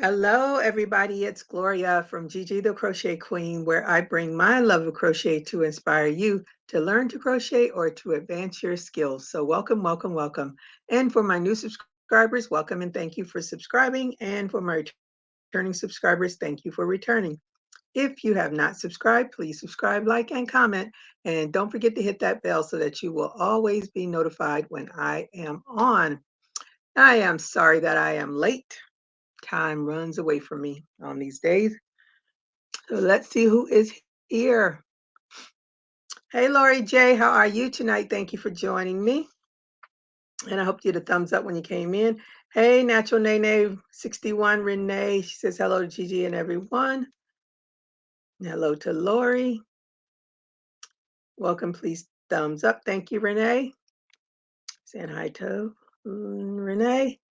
Hello, everybody. It's Gloria from GG the Crochet Queen, where I bring my love of crochet to inspire you to learn to crochet or to advance your skills. So, welcome, welcome, welcome. And for my new subscribers, welcome and thank you for subscribing. And for my returning subscribers, thank you for returning. If you have not subscribed, please subscribe, like, and comment. And don't forget to hit that bell so that you will always be notified when I am on. I am sorry that I am late. Time runs away from me on these days. So let's see who is here. Hey, Lori J, how are you tonight? Thank you for joining me. And I hope you had a thumbs up when you came in. Hey, Natural Nene 61 Renee. She says hello to Gigi and everyone. Hello to Lori. Welcome, please. Thumbs up. Thank you, Renee. Saying hi to Renee.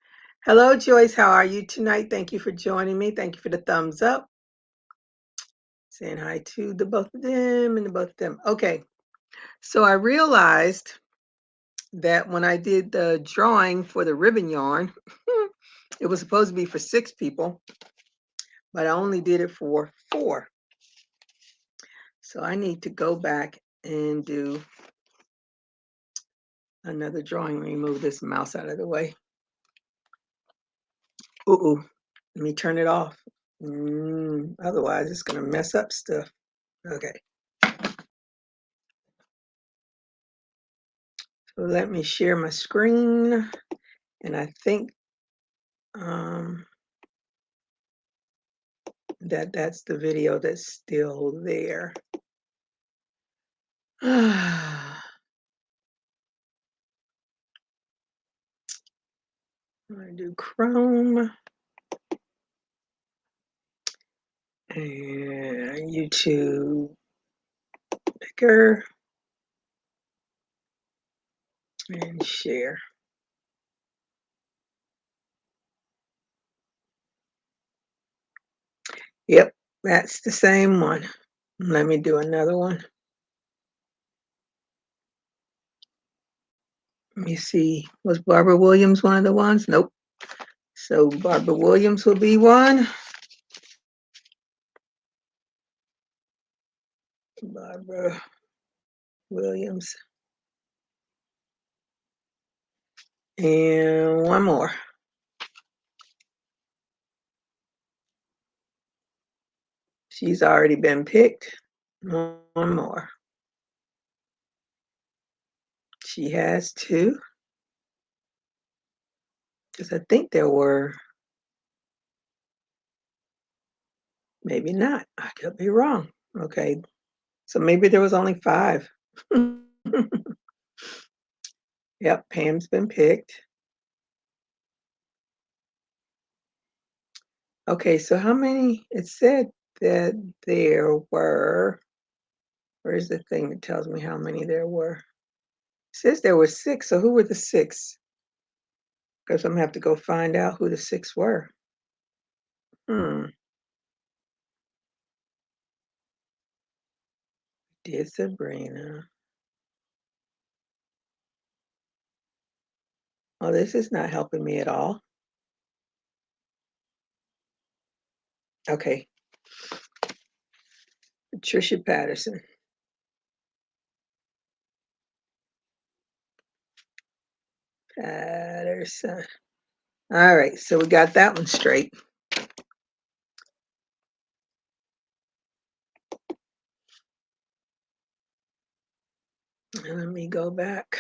Hello, Joyce. How are you tonight? Thank you for joining me. Thank you for the thumbs up. Saying hi to the both of them and the both of them. Okay. So I realized that when I did the drawing for the ribbon yarn, it was supposed to be for 6 people, but I only did it for 4. So I need to go back and do another drawing. Remove this mouse out of the way. Let me turn it off. Otherwise, it's going to mess up stuff. Okay. So let me share my screen. And I think that's the video that's still there. I'm going to do Chrome and YouTube Picker and share. Yep, that's the same one. Let me do another one. Let me see. Was Barbara Williams one of the ones? Nope. So Barbara Williams will be one. Barbara Williams. And one more. She's already been picked. One more. She has 2. Because I think there were, maybe not. I could be wrong. Okay. So maybe there was only 5. Yep, Pam's been picked. Okay, so how many? It said that there were, where's the thing that tells me how many there were? It says there were 6, so who were the 6? Because I'm gonna have to go find out who the 6 were. Did Sabrina. Oh, this is not helping me at all. Okay. Patricia Patterson. Patterson. All right, so we got that one straight. Let me go back.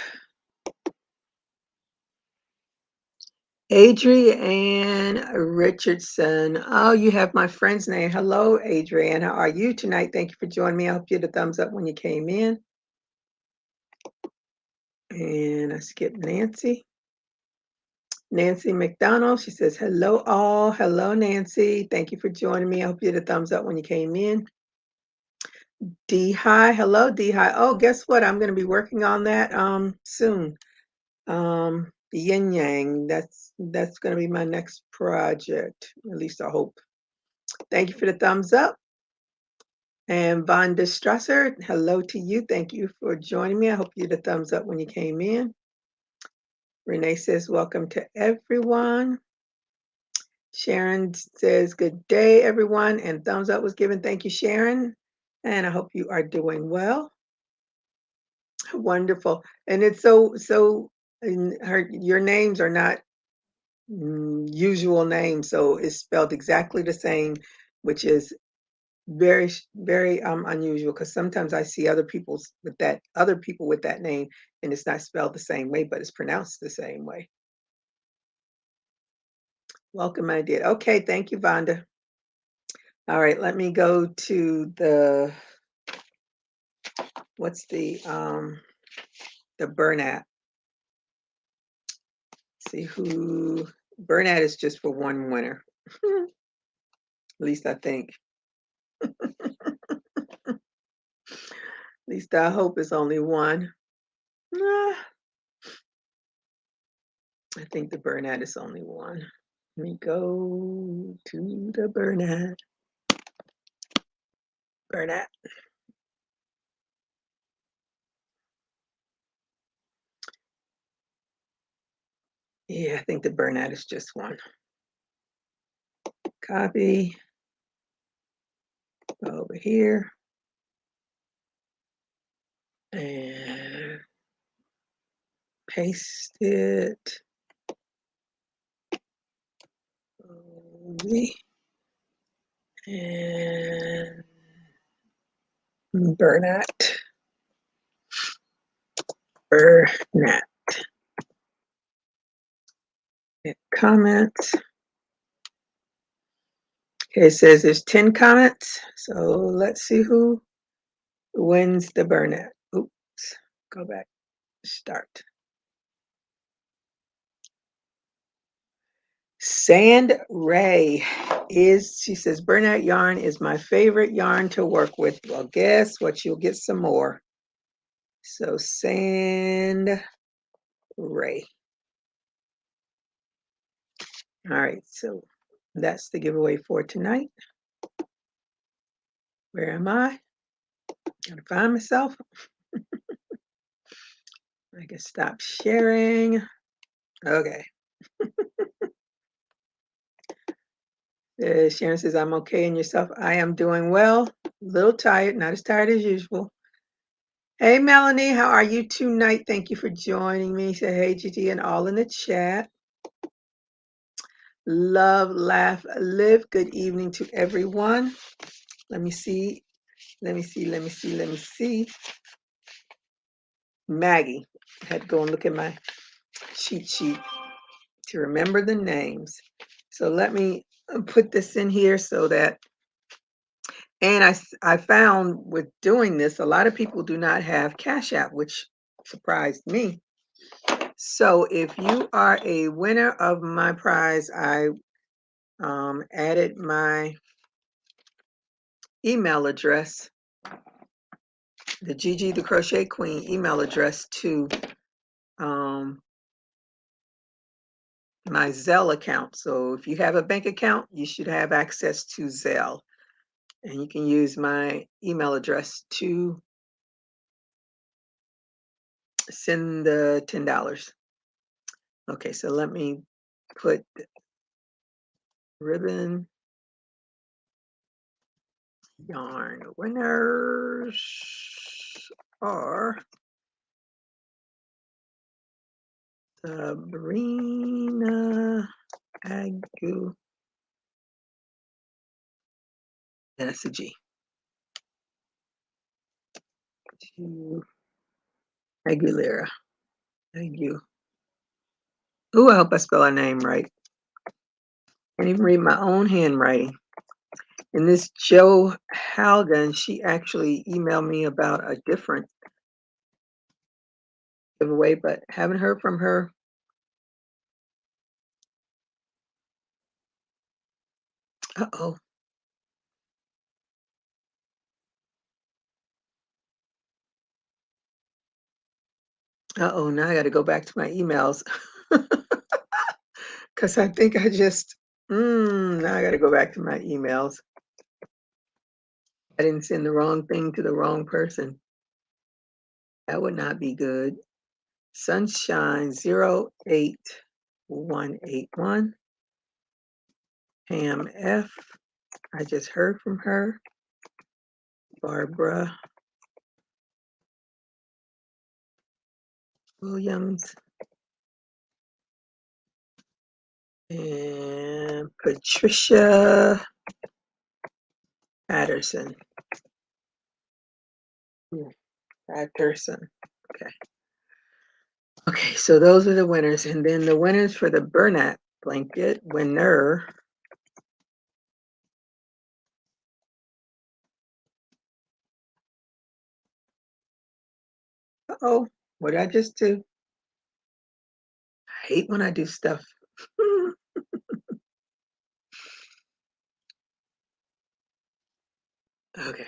Adrienne Richardson. Oh, you have my friend's name. Hello, Adrienne. How are you tonight? Thank you for joining me. I hope you had a thumbs up when you came in. And I skipped Nancy. Nancy McDonald. She says, hello, all. Hello, Nancy. Thank you for joining me. I hope you had a thumbs up when you came in. D-Hi. Hello, D-Hi. Oh, guess what? I'm going to be working on that soon. The yin yang, that's going to be my next project, at least I hope. Thank you for the thumbs up. And Vonda Strasser, hello to you. Thank you for joining me. I hope you had a thumbs up when you came in. Renee says welcome to everyone. Sharon says, good day, everyone, and thumbs up was given. Thank you, Sharon. And I hope you are doing well. Wonderful. And it's so your names are not usual names, so it's spelled exactly the same, which is very unusual, because sometimes I see other people with that name, and it's not spelled the same way, but it's pronounced the same way. Welcome, my dear. Okay, thank you, Vonda. All right, let me go to what's the Bernat. See who Bernat is just for one winner. At least I think. At least I hope it's only one. I think the Bernat is only one. Let me go to the Bernat. Bernat. Yeah, I think the Bernat is just one. Copy. Go over here. And paste it. And Bernat. Bernat. Comments. Okay, it says there's 10 comments. So let's see who wins the Bernat. Oops, go back, start. Sand Ray she says, Bernat yarn is my favorite yarn to work with. Well, guess what? You'll get some more. So Sand Ray. All right, so that's the giveaway for tonight. Where am I? Gotta find myself. I can stop sharing. Okay. Sharon says, I'm okay, and yourself? I am doing well. A little tired, not as tired as usual. Hey, Melanie, how are you tonight? Thank you for joining me. Say hey, GG, and all in the chat. Love, laugh, live. Good evening to everyone. Let me see. Maggie. I had to go and look at my cheat sheet to remember the names. So let me put this in here so that, and I found with doing this, a lot of people do not have CASHAPP, which surprised me. So if you are a winner of my prize, I added my email address, the GG the Crochet Queen email address, to my Zelle account. So if you have a bank account, you should have access to Zelle. And you can use my email address to send the $10. Okay, so let me put ribbon yarn winners are Sabrina Agu, and that's a G. Aguilera. Agu. Ooh, I hope I spell her name right. Can't even read my own handwriting. And this Joe Halgan, she actually emailed me about a different giveaway, but haven't heard from her. Uh-oh. Uh-oh, now I got to go back to my emails. Because I think I just, now I got to go back to my emails. I didn't send the wrong thing to the wrong person. That would not be good. Sunshine 08181. Pam F. I just heard from her. Barbara Williams. And Patricia Patterson. Patterson. Okay. Okay, so those are the winners. And then the winners for the Bernat blanket winner. Uh-oh, what did I just do? I hate when I do stuff. Okay.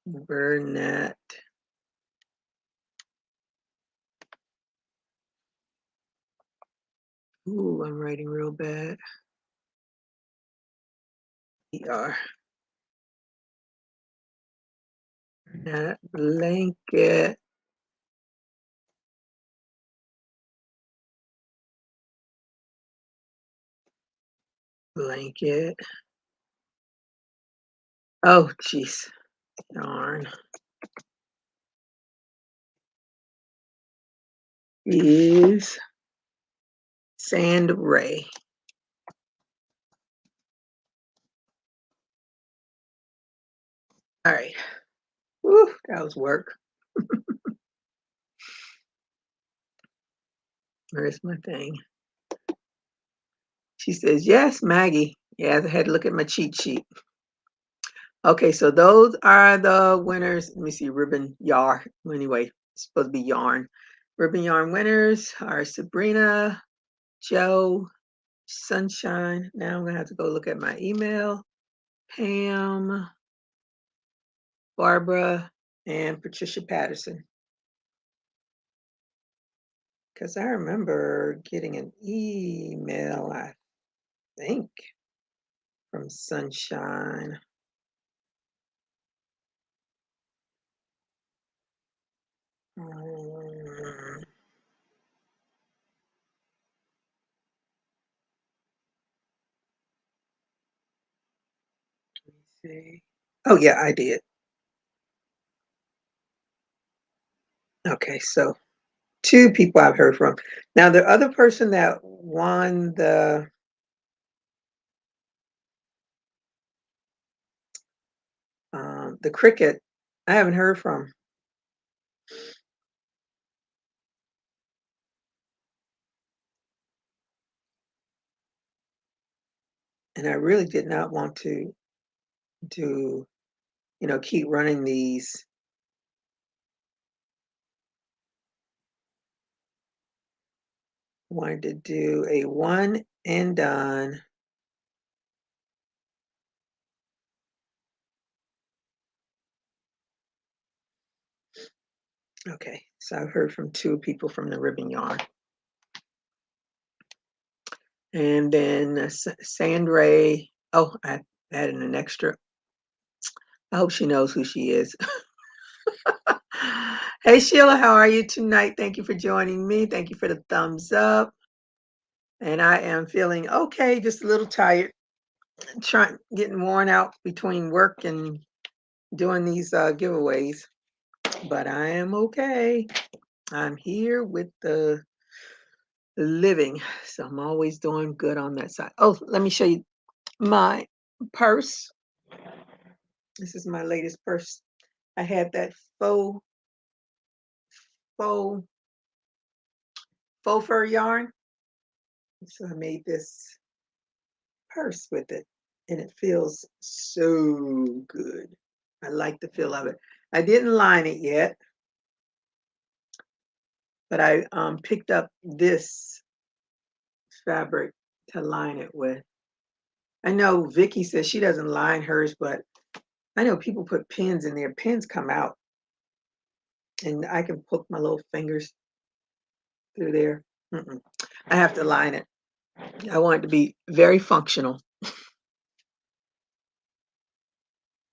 Bernat. Ooh, I'm writing real bad. ER. Bernat blanket. Blanket. Oh, jeez. Yarn. Is Sand Ray. All right. Woo, that was work. Where's my thing? She says, yes, Maggie. Yeah, I had to look at my cheat sheet. Okay, so those are the winners. Let me see, ribbon yarn. Anyway, it's supposed to be yarn. Ribbon yarn winners are Sabrina, Joe, Sunshine. Now I'm gonna have to go look at my email. Pam, Barbara, and Patricia Patterson. Because I remember getting an email, I think, from Sunshine. Let me see. Oh, yeah, I did. Okay, so 2 people I've heard from. Now, the other person that won the Cricut, I haven't heard from. And I really did not want to keep running these. I wanted to do a one and done. Okay, so I've heard from 2 people from the ribbon yarn. And then Sandray, oh, I added an extra. I hope she knows who she is. Hey, Sheila, how are you tonight? Thank you for joining me. Thank you for the thumbs up. And I am feeling okay, just a little tired, getting worn out between work and doing these giveaways. But I am okay. I'm here with the living. So I'm always doing good on that side. Oh, let me show you my purse. This is my latest purse. I had that faux fur yarn. So I made this purse with it, and it feels so good. I like the feel of it. I didn't line it yet, but I picked up this fabric to line it with. I know Vicky says she doesn't line hers, but I know people put pins in there. Pins come out, and I can poke my little fingers through there. I have to line it. I want it to be very functional.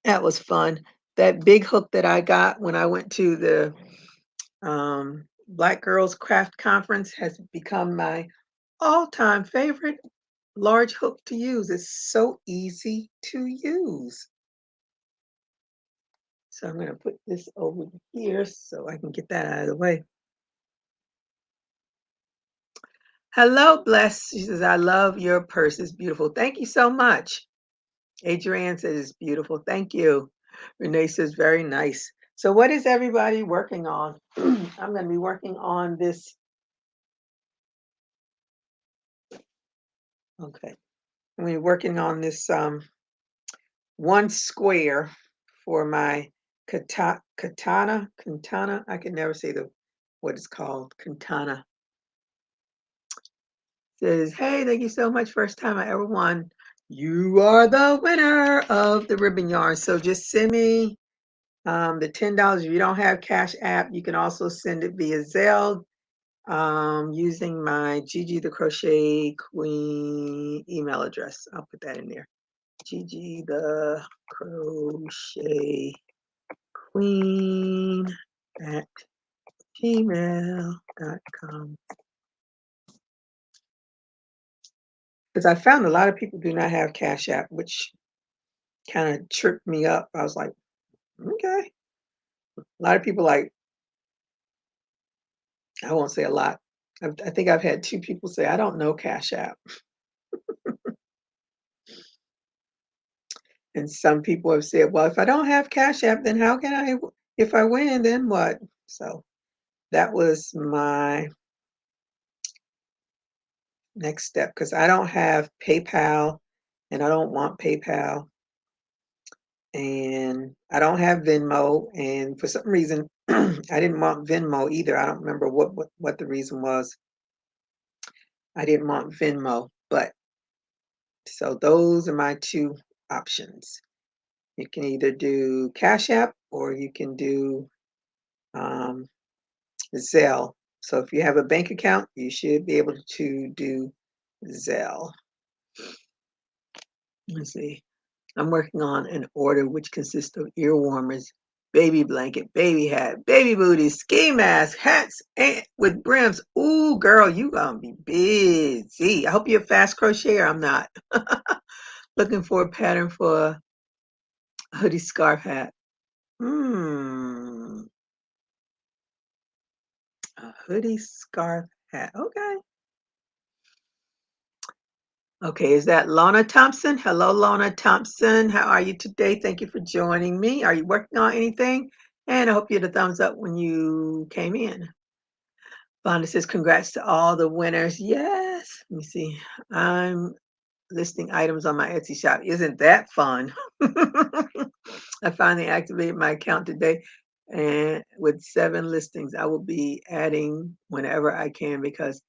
That was fun. That big hook that I got when I went to the Black Girls Craft Conference has become my all-time favorite large hook to use. It's so easy to use. So I'm going to put this over here so I can get that out of the way. Hello, Bless. She says, I love your purse. It's beautiful. Thank you so much. Adrienne says it's beautiful. Thank you. Renee says, very nice. So what is everybody working on? I'm going to be working on this. Okay. I'm going to be working on this one square for my katana. I can never say what it's called. Katana. Says, hey, thank you so much. First time I ever won. You are the winner of the ribbon yarn. So just send me the $10. If you don't have Cash App, you can also send it via Zelle using my GG the Crochet Queen email address. I'll put that in there. GG the Crochet Queen at gmail.com. Because I found a lot of people do not have Cash App, which kind of tripped me up. I was like, okay. A lot of people like, I won't say a lot. I think I've had 2 people say, I don't know Cash App. And some people have said, well, if I don't have Cash App, then how can I, if I win, then what? So that was my next step because I don't have PayPal and I don't want PayPal and I don't have Venmo. And for some reason, I didn't want Venmo either. I don't remember what the reason was. I didn't want Venmo, but so those are my 2 options. You can either do Cash App or you can do Zelle. So if you have a bank account, you should be able to do Zelle. Let's see. I'm working on an order which consists of ear warmers, baby blanket, baby hat, baby booties, ski mask, hats, and with brims. Ooh, girl, you gonna be busy. I hope you're a fast crocheter. I'm not. Looking for a pattern for a hoodie scarf hat. A hoodie scarf hat. Okay. Okay, is that Lona Thompson? Hello, Lona Thompson. How are you today? Thank you for joining me. Are you working on anything? And I hope you had a thumbs up when you came in. Vonda says, congrats to all the winners. Yes. Let me see. I'm listing items on my Etsy shop. Isn't that fun? I finally activated my account today and with 7 listings. I will be adding whenever I can because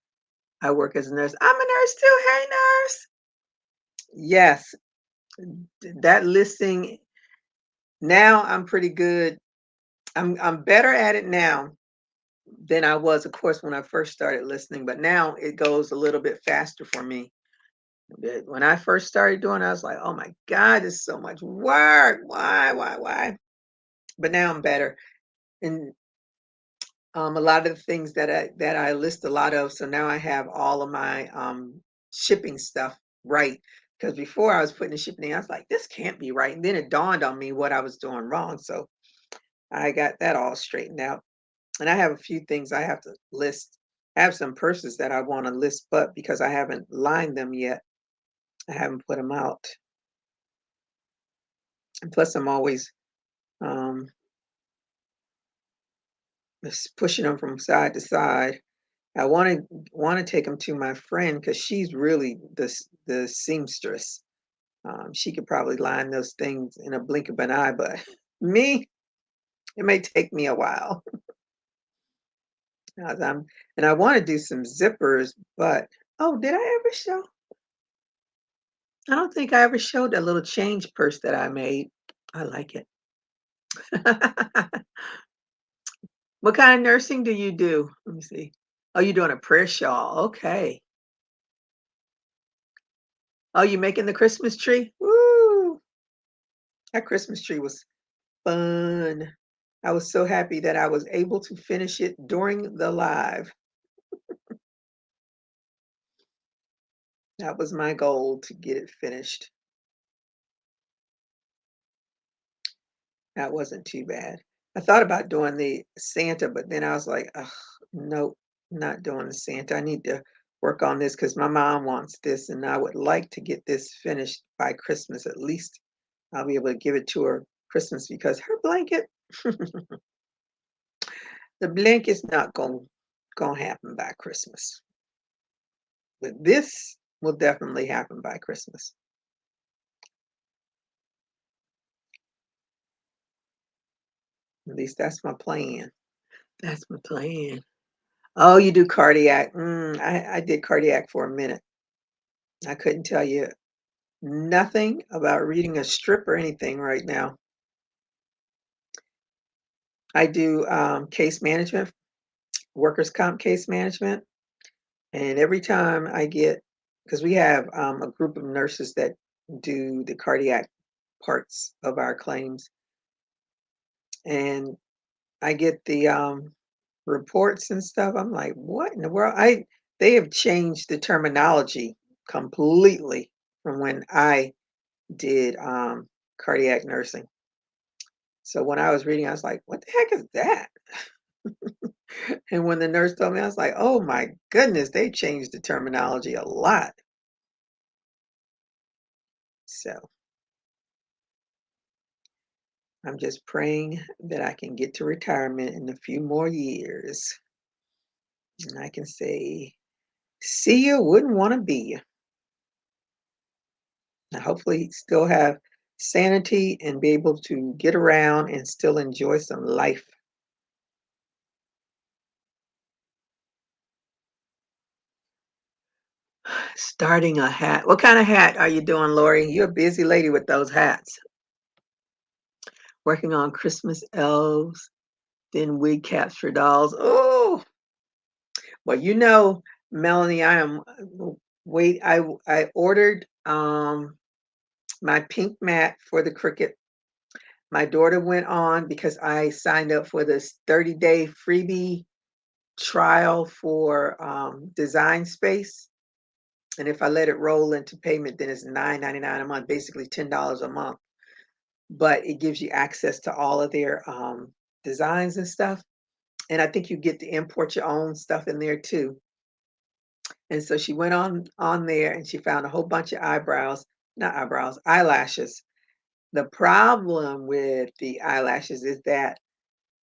I work as a nurse. I'm a nurse too. Hey, nurse. Yes, that listing now I'm pretty good. I'm better at it now than I was, of course, when I first started listening, but now it goes a little bit faster for me. When I first started doing it, I was like, oh my God, it's so much work. Why? But now I'm better. And a lot of the things that I list a lot of, so now I have all of my shipping stuff right. Because before I was putting the shipping in, I was like, this can't be right. And then it dawned on me what I was doing wrong. So I got that all straightened out. And I have a few things I have to list. I have some purses that I want to list, but because I haven't lined them yet, I haven't put them out. And plus, I'm always just pushing them from side to side. I want to take them to my friend because she's really the seamstress. She could probably line those things in a blink of an eye, but me, it may take me a while. And I want to do some zippers, but oh, did I ever show? I don't think I ever showed that little change purse that I made. I like it. What kind of nursing do you do? Let me see. Oh, you're doing a prayer shawl. Okay. Oh, you making the Christmas tree? Woo! That Christmas tree was fun. I was so happy that I was able to finish it during the live. That was my goal, to get it finished. That wasn't too bad. I thought about doing the Santa, but then I was like, ugh, nope, not doing the Santa. I need to work on this because my mom wants this, and I would like to get this finished by Christmas. At least I'll be able to give it to her Christmas, because her blanket, the blanket's not gonna happen by Christmas. But this will definitely happen by Christmas. At least that's my plan. That's my plan. Oh, you do cardiac. I did cardiac for a minute. I couldn't tell you nothing about reading a strip or anything right now. I do case management, workers' comp case management. And every time I get, because we have a group of nurses that do the cardiac parts of our claims, and I get the reports and stuff. I'm like, what in the world? They have changed the terminology completely from when I did cardiac nursing. So when I was reading, I was like, what the heck is that? And when the nurse told me, I was like, oh my goodness, they changed the terminology a lot. So I'm just praying that I can get to retirement in a few more years. And I can say, see you, wouldn't want to be you. And hopefully still have sanity and be able to get around and still enjoy some life. Starting a hat. What kind of hat are you doing, Lori? You're a busy lady with those hats. Working on Christmas elves, then wig caps for dolls. Oh, well, Melanie, I am wait. I ordered my pink mat for the Cricut. My daughter went on because I signed up for this 30-day freebie trial for Design Space. And if I let it roll into payment, then it's $9.99 a month, basically $10 a month. But it gives you access to all of their designs and stuff. And I think you get to import your own stuff in there too. And so she went on there and she found a whole bunch of eyelashes. The problem with the eyelashes is that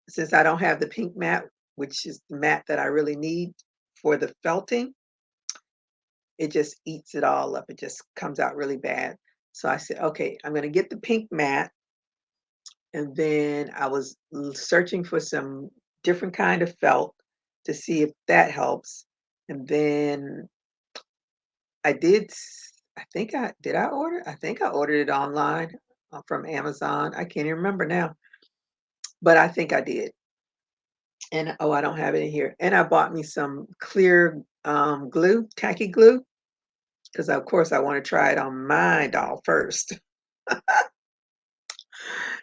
since I don't have the pink mat, which is the mat that I really need for the felting, it just eats it all up. It just comes out really bad. So I said, okay, I'm going to get the pink mat. And then I was searching for some different kind of felt to see if that helps. And then I did, I think I did I order? I think I ordered it online from Amazon. I can't even remember now, but I think I did. And oh, I don't have it in here. And I bought me some clear glue, tacky glue, because of course I want to try it on my doll first.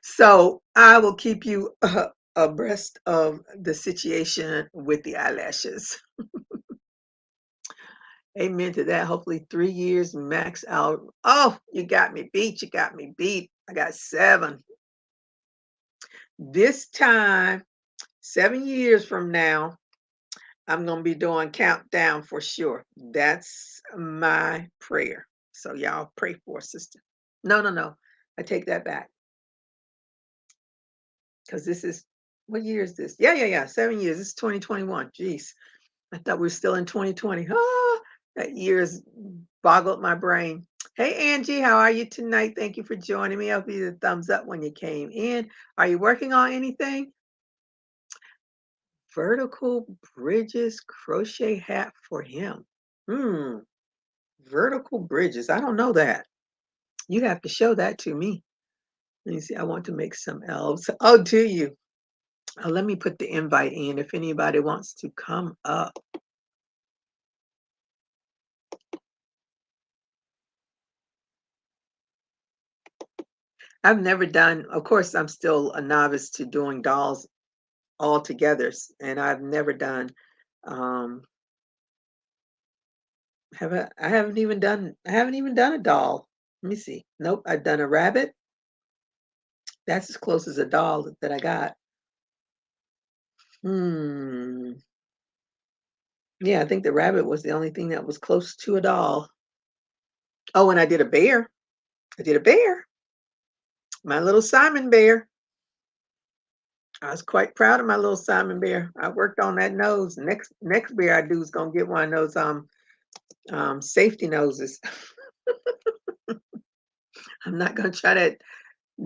So I will keep you abreast of the situation with the eyelashes. Amen to that. Hopefully 3 years max out. Oh, you got me beat. You got me beat. I got 7. This time, 7 years from now, I'm going to be doing countdown for sure. That's my prayer. So y'all pray for sister. No, no, no. I take that back. Because this is, what year is this? Yeah. 7 years. This is 2021. Jeez. I thought we were still in 2020. Ah, that year's boggled my brain. Hey, Angie, how are you tonight? Thank you for joining me. I'll give you the thumbs up when you came in. Are you working on anything? Vertical bridges crochet hat for him. Vertical bridges. I don't know that. You have to show that to me. Let me see. I want to make some elves. Oh, do you? Let me put the invite in if anybody wants to come up. I've never done, of course, I'm still a novice to doing dolls all together, and I've never done I haven't even done a doll. Let me see. Nope, I've done a rabbit. That's as close as a doll that I got. Yeah, I think the rabbit was the only thing that was close to a doll. Oh, and I did a bear. I did a bear. My little Simon bear. I was quite proud of my little Simon bear. I worked on that nose. Next bear I do is gonna get one of those safety noses. I'm not gonna try to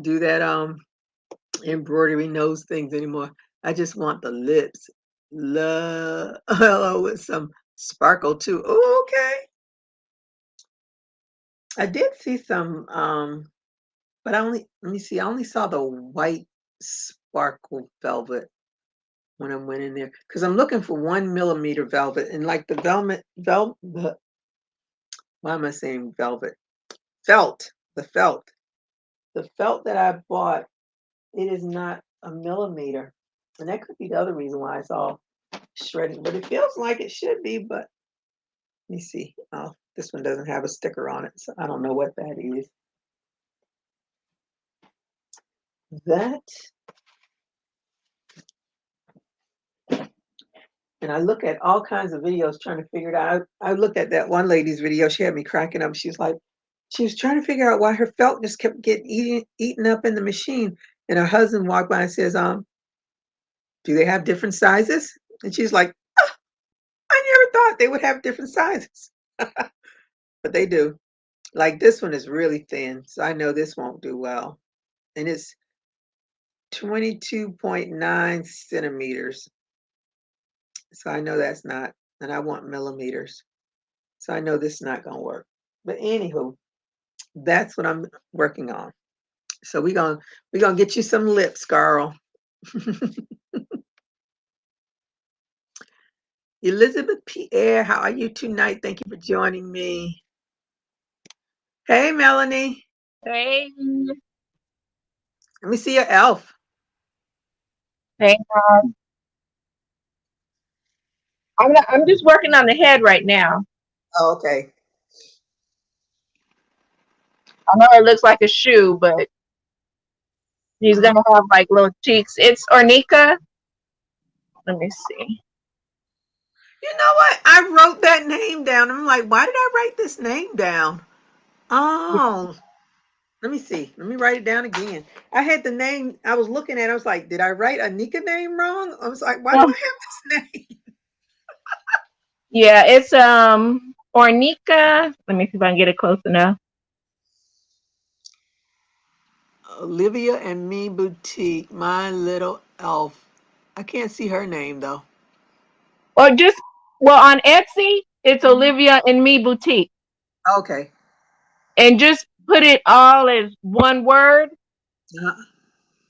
do that embroidery nose things anymore. I just want the lips. Love with some sparkle too. Oh, okay. I did see some but let me see, I only saw the white sparkle velvet when I went in there because I'm looking for 1 millimeter velvet and like the why am I saying velvet? The felt. The felt that I bought, it is not a millimeter. And that could be the other reason why it's all shredded, but it feels like it should be, but let me see. Oh, this one doesn't have a sticker on it, so I don't know what that is. That, and I look at all kinds of videos trying to figure it out. I looked at that one lady's video. She had me cracking up. She was trying to figure out why her felt just kept getting eaten up in the machine. And her husband walked by and says, do they have different sizes? And she's like, oh, I never thought they would have different sizes. But they do. Like this one is really thin, so I know this won't do well. And it's 22.9 centimeters. So I know that's not, and I want millimeters. So I know this is not gonna work. But anywho, that's what I'm working on. So we're gonna get you some lips, girl. Elizabeth Pierre, how are you tonight? Thank you for joining me. Hey, Melanie. Hey, Let me see your elf. hey, I'm just working on the head right now. Oh, okay. I know it looks like a shoe, but he's Uh-huh. gonna have like little cheeks. It's Ornica. Let me see. You know what? I wrote that name down. I'm like, why did I write this name down? Oh, let me see. Let me write it down again. I had the name I was looking at. I was like, did I write Anika name wrong? I was like, why do Oh, I have this name? yeah, it's Ornica. Let me see if I can get it close enough. Olivia and Me Boutique, my little elf. I can't see her name though. Or just on Etsy, it's Mhm. Olivia and Me Boutique, Okay. and just put it all as one word. Uh,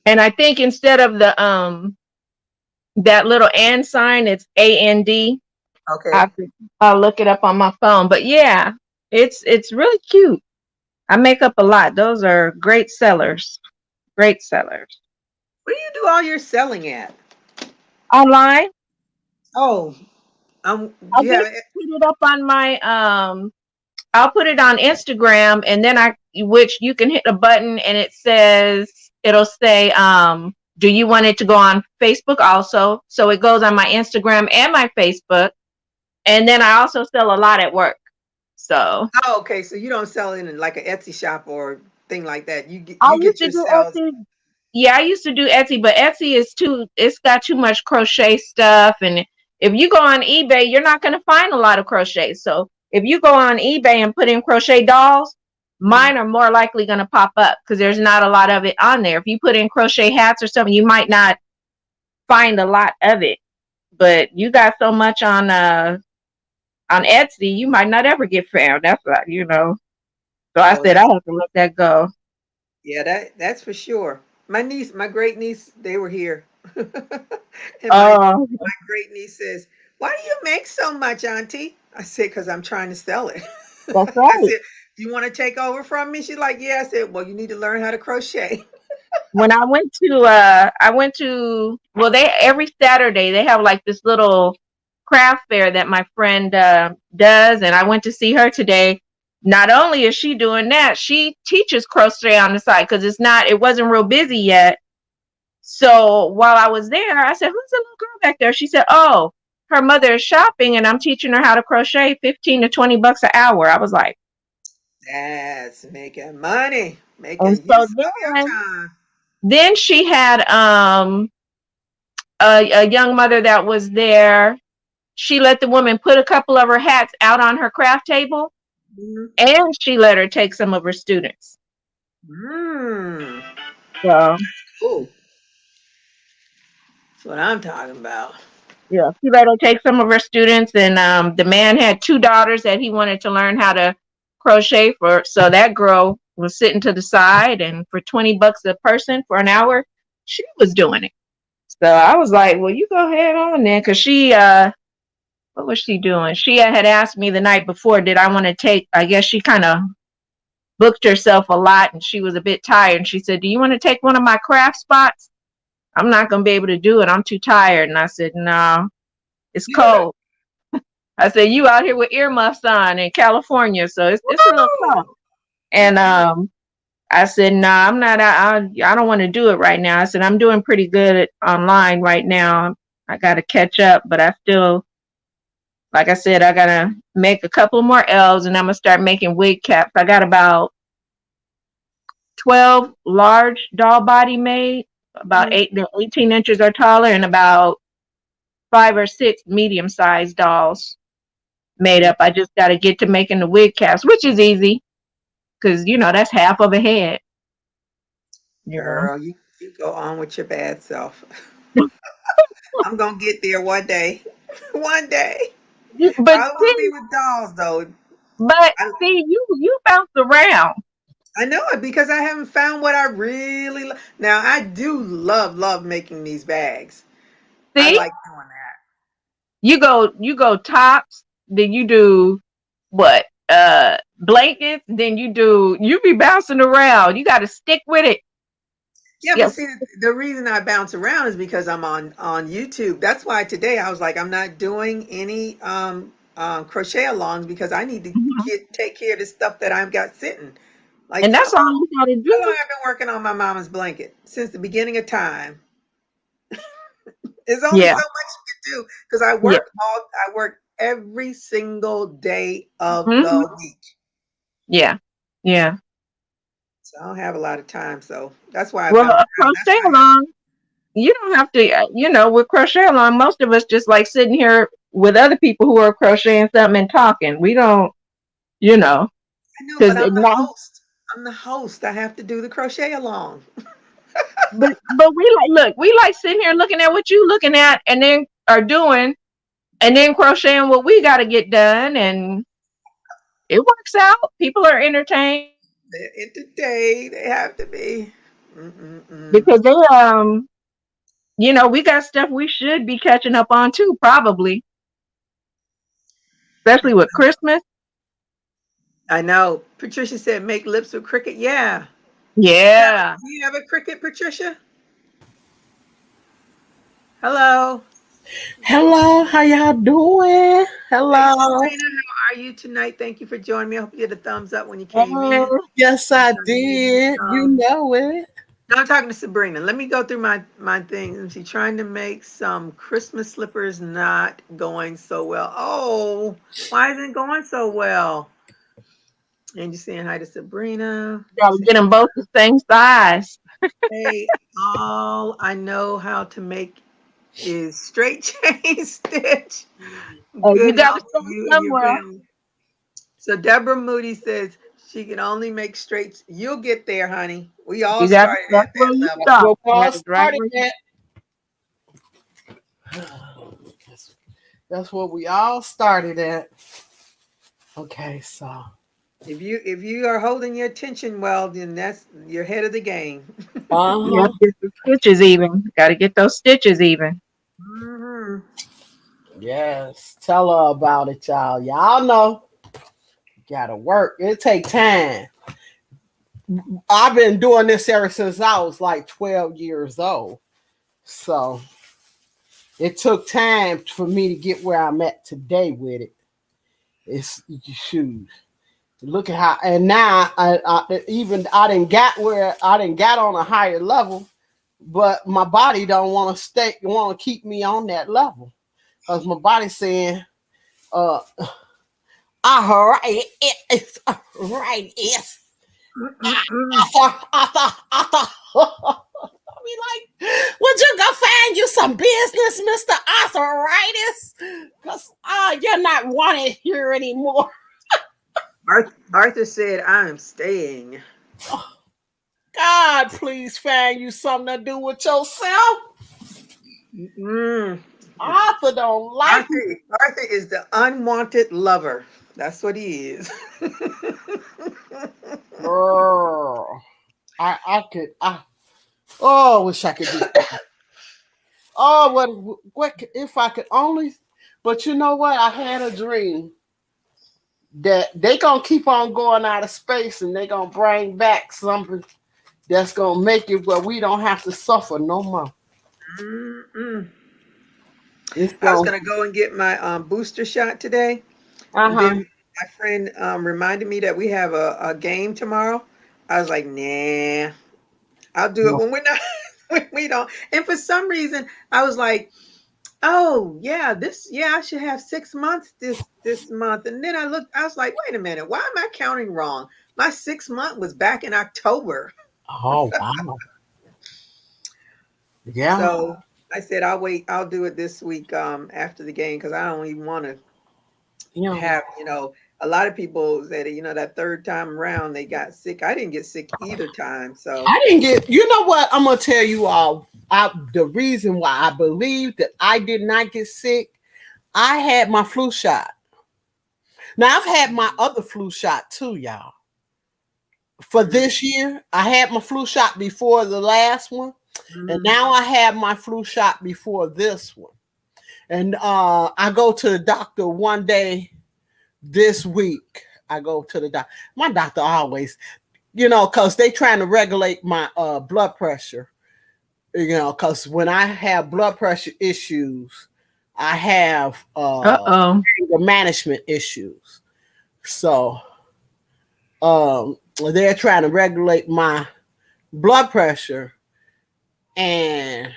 And I think instead of the that little and sign, it's AND. I okay. have to, I'll look it up on my phone. But yeah, it's really cute. I make up a lot. Those are great sellers. Great sellers. Where do you do all your selling at? Online, Oh, I'll you just have it. put it up on my I'll put it on Instagram, and then I which you can hit a button and it'll say do you want it to go on Facebook also? So it goes on my Instagram and my Facebook. And then I also sell a lot at work. So Oh, okay. So you don't sell in like an Etsy shop or thing like that. I You used get to your do sales. Etsy. Yeah, I used to do Etsy, but Etsy is it's got too much crochet stuff. And if you go on eBay, you're not going to find a lot of crochet. So if you go on eBay and put in crochet dolls, Mhm. mine are more likely going to pop up because there's not a lot of it on there. If you put in crochet hats or something, you might not find a lot of it. But you got so much on Etsy, you might not ever get found. That's what. So I Oh, said I that's have to let that go. yeah, that's for sure. My great niece, they were here. And Oh, my great niece says, "Why do you make so much, Auntie?" I said, "Because I'm trying to sell it." that's I right. said, "Do you want to take over from me?" She's like, "Yeah." I said, "Well, you need to learn how to crochet." When I went to well, they every Saturday they have like this little craft fair that my friend does, and I went to see her today. Not only is she doing that, she teaches crochet on the side because it wasn't real busy yet. So while I was there, I said, "Who's the little girl back there?" She said, "Oh, her mother is shopping, and I'm teaching her how to crochet, 15 to 20 bucks an hour." I was like, That's making money, and making so use of your time. then she had a young mother that was there. She let the woman put a couple of her hats out on her craft table, Mhm. and she let her take some of her students. Mm. So Cool. That's what I'm talking about. yeah, she let her take some of her students, and the man had two daughters that he wanted to learn how to crochet for. So that girl was sitting to the side, and for 20 bucks a person for an hour, she was doing it. So I was like, "Well, you go ahead on then," because she what was she doing? She had asked me the night before, did I want to take? I guess she kind of booked herself a lot, and she was a bit tired. And she said, "Do you want to take one of my craft spots?" I'm not gonna be able to do it. I'm too tired. And I said, "No, it's cold." I said, "You out here with earmuffs on in California, so it's a little Woo! cold." And I said, "No, I'm not. I don't want to do it right now." I said, "I'm doing pretty good online right now. I got to catch up, but I still, like I said, I gotta make a couple more L's, and I'm gonna start making wig caps. I got about 12 large doll body made, about Mhm. they're 18 inches or taller, and about 5 or 6 medium sized dolls made up. I just got to get to making the wig caps, which is easy because that's half of a head, you know. Girl, you go on with your bad self. I'm gonna get there one day. One day. But I won't be see, with dolls though. but I, see, you bounce around. I know it because I haven't found what I really now I do love making these bags. I See, like doing that. you go tops, then you do what? Blankets, then you be bouncing around. You got to stick with it. Yeah, but Yes. see, the reason I bounce around is because I'm on YouTube. That's why today I was like, I'm not doing any crochet alongs because I need to Mhm. take care of the stuff that I've got sitting. Like And that's all you got to how long do. I've been working on my mama's blanket since the beginning of time. There's only so Yeah. much you can do because Yeah. I work every single day of Hmm. the week. Yeah. Yeah. So I don't have a lot of time. So that's why I Well, bounce a around. That's crochet why I have along, you don't have to, with crochet along, most of us just like sitting here with other people who are crocheting something and talking. We don't, you know, I know, because but I'm the now, host. I'm the host. I have to do the crochet along. but we like sitting here looking at what you looking at and then are doing and then crocheting what we got to get done. And it works out. People are entertained They're entertained. They have to be. Mm-mm-mm. because we got stuff we should be catching up on too, probably, especially with Christmas. I know. Patricia said make lips with Cricut. Yeah. Yeah. Do you have a Cricut, Patricia? Hello. Hello, how y'all doing? Hey, Hello. Sabrina. How are you tonight? Thank you for joining me. I hope you had a thumbs up when you came in. And Yes, I did. You know it. No, I'm talking to Sabrina. Let me go through my things. She's trying to make some Christmas slippers, not going so well. Oh, why isn't it going so well? And you're saying hi to Sabrina. gotta get them both the same size. Hey, all I know how to make is straight chain stitch. You Good gotta health start to you and your somewhere. family. So Deborah Moody says she can only make straight. You'll get there, honey. We all You got started that's at where that you level. That's start. where we all That is right started where you at. That's where we all started at. Okay, so. If you are holding your attention well, then that's you're ahead of the game. you have Uh-huh. to get the stitches even. Gotta get those stitches even. Hmm. Yes. Tell her about it, y'all. Y'all know. Gotta work. It take time. I've been doing this ever since I was like 12 years old. So it took time for me to get where I'm at today with it. It's shoes. Look at how, and now I didn't got on a higher level, but my body don't want to keep me on that level, because my body's saying, all right, it's right, yes. Arthur. I be like, would you go find you some business, Mr. Arthritis? Because you're not wanted here anymore. Arthur said, I'm staying. God, please find you something to do with yourself. Mm. Arthur don't like me. Arthur is the unwanted lover. That's what he is. Girl, I could, oh, I wish I could do that. Oh, what if I could only, but you know what? I had a dream that they gonna keep on going out of space and they gonna bring back something that's gonna make it where we don't have to suffer no more. Mm-mm. It's I was going, gonna go and get my booster shot today, and uh-huh. then my friend reminded me that we have a game tomorrow. I was like, nah, I'll do it No. when we're not when we don't. And for some reason, I was like, oh yeah, I should have 6 months this month. And then I looked, I was like, wait a minute, why am I counting wrong? My 6 month was back in October. Oh wow. Yeah. So I said I'll wait, I'll do it this week after the game, because I don't even want to Yeah. have, a lot of people said, that third time around they got sick. I didn't get sick either time. So I didn't get, you know what? I'm gonna tell you all. The reason why I believe that I did not get sick, I had my flu shot. Now I've had my other flu shot too, y'all. For this year, I had my flu shot before the last one, and now I have my flu shot before this one. And I go to the doctor one day this week. I go to the doctor. My doctor always, because they trying to regulate my blood pressure. Because when I have blood pressure issues, I have Uh-oh. anger management issues. So they're trying to regulate my blood pressure, and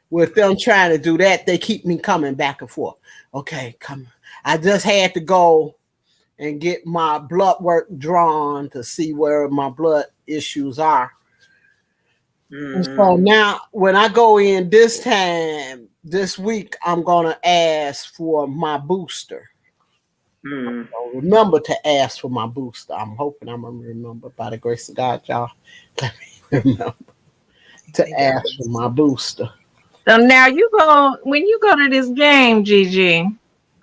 with them trying to do that, they keep me coming back and forth. Okay, come. I just had to go and get my blood work drawn to see where my blood issues are. And so now, when I go in this week, I'm gonna ask for my booster. I'll remember to ask for my booster. I'm hoping I'm gonna remember by the grace of God, y'all. Let me remember to ask for my booster. So now when you go to this game, Gigi,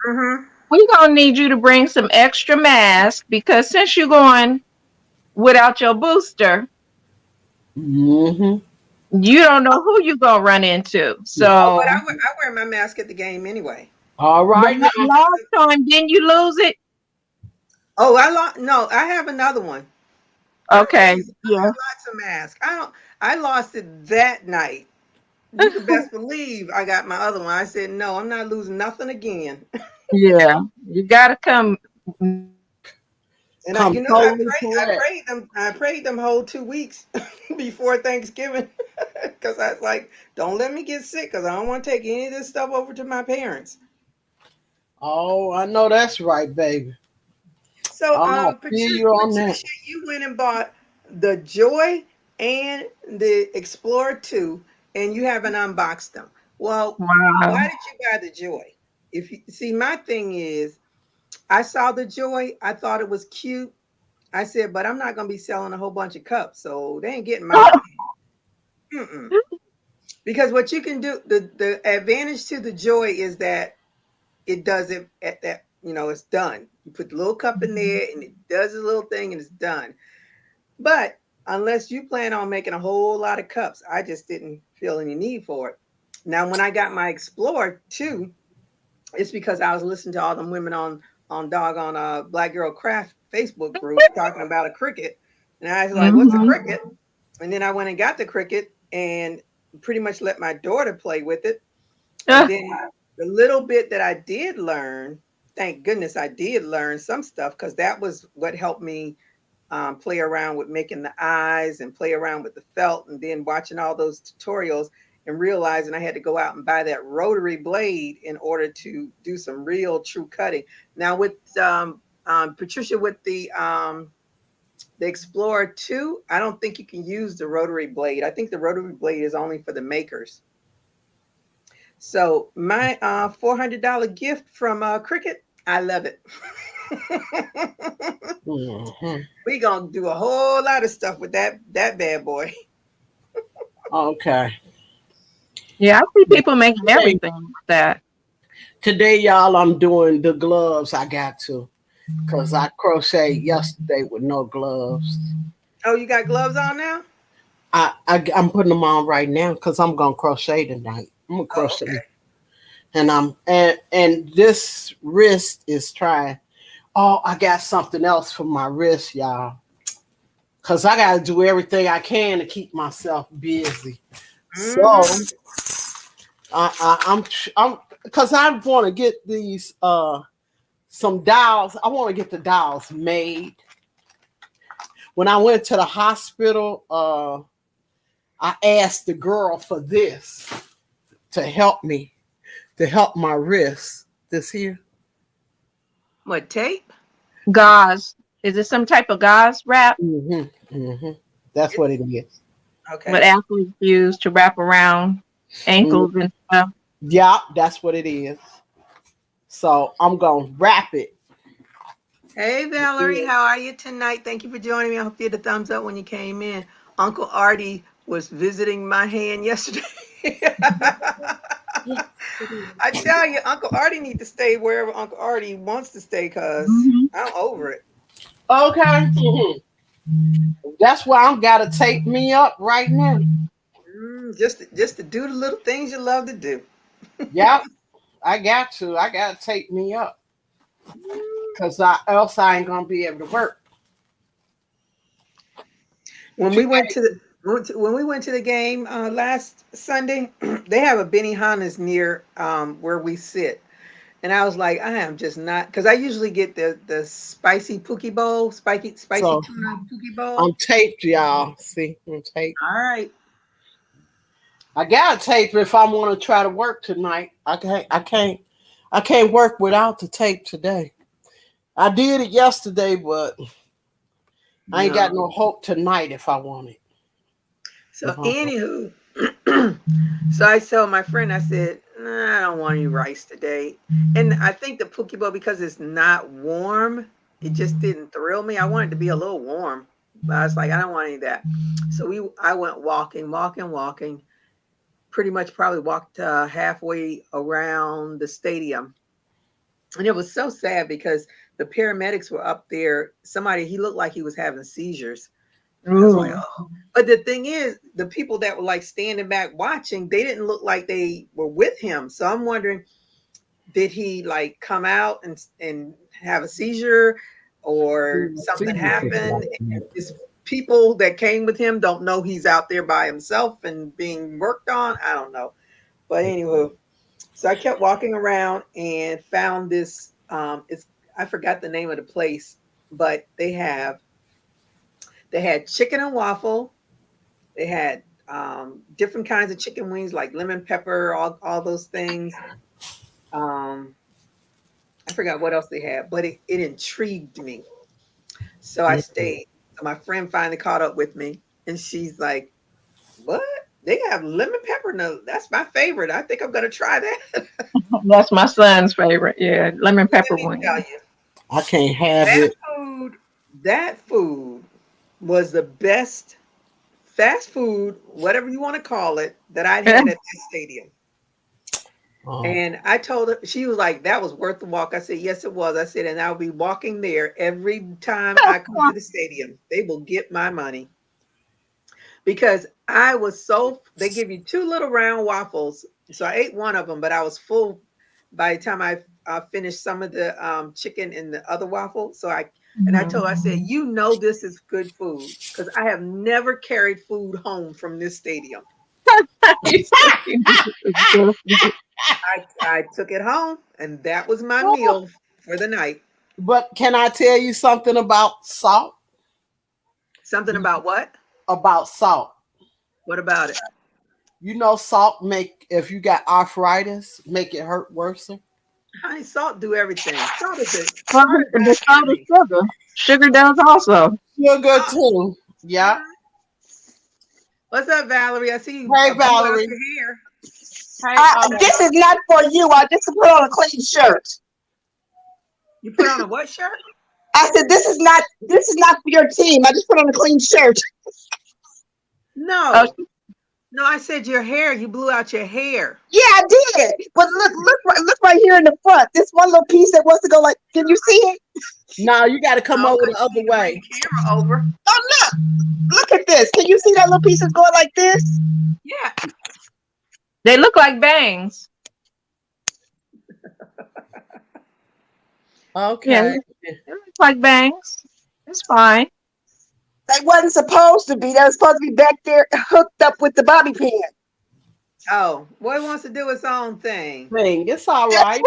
Mm-hmm. we're gonna need you to bring some extra masks, because since you're going without your booster, Mm-hmm. you don't know who you're gonna run into. Oh, but So, I wear my mask at the game anyway. All but right now. last time, didn't you lose it? Oh, I lost. No, I have another one. I Okay, got yeah. lots of masks. I lost it that night. You could best believe I got my other one. I said, no, I'm not losing nothing again. Yeah, you gotta come. And Come totally I correct. prayed them whole 2 weeks before Thanksgiving, because I was like, don't let me get sick, because I don't want to take any of this stuff over to my parents. Oh, I know that's right, baby. So, Oh, I feel you on that. Patricia, you went and bought the Joy and the Explorer 2, and you haven't unboxed them. Well, Wow. why did you buy the Joy? If you see, my thing is, I saw the Joy, I thought it was cute. I said, but I'm not going to be selling a whole bunch of cups, so they ain't getting my money. Mm-mm. Because what you can do, the advantage to the Joy is that it does it at that, it's done. You put the little cup in there and it does a little thing and it's done. But unless you plan on making a whole lot of cups, I just didn't feel any need for it. Now, when I got my Explorer 2, it's because I was listening to all them women on doggone Black Girl Craft Facebook group talking about a cricket. And I was like, what's a Mhm. cricket? And then I went and got the cricket and pretty much let my daughter play with it. And then the little bit that I did learn, thank goodness I did learn some stuff because that was what helped me play around with making the eyes and play around with the felt, and then watching all those tutorials and realizing I had to go out and buy that rotary blade in order to do some real true cutting. Now with Patricia, with the Explorer 2, I don't think you can use the rotary blade. I think the rotary blade is only for the makers. So my $400 gift from Cricut, I love it. Mm-hmm. We gonna do a whole lot of stuff with that bad boy. Okay. Yeah, I see Yeah. people making Today, everything with that. today, y'all, I'm doing the gloves. I got to because I crocheted yesterday with no gloves. Oh, you got gloves on now? I'm putting them on right now because I'm gonna crochet tonight. I'm gonna Oh, crochet, okay. and and this wrist is trying. Oh, I got something else for my wrist, y'all. Cause I gotta do everything I can to keep myself busy. So Mm-hmm. I'm because I want to get these some dolls. I want to get the dolls made. When I went to the hospital, I asked the girl for this to help me, to help my wrist. This here. What, tape? Gauze. Is it some type of gauze wrap? Mm-hmm. Mm-hmm. That's It's what it is. What okay. athletes use to wrap around Mm, ankles and stuff. yeah, that's what it is. So I'm gonna wrap it. Hey Valerie, how are you tonight? Thank you for joining me. I hope you had a thumbs up when you came in. Uncle Artie was visiting my hand yesterday. Yes, it is. I tell you, Uncle Artie need to stay wherever Uncle Artie wants to stay because Mhm. I'm over it. Okay. Mhm. That's why I'm gotta tape me up right now. Just to do the little things you love to do. Yep, I got to. I gotta tape me up because I else I ain't gonna be able to work. When we went Today. to the when we went to the game last Sunday, they have a Benihana's near where we sit, and I was like, I am just not because I usually get the spicy poke bowl, spicy So tuna poke bowl. I'm taped, y'all. See, I'm taped. All right, I gotta tape if I want to try to work tonight. I can't work without the tape today. I did it yesterday, but I ain't got no. no hope tonight if I want it. So If I want anywho, so I told my friend, I said, nah, I don't want any rice today. And I think the poke bowl because it's not warm, it just didn't thrill me. I wanted to be a little warm, but I was like, I don't want any of that. So I went walking. Pretty much probably walked halfway around the stadium, and it was so sad because the paramedics were up there. Somebody he looked like he was having seizures. I was like, Ooh. oh. But the thing is, the people that were like standing back watching, they didn't look like they were with him. So I'm wondering, did he like come out and have a seizure or something happened? And his people that came with him don't know he's out there by himself and being worked on. I don't know. But anywho, so I kept walking around and found this. It's I forgot the name of the place, but they had chicken and waffle. They had different kinds of chicken wings, like lemon pepper, all those things. Um, I forgot what else they had, but it intrigued me. So I stayed. So my friend finally caught up with me, and she's like, "What? They have lemon pepper? No, that's my favorite. I think I'm gonna try that." That's my son's favorite. Yeah, lemon Let pepper me tell wings. you, I can't have that it. food, that food was the best fast food, whatever you want to call it, that I'd had at this stadium. Oh, And I told her, she was like, that was worth the walk. I said, yes, it was. I said, and I'll be walking there every time I come to the stadium. They will get my money because I was they give you two little round waffles. So I ate one of them, but I was full by the time I finished some of the chicken in the other waffle. And I told her, I said, you know, this is good food because I have never carried food home from this stadium. I took it home, and that was my meal for the night. But can I tell you something about salt? Something about what? About salt. What about it? You know, salt make, if you got arthritis, make it hurt worse. Honey, salt do everything. Salt is it. The salt is sugar. Sugar does also. Sugar too. Yeah. What's up, Valerie? I see you. Hey, Valerie. Your hair. This is not for you. I just put on a clean shirt. You put on a what shirt? I said this is not for your team. I just put on a clean shirt. No. No, I said your hair. You blew out your hair. Yeah, I did. But look right here in the front. This one little piece that wants to go like. Can you see it? No, you got to come over the other way. Camera over. Oh look at this. Can you see that little piece is going like this? Yeah. They look like bangs. Okay. Yeah, they look like bangs. It's fine. They wasn't supposed to be. They was supposed to be back there hooked up with the bobby pin. Oh, boy wants to do his own thing. It's all right.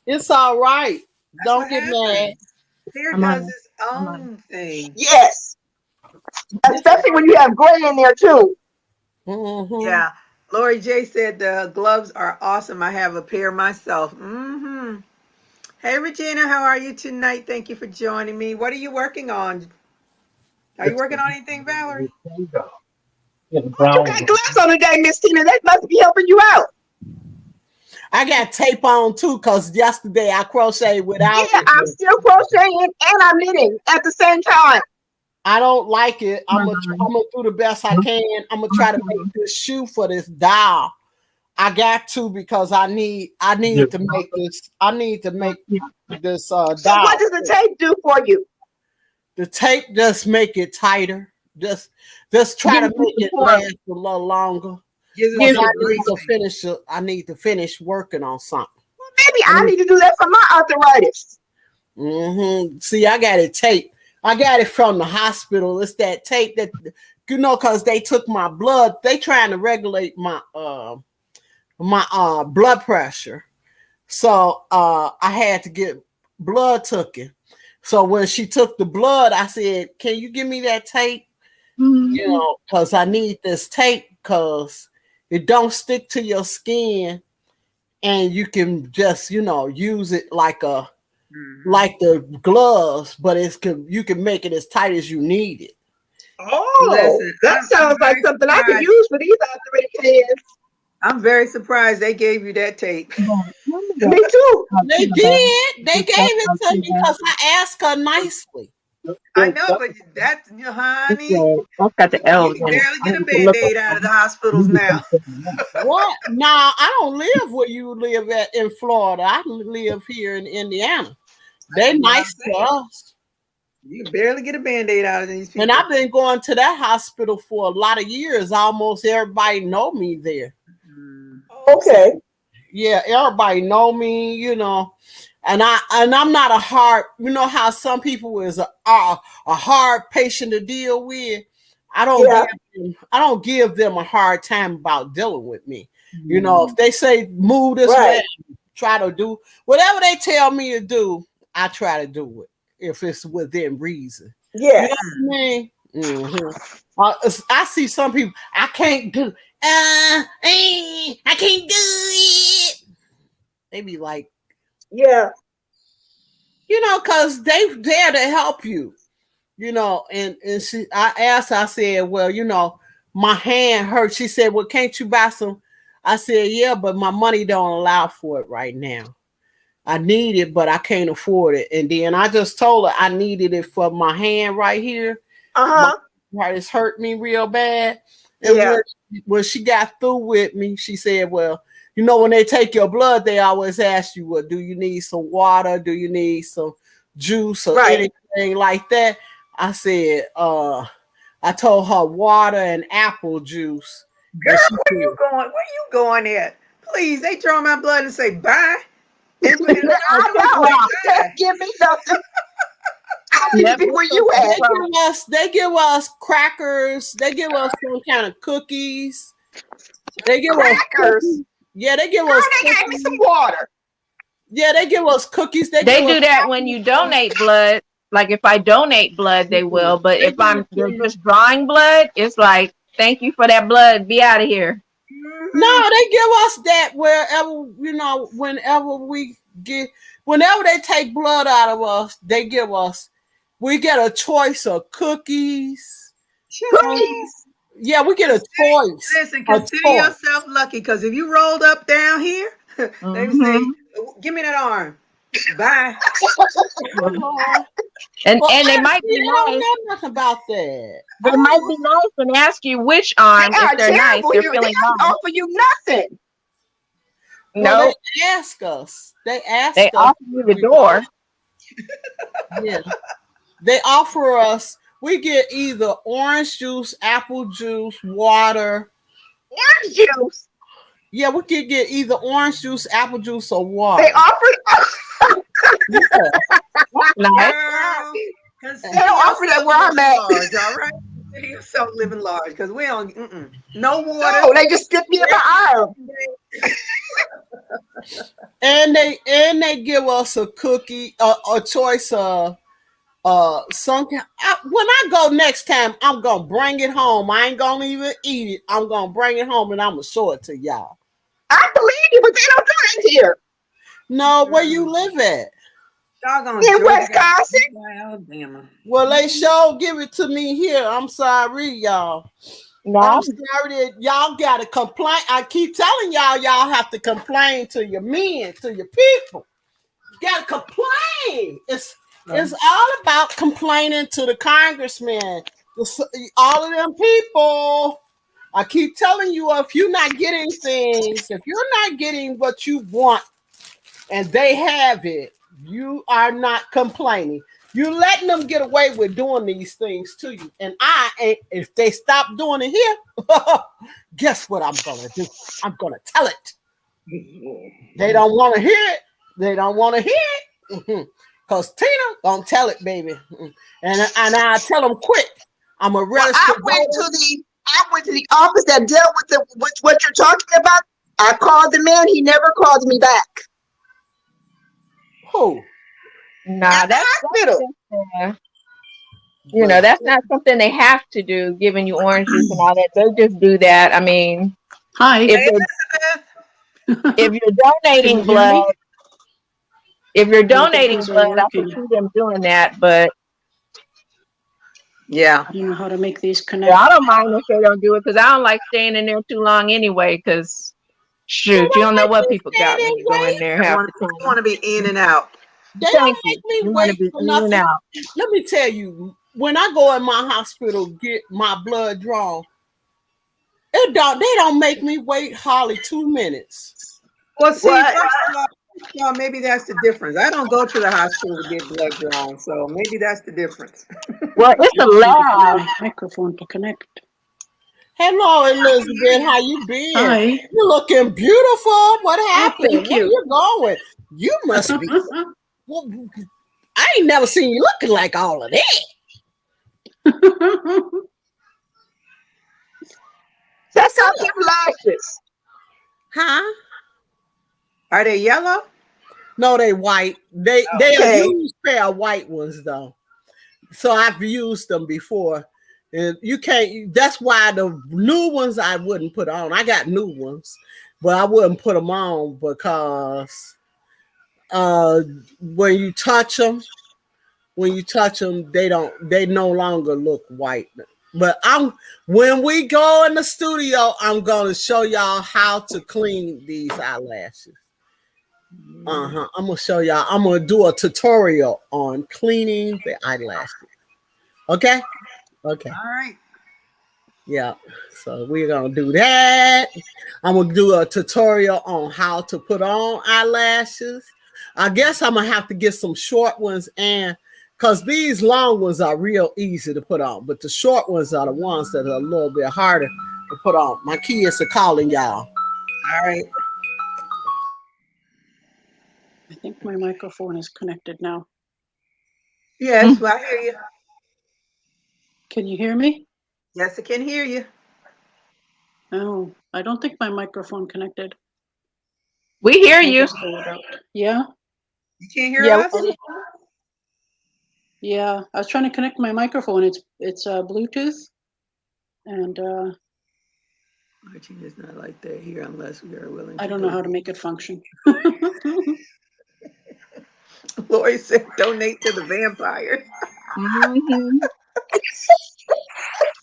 It's all right. Don't get mad. Hair does his own thing. Yes. Especially when you have gray in there too. Mm-hmm. Yeah. Lori J said the gloves are awesome. I have a pair myself. Hey, Regina, how are you tonight? Thank you for joining me. What are you working on? Are you working on anything, Valerie? You got gloves on today, Miss Tina. That must be helping you out. I got tape on too, because yesterday I crocheted without. Yeah, I'm still crocheting and I'm knitting at the same time. I don't like it. I'm gonna do the best I can. I'm gonna try to make this shoe for this doll. I got to, because I need to make this. I need to make this doll. So what does the tape do for you? The tape just make it tighter. Just try to make it last a little longer. I need to finish working on something. Well, maybe I need to do that for my arthritis. See, I got it taped. I got it from the hospital. It's that tape that, because they took my blood. They trying to regulate my blood pressure. So I had to get blood taken. So when she took the blood, I said, "Can you give me that tape?" Because I need this tape, because it don't stick to your skin, and you can just, use it like the gloves, but you can make it as tight as you need it. Oh, listen, that sounds like something I could use for these arthritic hands. I'm very surprised they gave you that tape. Me too. They did. They gave it to me because I asked her nicely. I know, but that's, honey. I've got the L. You barely get a Band-Aid out of the hospitals now. What? No, I don't live where you live at in Florida. I live here in Indiana. They're nice to us. You barely get a Band-Aid out of these people. And I've been going to that hospital for a lot of years. Almost everybody know me there. Okay. Yeah, everybody know me, and I'm not a hard, how some people is a hard patient to deal with. I don't give them a hard time about dealing with me. If they say move this way, try to do whatever they tell me to do. I try to do it if it's within reason. Yeah. You know what I mean? I see some people, I can't do. I can't do it. They be like, yeah, because they there to help you, and I asked her, I said, well, my hand hurts. She said, well, can't you buy some? I said, yeah, but my money don't allow for it right now. I need it, but I can't afford it. And then I just told her I needed it for my hand right here. Right, it's hurt me real bad. And when she got through with me, she said, well, when they take your blood, they always ask you, well, do you need some water? Do you need some juice or anything like that? I said, I told her water and apple juice. Girl, where you going? Where you going at? Please, they draw my blood and say bye. I know. Just give me something. I need to be where you at. They give us crackers. They give us some kind of cookies. They give us Crackers. cookies. Yeah, they give Girl, us they cookies. gave me some water. Yeah, they give us cookies. They do that when you donate blood. Like if I donate blood, they will. But if they're just drawing blood, it's like, thank you for that blood. Be out of here. No, they give us that wherever, whenever they take blood out of us, they give us, we get a choice of cookies. Cookies. Yeah, we get a choice. Listen, consider yourself lucky, because if you rolled up down here, they would say, give me that arm. Bye. And they might be nice. I don't know nothing about that. They might be nice and ask you which arm. If they're nice, they're feeling they don't nice. offer you nothing. No, Nope. they ask us. They offer you the door. Yeah. They offer us, we get either orange juice, apple juice, water. Orange juice. Yeah, we could get either orange juice, apple juice, or water. They offer. Nice. They don't offer that where I'm at. Large, all right? Consider yourself living large, because we don't, no water. No, they just stick me in my arm. And they give us a cookie, a choice of some. When I go next time, I'm gonna bring it home. I ain't gonna even eat it. I'm gonna bring it home and I'm gonna show it to y'all. I believe you, but they don't do that here. No, where you live at? In Wisconsin. Alabama. Well, they sure give it to me here. I'm sorry, y'all. No. I'm sorry that y'all gotta complain. I keep telling y'all have to complain to your men, to your people. You gotta complain. It's all about complaining to the congressman, all of them people. I keep telling you, if you're not getting things, if you're not getting what you want and they have it, you are not complaining. You're letting them get away with doing these things to you. And if they stop doing it here, guess what I'm going to do? I'm going to tell it. They don't want to hear it. They don't want to hear it. Because Tina gonna tell it, baby. And I tell them quick. I'm a registered I went to the office that dealt with what you're talking about. I called the man. He never called me back. Who? Nah, that's hospital. That's not something they have to do, giving you orange juice and all that. They just do that. I mean, hi. If you're donating blood, I can see them doing that. But yeah, I don't know how to make these connect. Yeah, I don't mind if they don't do it, because I don't like staying in there too long anyway. Because shoot, you don't know what people got when you go in there. I want to be in and out. They don't make me wait for nothing. Let me tell you, when I go in my hospital get my blood drawn, they don't make me wait hardly 2 minutes. Well, see, maybe that's the difference. I don't go to the hospital to get blood drawn, so maybe that's the difference. Well, it's a lab. Microphone to connect. Hello, Elizabeth. How you been? Hi. You're looking beautiful. What happened? Thank you. Where you going? You must be. Well, I ain't never seen you looking like all of that. That's how them lashes. Huh? Are they yellow? No, they white. They a used pair of white ones though. So I've used them before. And you can't, that's why the new ones I wouldn't put on. I got new ones, but I wouldn't put them on because when you touch them, they no longer look white. But when we go in the studio, I'm gonna show y'all how to clean these eyelashes. I'm gonna show y'all. I'm gonna do a tutorial on cleaning the eyelashes. Okay. All right. Yeah. So we're gonna do that. I'm gonna do a tutorial on how to put on eyelashes. I guess I'm gonna have to get some short ones, and because these long ones are real easy to put on, but the short ones are the ones that are a little bit harder to put on. My kids are calling y'all. All right. I think my microphone is connected now. Yes, well, I hear you. Can you hear me? Yes, I can hear you. Oh, I don't think my microphone connected. We hear I'll you. just throw it out. Yeah, You can't hear Yeah. us? yeah. I was trying to connect my microphone. It's Bluetooth, and Archie is not like that here unless we are willing I to don't know how donate. to make it function. Lori said donate to the vampires. Mhm.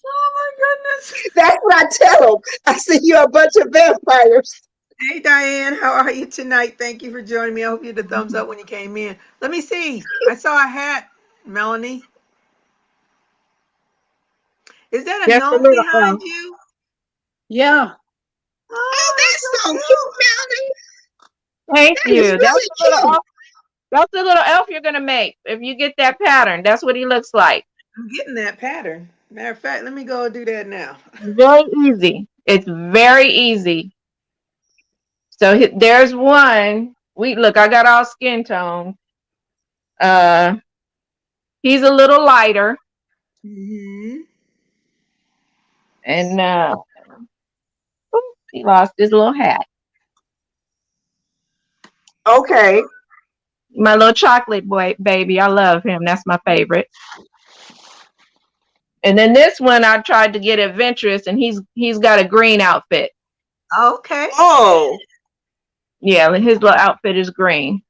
Oh my goodness. That's what I tell them. I said, you're a bunch of vampires. Hey Diane, how are you tonight? Thank you for joining me. I hope you had the thumbs up when you came in. Let me see. I saw a hat, Melanie. Is that a Just a gnome little. behind you? Yeah. Oh, Oh, that's that's so so cute. cute, Melanie. Thank That is you. really cute. That's the little elf you're gonna make. If you get that pattern, that's what he looks like. I'm getting that pattern. Matter of fact, let me go do that now. Very easy. It's very easy. So there's one. We look. I got all skin tone. Uh, he's a little lighter, Mm-hmm. and he lost his little hat. Okay. My little chocolate boy baby. I love him. That's my favorite. And then this one, I tried to get adventurous, and he's got a green outfit. Okay. Oh. Yeah, his little outfit is green.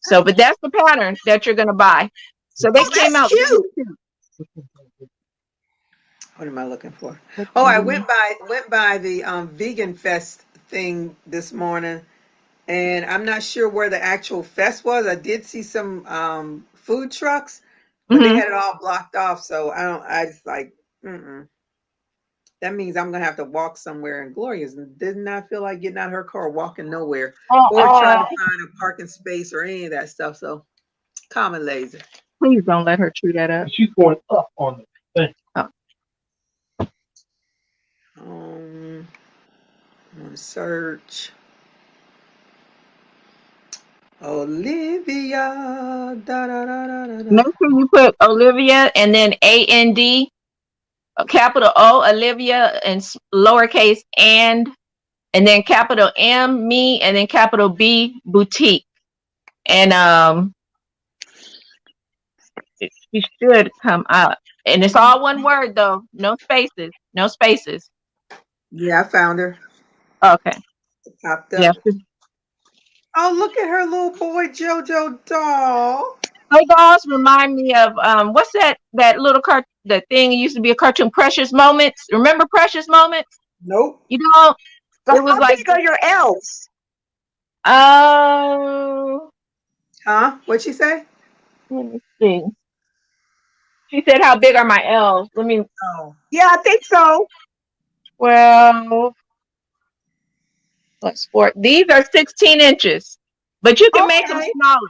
So, but that's the pattern that you're gonna buy. So they Oh, came that's out very cute. cute. What am I looking for? Oh, I went by the vegan fest thing this morning, and I'm not sure where the actual fest was. I did see some food trucks, but they Mm-hmm. had it all blocked off. So I don't. I just like. Mm-mm. That means I'm gonna have to walk somewhere. And Gloria's did not feel like getting out of her car, walking nowhere, or trying to find a parking space or any of that stuff. So common lazy. Please don't let her chew that up. She's going up on the thing. Oh. I'm gonna search. Olivia. Da, da, da, da, da, da. Make sure you put Olivia and then AND, capital O, Olivia, and lowercase and then capital M, me, and then capital B, boutique. And she should come out. And it's all one word though. No spaces. No spaces. Yeah, I found her. Okay. Popped Yeah. up. Oh, look at her little boy JoJo doll. Those dolls remind me of what's that little that thing used to be a cartoon, Precious Moments. Remember Precious Moments? Nope. You know, So it was how like, big are your elves? oh, Huh? What'd she say? let me see. She said, "How big are my elves?" Let me. Oh. Yeah, I think so. Well, let's sport. These are 16 inches, but you can make them Okay. smaller.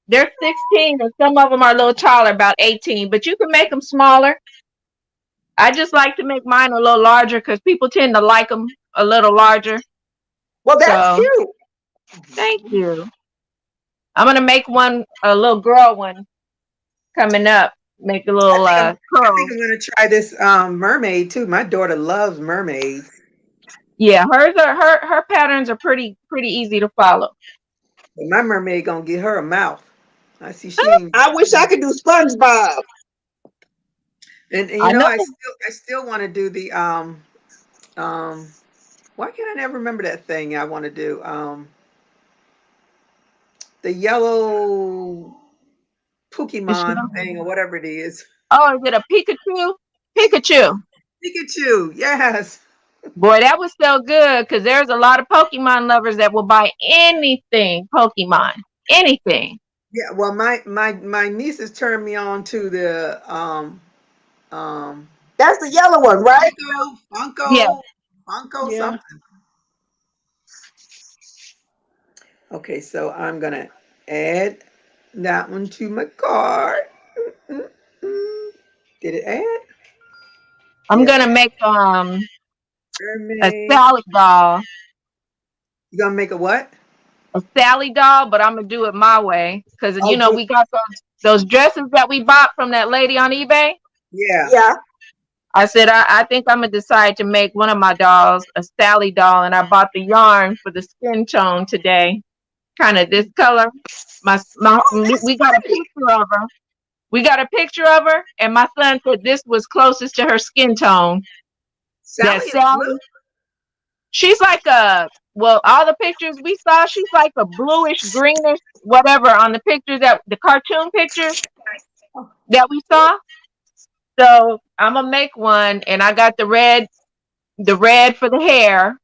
They're 16, and some of them are a little taller, about 18. But you can make them smaller. I just like to make mine a little larger because people tend to like them a little larger. Well, that's So cute. thank you. I'm gonna make one, a little girl one coming up. Make a I little think I'm curl. gonna try this mermaid too. My daughter loves mermaids. Yeah, hers are her patterns are pretty easy to follow. But my mermaid gonna get her a mouth. I see she ain't. I wish I could do SpongeBob. And you I know, know. I still want to do the um. Why can't I never remember that thing I want to do? The yellow Is she, Pokemon thing or whatever it is. oh, is it a Pikachu? Pikachu. Pikachu. Yes. Boy, that was so good because there's a lot of Pokemon lovers that will buy anything Pokemon, anything. Yeah. Well, my nieces turned me on to the um That's the yellow one, right? Yeah, Funko Yeah. something. Okay, so I'm gonna add that one to my cart. Mm-mm. Did it add? I'm Yes. gonna make a Mermaid. Sally doll, You gonna make a what? but I'm gonna do it my way because Oh, we got those those dresses that we bought from that lady on eBay. Yeah. Yeah. I said, I think I'm gonna decide to make one of my dolls a Sally doll, and I bought the yarn for the skin tone today, kind of this color. Oh, that's We got a pretty. picture of her. We got a picture of her, and my son said this was closest to her skin tone. Sally That is blue. Sally, she's like a well, all the pictures we saw, she's like a bluish, greenish, whatever on the pictures that the cartoon pictures that we saw. So I'm gonna make one, and I got the red for the hair,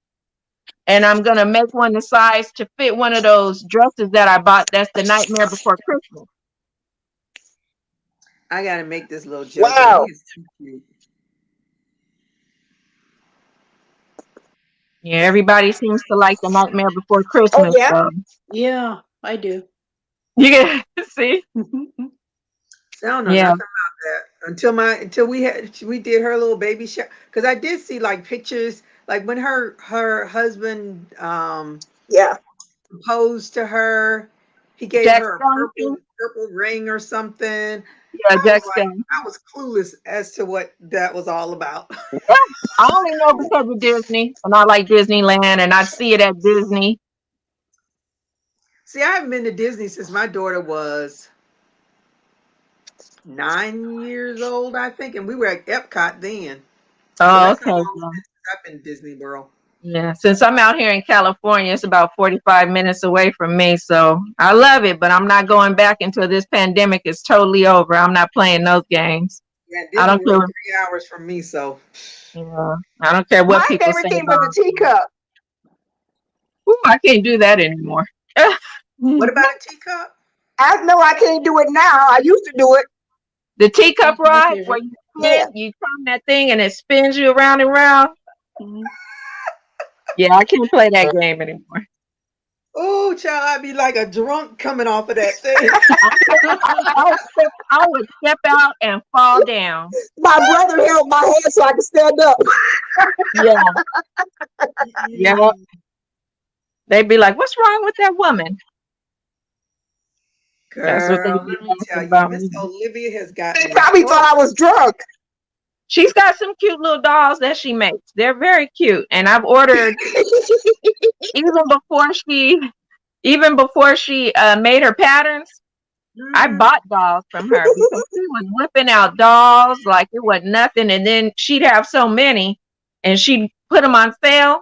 and I'm gonna make one the size to fit one of those dresses that I bought. That's the Nightmare Before Christmas. I gotta make this little Joker. Wow. He is too cute. Yeah, everybody seems to like the Nightmare Before Oh Christmas. yeah. So Yeah, I do. you can see. I don't know Yeah, nothing about that until we did her little baby shower, because I did see like pictures like when her husband Yeah. proposed to her, he gave Jack her a Skellington. purple ring or something. Yeah, I was Jack like, Skellington. I was clueless as to what that was all about. Yeah, I only know because of Disney, and I like Disneyland, and I see it at Disney. See, I haven't been to Disney since my daughter was 9 years old, I think, and we were at Epcot then. So Oh, that's how okay. long Yeah. since I've been to Disney World. Yeah, since I'm out here in California, it's about 45 minutes away from me. So I love it, but I'm not going back until this pandemic is totally over. I'm not playing those games. Yeah, I Disney don't care. World 3 hours from me, so Yeah, I don't care My what people favorite say thing was about the it. teacup. Ooh, I can't do that anymore. what about a teacup? I know I can't do it now. I used to do it. The teacup That's my ride where favorite. you Yeah. spin, you turn that thing and it spins you around and around. Mhm. Yeah, I can't play that game anymore. Oh, child, I'd be like a drunk coming off of that thing. I would step out and fall down. My brother held my hand so I could stand up. Yeah, yeah. They'd be like, "What's wrong with that woman?" That's what they'd Girl, be let me tell asking you, about Miss me. Olivia has They gotten me. probably thought I was drunk. She's got some cute little dolls that she makes. They're very cute, and I've ordered even before she made her patterns. I bought dolls from her because she was whipping out dolls like it was nothing, and then she'd have so many, and she'd put them on sale,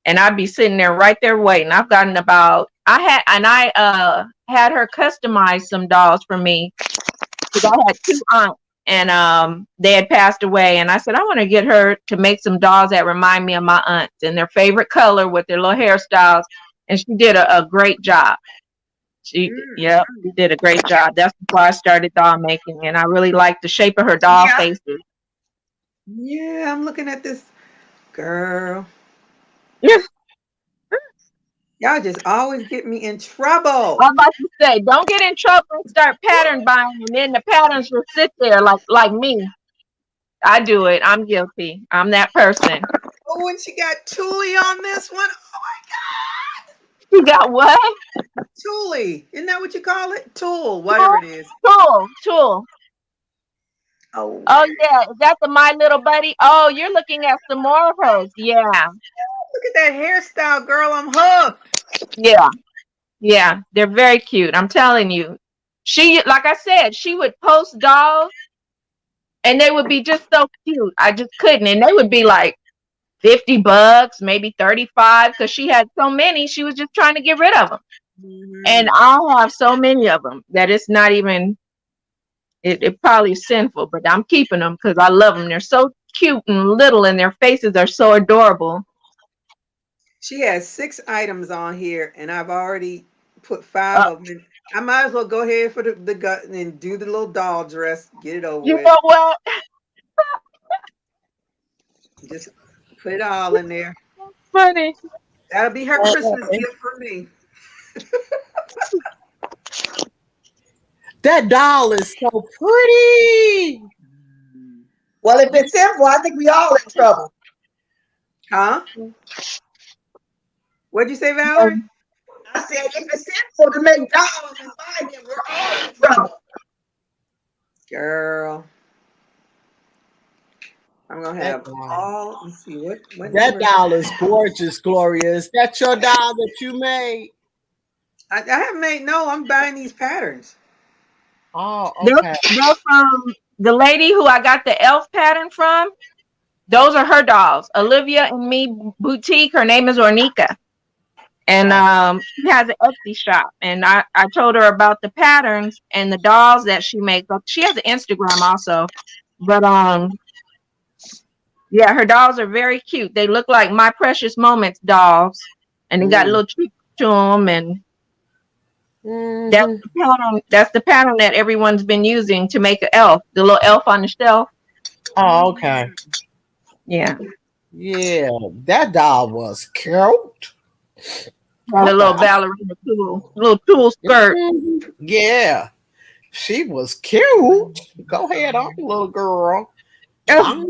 and I'd be sitting there right there waiting. I've gotten about I had her customize some dolls for me because I had two aunts, and they had passed away, and I said I want to get her to make some dolls that remind me of my aunts and their favorite color with their little hairstyles, and she did a great job. She did a great job. That's before I started doll making, and I really like the shape of her doll Yeah. faces. Yeah, I'm looking at this. Girl, Yeah, y'all just always get me in trouble. I'm about to say, don't get in trouble and start pattern buying, and then the patterns will sit there like me. I do it. I'm guilty. I'm that person. Oh, and she got Thule on this one. You got what? Thule. Isn't that what you call it? Tool, whatever it is. Tool. Oh, Oh yeah, is that the My Little Buddy? Oh, you're looking at some more of hers. Yeah, look at that hairstyle, girl. I'm hooked. yeah. They're very cute. I'm telling you. She, like I said, she would post dolls, and they would be just so cute. I just couldn't, and they would be like $50, maybe 35, because she had so many. She was just trying to get rid of them, and I have so many of them that it's not even. It probably is sinful, but I'm keeping them because I love them. They're so cute and little, and their faces are so adorable. She has 6 items on here, and I've already put 5 Uh, of them in. I might as well go ahead for the gut and do the little doll dress. Get it over you with. know what? Just put it all in there. Funny. That'll be her Christmas gift for me. That doll is so pretty. Well, if it's simple, I think we all in trouble. Huh? What'd you say, Valerie? I said, if it's simple to make dolls and buy them, we're all in trouble. Girl, I'm gonna That have doll. all. Let's see what That number. doll is gorgeous, Gloria. Is that your doll that you made? I haven't made. No, I'm buying these patterns. Oh, They're, okay. they're from the lady who I got the elf pattern from. Those are her dolls. Olivia and Me Boutique. Her name is Ornika. And Oh, she has an Etsy shop. And I told her about the patterns and the dolls that she makes. She has an Instagram also. But yeah, her dolls are very cute. They look like My Precious Moments dolls. And they got mm. little cheeks to them. And Hmm. that's the pattern that everyone's been using to make an elf. The little elf on the shelf. Oh, okay. Yeah. Yeah, that doll was cute. Got a little ballerina little tulle skirt. Yeah, she was cute. Go ahead on, little girl. I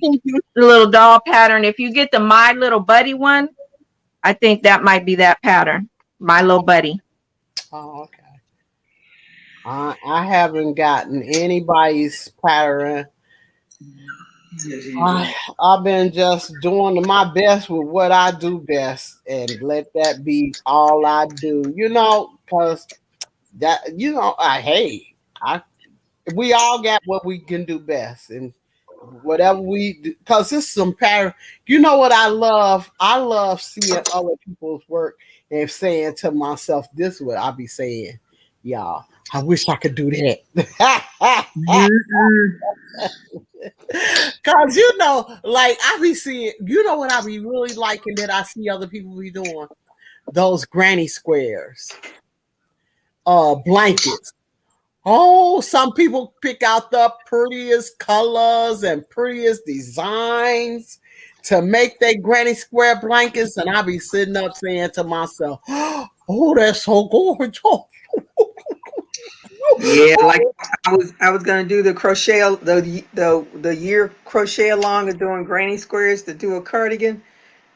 think the little doll pattern, if you get the My Little Buddy one, I think that might be that pattern. My Little Buddy. Oh, okay. I haven't gotten anybody's pattern. I've been just doing my best with what I do best and let that be all I do, because that, we all got what we can do best, and whatever we do, because this is some pattern. You know what I love? I love seeing other people's work and saying to myself, this is what I be saying, y'all. I wish I could do that. Cause like I be seeing, what I be really liking that I see other people be doing? Those granny squares, blankets. Oh, some people pick out the prettiest colors and prettiest designs to make their granny square blankets, and I be sitting up saying to myself, "Oh, that's so gorgeous." Yeah, like I was gonna do the crochet the year crochet along of doing granny squares to do a cardigan.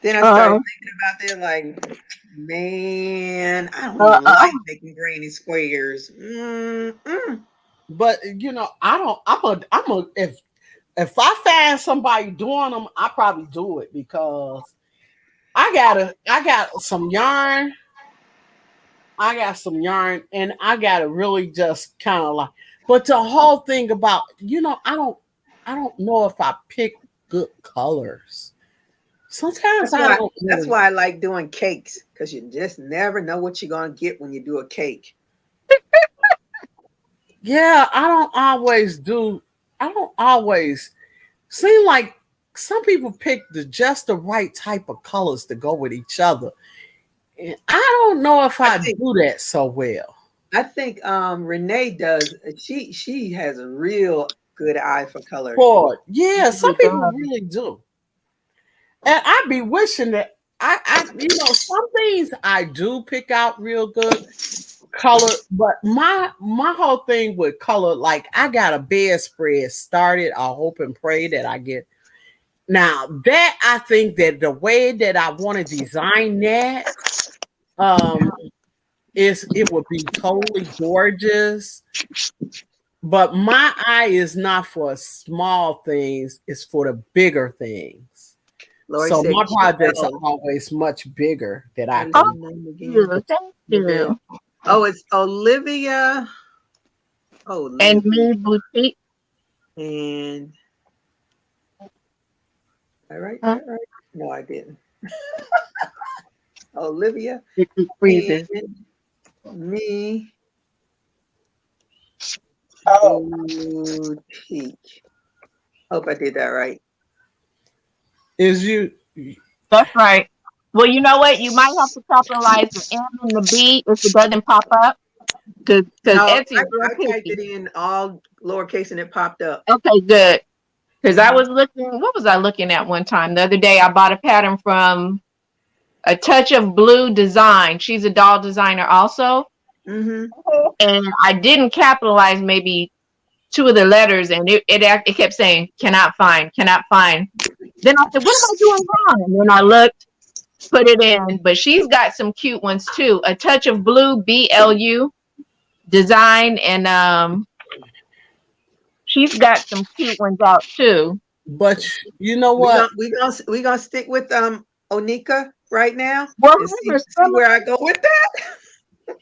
Then I started thinking about that, like, man, I don't even like making granny squares. But I don't. If I find somebody doing them, I probably do it because I got some yarn. I got some yarn, and I gotta really just kind of like. But the whole thing about I don't know if I pick good colors. Sometimes I don't. That's why I like doing cakes, because you just never know what you're gonna get when you do a cake. Yeah, I don't always seem like some people pick just the right type of colors to go with each other. And I don't know if I do that so well. I think Renee does. She has a real good eye for color. Yeah, some people really do. And I be wishing that I some things I do pick out real good color, but my whole thing with color, like I got a bedspread started. I hope and pray that I get. Now that I think that the way that I want to design that, it would be totally gorgeous. But my eye is not for small things; it's for the bigger things. Lori So said my projects are always much bigger that I can. Thank you. Oh, it's Olivia. Oh, And Me Boutique. And I write that right? No, I didn't. Olivia. It freezes. Me. Boutique. Hope I did that right. Is you? That's right. Well, you know what? You might have to capitalize the M and the B if it doesn't pop up. Because Etsy is real I typed it in all lowercase and it popped up. Okay, good. Because I was looking, what was I looking at one time? The other day, I bought a pattern from A Touch of Blue Design. She's a doll designer also. And I didn't capitalize maybe two of the letters, and it kept saying, cannot find. Then I said, what am I doing wrong? And then I looked, put it in. But she's got some cute ones too. A Touch of Blue, BLU Design, and she's got some cute ones out too. But you know what? We gonna stick with Onika right now Well, and her see where I go with that.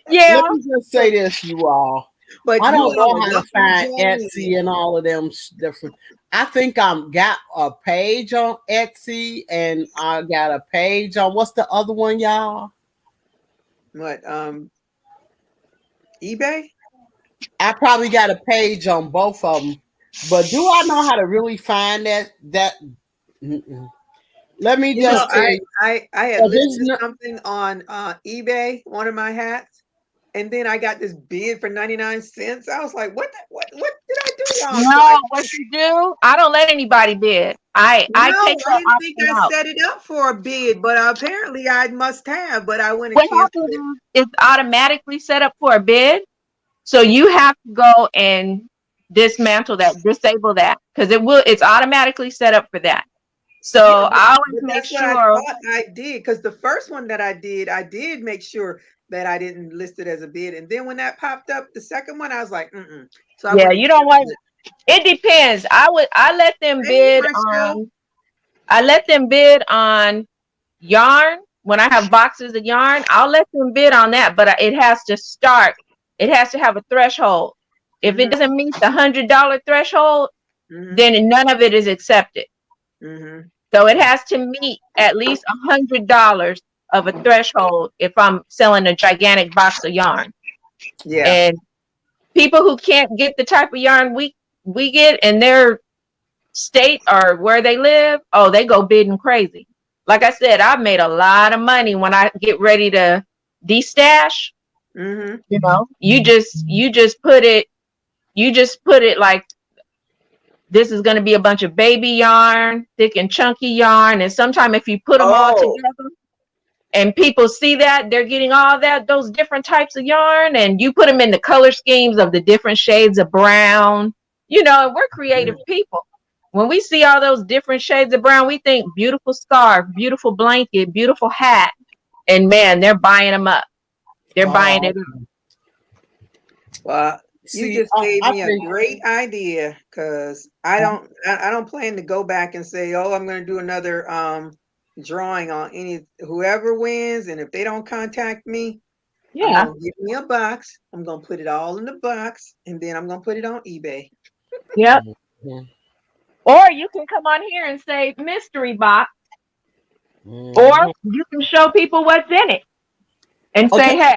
yeah. Let me just say this, you all. But I you don't know all how to welcome find to join in. Etsy and all of them different. I think I'm got a page on Etsy and I got a page on what's the other one, y'all? What eBay? I probably got a page on both of them. But do I know how to really find that? Mm-mm. Let me You know, just tell you. I had So this listed something on eBay, one of my hats, and then I got this bid for 99 cents. I was like, what did I do wrong? So No, what you do? I don't let anybody bid. I no, take I that didn't think option I out. set it up for a bid, but apparently I must have, but I went and What canceled happens it. is it's automatically set up for a bid. So you have to go and dismantle that, disable that, because it's automatically set up for that. Yeah, So I always but make that's what I sure. thought I did, because the first one that I did make sure that I didn't list it as a bid. And then when that popped up, the second one, I was like, so I Yeah, went and you don't canceled want. it. It depends. I let them Hey, bid Marshall. on. I let them bid on yarn when I have boxes of yarn. I'll let them bid on that, but it has to start. It has to have a threshold. If it Mm-hmm, doesn't meet the $100 threshold, mm-hmm, then none of it is accepted. mm-hmm. So it has to meet at least $100 of a threshold if I'm selling a gigantic box of yarn. Yeah. And people who can't get the type of yarn we get in their state or where they live, oh, they go bidding crazy. Like I said, I've made a lot of money when I get ready to destash. Mm-hmm. You know, you just put it like this is going to be a bunch of baby yarn, thick and chunky yarn, and sometimes if you put them all Oh. together and people see that they're getting all those different types of yarn, and you put them in the color schemes of the different shades of brown, and we're creative people. When we see all those different shades of brown, we think beautiful scarf, beautiful blanket, beautiful hat, and man, they're buying them up. They're buying it. Well, you see, just gave I me a think great idea, because I don't plan to go back and say, oh, I'm going to do another drawing on whoever wins, and if they don't contact me, I'm Yeah, going to give me a box. I'm going to put it all in the box, and then I'm going to put it on eBay. yep. Mhm. Or you can come on here and say mystery box, or Mhm. you can show people what's in it and Okay. say, hey,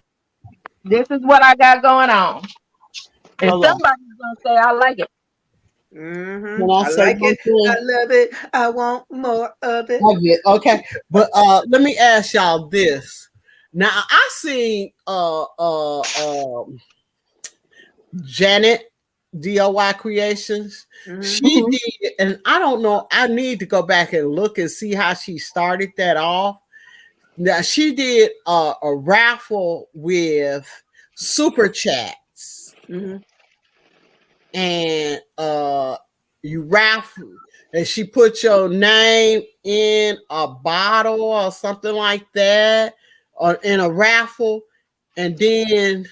this is what I got going on. And Hold on. somebody's going to say, I like it. Can I I say like one it. I thing? love it. I want more of it. Okay. But let me ask y'all this. Now I seen Janet DIY Creations. Mm-hmm. She did, and I don't know. I need to go back and look and see how she started that off. Now she did a raffle with super chats, Mm-hmm. and you raffle, and she put your name in a bottle or something like that, or in a raffle, and then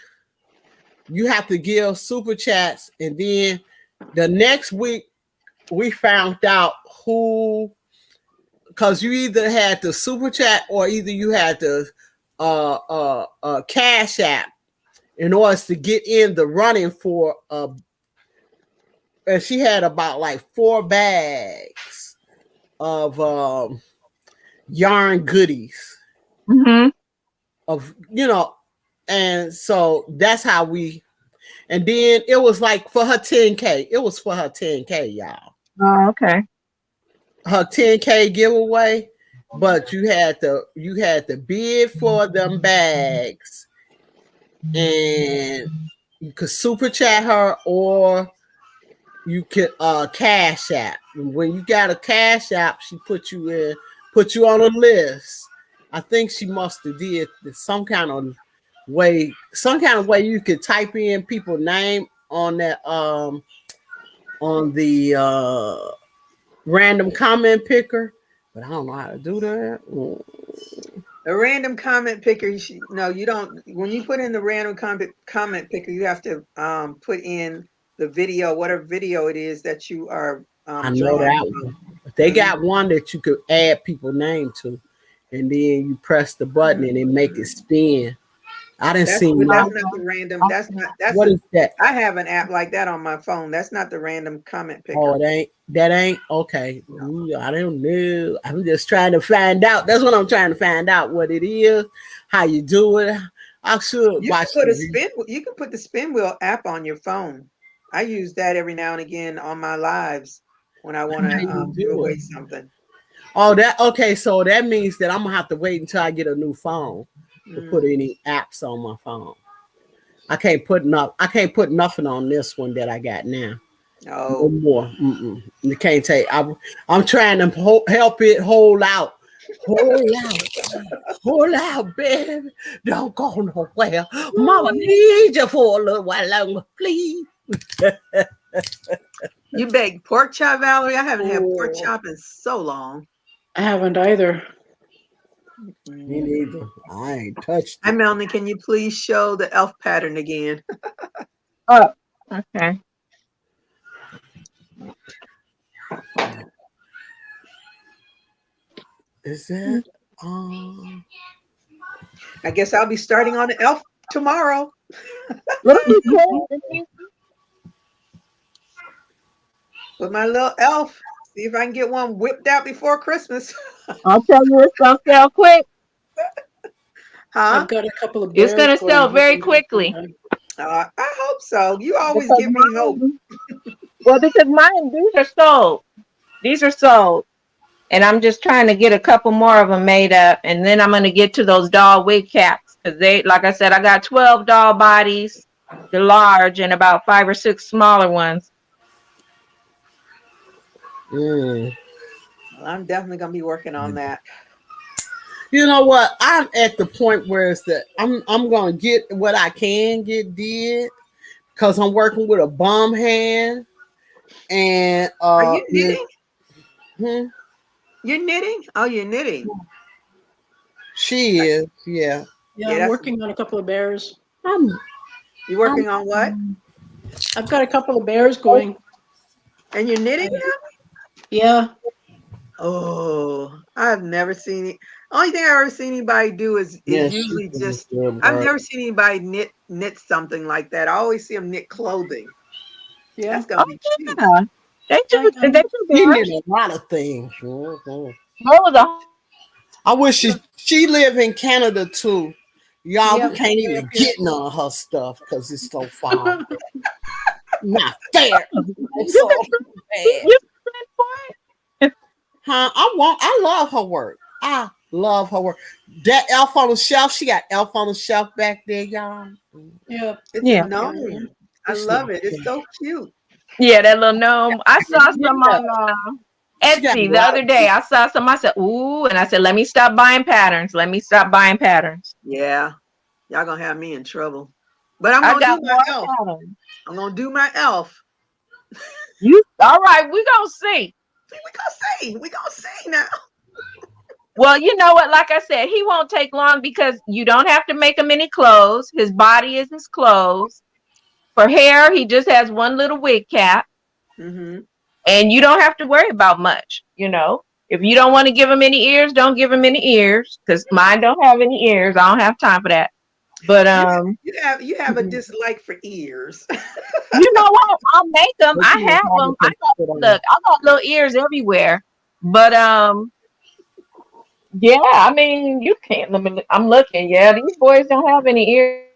you have to give super chats, and then the next week we found out who, because you either had the super chat or either you had the cash app in order to get in the running for and she had about like 4 bags of yarn goodies Mm-hmm. of and so that's how we, and then it was like for her 10K, it was for her 10K, y'all, Oh, okay. her 10K giveaway, but you had to bid for them bags, and you could super chat her, or you could cash app. When you got a cash app, she put you on a list. I think she must have did some kind of way you could type in people's name on that on the random comment picker, but I don't know how to do that. A random comment picker, no, you don't. When you put in the random comment picker, you have to put in the video, whatever video it is that you are I know drawing that from. one. They got one that you could add people name to, and then you press the button and it make it spin. I didn't see That's that. not the random. That's not. That's What is that? I have an app like that on my phone. That's not the random comment picker. Oh, it ain't. That ain't okay. Ooh, I don't know. I'm just trying to find out. That's what I'm trying to find out. What it is, how you do it. I should You watch. can put a spin. You can put the spin wheel app on your phone. I use that every now and again on my lives when I want to give away something. Oh, that okay. So that means that I'm gonna have to wait until I get a new phone to put any apps on my phone. I can't put nothing on this one that I got now. No Oh, more. You can't take. I'm trying to help it hold out. Hold out, baby. Don't go nowhere. Mama needs you for a little while longer, please. you baked pork chop, Valerie? I haven't had pork chop in so long. I haven't either. Me neither. I ain't touched Hi, it. Melanie. Can you please show the elf pattern again? Oh, okay. Is that? I guess I'll be starting on the elf tomorrow. With my little elf. See if I can get one whipped out before Christmas. I'll tell you, it's gonna sell quick. Huh? I've got a couple of It's bears gonna sell going. very quickly. I hope so. You always Because give me hope. Well, because mine, these are sold. These are sold. And I'm just trying to get a couple more of them made up. And then I'm going to get to those doll wig caps. Because they, like I said, I got 12 doll bodies, the large, and about 5 or 6 smaller ones. Well, I'm definitely going to be working on that. You know what? I'm at the point where it's that I'm gonna get what I can get did because I'm working with a bum hand and Are you knitting? You're knitting? Oh, you're knitting. She is, yeah. Yeah, I'm working on a couple of bears. You working on what? I've got a couple of bears going. And you're knitting now? Yeah. Oh, I've never seen it. Only thing I've ever seen anybody do is usually just. I've never seen anybody knit something like that. I always see them knit clothing. Yeah, that's gonna be cute. Yeah. They do a lot of things. I wish she live in Canada too. Y'all, we can't even get none of her stuff because it's so far. Not fair. It's so bad. Huh? I love her work. I love her work. That elf on the shelf, she got elf on the shelf back there, y'all. Yeah. It's a gnome. I love it. It's so cute. Yeah, that little gnome. I saw some on Etsy the other day. I saw some. I said, ooh, and I said, let me stop buying patterns. Let me stop buying patterns. Yeah. Y'all gonna have me in trouble. But I'm gonna do my elf. I'm gonna do my elf. You all right, we gonna see. We gonna see now. Well, you know what? Like I said, he won't take long because you don't have to make him any clothes. His body is his clothes. For hair, he just has one little wig cap. Mm-hmm. And you don't have to worry about much, you know. If you don't want to give him any ears, don't give him any ears. Because mine don't have any ears. I don't have time for that. But you have a dislike for ears. You know what? I'll make them. I have them. I got little ears everywhere. But yeah, I mean, you can't. I'm looking. Yeah, these boys don't have any ears.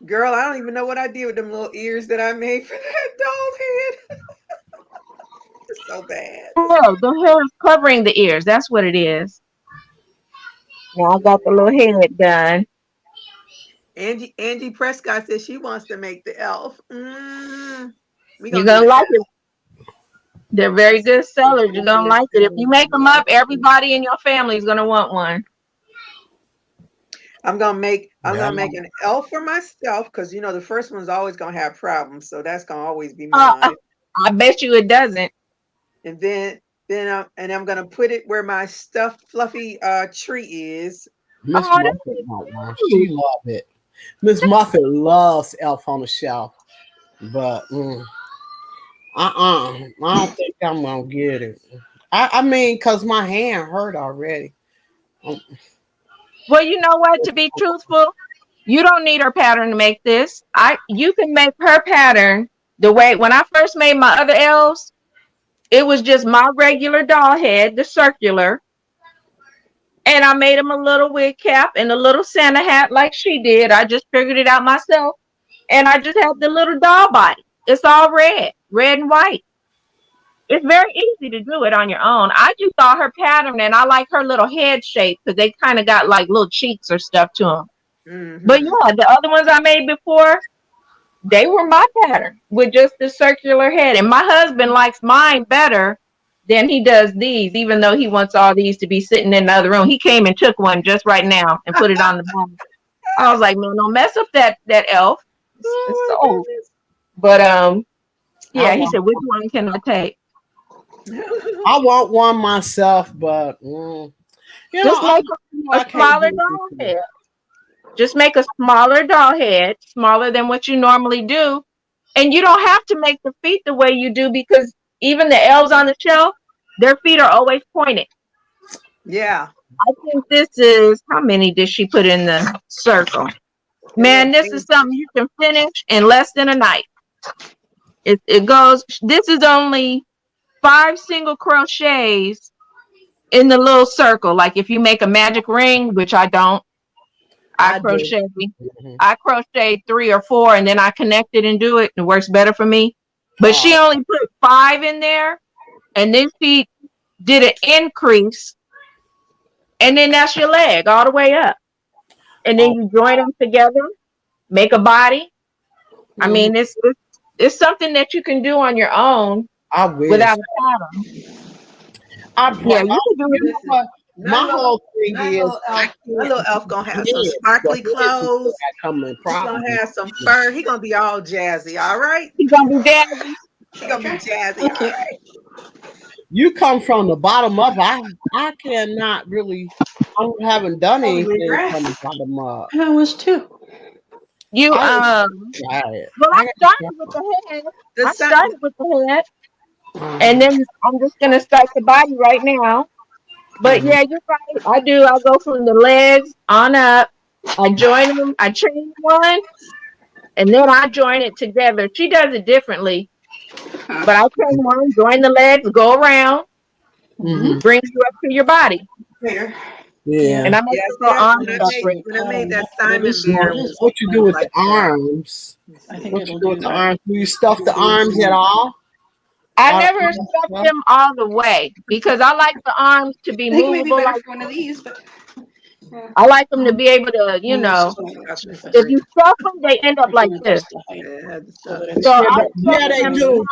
Girl, I don't even know what I did with them little ears that I made for that doll's head. It's so bad. Oh, the hair is covering the ears. That's what it is. Now I got the little head done. Angie Prescott says she wants to make the elf. You're gonna like it. They're very good sellers. You're gonna like it. If you make them up, everybody in your family is gonna want one. I'm gonna make an elf for myself because you know the first one's always gonna have problems, so that's gonna always be mine. I bet you it doesn't. And then I'm gonna put it where my stuffed fluffy tree is. Miss Muffet, she love it. Miss Muffet loves Elf on the Shelf. but I don't think I'm gonna get it. I mean, cause my hand hurt already. Well, you know what? To be truthful, you don't need her pattern to make this. You can make her pattern the way when I first made my other elves, it was just my regular doll head, the circular, and I made him a little wig cap and a little Santa hat like she did. I just figured it out myself, and I just had the little doll body. It's all red and white. It's very easy to do it on your own. I just saw her pattern and I like her little head shape because they kind of got like little cheeks or stuff to them. Mm-hmm. But yeah, the other ones I made before, they were my pattern with just the circular head. And my husband likes mine better than he does these, even though he wants all these to be sitting in the other room. He came and took one just right now and put it on the board. I was like, man, don't mess up that elf. It's so. But yeah, he said, which one can I take? I want one myself, but Just make a smaller doll head. Just make a smaller doll head, smaller than what you normally do. And you don't have to make the feet the way you do because even the elves on the shelf, their feet are always pointed. Yeah. I think this is, how many did she put in the circle? Man, this is something you can finish in less than a night. It goes, this is only 5 single crochets in the little circle. Like if you make a magic ring, which I don't, I crochet 3 or 4 and then I connect it and do it. It works better for me. But she only put 5 in there and then she did an increase. And then that's your leg all the way up. And then you join them together, make a body. I mean, it's something that you can do on your own without a pattern. Yeah, you can do it. My whole thing is, my little elf gonna have some sparkly clothes. He's gonna have some fur. He's gonna be all jazzy. All right. He's gonna be jazzy. He's gonna be jazzy. All right. You come from the bottom up. I cannot really. I haven't done anything from the bottom up. I was too. You well, I started with the head. And then I'm just gonna start the body right now. But yeah, you're right. I do. I go from the legs on up. I join them. I chain one, and then I join it together. She does it differently, but I chain one, join the legs, go around, brings you up to your body. Yeah. And I make the arms separate. When I made that Simon bear, what you do with the arms? What you do with the arms? Do you stuff the arms at all? I never stuff them all the way because I like the arms to be movable. Like one of these, but I like them to be able to, you know, if you stuff them, they end up like this. So they do.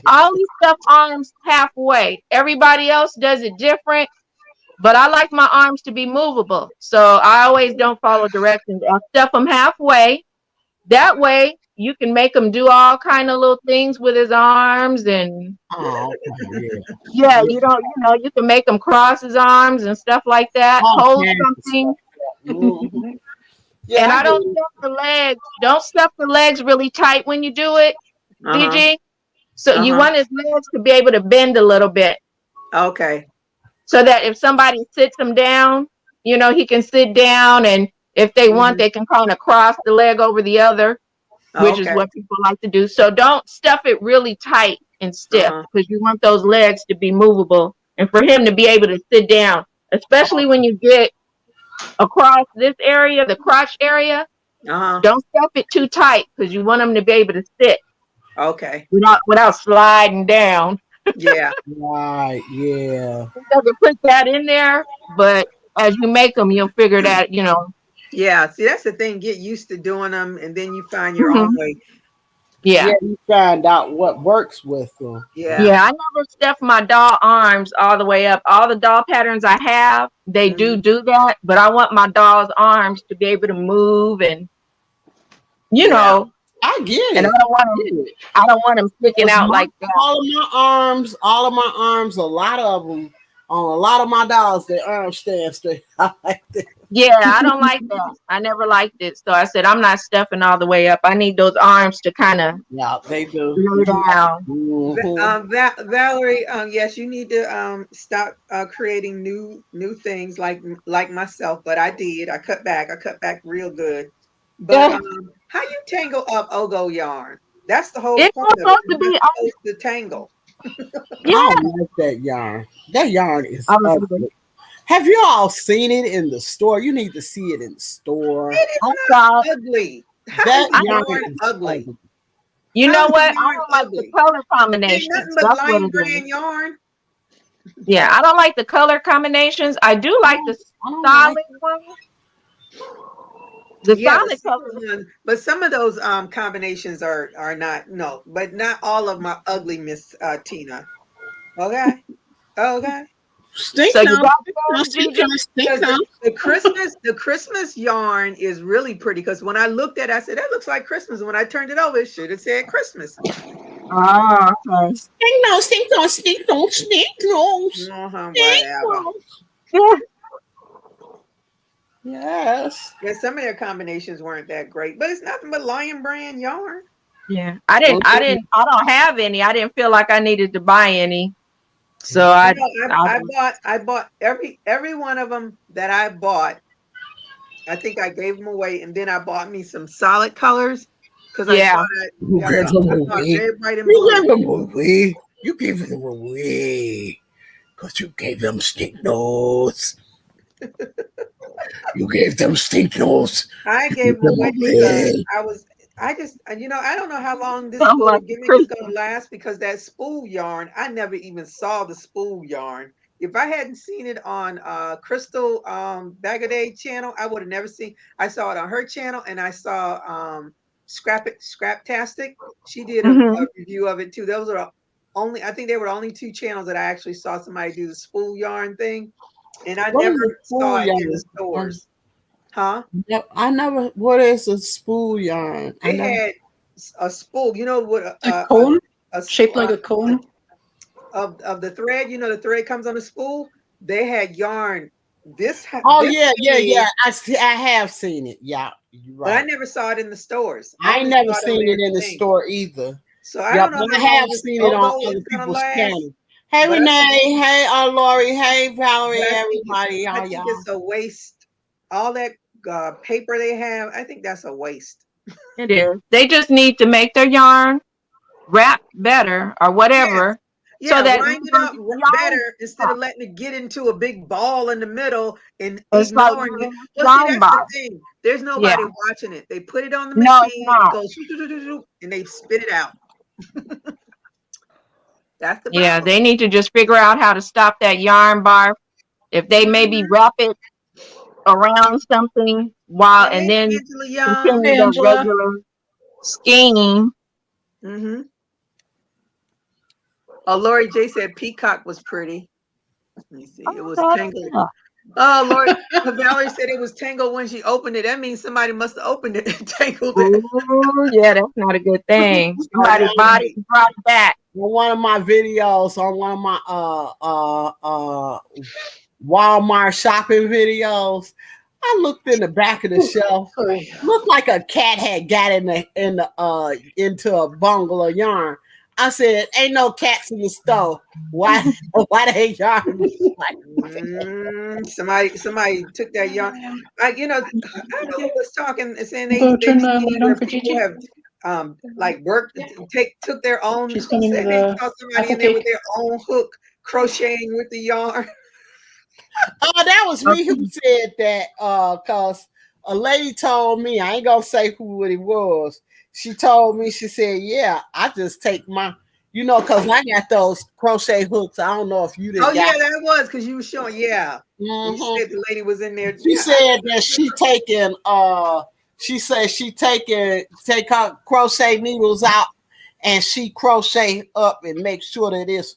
I only stuff arms halfway. Everybody else does it different, but I like my arms to be movable. So I always don't follow directions. I stuff them halfway. That way you can make him do all kind of little things with his arms and yeah, you can make him cross his arms and stuff like that. Hold something. And I don't stuff the legs. Don't stuff the legs really tight when you do it, DG. So you want his legs to be able to bend a little bit. Okay. So that if somebody sits him down, you know, he can sit down, and if they want, they can kind of cross the leg over the other, which is what people like to do. So don't stuff it really tight and stiff because you want those legs to be movable and for him to be able to sit down, especially when you get across this area, the crotch area. Don't stuff it too tight because you want him to be able to sit. Okay. Without sliding down. Yeah. Right. Yeah. You can put that in there, but as you make them, you'll figure that, you know. Yeah. See, that's the thing. Get used to doing them, and then you find your own way. Yeah. You find out what works with them. Yeah. Yeah. I never stuff my doll arms all the way up. All the doll patterns I have, they do that, but I want my doll's arms to be able to move and, you know. I get it. And I don't want them sticking out like that. All of my arms, a lot of them, on a lot of my dolls, their arms stand straight out like that. Yeah, I don't like that. I never liked it. So I said, I'm not stuffing all the way up. I need those arms to kind of Yeah, they do. lay down. Mhm. Valerie, yes, you need to stop creating new things like myself. But I did. I cut back. I cut back real good. But Yeah, how you tangle up Ogo yarn? That's the whole it's point not of it. supposed to You're not be. supposed to tangle. I Yeah. don't like that yarn. That yarn is I'm ugly. Have you all seen it in the store? You need to see it in the store. It is sorry. not ugly. How That is the yarn yarn is ugly? ugly. You How know is the what? I yarn don't like the ugly? color Ain't nothing combinations. but That's what lion it is. brand yarn. Yeah, I don't like the color combinations. I do like the I don't solid like one. The Yeah, the solid single color. one, but some of those combinations are not no, but not all of my ugly, Miss Tina. Okay, okay. stink So you now, got stink now, them, stink Gigi? now, stink Because now. the Christmas yarn is really pretty. Because when I looked at it, I said that looks like Christmas. And when I turned it over, it should have said Christmas. Oh, okay. Stink now, stink now, stink now, stink now, stink Whatever. now. Yeah. Yes. Yeah, some of their combinations weren't that great, but it's nothing but Lion Brand yarn. Yeah. I don't have any. I didn't feel like I needed to buy any. So You I, know, I I bought every one of them that I bought. I think I gave them away, and then I bought me some solid colors because I yeah. thought You gave them I thought away. red, white, and You blue. gave them away. You gave them away. Because you gave them stink nose. You gave them stink nose. I You gave gave them them away because away. I just, I don't know how long this I'm little like gimmick is going Christmas. to last because that spool yarn, I never even saw the spool yarn. If I hadn't seen it on Crystal Bagaday channel, I would have never seen. I saw it on her channel, and I saw Scraptastic. She did a Hmm. review of it too. Those are only, I think they were only two channels that I actually saw somebody do the spool yarn thing, and I What never is a saw spool it in the yarn? stores. Huh? I never. What is a spool yarn? I They never. had a spool, you know what A cone a shaped like a cone. of the thread, the thread comes on a spool. They had yarn Oh this yeah, yeah, yeah. big, I see. I have seen it. Yeah, you're but I right. never saw it in the stores. I I ain't only never saw it on seen their it in the thing. store either. So I Yeah, don't know but I how long have this seen it on Ogo other is gonna people's last, channels. Hey but Renee, hey Lori, hey Valerie, but everybody, I y'all, think y'all. it's a waste. All that paper they have, I think that's a waste. It is. They just need to make their yarn wrap better or Yes. whatever, so Yeah, that wind it neither up yarn better instead of box. letting it get into a big ball in the middle and It's like ignoring it. using a Well, see, yarn that's the box. thing. There's Yeah. nobody watching it. They put it on the No, it's machine, it not. goes shoo, shoo, shoo, shoo, shoo, and they spit it out. That's the Yeah, problem. they need to just figure out how to stop that yarn bar. If they maybe Mhm. wrap it around something while and Hey, then Angela Young. continue Hey, their Angela. regular scheme. Hmm. Oh, Lori J said Peacock was pretty. Let me see. It was tangled. Oh, Oh, Lord. Valerie said it was tangled when she opened it. That means somebody must have opened it and tangled it. ooh, yeah, that's not a good thing. On Somebody bought it and brought it back. one of my videos, on one of my Walmart shopping videos, I looked in the back of the shelf. Sorry. Looked like a cat had got in the into a bundle of yarn. I said, "Ain't no cats in the store. Why? Why they yarn?" Somebody took that yarn. I don't know who was talking, saying Go they turn the see light where on for people Gigi. have like worked took their own. She's Who coming said with they a saw somebody apple in there with cake. their own hook crocheting with the yarn? Oh, that was me who Okay. said that. Cause a lady told me, I ain't gonna say who it was. She told me, she said, "Yeah, I just take my, cause I got those crochet hooks. I don't know if you Oh didn't yeah, got." that was because you were showing. Yeah, you Mhm. said the lady was in there. She Yeah, said that she said she take her crochet needles out and she crochet up and make sure that it's.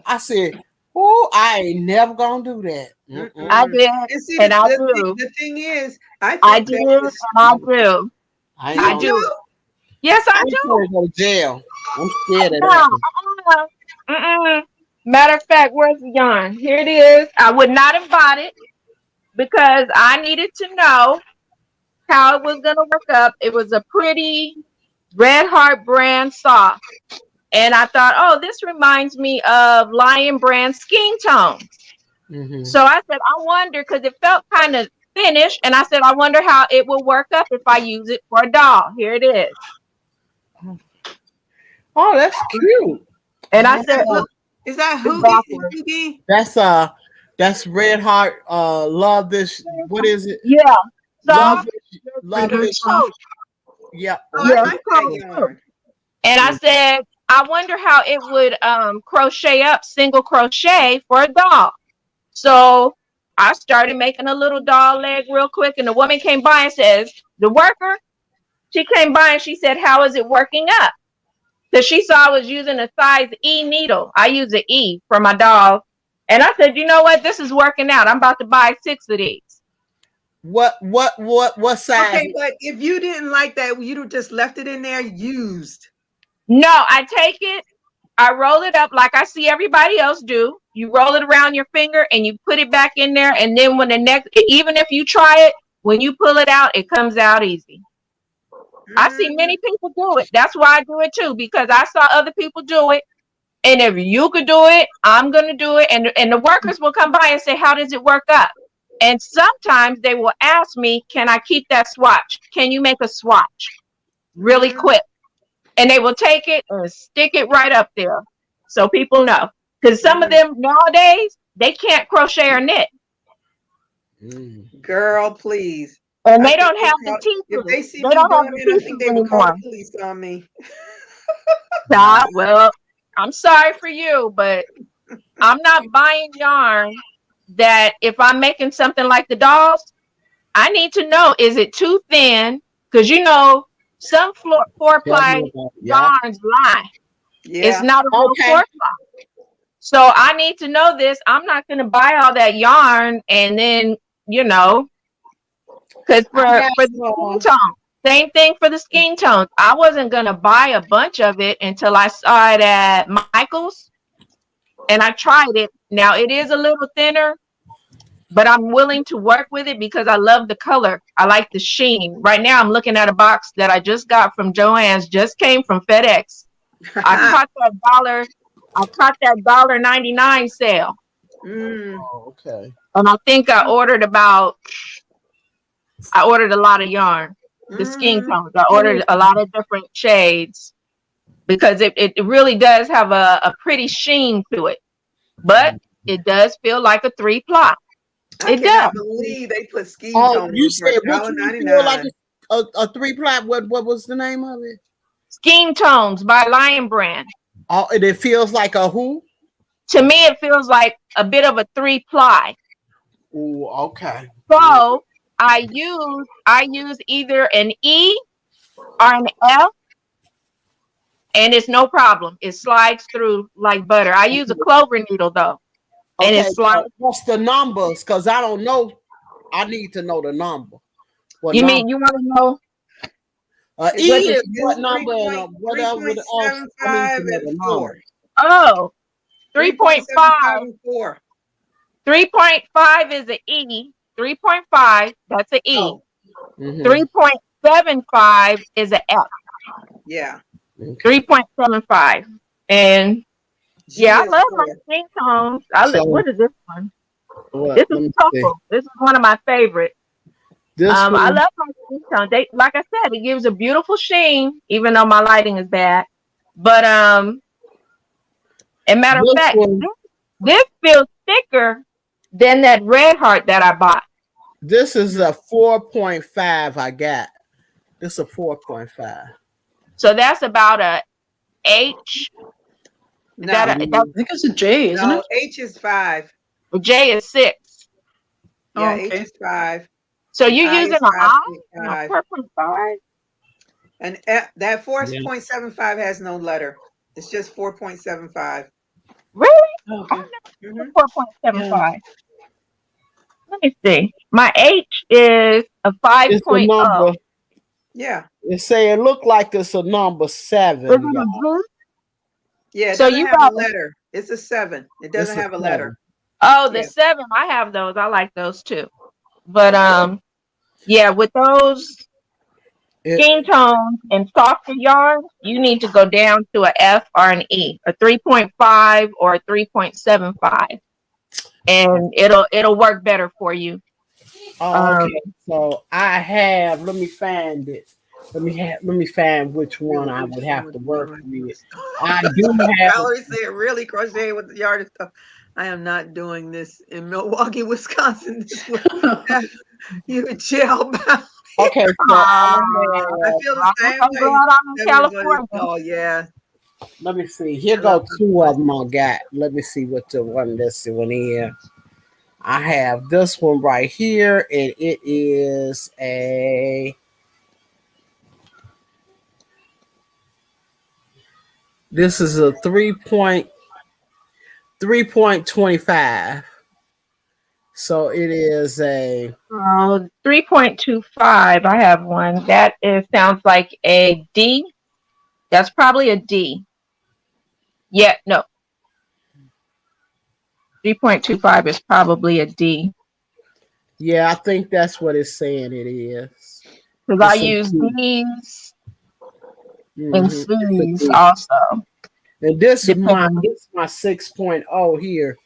I said, "Oh, I ain't never gonna do that." I mm-mm. did, And see, and I do. the thing is, I I think did, that and is I do. I ain't I you gonna. do. do. Yes, I I ain't do. gonna go to jail. I'm scared of No, that one. Mm-mm. Matter of fact, where's the yarn? Here it is. I would not have bought it, because I needed to know how it was going to work up. It was a pretty Red Heart brand soft. And I thought, oh, this reminds me of Lion brand skin tone. So I said, I wonder, because it felt kind of thinnish. And I said, I wonder how it will work up if I use it for a doll. Here it is. Oh, that's cute. And I said, look, is that Hoogie? That's Red Heart. Love this. What is it? Yeah. Love this. Yeah. Oh, I like that yarn. And I said, I wonder how it would crochet up single crochet for a doll. So I started making a little doll leg real quick. And the woman came by and says, the worker, she came by and she said, how is it working up? Because she saw I was using a size E needle. I use an E for my doll. And I said, you know what? This is working out. I'm about to buy 6 of these. What size? Okay, but if you didn't like that, you'd just left it in there used. No, I take it, I roll it up like I see everybody else do. You roll it around your finger and you put it back in there. And then when the next, even if you try it, when you pull it out, it comes out easy. I see many people do it. That's why I do it too, because I saw other people do it. And if you could do it, I'm going to do it. And the workers will come by and say, how does it work up? And sometimes they will ask me, can I keep that swatch? Can you make a swatch really quick? And they will take it and stick it right up there. So people know. Because some of them nowadays, they can't crochet or knit. Girl, please. And they don't have the teeth. If they see They me don't have doing the it, I think they will call the police on me. Well, I'm sorry for you, but I'm not buying yarn that if I'm making something like the dolls, I need to know, is it too thin? Because you know, some 4-ply yarns lie. Yeah. It's not a real 4-ply. So I need to know this. I'm not going to buy all that yarn and then, you know, because for the skin tone, same thing for the skin tones. I wasn't going to buy a bunch of it until I saw it at Michael's and I tried it. Now it is a little thinner, but I'm willing to work with it because I love the color. I like the sheen. Right now I'm looking at a box that I just got from Joann's, just came from FedEx. I caught that $1.99 sale. Oh, okay. And I think I ordered a lot of yarn. The skin tones. I ordered a lot of different shades because it really does have a pretty sheen to it. But it does feel like a 3-ply. I cannot believe they put skin tone. You said $1.99 like a 3-ply. What was the name of it? Skin Tones by Lion brand. Oh, and it feels like a who? To me, it feels like a bit of a 3-ply. Oh, okay. So I use either an E or an F, and it's no problem. It slides through like butter. I use a clover needle though, and it slides. What's the numbers? Because I don't know. I need to know the number. You mean you want to know? What number and whatever. 3.75 and 4. Oh, 3.5. 3.5 is an E. 3.5, that's an E. 3.75 is an F. Yeah. 3.75. And yeah, I love my skin tones. What is this one? This is purple. This is one of my favorites. I love my skin tone. Like I said, it gives a beautiful sheen, even though my lighting is bad. But and matter of fact, this feels thicker than that Red Heart that I bought. This is a 4.5 I got. This is a 4.5. So that's about a H. No, I think it's a J, isn't it? H is 5. J is 6. Yeah, H is 5. So you're using an I? 4.5? And that 4.75 has no letter. It's just 4.75. Really? Okay. 4.75. Let me see. My H is a 5.0. Yeah. It say it look like it's a number 7. Yeah, it so doesn't have a letter. It's a 7. It doesn't have a letter. Oh, the 7. I have those. I like those too. But yeah, with those skin It, tones and softer yarns, you need to go down to a F or an E, a 3.5 or a 3.75, and it'll work better for you. oh, Um, okay. So I have. Let me find it. Let me find which one Really I wish would someone have would to do it work like with. this. I do have. Valerie said, really crochet with the yard and stuff. I am not doing this in Milwaukee, Wisconsin. This will have you in jail. Okay, so uh, I feel the same I'm way. glad I'm in California. Oh yeah, let me see. Here I love go my two of them I Christmas. got. Let me see what the one. Let's see one here. I have this one right here, and it is a. This is a 3.25. So it is a. Oh, 3.25. I have one. That is sounds like a D. That's probably a D. Yeah, no. 3.25 is probably a D. Yeah, I think that's what it's saying. It is. Because I It's a use D. D's and Mm-hmm. It's a C's D. also, And depending. this is my 6.0 here.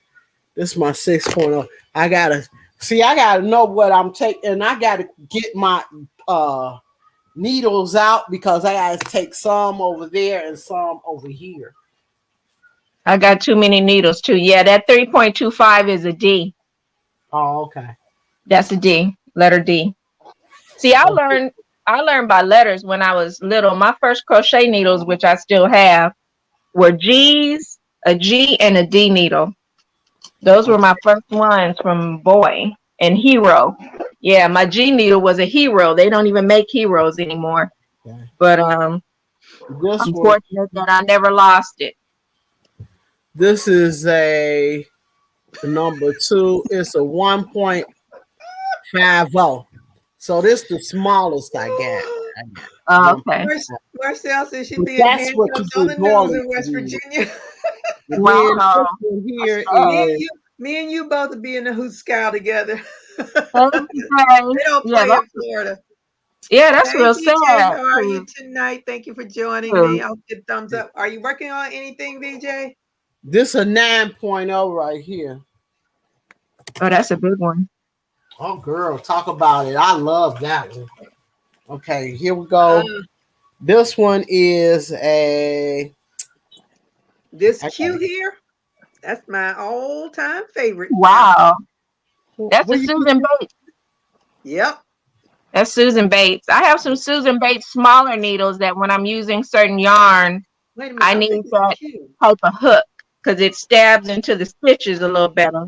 This is my 6.0. I gotta see. I gotta know what I'm taking, and I gotta get my needles out because I gotta take some over there and some over here. I got too many needles too. Yeah, that 3.25 is a D. Oh, okay. That's a D, letter D. See, I learned by letters when I was little. My first crochet needles, which I still have, were G's, a G, and a D needle. Those were my first ones from Boy and Hero. Yeah, my G needle was a Hero. They don't even make Heroes anymore. Okay. But This I'm one. fortunate that I never lost it. This is a number 2. It's a 1.50. So this is the smallest I got. I got one. Okay. Marcel says she's But being that's what you handcuffs on do the news normally. in West Virginia. And then Wow. this one here me and is you, me and you both will be in the hoot scow together. Okay. They don't Yeah, play in Florida. that's Hey real VJ, sad. how are you tonight? Thank you for joining me. I'll get thumbs up. Are you working on anything, VJ? this a 9.0 right here. Oh, that's a big one. Oh, girl, talk about it. I love that one. Okay, here we Uh, go. This one is a. this I Q got here, that's my all-time favorite now. Wow. That's a What you Susan Bates. Yep. That's Susan Bates. I have some Susan Bates smaller needles that when I'm using certain yarn, Wait a minute. I I need think it's that Q. type of hook because it stabs into the stitches a little better.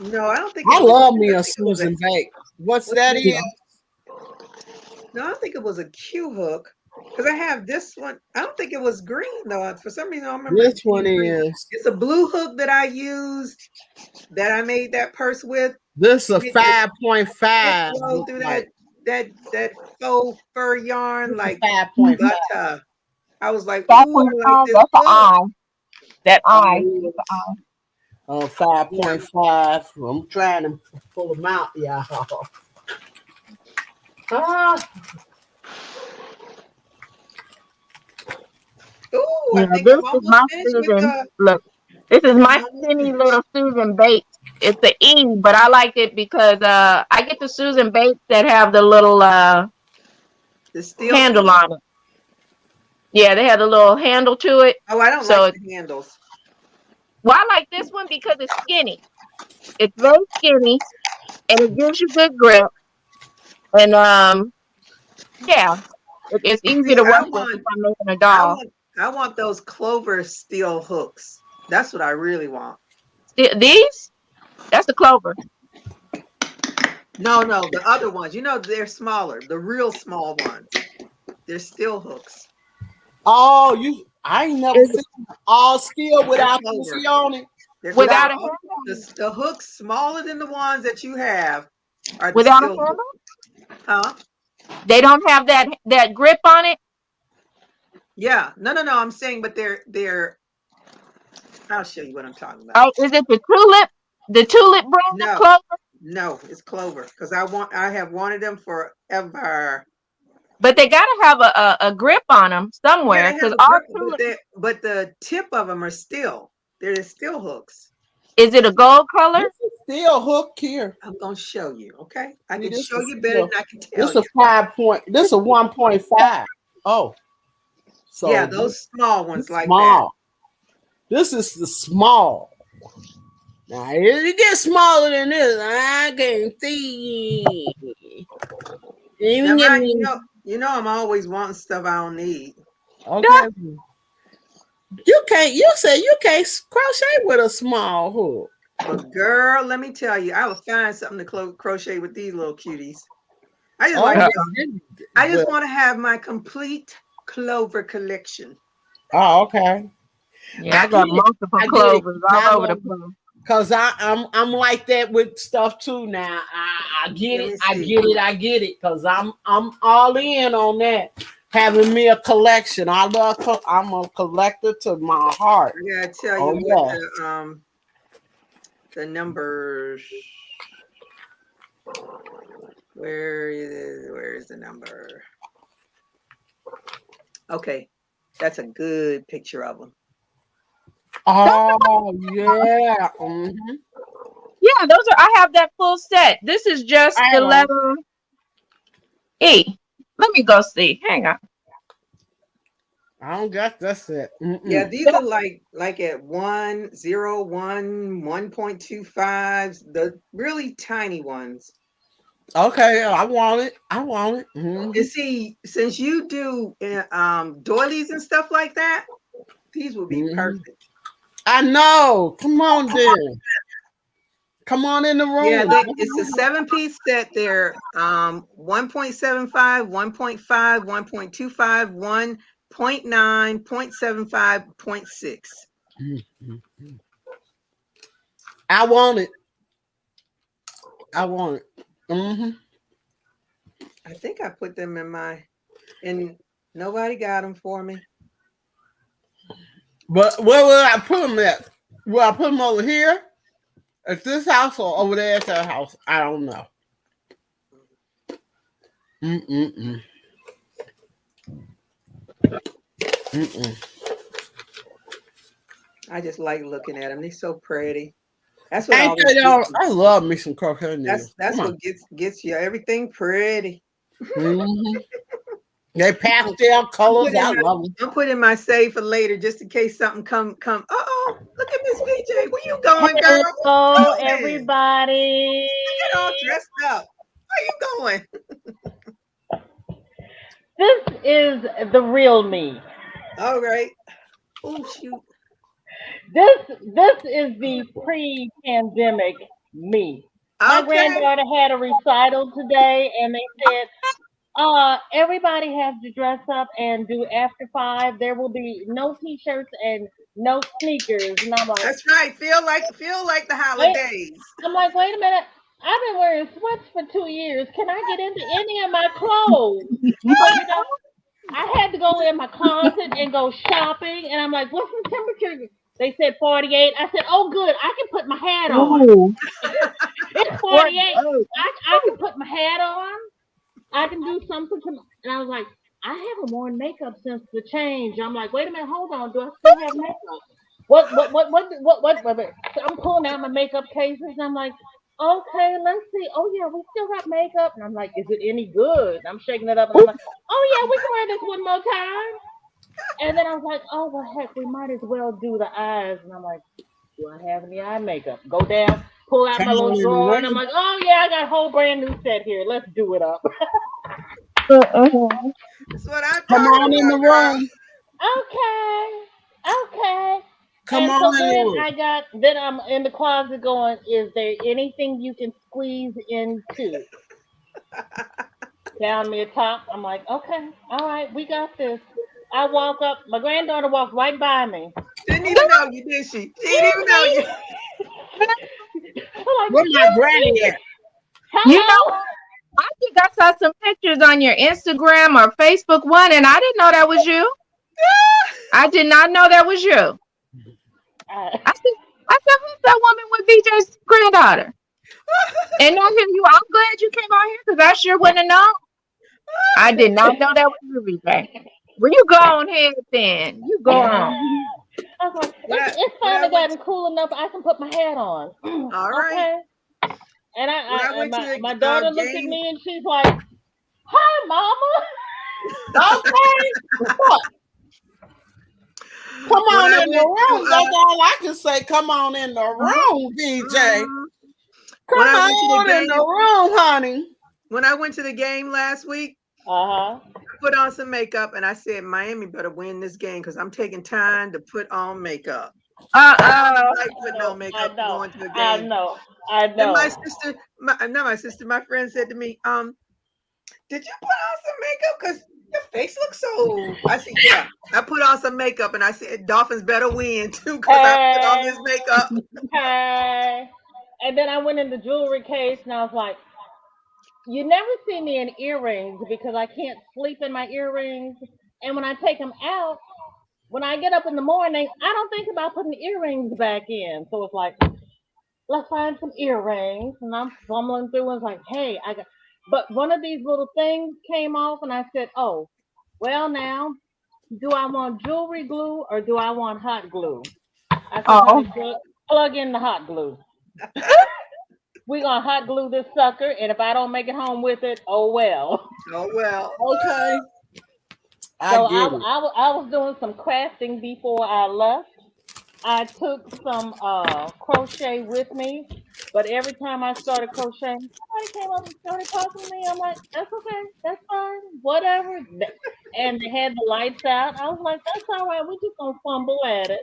No, I don't think it I was a love Q. me I a think it was a Susan Bates. What's what's that this? is? Yeah. No, I think it was a Q hook. Because I have this one. I don't think it was green though. For some reason, I don't remember it This one being green. is. It's a blue hook that I used that I made that purse with. This a And it 5.5. flowed Look through like that faux fur yarn this a like 5.5. butter. I was like, ooh, I like 5.5, this that's the hook. eye. That eye. Oh, That's the eye. 5.5. I'm trying to pull them out, y'all. Ah, Ooh, I Yeah, think this I'm is almost my finished with Susan. the. Look, this I is think I'm my almost skinny finished. little Susan Bates. It's the E, but I like it because I get the Susan Bates that have the little The steel handle toe. on it. Yeah, they have a little handle to it. Oh, I don't So, like the handles. well, I like this one because it's skinny. It's very skinny and it gives you good grip. And yeah, it's easy See, to work with if I'm making a I doll. want, I want those Clover steel hooks. That's what I really want. These, that's the Clover. No, the other ones. You know, they're smaller. The real small ones. They're steel hooks. oh, you. I ain't never Is seen all steel They're without Clover. pussy on it. They're without Clover. a handle? The hooks smaller than the ones that you have are the Without a steel handle? hooks. Huh? They don't have that grip on it. Yeah. No. I'm saying, but they're. I'll show you what I'm talking about. Oh, is it the tulip? The tulip brand of No, Clover? No, it's clover because I have wanted them forever. But they gotta have a grip on them Yeah, somewhere, they have because a all grip, tulips. but the tip of them are still they're still hooks. Is it a gold color? This is still hooked here. I'm gonna show you. Okay, I See, can this show is you better still. than I can tell This you. is 5 point. This is 1.5. Oh, Yeah, so those small this ones like that. small. This is the small. Now if it gets smaller than this, I can't see. Now, Even get mind me. I'm always wanting stuff I don't need. Okay. You can't. You say you can't crochet with a small hook. But girl, let me tell you, I will find something to crochet with these little cuties. I just Oh, like Uh, I just but, want to have my complete clover collection. oh, okay. Yeah, I I get got it. multiple I get it. clovers I all over the love place. because I'm like that with stuff too now. I get Let it. me I see. get it. I get it. Because I'm all in on that. Having me a collection. I'm a collector to my heart. I gotta tell Oh you what yeah. the numbers. Where is the number? Okay, that's a good picture of them. Oh yeah. Mhm. Yeah, those are. I have that full set. This is just I the know. letter E. Let me go see. Hang on. I don't got that's it. Yeah, Mm-mm. these are like at 101, 1.25, the really tiny ones. Okay, I want it. I want it. Mhm. And see, since you do doilies and stuff like that, these will be Mhm. perfect. I know. Come on, then. Come on in the Yeah, room. it's a 7-piece set. They're 1.75, 1.5, 1.25, 1.9, 0.75, 0.6. I want it. I want it. Hmm. I think I put them and nobody got them for me. But where will I put them at? Will I put them over here at this house or over there at that house? I don't know. Mm-mm-mm. Mm-mm. I just like looking at them. They're so pretty. That's what Ain't always that gets y'all? me. I love me some crochet needles. That's Come what gets you. Everything pretty. on. Hmm. They pastel colors. I love them. I'm putting my save for later just in case something come. Uh-oh, look at Miss VJ. Where you going, girl? Hello, Where you going? everybody. You get all dressed up. Where you going? This is the real me. All right. Oh, shoot. This is the pre-pandemic me. My Okay. granddaughter had a recital today, and they said, everybody has to dress up and do after 5. There will be no t-shirts and no sneakers. And That's right. Feel like the wait, holidays. I'm like, wait a minute. I've been wearing sweats for 2 years. Can I get into any of my clothes? So I had to go in my closet and go shopping, and I'm like, "What's the temperature?" They said 48. I said, "Oh, good. I can put my hat on. Ooh, It's 48. I can put my hat on. I can do something to." And I was like, "I haven't worn makeup since the change." I'm like, "Wait a minute. Hold on. Do I still have makeup?" What? So I'm pulling out my makeup cases, and I'm like, "Okay, let's see. Oh yeah, we still got makeup." And I'm like, "Is it any good?" And I'm shaking it up, and I'm like, "Oh yeah, we can wear this one more time." And then I was like, "Oh well, heck, we might as well do the eyes." And I'm like, "Do I have any eye makeup?" Go down, pull out Come my little on in the drawer, and I'm room. like, "Oh yeah, I got a whole brand new set here. Let's do it up." That's what I'm Come talking on in the about, girl. room. Okay, okay. Come And on so in the room. then I'm in the closet going, "Is there anything you can squeeze into?" Found me a top. I'm like, "Okay, all right, we got this." I walk up. My granddaughter walked right by me. Didn't even know you, did she? She didn't even Excuse know you. me. I'm like, Where my "Excuse granny me. at? you know Hello." what? I think I saw some pictures on your Instagram or Facebook one, and I didn't know that was you. I did not know that was you. Uh, I said, who's that woman with VJ's granddaughter? And I hear you. I'm glad you came out here because I sure wouldn't have known. I did not know that was everything. Well, you go on ahead then. You go on. I was like, When it's when I finally went gotten cool enough. I can put my hat on. all right. Okay. And When I went to my the daughter looked at game, me and she's like, "Hi, mama." Okay. Come when on I in the went to room. That's all I can say. Come on in the room, DJ. mhm. When Come I went to the on in the game, room, honey. when I went to the game last week, Uh-huh. I put on some makeup and I said, Miami better win this game because I'm taking time to put on makeup. I don't Uh-uh. like I putting on know, I makeup know, going to a I game. know, I And my know. sister, not my sister, my friend said to me, did you put on some makeup? Because your face looks so. I said, yeah. I put on some makeup and I said, Dolphins better win too because I put on Hey, this makeup. hey. And then I went in the jewelry case and I was like, you never see me in earrings because I can't sleep in my earrings. And when I take them out, when I get up in the morning, I don't think about putting the earrings back in. So it's like, let's find some earrings. And I'm fumbling through and it's like, hey, I got. But one of these little things came off and I said, oh, well, now, do I want jewelry glue or do I want hot glue? I said, honey, Oh. plug in the hot glue. We're going to hot glue this sucker. And if I don't make it home with it, oh, well. Oh, well. Okay. I So get it. I was doing some crafting before I left. I took some crochet with me, but every time I started crocheting, somebody came up and started talking to me. I'm like, that's okay, that's fine, whatever. And they had the lights out. I was like, that's all right. We're just gonna fumble at it.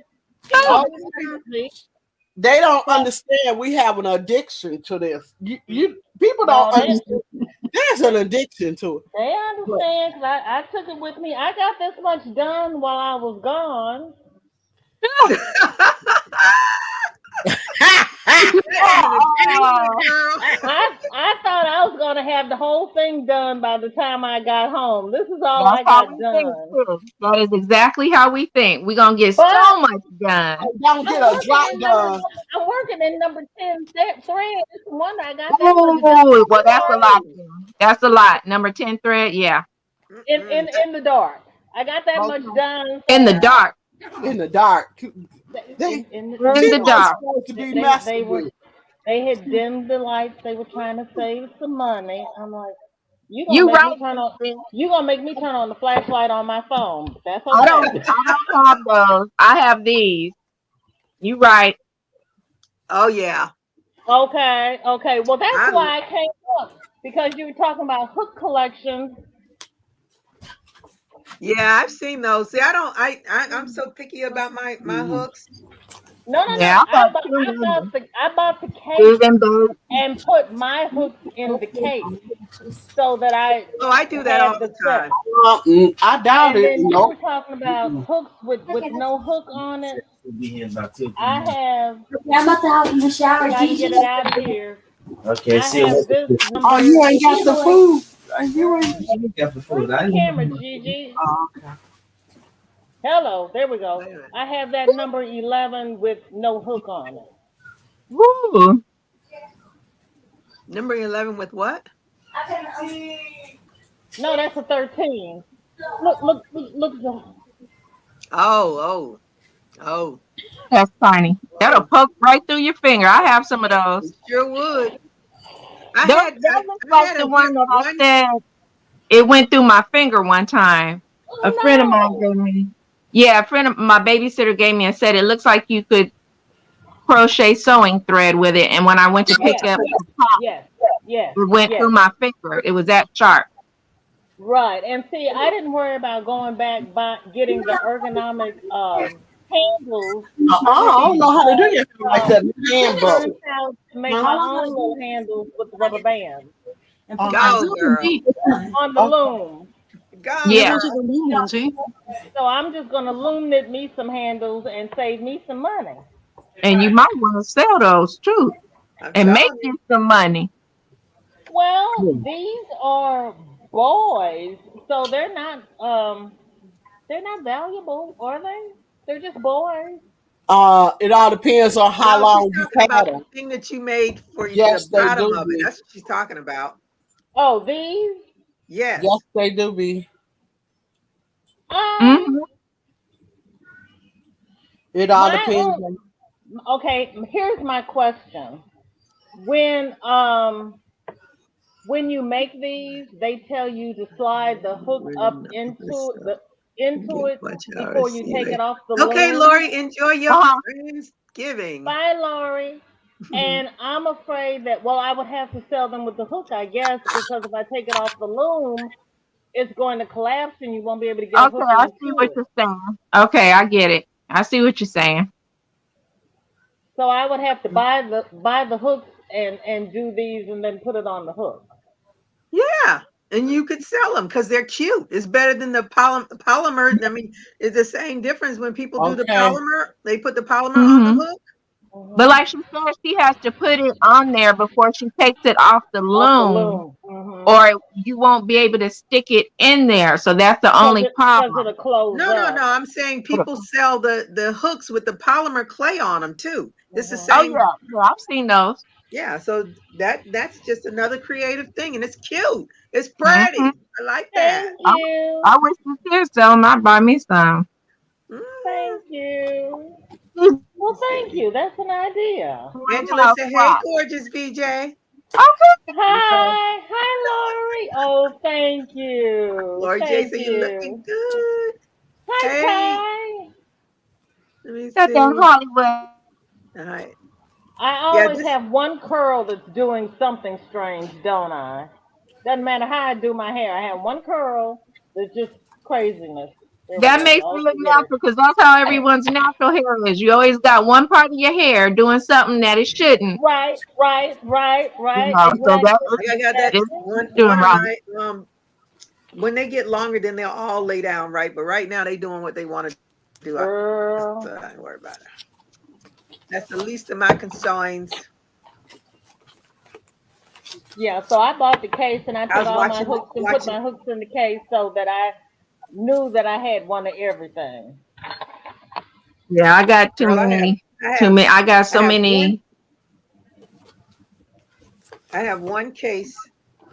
It Oh, won't be crazy. they don't So understand we have an addiction to this. People don't no, understand. There's an addiction to it. they But understand because I took it with me. I got this much done while I was gone. That ain't an achievement, Oh, girl. I thought I was gonna have the whole thing done by the time I got home. This is all that's I how got we think done. too. That is exactly how we think. We're gonna get But so much done. don't I'm get a working drop in done. number 10 thread. It's a wonder I got that much done Oh, well, that's a lot. already. That's a lot. Number 10 thread, yeah. Mm-mm. In the dark. I got that much Okay. done. In the So dark. In the dark. They in In the the people are dark. dark. supposed to be They messing were with. they had dimmed the lights. They were trying to save some money. I'm like, you gonna You make right, me turn on Cece. you gonna make me turn on the flashlight on my phone. But that's I okay. don't have those. I have these. You right. Oh, yeah. Okay, okay. Well, that's I, why I came up because you were talking about hook collections. yeah, I've seen those. See, I'm so picky about my Mhm. hooks. No, no, no. Yeah, I got two numbers. I bought the case Big and big. and put my hooks in the case so that I Oh, I do that all had the the set. time. I doubt And it. then you were Nope. talking about hooks with no hook on it. We'll be here in about 2 or 3 I minutes. have, Okay, I'm about to hop in the shower, if I can get Gigi. it out here, Okay, I see you have later. this Oh, number. you ain't got the food. You ain't. You got the Where's food. I the didn't camera, know. Gigi? Oh, okay. Hello, there we go. Wait a minute. I have that number 11 with no hook on it. Woo. Number 11 with what? No, that's a 13. Look. Oh, oh, oh. That's tiny. That'll Whoa. poke right through your finger. I have some of those. It sure would. I Those had that I, looks I like had the a good one that I one. said it went through my finger one time. A friend of mine Oh gave me. Yeah, a friend of my babysitter gave me and said it looks like you could crochet sewing thread with it. And when I went to no. pick Yes, up the top, yes, yes, it went through yes. my finger. It was that sharp. Right. And see, I didn't worry about going back by getting the ergonomic handles I don't know how to do your hair like because that. I Hand learned broke. how to make Huh? my own little handles with the rubber bands I Go, do girl. indeed. on the Okay. loom. Go, Yeah, Yeah. those girl. are the new ones, eh? So I'm just gonna loom knit me some handles and save me some money. And you might want to sell those too I'm and make telling you. you some money. Well, these are boys, so they're not valuable, are they? They're just boys. It all depends on how No, long she's you talking had about them. the thing that you made for the Yes, they bottom do of it. be. That's what she's talking about. Oh, these? Yes, Yes. they do be. Um, Mm-hmm. It all my depends own. on. Okay, here's my question. When when you make these, they tell you to slide the hook up into it Watch out and before you see take it later. off the Okay, loom. Lori, enjoy your Uh-huh. Friendsgiving. Bye, Lori. And I'm afraid that, well, I would have to sell them with the hook, I guess, because if I take it off the loom, it's going to collapse and you won't be able to get a Okay, hook I see into what it. you're saying. Okay, I get it. I see what you're saying. So I would have to buy the hooks and do these and then put it on the hook. Yeah, and you could sell them because they're cute. It's better than the polymer. I mean, it's the same difference when people do the Okay. polymer. They put the polymer on the Mm-hmm. hook. But Hmm. like she said, she has to put it on there before she takes it off the Off the loom, loom. or you won't be able to stick it in there. So that's the only Because problem. it'll close No, no, no. up. I'm saying people sell the hooks with the polymer clay on them too. It's the Hmm. Oh same. yeah, yeah, I've seen those. Yeah, so that's just another creative thing, and it's cute. It's Mm-hmm. pretty. I like that. Thank you. I wish you could sell them. I'd buy me some. Mm, Thank you. Well, let's thank see. you. That's an idea. Angela My said, "Hey, house gorgeous VJ." spot. Okay. Hi. Hi, Lori. Oh, thank you. Lori J Thank said, "You're looking you. good." Hi, Hey, Ty. let me Got that see. Hollywood. All right. I Yeah, always this. have one curl that's doing something strange, don't I? Doesn't matter how I do my hair. I have one curl that's just craziness. There we That go. makes Oh, it look forget it. natural because that's how everyone's natural hair is. You always got one part of your hair doing something that it shouldn't. Right, right, right, You right. know, so that Exactly. I got that is Exactly. doing one of right. my when they get longer, then they'll all lay down right. But right now, they doing what they want to do. Girl. So I don't worry about it. That's the least of my concerns. Yeah, so I bought the case and I I took was all my watching hooks and put watching. my hooks in the case so that I knew that I had one of everything. Yeah, I got too Girl, many. I Too have many. I got I so have one many. I have one case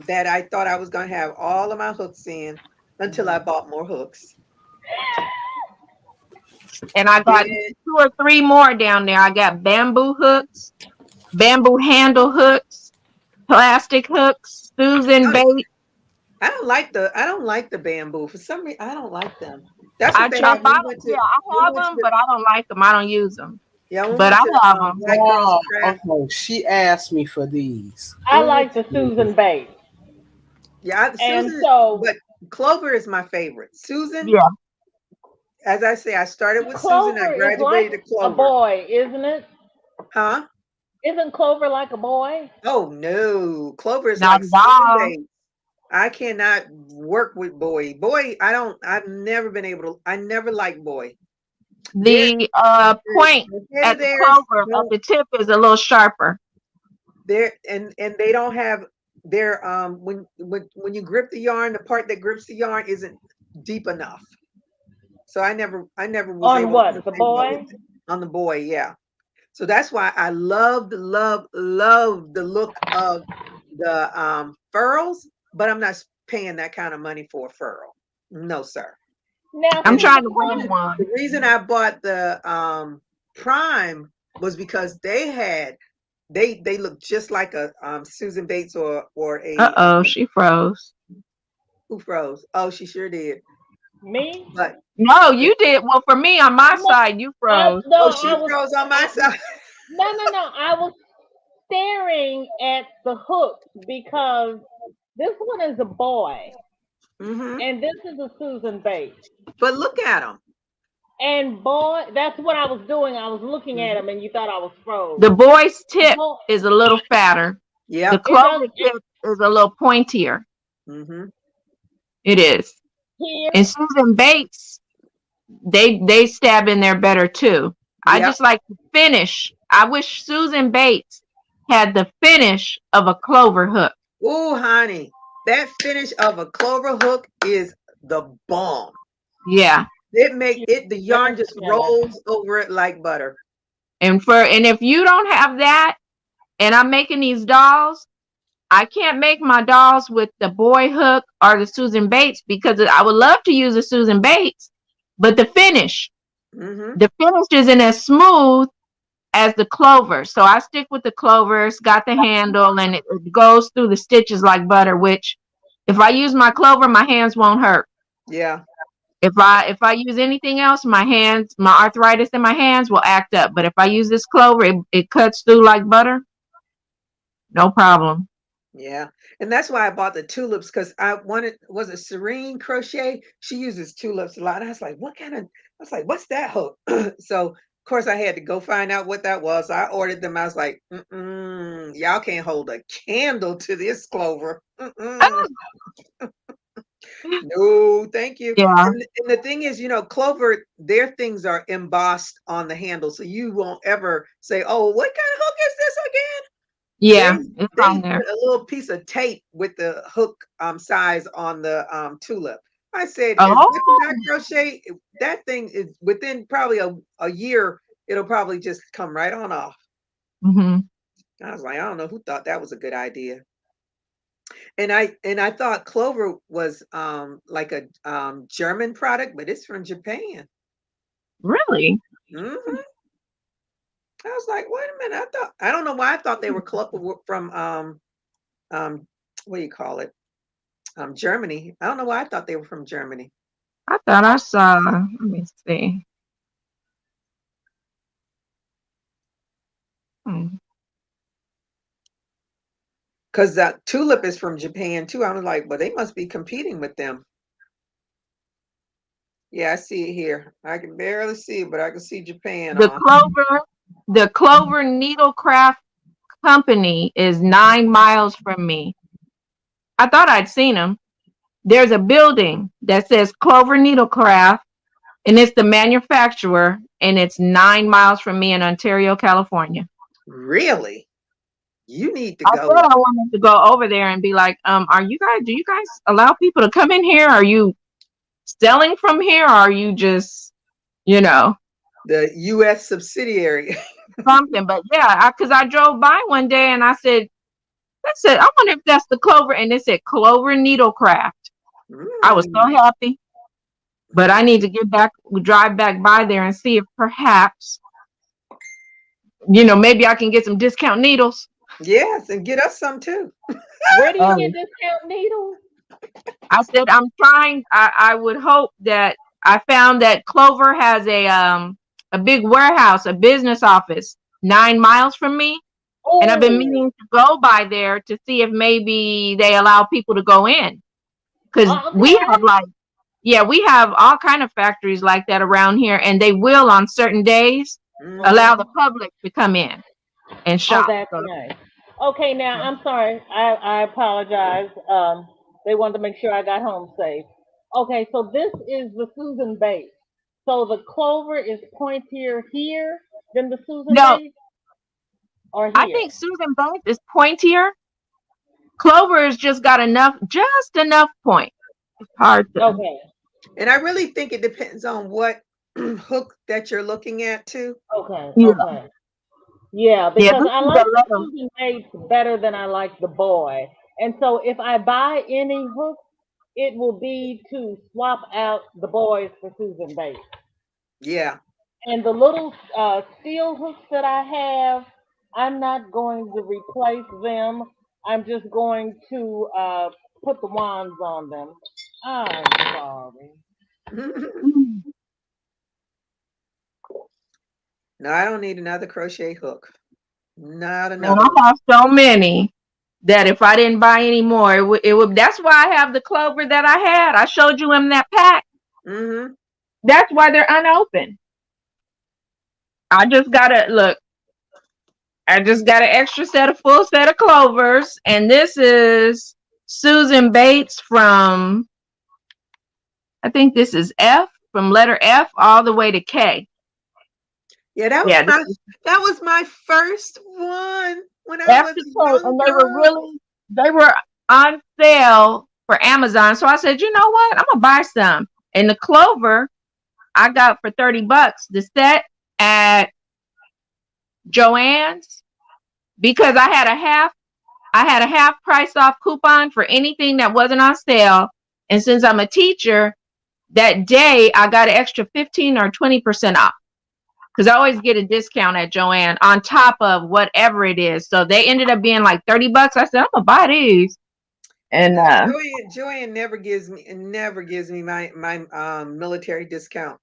that I thought I was going to have all of my hooks in until I Mhm. bought more hooks. And I got Then 2 or 3 more down there. I got bamboo hooks, bamboo handle hooks, plastic hooks, Susan oh, bait. I don't like the bamboo for some reason. I don't like them. That's I what they try. had. I don't, yeah, I have them, but I don't like them. I don't use them. Yeah, when we But went I to have them. White Girls Oh, Craft. okay. She asked me for these. I When we went like to, the Susan bait. yeah, And Susan, so but Clover is my favorite. Susan, Yeah. as I say, I started with Susan. I Clover is like graduated to a Clover. boy, isn't it? Huh? Isn't Clover like a boy? Oh no, Clover is Not like at Susan all. Bates. I cannot work with boy. Boy, I don't. I've never been able to. I never liked boy. Their The point the head of at the theirs clover of don't. the tip is a little sharper. They're and they don't have their when you grip the yarn, the part that grips the yarn isn't deep enough. So I never was On able to what? The crochet well with boy? it. On the boy, yeah. So that's why I love the look of the furls, but I'm not paying that kind of money for a furl. No, sir. Now I'm And see trying to the win thing. the one. reason I bought the Prime was because they look just like a Susan Bates or Uh a oh, she froze. who froze. Oh, she sure did. Me? But No, you did. Well, for me on my No, side, you froze. oh, I she was froze on my side. no. I was staring at the hooks because this one is a boy Hmm. and this is a Susan bait. But look at them. And boy, that's what I was doing. I was looking at him, and you thought I was froze. The boy's tip Boy, is a little fatter. The Yep. it does clover tip is a little pointier. Hmm. It is. here. And Susan Bates, they stab in there better too. I Yep. just like the finish. I wish Susan Bates had the finish of a clover hook. Ooh, honey, that finish of a clover hook is the bomb. Yeah. It make She's it the yarn very just finished. rolls over it like butter. And if you don't have that, and I'm making these dolls, I can't make my dolls with the boy hook or the Susan Bates, because I would love to use a Susan Bates, but the finish isn't as smooth as the clover. So I stick with the clover. It's got the handle and it goes through the stitches like butter, which if I use my clover, my hands won't hurt. Yeah. If I use anything else, my arthritis in my hands will act up. But if I use this clover, it cuts through like butter. No problem. Yeah. And that's why I bought the tulips, because was it Serene Crochet? She uses tulips a lot. I was like, what's that hook? So of course I had to go find out what that was. I ordered them. I was like, y'all can't hold a candle to this clover. No, thank you. Yeah. And the thing is, clover, their things are embossed on the handle, so you won't ever say, "Oh, what kind of hook is this again?" Yeah, it's They on there. put a little piece of tape with the hook size on the tulip. I said, as much as I crochet, that thing is within probably a year, it'll probably just come right on off. Mm-hmm. I was like, I don't know who thought that was a good idea. And I thought clover was like a German product, but it's from Japan. Really? Mm-hmm. I was like, wait a minute. I don't know why I thought they were from what do you call it? Germany. I don't know why I thought they were from Germany. I thought I saw. Let me see. Because that tulip is from Japan too. I was like, well, they must be competing with them. Yeah, I see it here. I can barely see it, but I can see Japan. The Clover Needlecraft Company is 9 miles from me. I thought I'd seen them. There's a building that says Clover Needlecraft, and it's the manufacturer, and it's 9 miles from me in Ontario, California. Really? You need to I go. thought I wanted to go over there and be like, do you guys allow people to come in here? Are you selling from here? Or are you just, the U.S. subsidiary? something? But yeah, because I drove by one day and I said, I wonder if that's the Clover, and it said Clover Needlecraft. I was so happy, but I need to drive back by there and see if perhaps, maybe I can get some discount needles. Yes, and get us some too. Where do you get discount needles? I said I'm trying. I would hope that I found that Clover has a big warehouse, a business office 9 miles from me. Ooh. And I've been meaning to go by there to see if maybe they allow people to go in. Because we have all kind of factories like that around here, and they will on certain days allow the public to come in and shop. Oh, that's nice. Okay, now I'm sorry. I apologize. They wanted to make sure I got home safe. Okay, so this is the Susan Bates. So the Clover is pointier here than the Susan Bates? Or here? I think Susan Bates is pointier. Clover has just got just enough point. It's hard to. Okay. And I really think it depends on what hook that you're looking at too. Okay. Yeah. Okay. Yeah, because I like the Susan Bates better than I like the boy. And so if I buy any hook, it will be to swap out the boys for Susan Bates. Yeah. And the little steel hooks that I have, I'm not going to replace them. I'm just going to put the wands on them. I'm sorry. No, I don't need another crochet hook. Not enough. I have so many that if I didn't buy any more, it would. That's why I have the Clover that I had. I showed you in that pack. Mm-hmm. That's why they're unopened. I just got an extra full set of Clovers, and this is Susan Bates from, I think this is F, from letter F all the way to K. Yeah, that was my first one when I was young. And they were on sale for Amazon. So I said, you know what? I'm gonna buy some. And the Clover I got for $30. The set at Joann's, because I had a half price off coupon for anything that wasn't on sale. And since I'm a teacher, that day I got an extra 15 or 20% off. Because I always get a discount at Joann on top of whatever it is. So they ended up being like $30. I said, I'm gonna buy these. And Joann never gives me my military discount.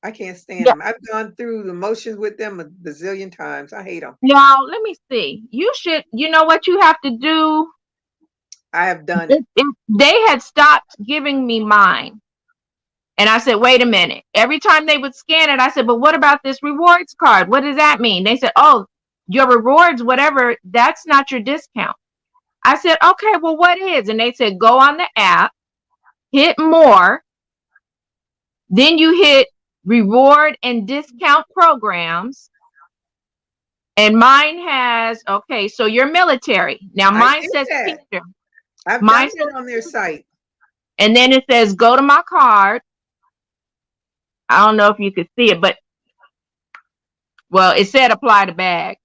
I can't stand them. I've gone through the motions with them a bazillion times. I hate them. Y'all, let me see. You know what you have to do? I have done it. They had stopped giving me mine. And I said, wait a minute. Every time they would scan it, I said, but what about this rewards card? What does that mean? They said, oh, your rewards, whatever, that's not your discount. I said, okay, well, what is? And they said, go on the app, hit more. Then you hit reward and discount programs. And mine has, okay, so you're military. Now mine says teacher. I've done it on their site. And then it says, go to my card. I don't know if you could see it, but well, it said apply to bag.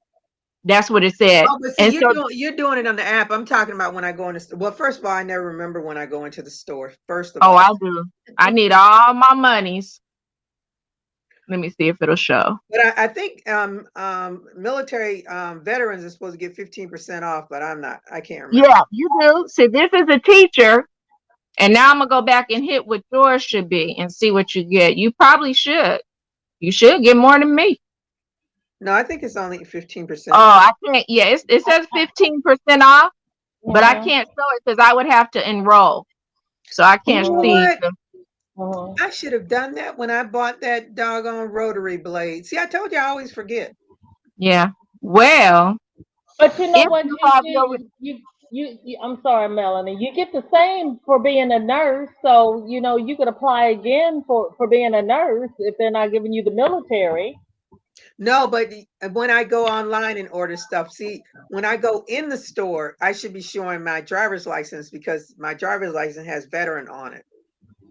That's what it said. Oh, but see, you're doing it on the app. I'm talking about when I go in the store. Well, first of all, I never remember when I go into the store. First of all. Oh, I do. I need all my monies. Let me see if it'll show. But I think military veterans are supposed to get 15% off, but I'm not. I can't remember. Yeah, you do. See, this is a teacher. And now I'm going to go back and hit what yours should be and see what you get. You probably should. You should get more than me. No, I think it's only 15%. Oh, I can't. Yeah, it says 15% off, but I can't show it because I would have to enroll. So I can't see. I should have done that when I bought that doggone rotary blade. See, I told you I always forget. Yeah. Well. But you know what? I'm sorry, Melanie. You get the same for being a nurse, so you could apply again for being a nurse if they're not giving you the military. No, but when I go online and order stuff, see, when I go in the store, I should be showing my driver's license because my driver's license has veteran on it.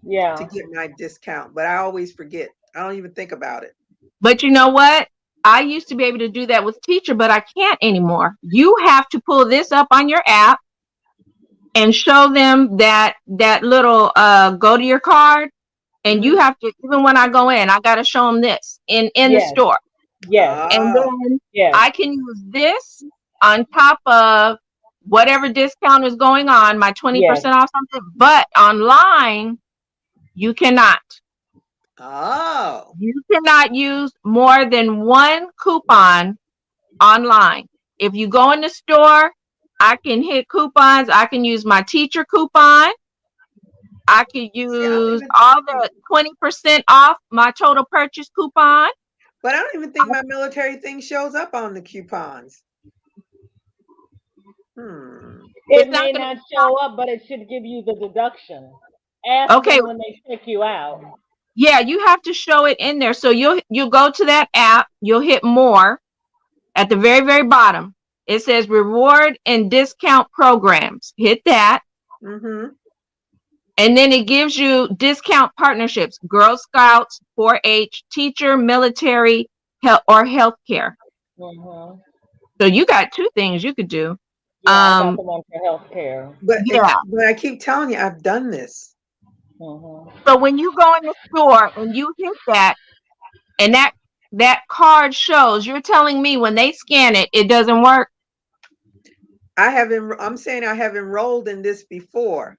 Yeah. To get my discount, but I always forget. I don't even think about it. But you know what? I used to be able to do that with teacher, but I can't anymore. You have to pull this up on your app and show them that little go to your card. And you have to, even when I go in, I got to show them this in the store. Yeah. And then I can use this on top of whatever discount is going on, my 20% off something. But online, you cannot. Oh. You cannot use more than one coupon online. If you go in the store, I can hit coupons. I can use my teacher coupon. I can use all the 20% off my total purchase coupon. But I don't even think my military thing shows up on the coupons. It may not show up, but it should give you the deduction. Ask them when they check you out. Yeah, you have to show it in there. So you'll go to that app, you'll hit more at the very, very bottom. It says reward and discount programs. Hit that. Mm-hmm. And then it gives you discount partnerships, Girl Scouts, 4-H, teacher, military, or healthcare. Mm-hmm. So you got two things you could do. Yeah, I got the one for healthcare. But I keep telling you, I've done this. Mm-hmm. So when you go in the store and you hit that, and that card shows, you're telling me when they scan it, it doesn't work? I'm saying I have enrolled in this before,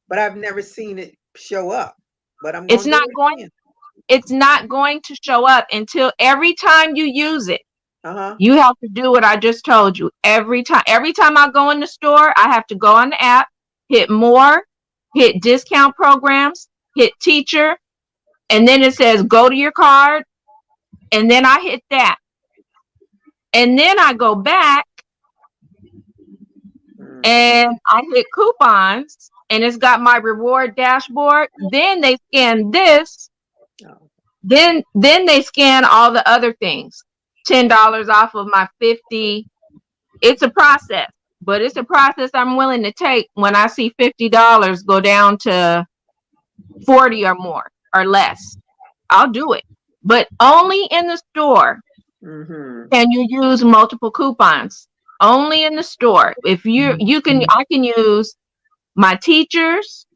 but I've never seen it show up. But it's not going to show up until every time you use it. You have to do what I just told you. Every time I go in the store, I have to go on the app, hit more, hit discount programs, hit teacher, and then it says go to your card, and then I hit that. And then I go back and I hit coupons, and it's got my reward dashboard. Then they scan this. Then they scan all the other things. $10 off of my 50. It's a process, but it's a process I'm willing to take when I see $50 go down to 40 or more or less. I'll do it, but only in the store. Can you use multiple coupons? Only in the store. If you can, I can use my teachers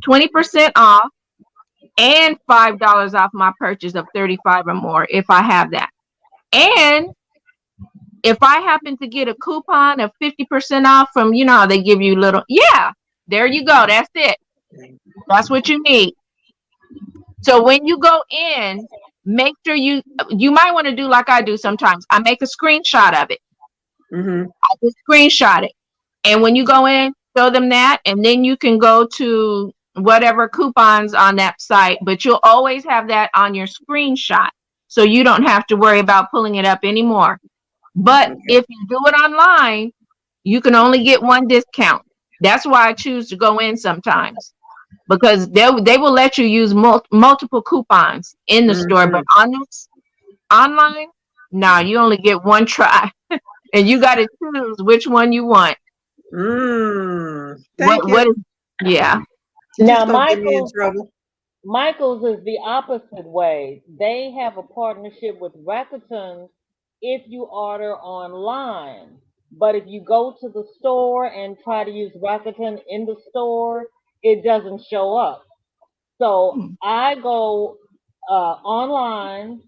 20% off and $5 off my purchase of 35 or more if I have that. And if I happen to get a coupon of 50% off from, you know, how they give you little, there you go. That's it. That's what you need. So when you go in, make sure you might want to do like I do sometimes. I make a screenshot of it. I just screenshot it. And when you go in, show them that, and then you can go to whatever coupons on that site, but you'll always have that on your screenshot. So you don't have to worry about pulling it up anymore. But if you do it online, you can only get one discount. That's why I choose to go in sometimes, because they will let you use multiple coupons in the store, but on this online, no, you only get one try, and you got to choose which one you want. Thank you. Yeah. Now, Michael's is the opposite way. They have a partnership with Rakuten if you order online. But if you go to the store and try to use Rakuten in the store, it doesn't show up. So I go online,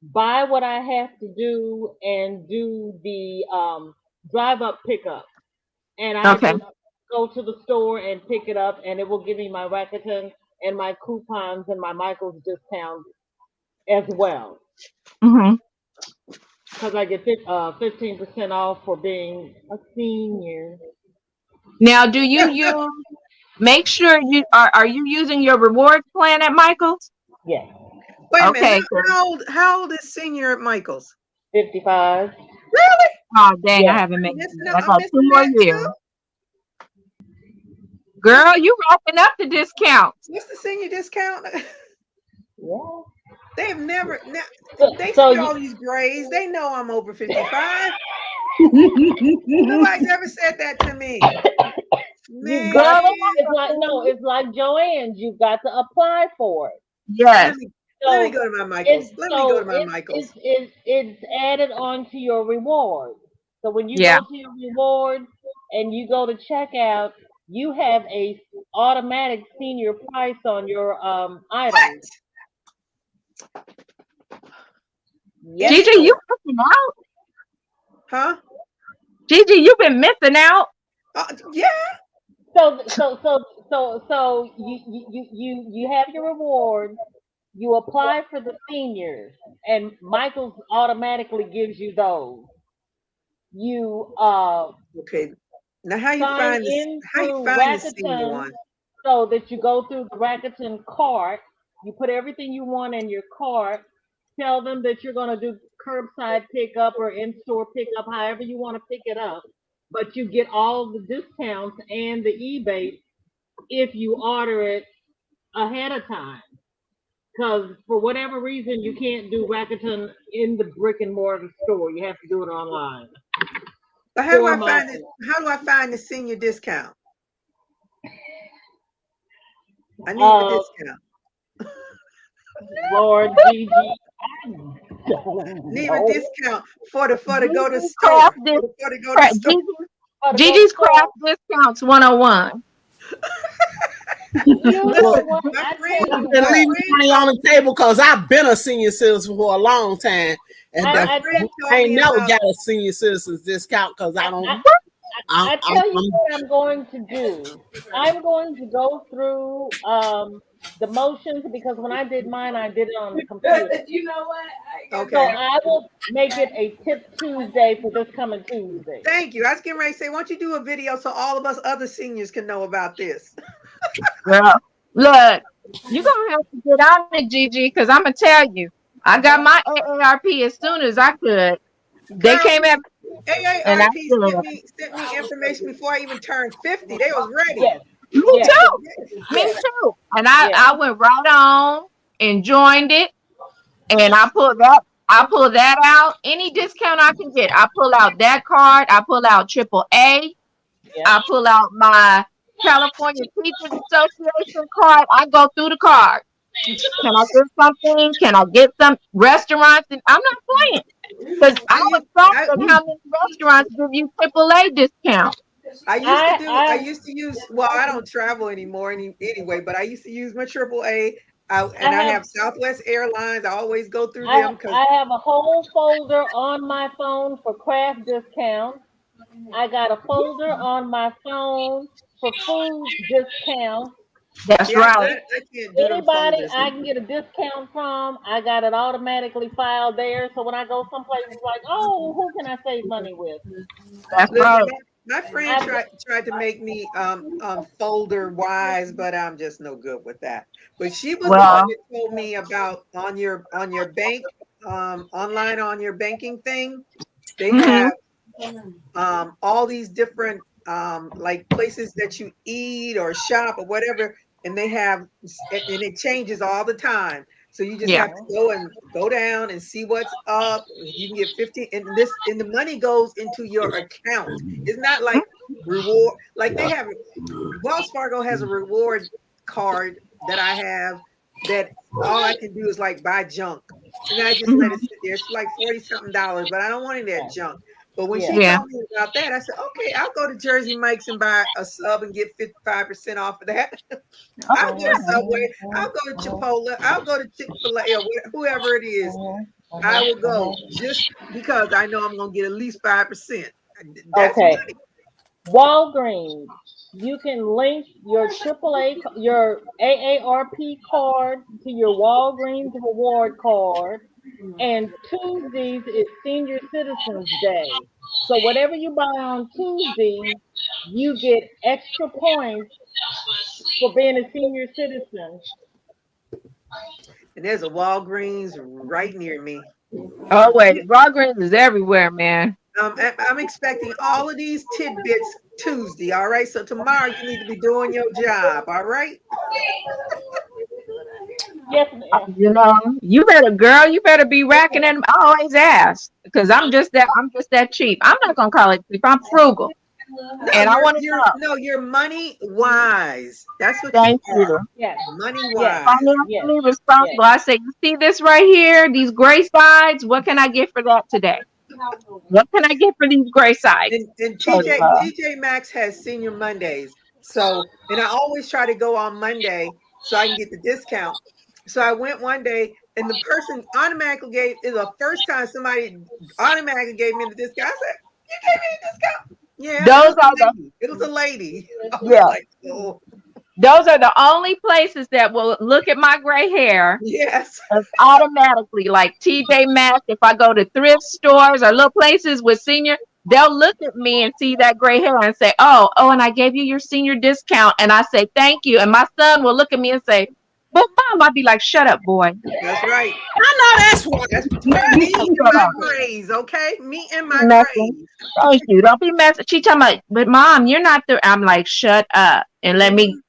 buy what I have to do, and do the drive-up pickup. And I just go to the store and pick it up, and it will give me my Rakuten and my coupons and my Michael's discount as well. Because I get 15% off for being a senior. Now, do you make sure you are you using your rewards plan at Michael's? Yes. Wait a minute. How old is senior at Michael's? 55. Really? Oh, dang, I haven't made it. I got 2 more years. Girl, you racking up the discounts. What's the senior discount? Yeah. They've never, they see all these grades. They know I'm over 55. Nobody's ever said that to me. Man. It's like Joanne's. You've got to apply for it. Yes. Let me go to my Michael's. It's added onto your reward. So when you go to your reward and you go to checkout, you have a automatic senior price on your items. Yes. Gigi, you missing out? Huh? Gigi, you've been missing out. Yeah. So you have your reward. You apply for the seniors, and Michael's automatically gives you those. You okay. Now how you find the senior one? So that you go through the Rakuten cart, you put everything you want in your cart, tell them that you're going to do curbside pickup or in-store pickup, however you want to pick it up, but you get all the discounts and the rebate if you order it ahead of time. Because for whatever reason, you can't do Rakuten in the brick and mortar store. You have to do it online. But how do I find the senior discount? I need a discount. Lord GG. Need a discount for to go to store. Gigi's Craft Discounts 101. I've been leaving money on the table because I've been a senior citizen for a long time, and I ain't never got a senior citizen's discount because I don't. I tell you what I'm going to do. I'm going to go through the motions, because when I did mine, I did it on the computer. You know what? Okay. So I will make it a Tip Tuesday for this coming Tuesday. Thank you. I was getting ready to say, why don't you do a video so all of us other seniors can know about this? Well, look, you're going to have to get on it, Gigi, because I'm going to tell you, I got my AARP as soon as I could. They came at AARP sent me information before I even turned 50. They was ready. Yes. Me too. Me too. And I went right on and joined it, and I pulled that out. Any discount I can get, I pull out that card. I pull out AAA. Yeah. I pull out my California Teachers Association card. I go through the card. Can I get something? Can I get some restaurants? And I'm not playing. Because I I was used shocked at how many restaurants give you AAA discount. I I used to use, well, I don't travel anymore anyway, but I used to use my AAA. I And I have have Southwest Airlines. I always go through them because I have a whole folder on my phone for craft discounts. I got a folder on my phone for food discounts. That's see, right. I can't do them Anybody folders. I can get a discount from, I got it automatically filed there. So when I go someplace, it's like, oh, who can I save money with? That's Listen, right. my friend I tried to make me folder wise, but I'm just no good with that. But she was the one Well, that told me about on your bank online on your banking thing. They hmm have all these different like places that you eat or shop or whatever, and they have and it changes all the time. So you just yeah. have to go down and see what's up. You can get 15, and the money goes into your account. It's not like reward, like they have. Wells Fargo has a reward card that I have that all I can do is like buy junk. And I just let it hmm sit there. It's like 40 something dollars, but I don't want any of that junk. But when yeah, she Yeah. told me about that, I said, okay, I'll go to Jersey Mike's and buy a sub and get 55% off of that. I'll go to Subway. I'll go to Chipotle. I'll go to Chick-fil-A or whoever it is. I will go just because I know I'm going to get at least 5%. That's okay. money. Walgreens, you can link your your AARP card to your Walgreens reward card. And Tuesdays is Senior Citizens Day. So whatever you buy on Tuesdays, you get extra points for being a senior citizen. And there's a Walgreens right near me. Oh wait, Walgreens is everywhere, man. I'm expecting all of these tidbits Tuesday. All right. So tomorrow you need to be doing your job. All right. Yes, ma'am. You know, you better, girl, you better be racking them. I always ask because I'm just that cheap. I'm not gonna call it cheap. I'm frugal, No, and I want to you're know. no, you're money wise. That's what you Thank are. you. Yes, Money yes, wise. yes, Financially yes. responsible. I say, you see this right here, these gray sides. What can I get for that today? What can I get for these gray sides? And 'Cause, TJ Maxx has senior Mondays. So and I always try to go on Monday so I can get the discount. So I went one day and the person automatically gave is the first time somebody automatically gave me the discount. I said, you gave me the discount? Yeah, it those was are a the lady. It was a lady. I was yeah. like, oh Those are the only places that will look at my gray hair yes. and automatically, like TJ Maxx. If I go to thrift stores or little places with senior, they'll look at me and see that gray hair and say, "Oh, and I gave you your senior discount." And I say, "Thank you." And my son will look at me and say, "But mom," I'd be like, "Shut up, boy." That's right. I know that's That's right. between You me and shut my up. grays, okay? Me and my Nothing. grays. Thank you. Don't be messing. She talking about, but mom, you're not the. I'm like, shut up and Mhm.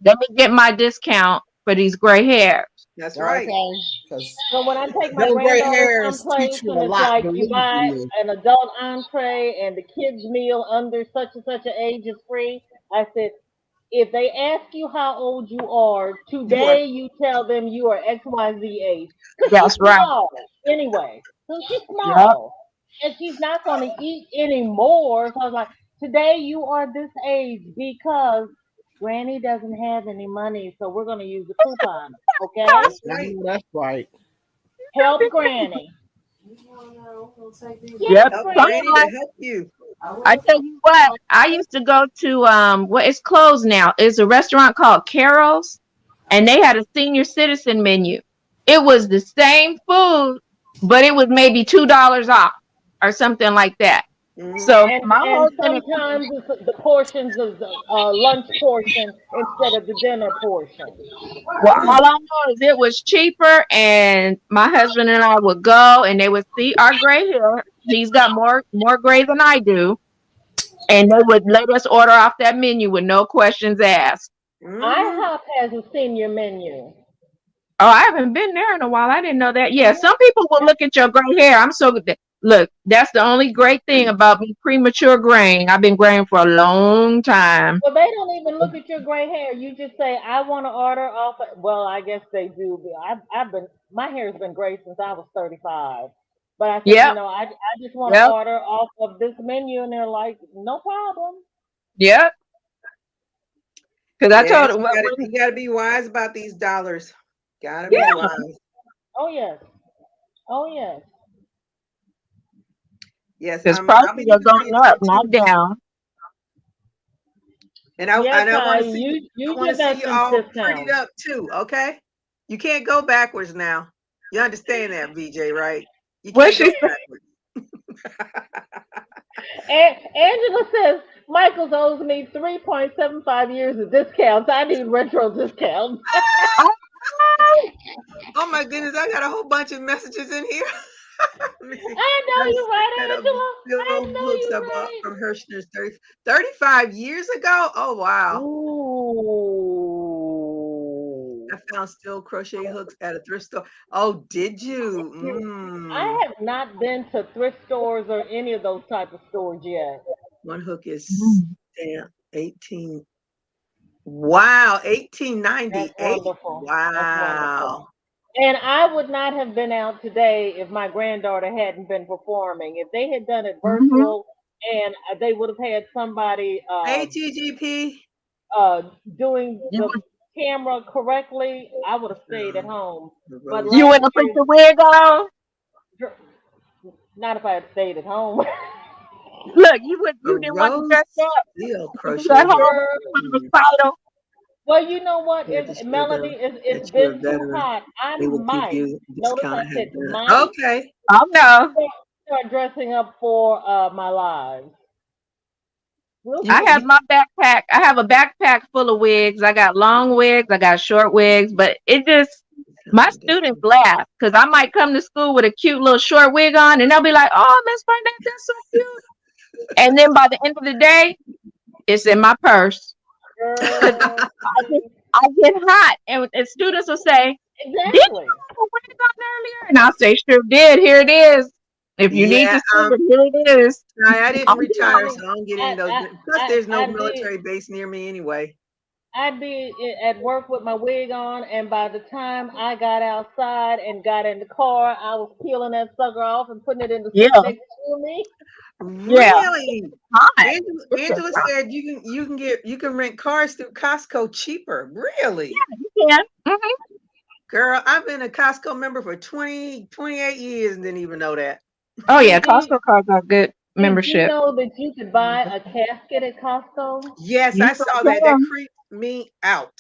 let me get my discount for these gray hairs. That's right. Okay, because So when I take my them gray granddaughter hairs someplace teach you and a it's lot, like you believe buy me. an adult entree and the kids meal under such and such an age is free, I said, if they ask you how old you are, You are today you tell them you are XYZ age. Because she's That's right. small anyway. So she's Yep. small. And she's not going to eat anymore. So I was like, today you are this age because Granny doesn't have any money. So we're going to use the coupon. Okay? that's I right. know that's right. Help Granny. Yes, Yep. Help Granny to Granny. Sometimes help you. I tell you what, I used to go to what is closed now. It's a restaurant called Carol's, and they had a senior citizen menu. It was the same food, but it was maybe $2 off or something like that. Hmm. So And my and husband and sometimes it's the portions of the lunch portion instead of the dinner portion. well, all I know is it was cheaper, and my husband and I would go, and they would see our gray hair. He's got more gray than I do, and they would let us order off that menu with no questions asked. Hmm. IHOP has a senior menu. Oh, I haven't been there in a while. I didn't know that. Yeah, some people will look at your gray hair. I'm so good. Look, that's the only great thing about me premature graying. I've been graying for a long time. Well, they don't even look at your gray hair. You just say, "I want to order off." Well, I guess they do. I've been my hair's been gray since I was 35. But I said, Yep. I just want to Yep. order off of this menu, and they're like, no problem. Yep. Because I Yes, told her you gotta be wise about these dollars. Gotta be yeah, wise. Oh yes, oh yes. Yes, because I'll be prices are looking for going you up, there not too. down. And Yeah, I want Ty, to see you. I use want your to see you veterans all prettied discount. up too. Okay, you can't go backwards now. You understand that, VJ, right? You What can't she go said? backwards. And Angela says Michaels owes me 3.75 years of discounts. I need retro discounts. Oh my goodness, I got a whole bunch of messages in here. Let me see. I know Gotta you're set right, up Angela. I Bill know hooks you're up right. from Hirschner's 35 years ago. Oh wow. Ooh. I found steel crochet hooks at a thrift store. Oh, did you? I have not been to thrift stores or any of those type of stores yet. One hook is 18. Wow, That's 1898. wonderful. That's wonderful. Wow. And I would not have been out today if my granddaughter hadn't been performing. If they had done it Mm-hmm. virtual and they would have had somebody Hey, TGP. uh, doing You the camera correctly, I would have stayed at home. The But rose. you last wouldn't have put year, the wig on. not if I had stayed at home. Look, A you didn't want to rose dress up steel to be crochet at hook. home Girl, for the recital. well, you know what? Yeah, to show Melanie, them it's that you're a been too veteran. hot. I They will give might. you a Notice discount I ahead said of that. might Okay. Oh no. start dressing up for my lives. We'll You I can see. have my backpack. I have a backpack full of wigs. I got long wigs. I got short wigs. But it just my students laugh because I might come to school with a cute little short wig on, and they'll be like, "Oh, Miss Bernat, that's so cute." And then by the end of the day, it's in my purse because Girl, I get hot, and students will say, "Didn't you exactly. have a wig on earlier?" And I'll say, "Sure did. Here it is. If you need Yeah, to see it, here it is." I didn't I'm retire, sorry. so I don't get any I of those. I Plus, there's no I did. military base near me anyway. I'd be at work with my wig on, and by the time I got outside and got in the car, I was peeling that sucker off and putting it in the Yeah, seat next to me. yeah, Really? hot. It's just Angela said you can rent cars through Costco cheaper. Really? yeah. Mhm. Girl, I've been a Costco member for 28 years and didn't even know that. Oh Do, yeah, do, you- Costco cards are good did you membership. know that you could buy a casket at Costco? Yes, You I sure saw that. That can. creeped me out.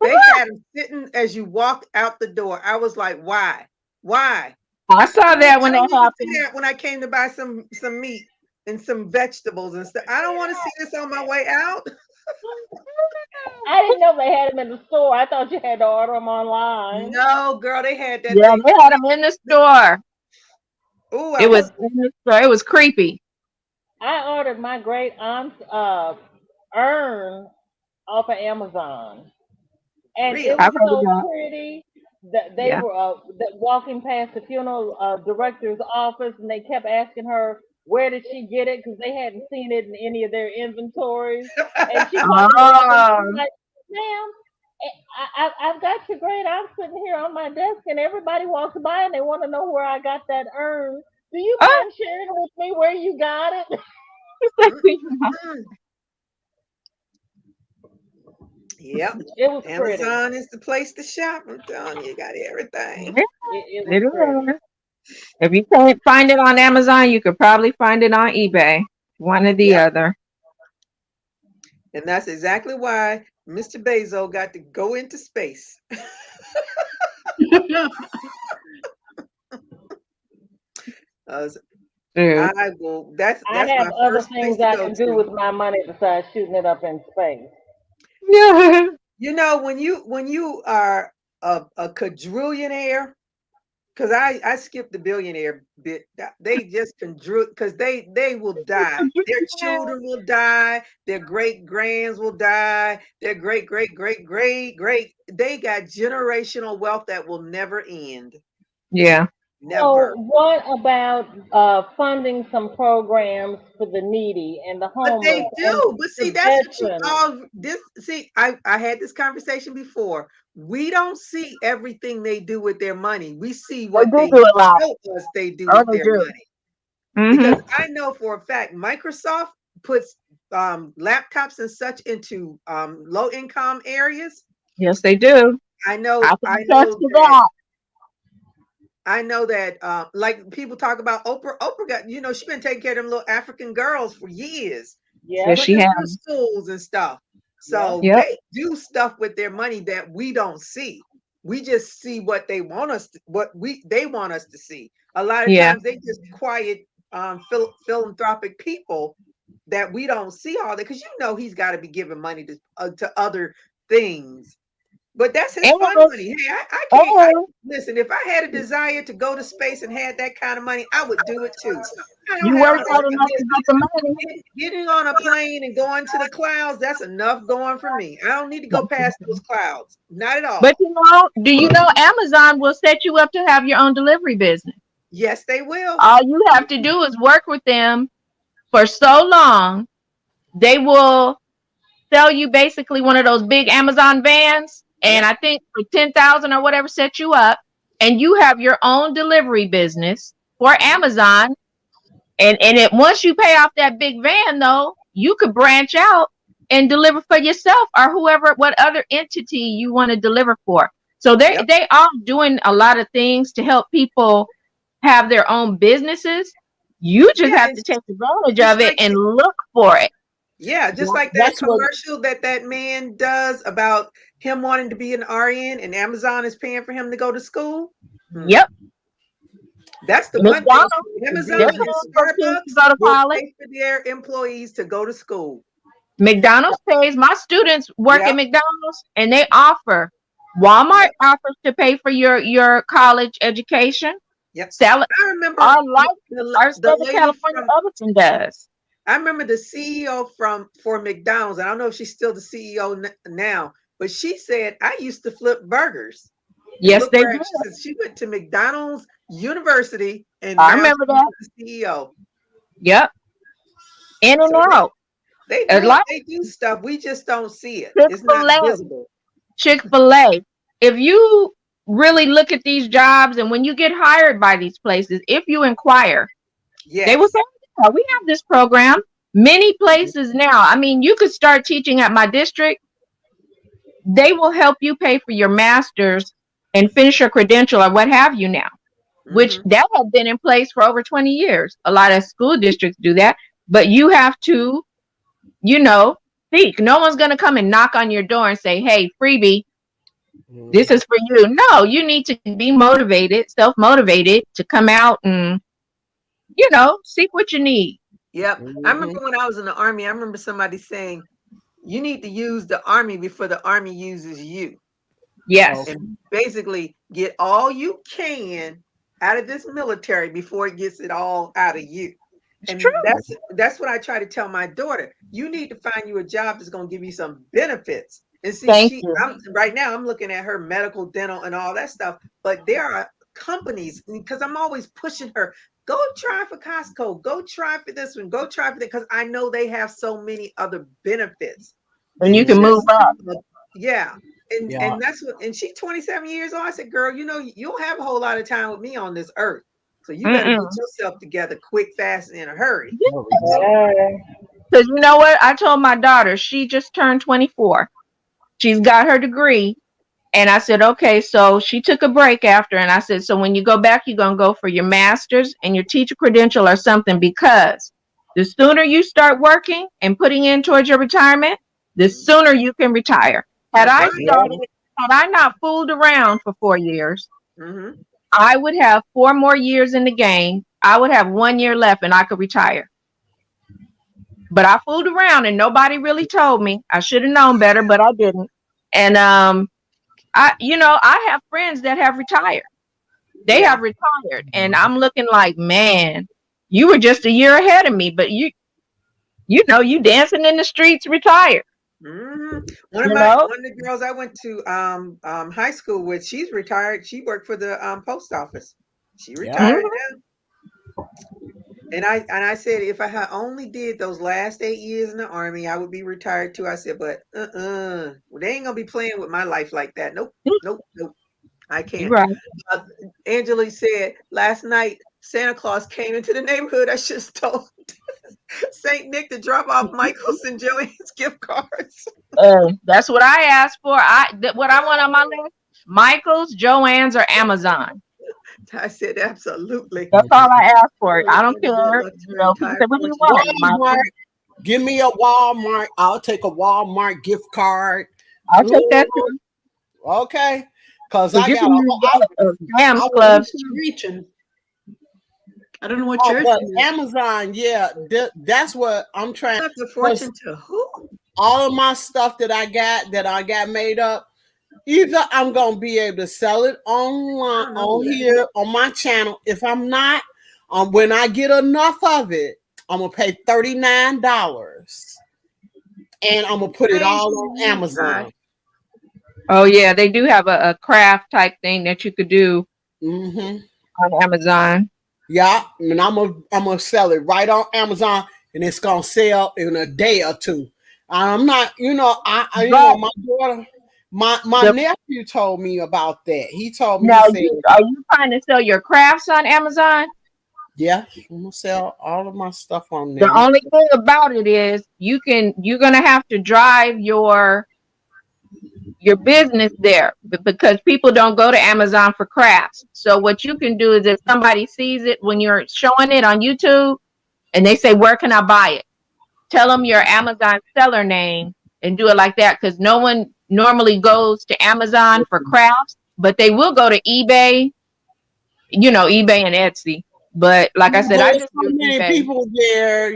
They had them sitting as you walked out the door. I was like, why? Why? I saw that I when don't that need to see happened. that when I came to buy some meat and some vegetables and stuff. I don't want to see this on my way out. I didn't know they had them in the store. I thought you had to order them online. No, girl, they had that Yeah, thing. they had them in the store. Oh, I It was was in the store. It was creepy. I ordered my great aunt's urn off of Amazon, and it really. I've was heard of so that. pretty that they Yeah. were walking past the funeral director's office, and they kept asking her where did she get it because they hadn't seen it in any of their inventories, and she talking about it. Oh, She's like, "Ma'am, I've got your great aunt sitting here on my desk, and everybody walks by and they want to know where I got that urn. Do you oh, mind sharing with me where you got it?" Mm-mm-mm. Yep. It was pretty. Amazon is the place to shop. I'm telling you, you got everything. yeah, It was it pretty. is. If you can't find it on Amazon, you could probably find it on eBay. One or the Yep. other. And that's exactly why Mr. Bezos got to go into space. Uh, True. I will. I That's my have other first place things to I go can do to. with my money besides shooting it up in space. Yeah. You know, when you are a quadrillionaire, because I skipped the billionaire bit. They just because they will die. Their children will die. Their great grands will die. Their great. They got generational wealth that will never end. Yeah. So Never. what about funding some programs for the needy and the But homeless they and do. But see, the that's what you veterans? all this see, I had this conversation before. We don't see everything they do with their money. We see They what do they do a lot. show us they do Oh, with they their do. money. Mm-hmm. Because I know for a fact Microsoft puts laptops and such into low income areas. Yes, they do. I I know, can I attest know to that that. I know that like people talk about Oprah. Oprah got, she been taking care of them little African girls for years, Yep, Yes, putting she them has. through schools and stuff. yep. So Yep. they do stuff with their money that we don't see. We just see what they want us to, they want us to see. A lot of Yeah. times they just quiet philanthropic people that we don't see all that, because he's got to be giving money to other things. But that's his And, fun money. Hey, I can't. I and listen. If I had a desire to go to space and had that kind of money, I would do it too. I don't you have work a hard enough to listen. get the money. Getting on a plane and going to the clouds, that's enough going for me. I don't need to go past those clouds. Not at But all. do you know Amazon will set you up to have your own delivery business? Yes, they will. All you have to do is work with them for so long. They will sell you basically one of those big Amazon vans, and Yep. I think for 10,000 or whatever, set you up, and you have your own delivery business for Amazon. And once you pay off that big van, though, you could branch out and deliver for yourself or whoever, what other entity you want to deliver for. So Yep. they are doing a lot of things to help people have their own businesses. You just Yeah, have and to take advantage just of it like and look for it. yeah, just like that That's what. commercial that man does about him wanting to be an RN and Amazon is paying for him to go to school. Hmm. Yep. That's the one thing. McDonald's, they're Amazon and paying for kids to Starbucks go to will college. pay for their employees to go to school. McDonald's pays. My students work at Yep. McDonald's and they offer. Walmart Yep. offers to pay for your college education. Yep. Salad, I remember our life, our the state of lady California, from Edison does. I remember the CEO for McDonald's. I don't know if she's still the CEO now, but she said, I used to flip burgers. And Yes, look they where do. she said she went to McDonald's University and I now remember she's that. the CEO. Yep, in and So out. A lot. they do stuff. We just don't see it. It's not Chick-fil-A, visible. Chick-fil-A. If you really look at these jobs and when you get hired by these places, if you inquire, they will Yes. say, "Yeah, we have this program." Many places now. I mean, you could start teaching at my district. They will help you pay for your master's and finish your credential or what have you now, which Hmm. that has been in place for over 20 years. A lot of school districts do that, but you have to, you know, seek. No one's going to come and knock on your door and say, "Hey, freebie, this is for you." No, you need to be motivated, self-motivated to come out and, seek what you need. Yep. I remember when I was in the Army, I remember somebody saying, you need to use the Army before the Army uses you. Yes, And basically get all you can out of this military before it gets it all out of you. it's true. And that's what I try to tell my daughter. You need to find you a job that's going to give you some benefits. And see, Thank you. right now I'm looking at her medical, dental, and all that stuff. But there are companies, because I'm always pushing her. Go try for Costco. Go try for this one. Go try for that, because I know they have so many other benefits And you than can move just up. yeah. And Yeah. that's what, and she's 27 years old. I said, girl, you'll have a whole lot of time with me on this earth. So you better get Mm-mm. yourself together quick, fast, and in a hurry. Yeah. Because you know what? I told my daughter, she just turned 24. She's got her degree. And I said, okay, so she took a break after. And I said, so when you go back, you're going to go for your master's and your teacher credential or something, because the sooner you start working and putting in towards your retirement, the sooner you can retire. Had That's I right. started, had I not fooled around for 4 years, Mm-hmm. I would have 4 more years in the game. I would have 1 year left and I could retire. But I fooled around and nobody really told me. I should have known better, but I didn't. And I have friends that have retired. They Yeah. have retired, and I'm looking like, man, you were just a year ahead of me, but you dancing in the streets, retired. Mm-hmm. You know, One of the girls I went to high school with, she's retired. She worked for the post office. She Yeah. retired now. And I said, if I had only did those last 8 years in the Army, I would be retired too. I said, but well, they ain't gonna be playing with my life like that. Nope, nope, nope. I You're can't. right. Angela said last night Santa Claus came into the neighborhood. I just told Saint Nick to drop off Michael's and Joanne's gift cards. That's what I asked for. What I want on my list: Michael's, Joann's, or Amazon. I said, absolutely. That's all I asked for. I don't Good care. luck to You her know, people entire say, "What do you fortune. want?" Walmart. Michael. Give me a Walmart. I'll take a Walmart gift card. I'll take that Ooh, too. okay. Cause So I you got can use that Sam's I Club. Reaching. I don't know what oh, church but it is. Amazon, yeah, that's what I'm trying. Left a fortune to who? All of my stuff that I got made up. Either I'm gonna be able to sell it online on here on my channel. If I'm not, when I get enough of it, I'm gonna pay $39, and I'm gonna put it all on Amazon. Oh yeah, they do have a craft type thing that you could do Mm-hmm. on Amazon. Yeah, and I'm gonna sell it right on Amazon, and it's gonna sell in a day or two. I'm not, my daughter, my nephew told me about that. He told me, Now, he said, are you trying to sell your crafts on Amazon? yeah, I'm gonna sell all of my stuff on there. The only thing about it is you're gonna have to drive your business there because people don't go to Amazon for crafts. So what you can do is if somebody sees it when you're showing it on YouTube and they say, "Where can I buy it?" Tell them your Amazon seller name and do it like that, because no one normally goes to Amazon for crafts, but they will go to eBay, eBay and Etsy. But like I said, I There's just so do many eBay. people there,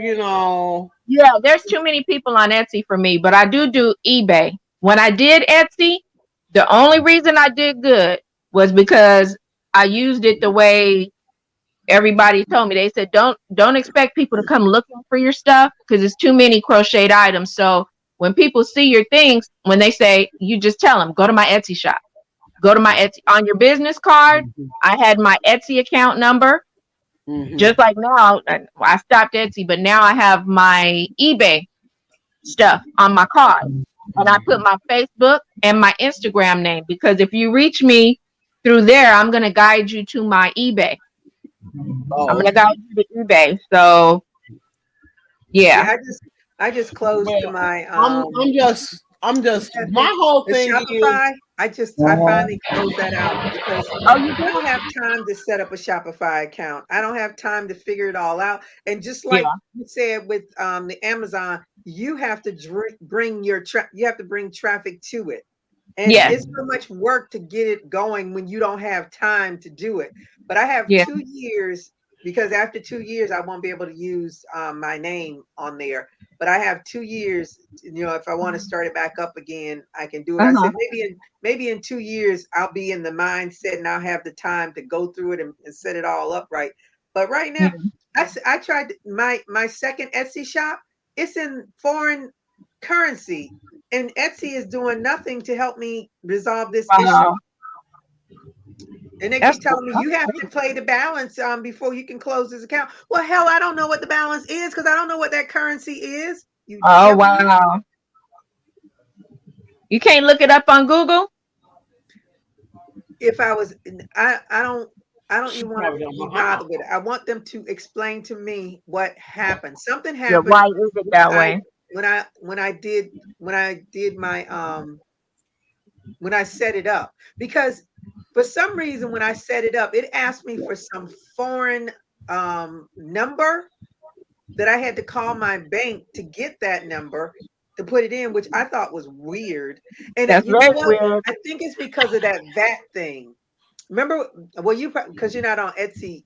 Yeah, there's too many people on Etsy for me, but I do eBay. When I did Etsy, the only reason I did good was because I used it the way everybody told me. They said don't expect people to come looking for your stuff because it's too many crocheted items. So when people see your things, when they say, you just tell them, go to my Etsy shop. Go to my Etsy. On your business card, I had my Etsy account number. Just like now, I stopped Etsy, but now I have my eBay stuff on my card. And I put my Facebook and my Instagram name, because if you reach me through there, I'm going to guide you to my eBay. I'm going to guide you to eBay. So, yeah. I just closed my I'm just my whole thing Shopify. is I finally closed that out because I don't have time to set up a Shopify account. I don't have time to figure it all out. And just like you said with the Amazon, you have to bring you have to bring traffic to it. And it's so much work to get it going when you don't have time to do it. But I have 2 years, because after 2 years, I won't be able to use my name on there. But I have 2 years, if I want to start it back up again, I can do it. I said maybe in 2 years, I'll be in the mindset and I'll have the time to go through it and set it all up right. But right now, I tried my second Etsy shop. It's in foreign currency, and Etsy is doing nothing to help me resolve this issue. And they keep telling me you have to play the balance before you can close this account. Well, hell, I don't know what the balance is because I don't know what that currency is. Wow. You can't look it up on Google? If I was, I don't even want to be bothered with it. I want them to explain to me what happened. Something happened. Yeah, why is it that way? When I did my when I set it up, because for some reason when I set it up, it asked me for some foreign number that I had to call my bank to get that number to put it in, which I thought was weird. And that's very weird. I think it's because of that VAT thing. Remember, well, because you're not on Etsy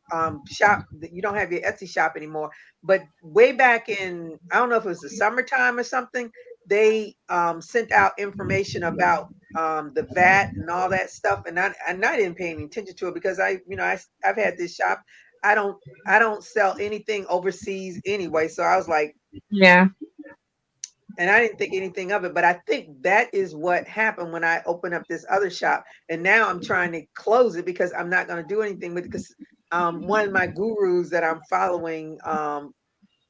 shop, you don't have your Etsy shop anymore. But way back in, I don't know if it was the summertime or something, they sent out information about the VAT and all that stuff, and I didn't pay any attention to it because I've had this shop. I don't sell anything overseas anyway, so I was like, yeah. And I didn't think anything of it, but I think that is what happened when I opened up this other shop. And now I'm trying to close it because I'm not going to do anything with it because one of my gurus that I'm following,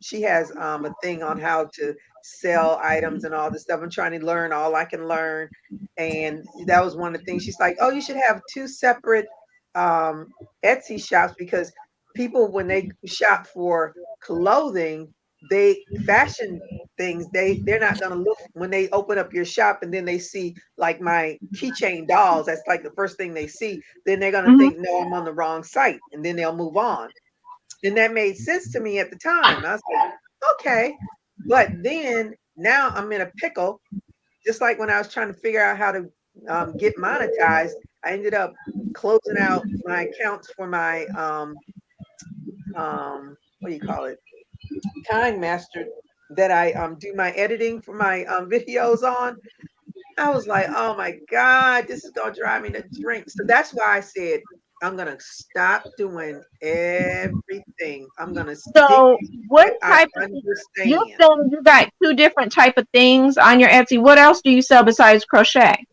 she has a thing on how to sell items and all this stuff. I'm trying to learn all I can learn. And that was one of the things. She's like, oh, you should have two separate Etsy shops, because people, when they shop for clothing, they fashion things, they're not going to look when they open up your shop and then they see like my keychain dolls. That's like the first thing they see. Then they're going to think, no, I'm on the wrong site, and then they'll move on. And that made sense to me at the time. I was like, okay. But then now I'm in a pickle. Just like when I was trying to figure out how to get monetized, I ended up closing out my accounts for my what do you call it? Kind Master, that I do my editing for my videos on. I was like, oh my God, this is gonna drive me to drink. So that's why I said I'm gonna stop doing everything. I'm gonna stick So to what what I type of, you're understand. saying you got two different type of things on your Etsy. What else do you sell besides crochet?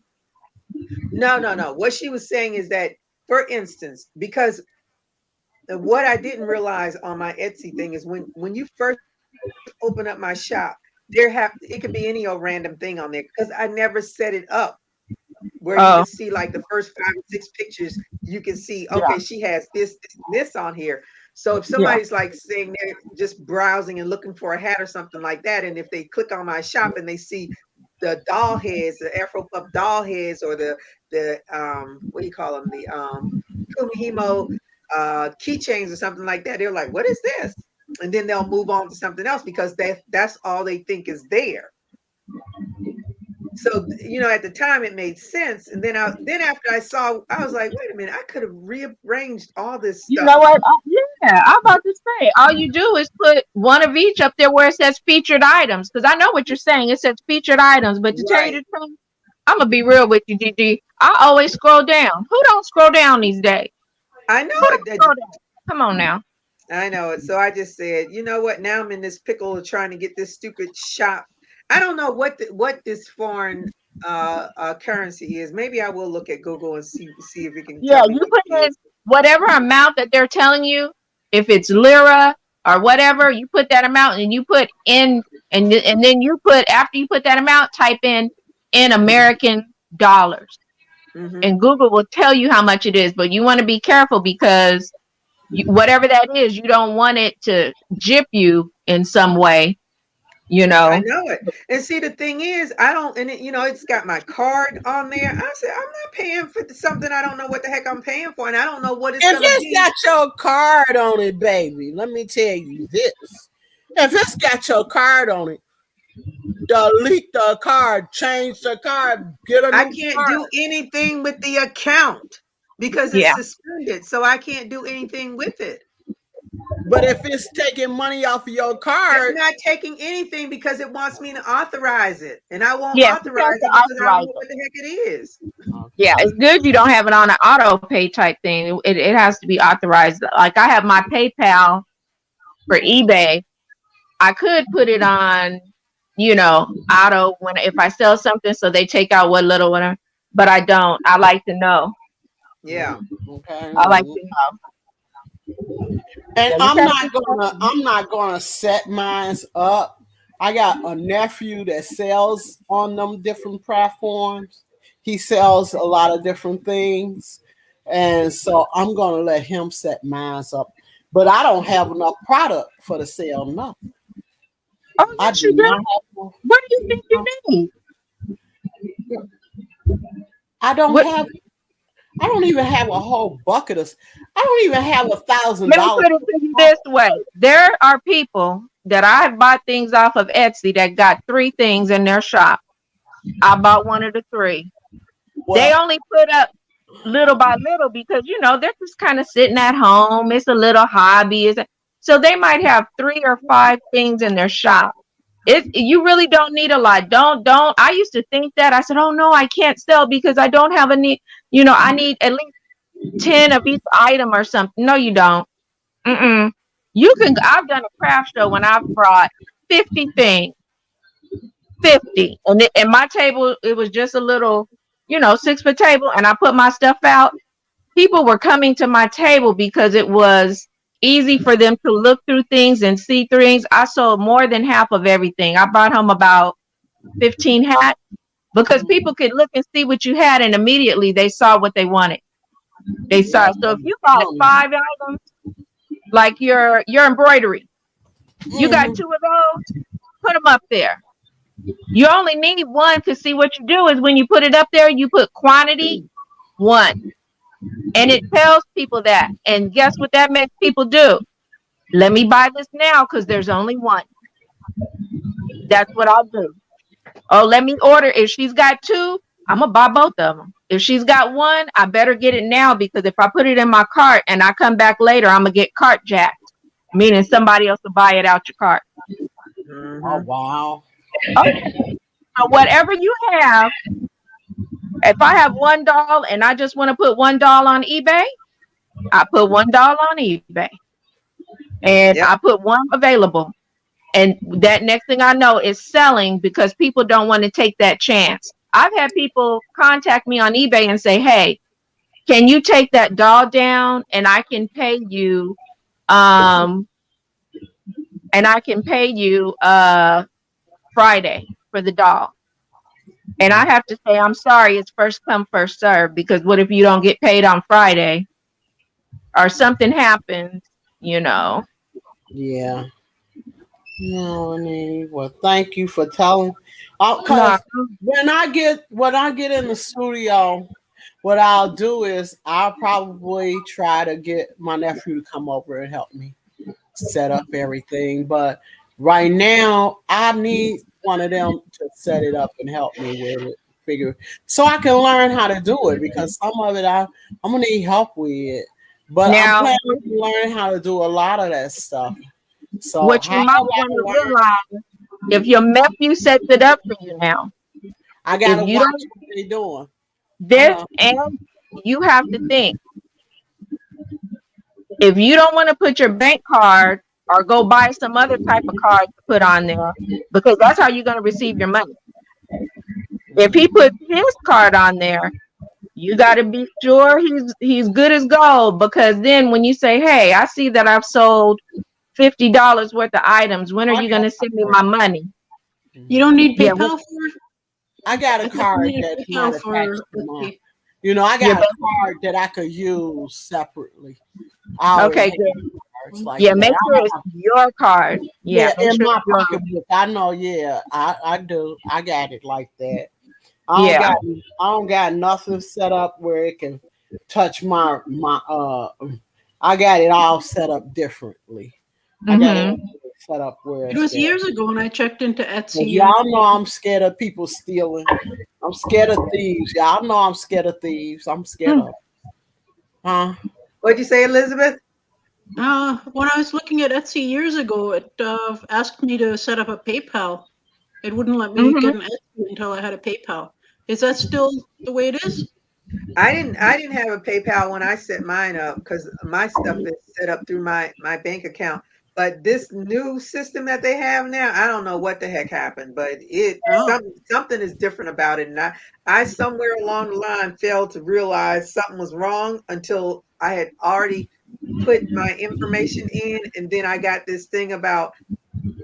No. What she was saying is that, for instance, because what I didn't realize on my Etsy thing is when you first open up my shop, it could be any old random thing on there, because I never set it up where you Oh, can see like the first 5 or 6 pictures. You can see, yeah, okay, she has this on here. So if yeah. somebody's like saying they're just browsing and looking for a hat or something like that, and if they click on my shop and they see the doll heads, the Afro Puff doll heads, or the what do you call them, the Kumihimo keychains or something like that, they're like, what is this? And then they'll move on to something else, because that's all they think is there. So at the time it made sense, and then after I saw, I was like, wait a minute, I could have rearranged all this You stuff. know what? Yeah, I'm about to say, all you do is put one of each up there where it says featured items. Because I know what you're saying. It says featured items. But to tell you Right. the truth, I'm going to be real with you, Gigi. I always scroll down. Who don't scroll down these days? I know Who don't it. scroll down? Come on now. I know it. So I just said, you know what? Now I'm in this pickle of trying to get this stupid shop. I don't know what this foreign currency is. Maybe I will look at Google and see if it can Yeah, tell me you what it put in is. whatever amount that they're telling you. If it's lira or whatever, you put that amount and you put in, and then you put, after you put that amount, type in American dollars. Mm-hmm. And Google will tell you how much it is. But you want to be careful, because whatever that is, you don't want it to jip you in some way, I know it. And see, the thing is, I don't, and it's got my card on there. I said, I'm not paying for something I don't know what the heck I'm paying for, and I don't know what it's If gonna it's be. got your card on it, baby, let me tell you this. If it's got your card on it, delete the card, change the card, get a I new can't card. do anything with the account because it's Yeah. suspended, so I can't do anything with it. But if it's taking money off of your It's card, not taking anything because it wants me to authorize it, and I won't Yes, you have authorize to it because I don't authorize know it. what the heck it is. Yeah, it's good you don't have it on an auto pay type thing. It has to be authorized. Like I have my PayPal for eBay. I could put it on, auto if I sell something, so they take out what little whatever. But I don't. I like to know. Yeah. okay. I like to know. And Yeah, you I'm gotta not be gonna careful. I'm not gonna set mine up. I got a nephew that sells on them different platforms. He sells a lot of different things. And so I'm gonna let him set mine up. But I don't have enough product for the sale. No. Oh, I yes, do you do. not have What do you think you need? I don't What? have I don't even have a whole bucket of I don't even have Let me $1,000. put it to you this way. There are people that I bought things off of Etsy that got 3 things in their shop. I bought one of the 3. They Well, only put up little by little because, they're just kind of sitting at home. It's a little hobby. So they might have 3 or 5 things in their shop. You really don't need a lot. Don't. I used to think that. I said, oh no, I can't sell because I don't have a need. I need at least 10 of each item or something. No, you don't. Mm-mm. You can. I've done a craft show when I've brought 50 things, 50, and my table, it was just a little, 6-foot table, and I put my stuff out. people were coming to my table because it was easy for them to look through things and see things. I sold more than half of everything. I brought home about 15 hats because people could look and see what you had, and immediately they saw what they wanted. They saw. So if you bought 5 items, like your embroidery, you got 2 of those, put them up there. You only need 1, because see what you do is when you put it up there, you put quantity 1. And it tells people that. And guess what that makes people do? Let me buy this now because there's only 1. That's what I'll do. Oh, let me order. If she's got 2, I'm going to buy both of them. If she's got 1, I better get it now, because if I put it in my cart and I come back later, I'm going to get cart jacked, meaning somebody else will buy it out your cart. Oh, wow. Okay. So whatever you have, if I have $1 and I just want to put $1 on eBay, I put $1 on eBay. And I put 1 available. And that next thing I know is selling, because people don't want to take that chance. I've had people contact me on eBay and say, hey, can you take that doll down and I can pay you Friday for the doll. And I have to say, I'm sorry, it's first come, first serve, because what if you don't get paid on Friday or something happens, you know? Yeah. No, I mean, well, thank you for telling. Because when I get in the studio, what I'll do is I'll probably try to get my nephew to come over and help me set up everything. But right now, I need one of them to set it up and help me with it, figure, so I can learn how to do it, because some of it I'm gonna need help with. But now, I'm planning to learn how to do a lot of that stuff. So what you might want to realize, if your nephew sets it up for you now, I gotta watch what they're doing. This, and you have to think, if you don't want to put your bank card or go buy some other type of card to put on there, because that's how you're going to receive your money. If he puts his card on there, you got to be sure he's good as gold, because then when you say, hey, I see that I've sold $50 worth of items, when are you going to send me my money? You don't need PayPal for it? I got a card that's not attached to mine. You know, I got a card that I could use separately. Okay, good. Like yeah, make sure it's your card. Yeah, in my pocketbook. I know. Yeah, I do. I got it like that. I don't got nothing set up where it can touch my. I got it all set up differently. I got it set up where it was years ago when I checked into Etsy. Well, y'all know I'm scared of people stealing. I'm scared of thieves. Y'all know I'm scared of thieves. I'm scared of. What'd you say, Elizabeth? When I was looking at Etsy years ago, it asked me to set up a PayPal. It wouldn't let me get an Etsy until I had a PayPal. Is that still the way it is? I didn't have a PayPal when I set mine up, because my stuff is set up through my bank account. But this new system that they have now, I don't know what the heck happened, but something is different about it. And I somewhere along the line failed to realize something was wrong until I had already put my information in, and then I got this thing about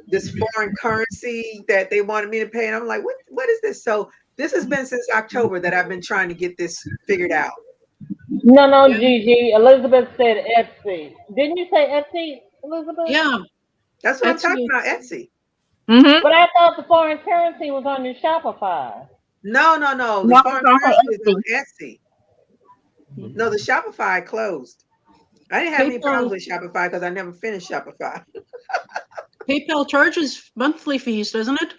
this foreign currency that they wanted me to pay, and I'm like, what is this? So this has been since October that I've been trying to get this figured out. No, Gigi. Elizabeth said Etsy. Didn't you say Etsy, Elizabeth? Yeah, that's what I'm talking about, Etsy. But I thought the foreign currency was on your Shopify. No. The foreign currency is on Etsy. No, the Shopify closed. I didn't have any problems with Shopify because I never finished Shopify. PayPal charges monthly fees, doesn't it?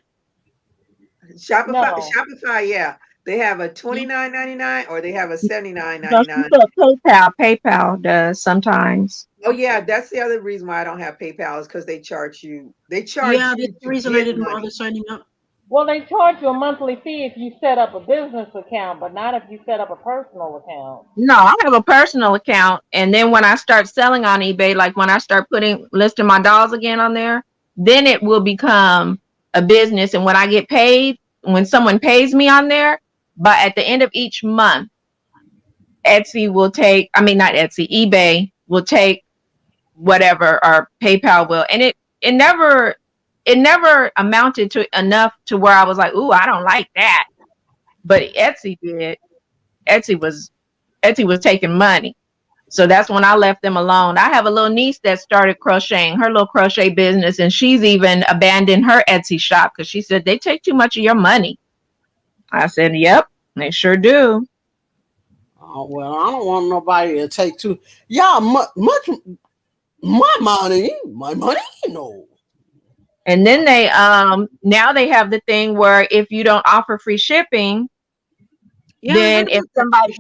Shopify, yeah. They have a $29.99 or they have a $79.99. PayPal does sometimes. Oh yeah, that's the other reason why I don't have PayPal, is because they charge you. That's the reason I didn't bother signing up. Well, they charge you a monthly fee if you set up a business account, but not if you set up a personal account. No, I have a personal account, and then when I start selling on eBay, like when I start listing my dolls again on there, then it will become a business. And when I get paid, when someone pays me on there, but at the end of each month, Etsy will take, I mean, not Etsy, eBay will take whatever, or PayPal will. And it never amounted to enough to where I was like, ooh, I don't like that. But Etsy did. Etsy was taking money. So that's when I left them alone. I have a little niece that started crocheting, her little crochet business, and she's even abandoned her Etsy shop because she said they take too much of your money. I said, yep, they sure do. Oh, well, I don't want nobody to take too. Y'all, much my money, no. And then they now they have the thing where if you don't offer free shipping, then if somebody,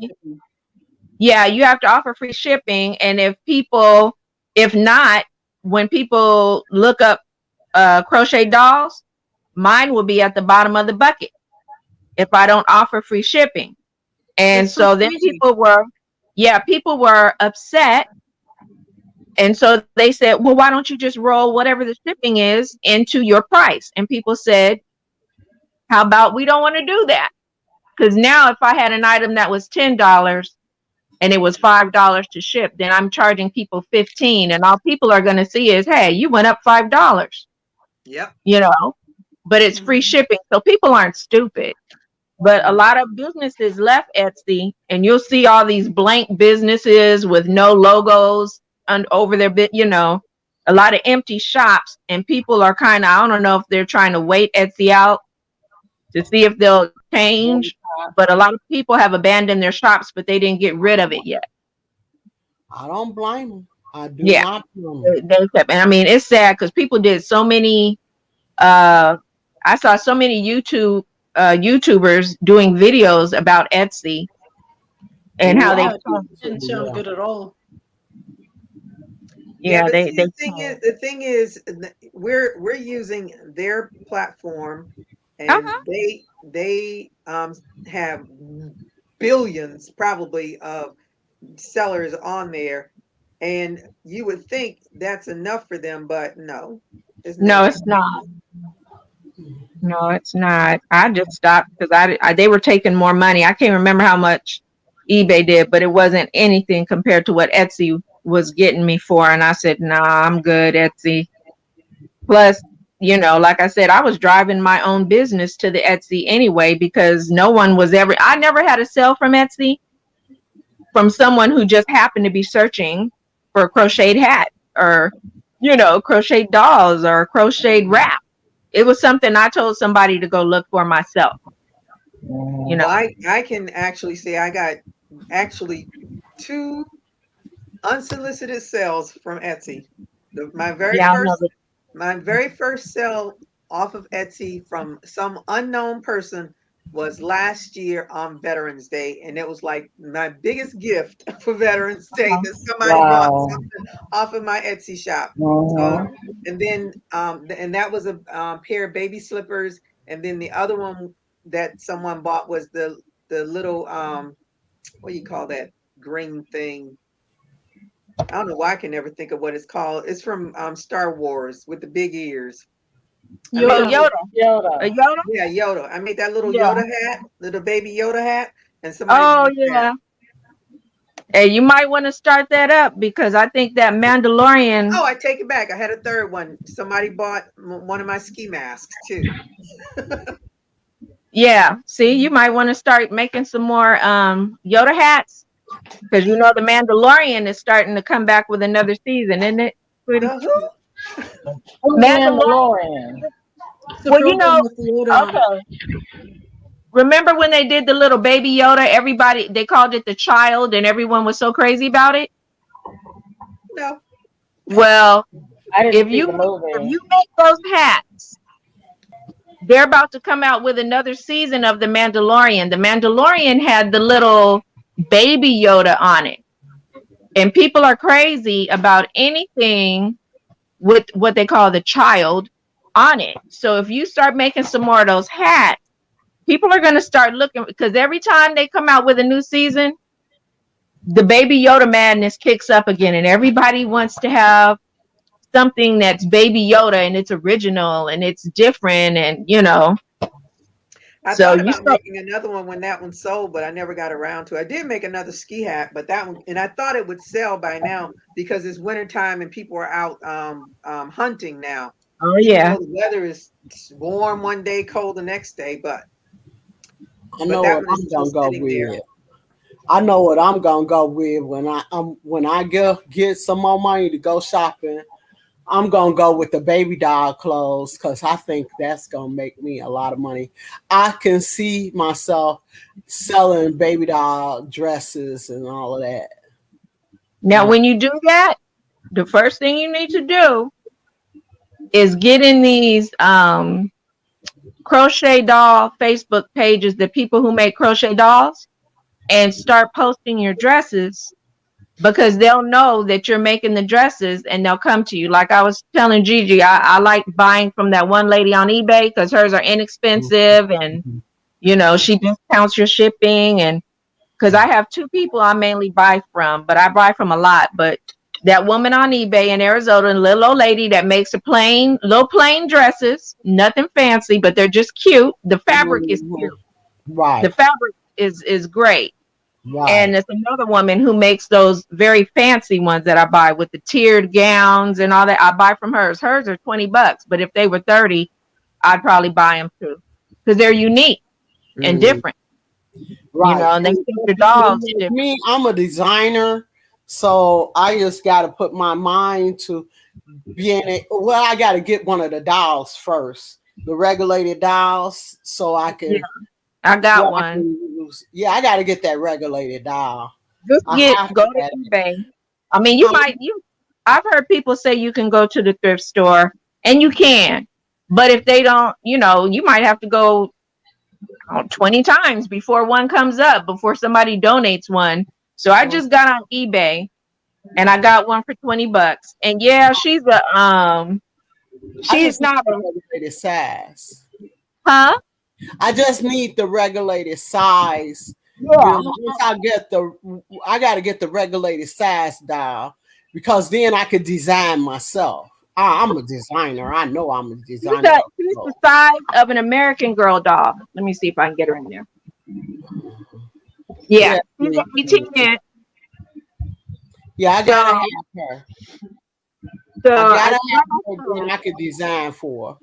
yeah, you have to offer free shipping. And if not, when people look up crochet dolls, mine will be at the bottom of the bucket if I don't offer free shipping. And so then people were upset. And so they said, well, why don't you just roll whatever the shipping is into your price? And people said, how about we don't want to do that? Because now if I had an item that was $10 and it was $5 to ship, then I'm charging people $15, and all people are going to see is, hey, you went up $5. Yep. You know, but it's free shipping. So people aren't stupid. But a lot of businesses left Etsy, and you'll see all these blank businesses with no logos over their bit, a lot of empty shops, and people are kind of, I don't know if they're trying to wait Etsy out to see if they'll change, but a lot of people have abandoned their shops, but they didn't get rid of it yet. I don't blame them. I do not blame them. And I mean, it's sad because people did so many, I saw so many YouTubers doing videos about Etsy and how they didn't sound good at all. Yeah, the thing is, we're using their platform, and they have billions probably of sellers on there, and you would think that's enough for them, but no, it's not. No, it's not. I just stopped because they were taking more money. I can't remember how much eBay did, but it wasn't anything compared to what Etsy was getting me for. And I said, nah, I'm good, Etsy. Plus, like I said, I was driving my own business to the Etsy anyway, because I never had a sale from Etsy from someone who just happened to be searching for a crocheted hat or, crocheted dolls or crocheted wrap. It was something I told somebody to go look for myself. I can actually say I got 2 unsolicited sales from Etsy. My very first sale off of Etsy from some unknown person was last year on Veterans Day, and it was like my biggest gift for Veterans Day that somebody bought something off of my Etsy shop. So, and then and that was a pair of baby slippers, and then the other one that someone bought was the little what do you call that green thing? I don't know why I can never think of what it's called. It's from Star Wars with the big ears. Yoda. Yoda. Yeah, Yoda. I made that little Yoda hat, little baby Yoda hat, and somebody. Hey, you might want to start that up, because I think that Mandalorian. Oh, I take it back. I had a third one. Somebody bought one of my ski masks too. Yeah. See, you might want to start making some more Yoda hats, because the Mandalorian is starting to come back with another season, isn't it, sweetie? Mandalorian. Well, okay. Remember when they did the little baby Yoda? They called it the child, and everyone was so crazy about it. No. Well, if you make those hats, they're about to come out with another season of the Mandalorian. The Mandalorian had the little baby Yoda on it, and people are crazy about anything with what they call the child on it. So if you start making some more of those hats, people are going to start looking, because every time they come out with a new season, the baby Yoda madness kicks up again, and everybody wants to have something that's baby Yoda and it's original and it's different, and I So thought you about start. making another one when that one sold, but I never got around to it. I did make another ski hat, but that one, and I thought it would sell by now because it's wintertime and people are out hunting now. Oh Even yeah. though the weather is warm one day, cold the next day, I but know that what one is I'm still gonna go sitting there. with. I know what I'm gonna go with when I get some more money to go shopping. I'm gonna go with the baby doll clothes because I think that's gonna make me a lot of money. I can see myself selling baby doll dresses and all of that. Now, when you do that, the first thing you need to do is get in these crochet doll Facebook pages, the people who make crochet dolls, and start posting your dresses because they'll know that you're making the dresses and they'll come to you. Like I was telling Gigi, I like buying from that one lady on eBay because hers are inexpensive and she discounts your shipping. And because I have two people I mainly buy from, but I buy from a lot. But that woman on eBay in Arizona, a little old lady that makes little plain dresses, nothing fancy, but they're just cute. The fabric is cute. Right, The fabric is great. right. And there's another woman who makes those very fancy ones that I buy with the tiered gowns and all that. I buy from hers. Hers are $20, but if they were 30, I'd probably buy them too because they're unique and different. Right. And they fit your dolls different. Me, I'm a designer, so I just got to put my mind to well, I got to get one of the dolls first, the regulated dolls, so I can. Yeah, I got one. I got to get that regulated doll. Just go to eBay. I mean, I've heard people say you can go to the thrift store, and you can, but if they don't, you might have to go 20 times before one comes up, before somebody donates one. So I just got on eBay and I got one for $20. And yeah, she's not a regulated size. Huh? I just need the regulated size. Yeah. I got to get the regulated size doll because then I could design myself. I'm a designer. I know I'm a designer. She's the size of an American Girl doll. Let me see if I can get her in there. Yeah. She's 18 inch. Yeah, I gotta have her. So I gotta have her that I could design for.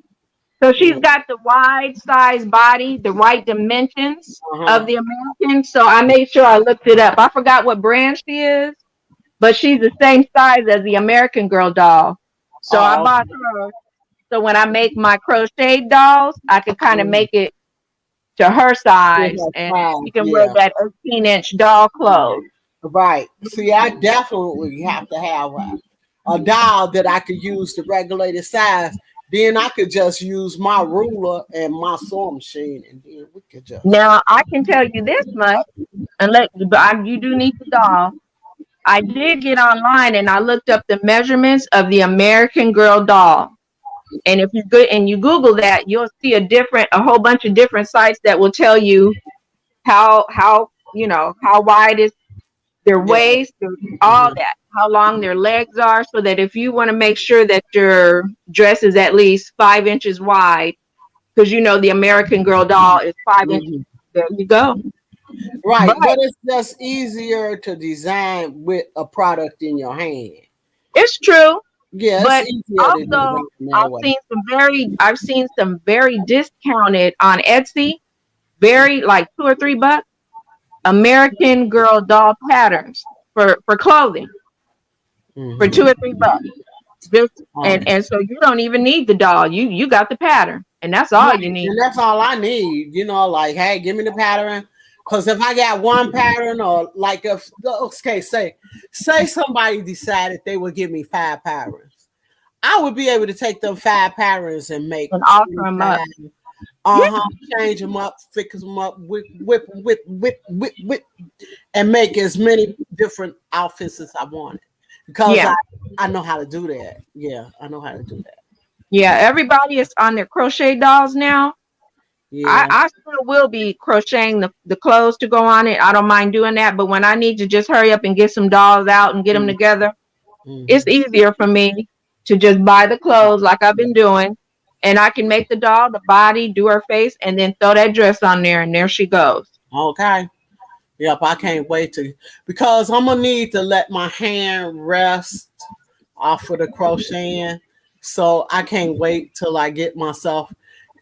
So she's got the wide size body, the right dimensions of the American. So I made sure I looked it up. I forgot what brand she is, but she's the same size as the American Girl doll. So I bought her. So when I make my crochet dolls, I could kind of make it to her size, and she can wear that 18-inch doll clothes. Right. See, I definitely have to have a doll that I could use the regulated size. Then I could just use my ruler and my sewing machine, and then we could just. Now I can tell you this much, you do need the doll. I did get online and I looked up the measurements of the American Girl doll. And if you go and you Google that, you'll see a whole bunch of different sites that will tell you how wide is their waist, all that, how long their legs are, so that if you want to make sure that your dress is at least 5 inches wide, because the American Girl doll is 5 inches. There you go. Right, but it's just easier to design with a product in your hand. It's true. Yeah, but also I've seen some very discounted on Etsy, very like $2 or $3 American Girl doll patterns for clothing for $2 or $3. And so you don't even need the doll. You got the pattern, and that's all you need. And that's all I need. Like, hey, give me the pattern. Because if I got one pattern, or like say somebody decided they would give me 5 patterns, I would be able to take them 5 patterns and alter them up. Change them up, fix them up, whip, and make as many different outfits as I wanted. Because I know how to do that. Yeah, I know how to do that. Yeah, everybody is on their crochet dolls now. Yeah. I still will be crocheting the clothes to go on it. I don't mind doing that. But when I need to just hurry up and get some dolls out and get them together, it's easier for me to just buy the clothes like I've been doing and I can make the doll, the body, do her face, and then throw that dress on there, and there she goes. Okay. Yep, I can't wait to, because I'm gonna need to let my hand rest off of the crocheting. So I can't wait till I get myself.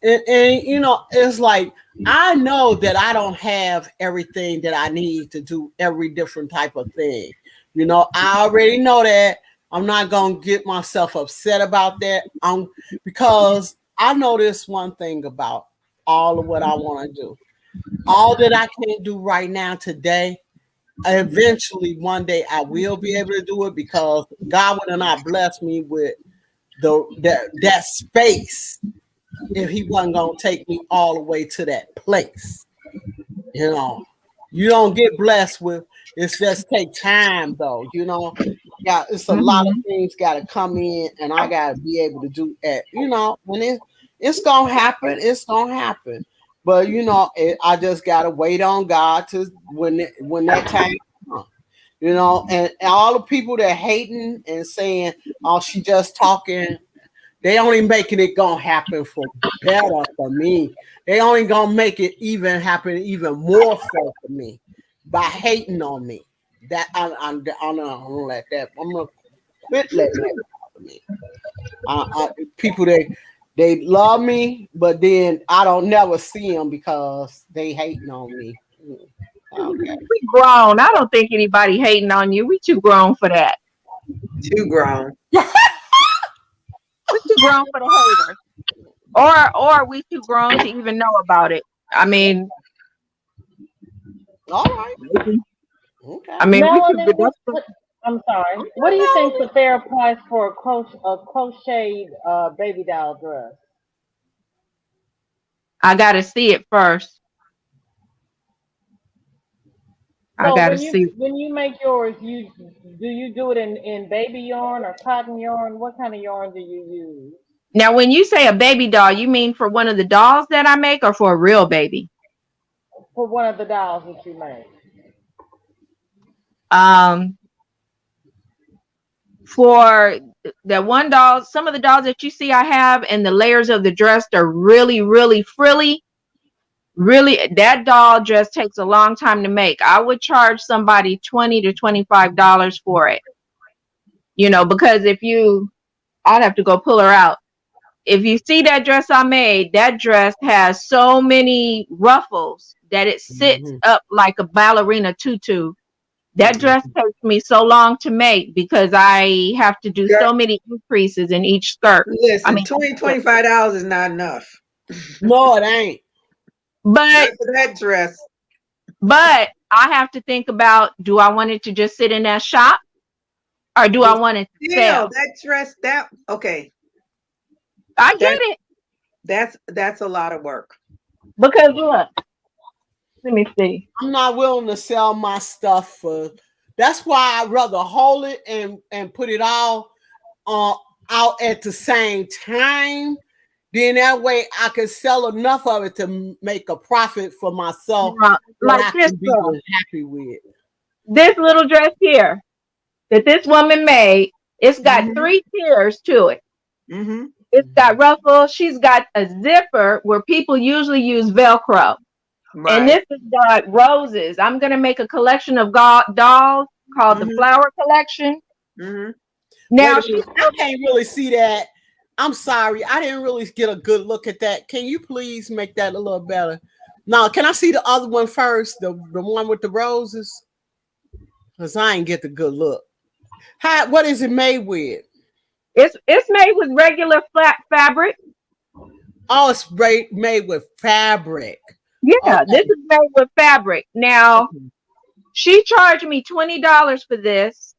And you know, it's like I know that I don't have everything that I need to do every different type of thing. You know, I already know that. I'm not gonna get myself upset about that. Because I know this one thing about all of what I want to do. All that I can't do right now today, eventually one day I will be able to do it, because God would not bless me with that space if he wasn't gonna take me all the way to that place. You know, you don't get blessed with, it's just take time though, you know. Yeah, it's a lot of things gotta come in, and I gotta be able to do that, you know, when it's gonna happen, it's gonna happen. But you know, I just gotta wait on God to when that time comes. You know, and all the people that hating and saying, "Oh, she just talking," they only making it gonna happen for better for me. They only gonna make it even happen even more so for me by hating on me. That I'm gonna let that. I'm gonna quit letting that bother me. People they love me, but then I don't never see them because they hating on me. Okay. We grown. I don't think anybody hating on you. We too grown for that. Too grown. We too grown for the haters. Or we too grown to even know about it. I mean, All right. Okay. I mean, Melanie, I'm sorry. What do you think's a fair price for a crocheted baby doll dress? I gotta see it first. I So gotta see. when you make yours, you do it in baby yarn or cotton yarn? What kind of yarn do you use? Now, when you say a baby doll, you mean for one of the dolls that I make, or for a real baby? For one of the dolls that you make. For that one doll, some of the dolls that you see I have, and the layers of the dress are really, really frilly. Really, that doll dress takes a long time to make. I would charge somebody $20 to $25 for it. You know, because I'd have to go pull her out. If you see that dress I made, that dress has so many ruffles that it sits up like a ballerina tutu. That dress takes me so long to make because I have to do so many increases in each skirt. Listen, I mean, $25 is not enough. No, it ain't. But not for that dress. But I have to think about, do I want it to just sit in that shop, or do I want it to sell? That dress, okay. I get it. That's a lot of work. Because look, let me see. I'm not willing to sell my stuff for. That's why I'd rather hold it and put it all out at the same time. Then that way I can sell enough of it to make a profit for myself like I this can be happy with. This little dress here that this woman made, it's got 3 tiers to it. It's got ruffles. She's got a zipper where people usually use Velcro. Right. And this has got roses. I'm going to make a collection of dolls called the Flower Collection. Now, I can't really see that. I'm sorry. I didn't really get a good look at that. Can you please make that a little better? Now, can I see the other one first? The one with the roses? Because I ain't get the good look. What is it made with? It's made with regular flat fabric. Oh, it's made with fabric. Yeah, okay. This is made with fabric. Now, she charged me $20 for this.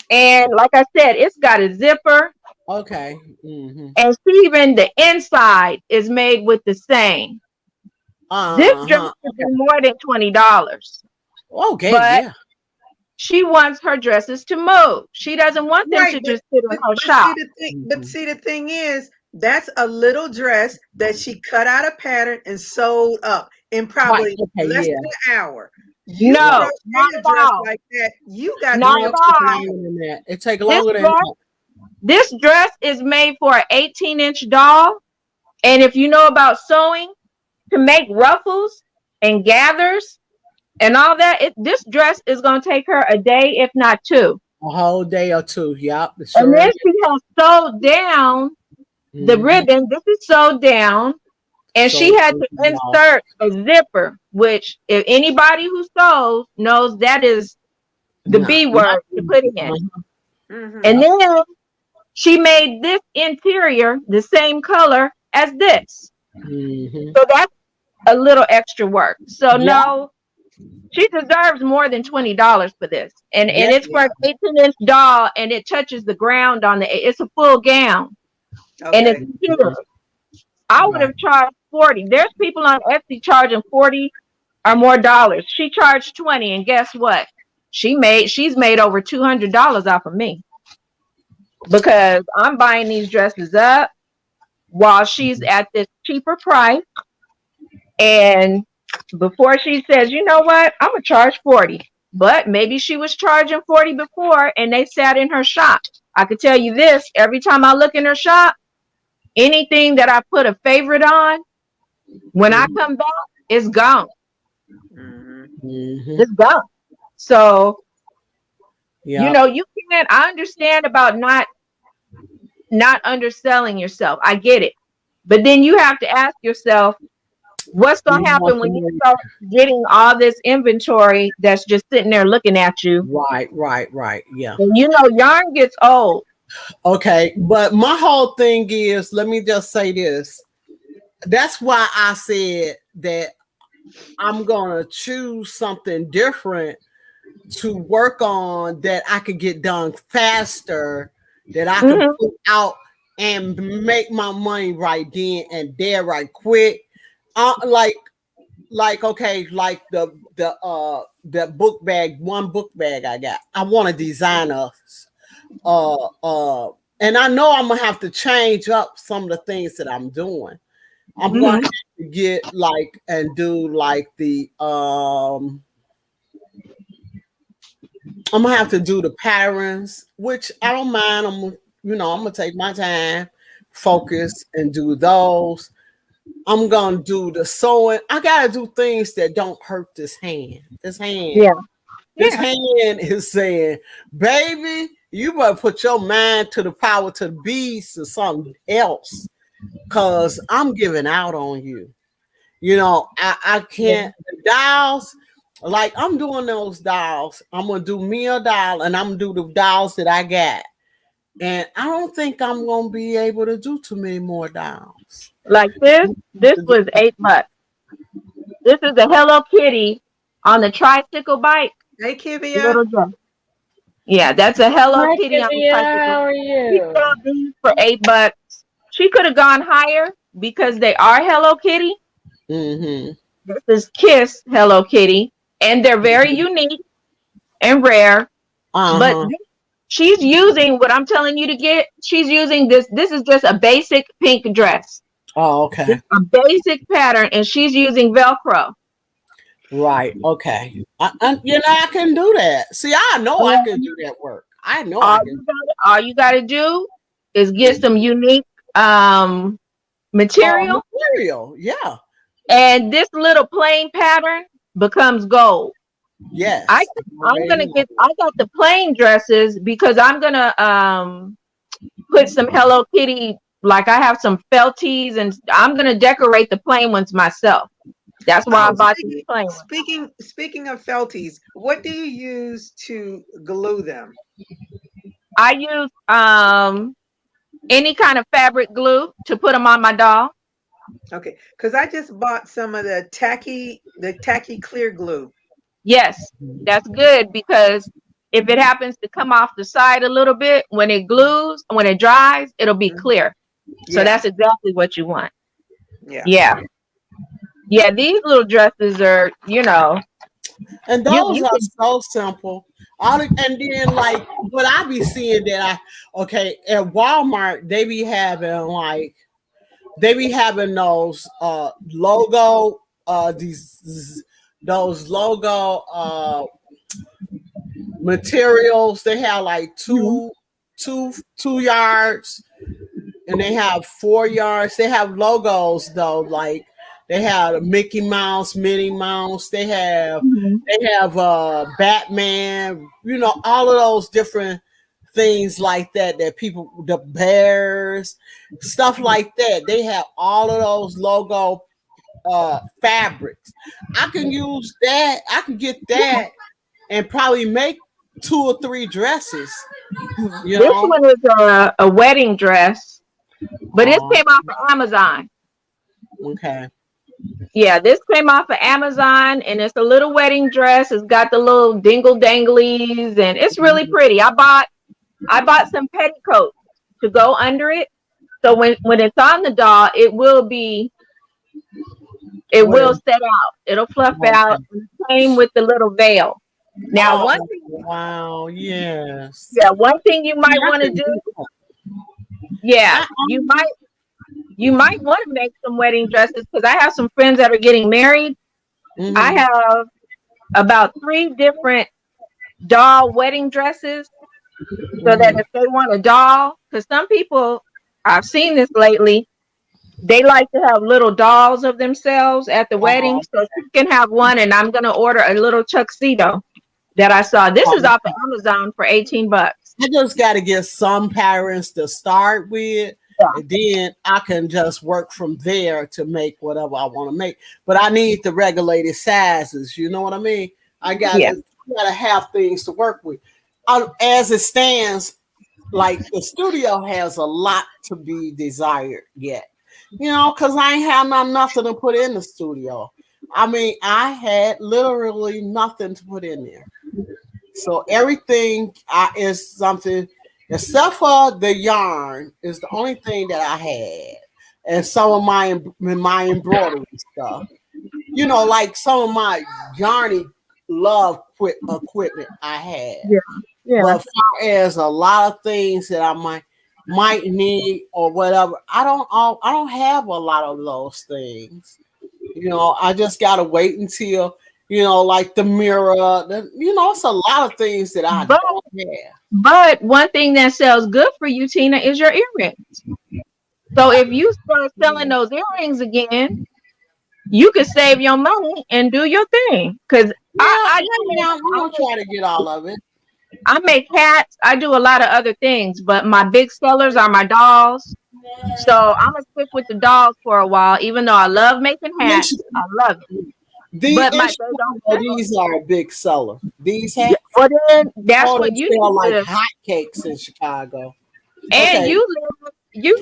And like I said, it's got a zipper. Okay. And even the inside is made with the same. This dress could be more than $20. Okay, but she wants her dresses to move. She doesn't want them to just sit in her shop. See, the thing is, that's a little dress that she cut out a pattern and sewed up in probably less than an hour. You no, not at all. Like that, you got not at all. It takes longer than that. This dress is made for an 18-inch doll, And if you know about sewing, to make ruffles and gathers and all that, this dress is going to take her a day, if not two. A whole day or two. Yep. And then she has sewed down the ribbon. This is sewed down. And she had to insert a zipper, which if anybody who sews knows that is the B word to put in. And then she made this interior the same color as this. So that's a little extra work. So no, she deserves more than $20 for this. And it's for an 18-inch doll, and it touches the ground on it's a full gown. And it's cute. I would have charged $40. There's people on Etsy charging $40 or more dollars. She charged $20, and guess what? She's made over $200 off of me, because I'm buying these dresses up while she's at this cheaper price. And before she says, you know what, I'm gonna charge $40, but maybe she was charging $40 before, and they sat in her shop. I could tell you this: every time I look in her shop, anything that I put a favorite on, when I come back, it's gone. It's gone. So, you know, you can't. I understand about not underselling yourself. I get it, but then you have to ask yourself, what's going to happen when you start getting all this inventory that's just sitting there looking at you? Right. Yeah. And you know, yarn gets old. Okay, but my whole thing is, let me just say this. That's why I said that I'm going to choose something different to work on that I could get done faster, that I can put out and make my money right then and there, right quick. Like the book bag, one book bag I got. I want to design and I know I'm gonna have to change up some of the things that I'm doing. I'm gonna have to get and do the I'm gonna have to do the patterns, which I don't mind. I'm gonna take my time, focus, and do those. I'm gonna do the sewing. I gotta do things that don't hurt this hand. This hand is saying, baby, you better put your mind to the power to the beast or something else, because I'm giving out on you. You know, I can't. The dolls, like I'm doing those dolls. I'm gonna do me a doll, and I'm gonna do the dolls that I got. And I don't think I'm gonna be able to do too many more dolls. Like this was $8. This is a Hello Kitty on the tricycle bike. Hey, Kivia. Yeah, that's a Hello Hi, Kitty on the Kivia, tricycle. how are She you? sold these for $8. She could have gone higher because they are Hello Kitty. This is Kiss Hello Kitty, and they're very unique and rare. But she's using what I'm telling you to get. She's using this. This is just a basic pink dress. Oh, okay. It's a basic pattern, and she's using Velcro. Right. Okay. I can do that. See, I know I can do that work. I know. All you got to do is get some unique material. Yeah. And this little plain pattern becomes gold. Yes. I got the plain dresses because I'm gonna put some Hello Kitty. Like I have some felties, and I'm gonna decorate the plain ones myself. That's why I bought these plain ones. Speaking of felties, what do you use to glue them? I use any kind of fabric glue to put them on my doll. Okay, because I just bought some of the tacky clear glue. Yes, that's good, because if it happens to come off the side a little bit, when it glues, when it dries, it'll be clear. So that's exactly what you want. Yeah. These little dresses are, and those are so simple. And then what I be seeing that at Walmart, they be having those logo those logo materials. They have like two yards, and they have 4 yards. They have logos though, like they have a Mickey Mouse, Minnie Mouse. They have Batman. You know, all of those different things like that people, the bears, stuff like that. They have all of those logo fabrics. I can use that. I can get that and probably make 2 or 3 dresses. You This know? one is a wedding dress, but it came off of Amazon. Okay. Yeah, this came off of Amazon, and it's a little wedding dress. It's got the little dingle danglies, and it's really pretty. I bought some petticoats to go under it, so when it's on the doll, it will set out. It'll fluff out. Same with the little veil. Now, one thing. Wow. Yes. Yeah, one thing you might want to do. Yeah, you might want to make some wedding dresses, because I have some friends that are getting married. Mm-hmm. I have about 3 different doll wedding dresses, so that if they want a doll, because some people, I've seen this lately, they like to have little dolls of themselves at the wedding. So you can have one, and I'm going to order a little tuxedo that I saw. This is off of Amazon for $18. I just got to get some patterns to start with. And then I can just work from there to make whatever I want to make. But I need the regulated sizes. You know what I mean? I gotta have things to work with. As it stands, like the studio has a lot to be desired yet. You know, because I ain't have nothing to put in the studio. I mean, I had literally nothing to put in there. So everything is something, except for the yarn, is the only thing that I had, and some of my embroidery stuff. You know, like some of my yarny love equipment I had. Yeah. But as far as a lot of things that I might need or whatever, I don't have a lot of those things. You know, I just gotta wait until, you know, like the mirror. You know, it's a lot of things that I don't have. But one thing that sells good for you, Tina, is your earrings. So if you start selling those earrings again, you could save your money and do your thing. Because I'm gonna try to get all of it. I make hats. I do a lot of other things, but my big sellers are my dolls. So I'm gonna stick with the dolls for a while, even though I love making hats. I love it. These are a big seller. These hats. Well, then that's what you sell like do. hotcakes in Chicago. And you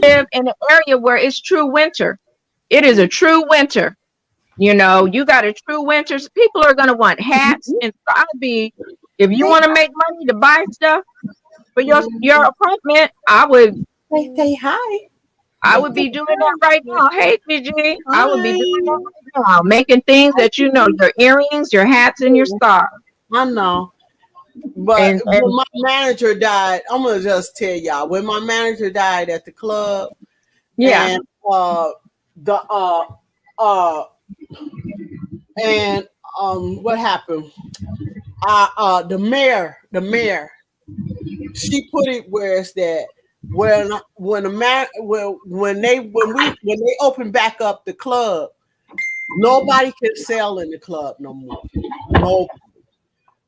live in an area where it's true winter. It is a true winter. You know, you got a true winter. People are gonna want hats, and so I'd be, if you want to make money to buy stuff for your apartment, I would say hi. I would be doing that right now. Hey, GG, I would be doing that right now, making things that you know, your earrings, your hats, and your scarves. I know. But when my manager died, I'm gonna just tell y'all, when my manager died at the club, and what happened? The mayor, she put it where it's that when they open back up the club, nobody can sell in the club no more. No.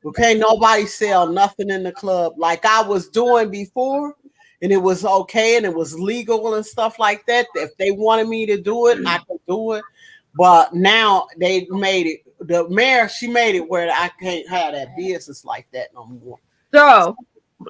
Okay, nobody sell nothing in the club like I was doing before, and it was okay and it was legal and stuff like that. If they wanted me to do it, I could do it. But now they made it. The mayor, she made it where I can't have that business like that no more. So,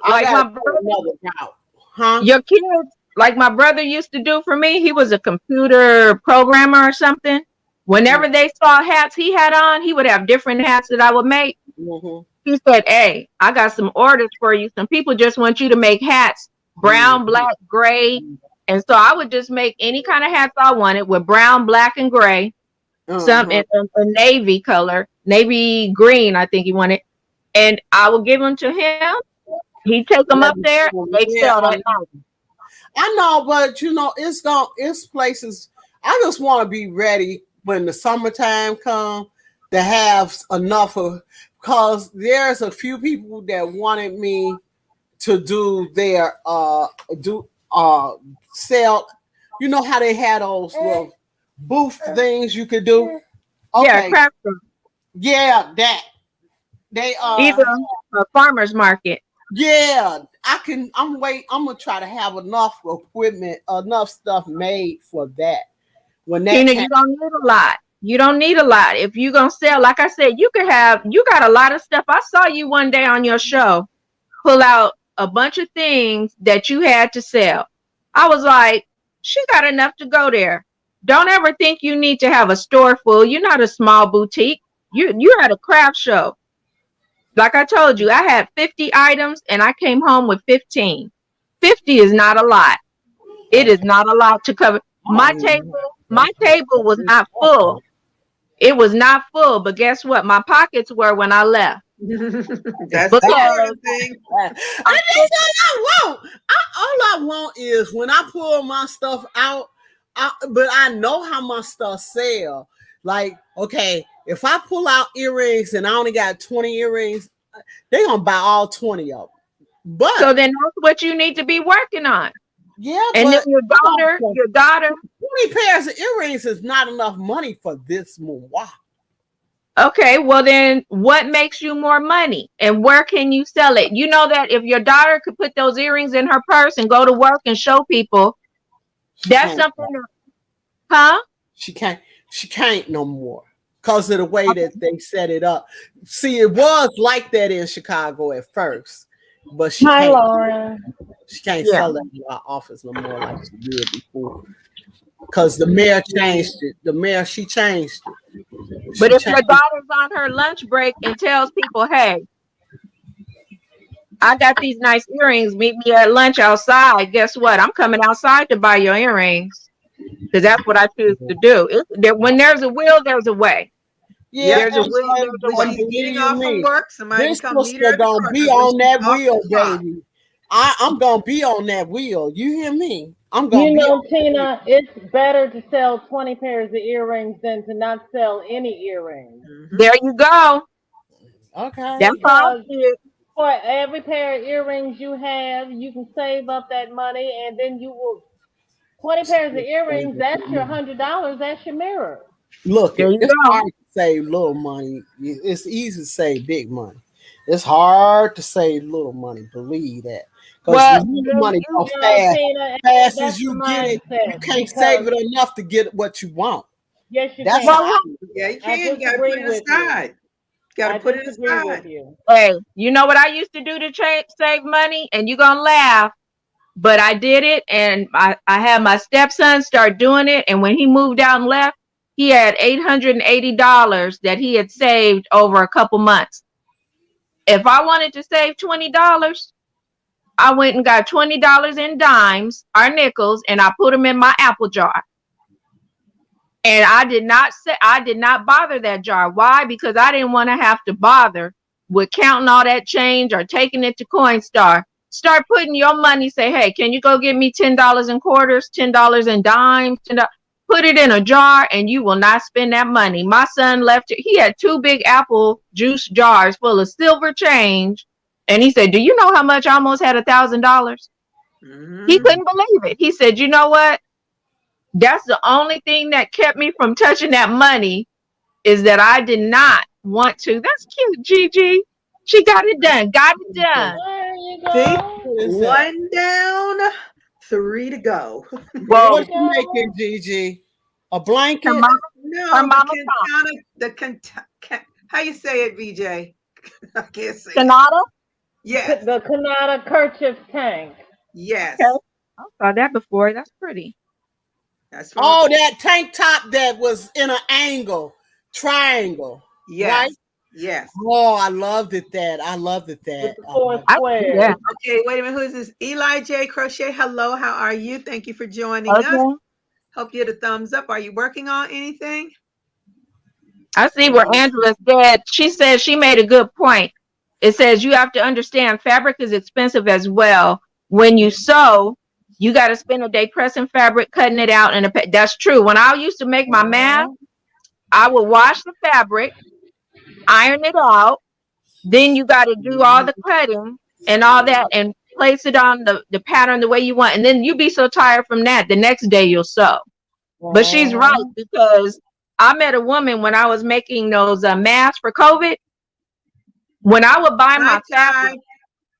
like my brother, your kids, like my brother used to do for me. He was a computer programmer or something. Whenever they saw hats he had on, he would have different hats that I would make. Mm-hmm. He said, "Hey, I got some orders for you. Some people just want you to make hats, brown, black, gray." And so I would just make any kind of hats I wanted with brown, black, and gray. Some in a navy color, navy green, I think he wanted. And I would give them to him. He'd take them up there. They sell that night. I know, but you know, it's places. I just want to be ready when the summertime comes to have enough of, because there's a few people that wanted me to do their sell. You know how they had those little booth things you could do? Yeah, Okay. craft room. Yeah, that. They Either a farmer's market. yeah, I'm gonna try to have enough equipment, enough stuff made for that. When that Tina, you don't need a lot. You don't need a lot. If you're gonna sell, like I said, you got a lot of stuff. I saw you one day on your show pull out a bunch of things that you had to sell. I was like, she got enough to go there. Don't ever think you need to have a store full. You're not a small boutique. You're at a craft show. Like I told you, I had 50 items and I came home with 15. 50 is not a lot. It is not a lot to cover. My table was not full. It was not full, but guess what? My pockets were when I left. That's Because the important thing. that's all I want. All I want is when I pull my stuff out, but I know how my stuff sell. Like, okay, if I pull out earrings and I only got 20 earrings, they're gonna buy all 20 of them. But so then that's what you need to be working on. yeah, And but then your daughter. 20 pairs of earrings is not enough money for this mois. Okay, well then what makes you more money and where can you sell it? You know that if your daughter could put those earrings in her purse and go to work and show people, that's something that, huh? She can't no more because of the way that they set it up. See, it was like that in Chicago at first, but she Hi, can't. Laura. She can't sell it in our office no more like she did before. Because the mayor changed it. The mayor, she changed it. But if your daughter's on her lunch break and tells people, hey, I got these nice earrings, meet me at lunch outside, guess what? I'm coming outside to buy your earrings. Because that's what I choose to do. When there's a will, there's a way. Yeah, there's a will, there's a When way. she's getting off from work, somebody this come meet her sister at the gonna front be door when on she's that off wheel, the clock. baby. I'm gonna be on that wheel. You hear me? I'm gonna You be know, on Tina, it's better to sell 20 pairs of earrings than to not sell any earrings. There you go. Okay. That's all. Because for every pair of earrings you have, you can save up that money and then you will 20 pairs of earrings, that's your $100, that's your mirror. Look, There you it's go. hard to save little money. It's easy to save big money. It's hard to save little money. Believe that. Well, Because money go You know, fast. Tina, Fast that's as you the get it, mindset, you can't because- save it enough to get what you want. Yes, you That's can. how I Yeah, you I can. You gotta disagree put it with you. aside. You gotta I put it disagree aside. with you. Hey, you know what I used to do to save money? And you're going to laugh. But I did it. And I had my stepson start doing it. And when he moved out and left, he had $880 that he had saved over a couple months. If I wanted to save $20, I went and got $20 in dimes or nickels, and I put them in my apple jar. And I did not bother that jar. Why? Because I didn't want to have to bother with counting all that change or taking it to Coinstar. Start putting your money. Say, hey, can you go get me $10 in quarters, $10 in dimes? Put it in a jar, and you will not spend that money. My son left it. He had 2 big apple juice jars full of silver change, and he said, "Do you know how much? I almost had $1,000." He couldn't believe it. He said, "You know what? That's the only thing that kept me from touching that money is that I did not want to." That's cute, Gigi. She got it done. Got it done. There you See? go. 1 down, 3 to go. Well, What you making, Gigi? A blanket? her mama, No, her mama how you say it, VJ? I can't say it. Sonata. Yes, The Canada kerchief tank. yes. Okay. I saw that before. That's pretty. That's Oh, right. that tank top that was in an angle, triangle. Yes, Right? yes. Oh, I loved it that. I loved it that. With the 4 I see squares. that. Okay, wait a minute. Who is this? Eli J. Crochet. Hello, how are you? Thank you for joining us. Okay. Hope you get a thumbs up. Are you working on anything? I see where Angela said. She said she made a good point. It says you have to understand fabric is expensive as well. When you sew, you got to spend a day pressing fabric, cutting it out, and that's true. When I used to make my mask, I would wash the fabric, iron it out. Then you got to do all the cutting and all that, and place it on the pattern the way you want, and then you be so tired from that, the next day you'll sew. But she's right, because I met a woman when I was making those masks for COVID. When I would buy my fabric,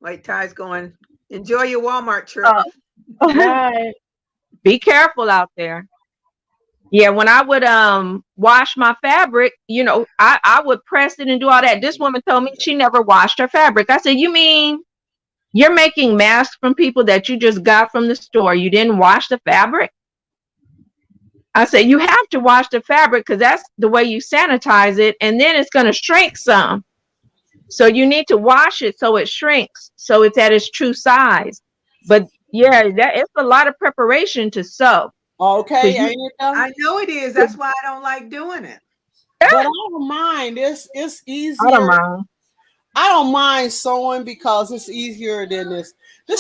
wait, Ty's going. Enjoy your Walmart trip. Right. Be careful out there. Yeah, when I would wash my fabric, you know, I would press it and do all that. This woman told me she never washed her fabric. I said, you mean you're making masks from people that you just got from the store? You didn't wash the fabric? I said, you have to wash the fabric, because that's the way you sanitize it, and then it's going to shrink some. So you need to wash it so it shrinks, so it's at its true size. But yeah, it's a lot of preparation to sew. Okay, ain't it though? I know it is. That's why I don't like doing it. But I don't mind. It's easier. I don't mind. I don't mind sewing because it's easier than this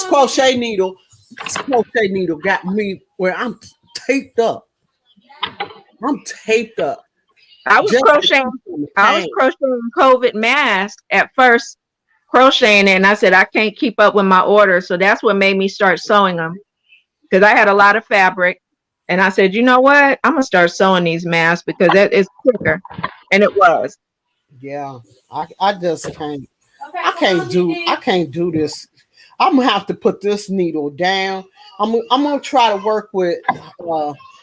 crochet needle. This crochet needle got me where I'm taped up. I was crocheting COVID mask at first, crocheting it, and I said I can't keep up with my orders, so that's what made me start sewing them, because I had a lot of fabric, and I said, you know what, I'm gonna start sewing these masks because that is quicker, and it was. Yeah, I just can't. I can't do this. I'm gonna have to put this needle down. I'm gonna try to work with.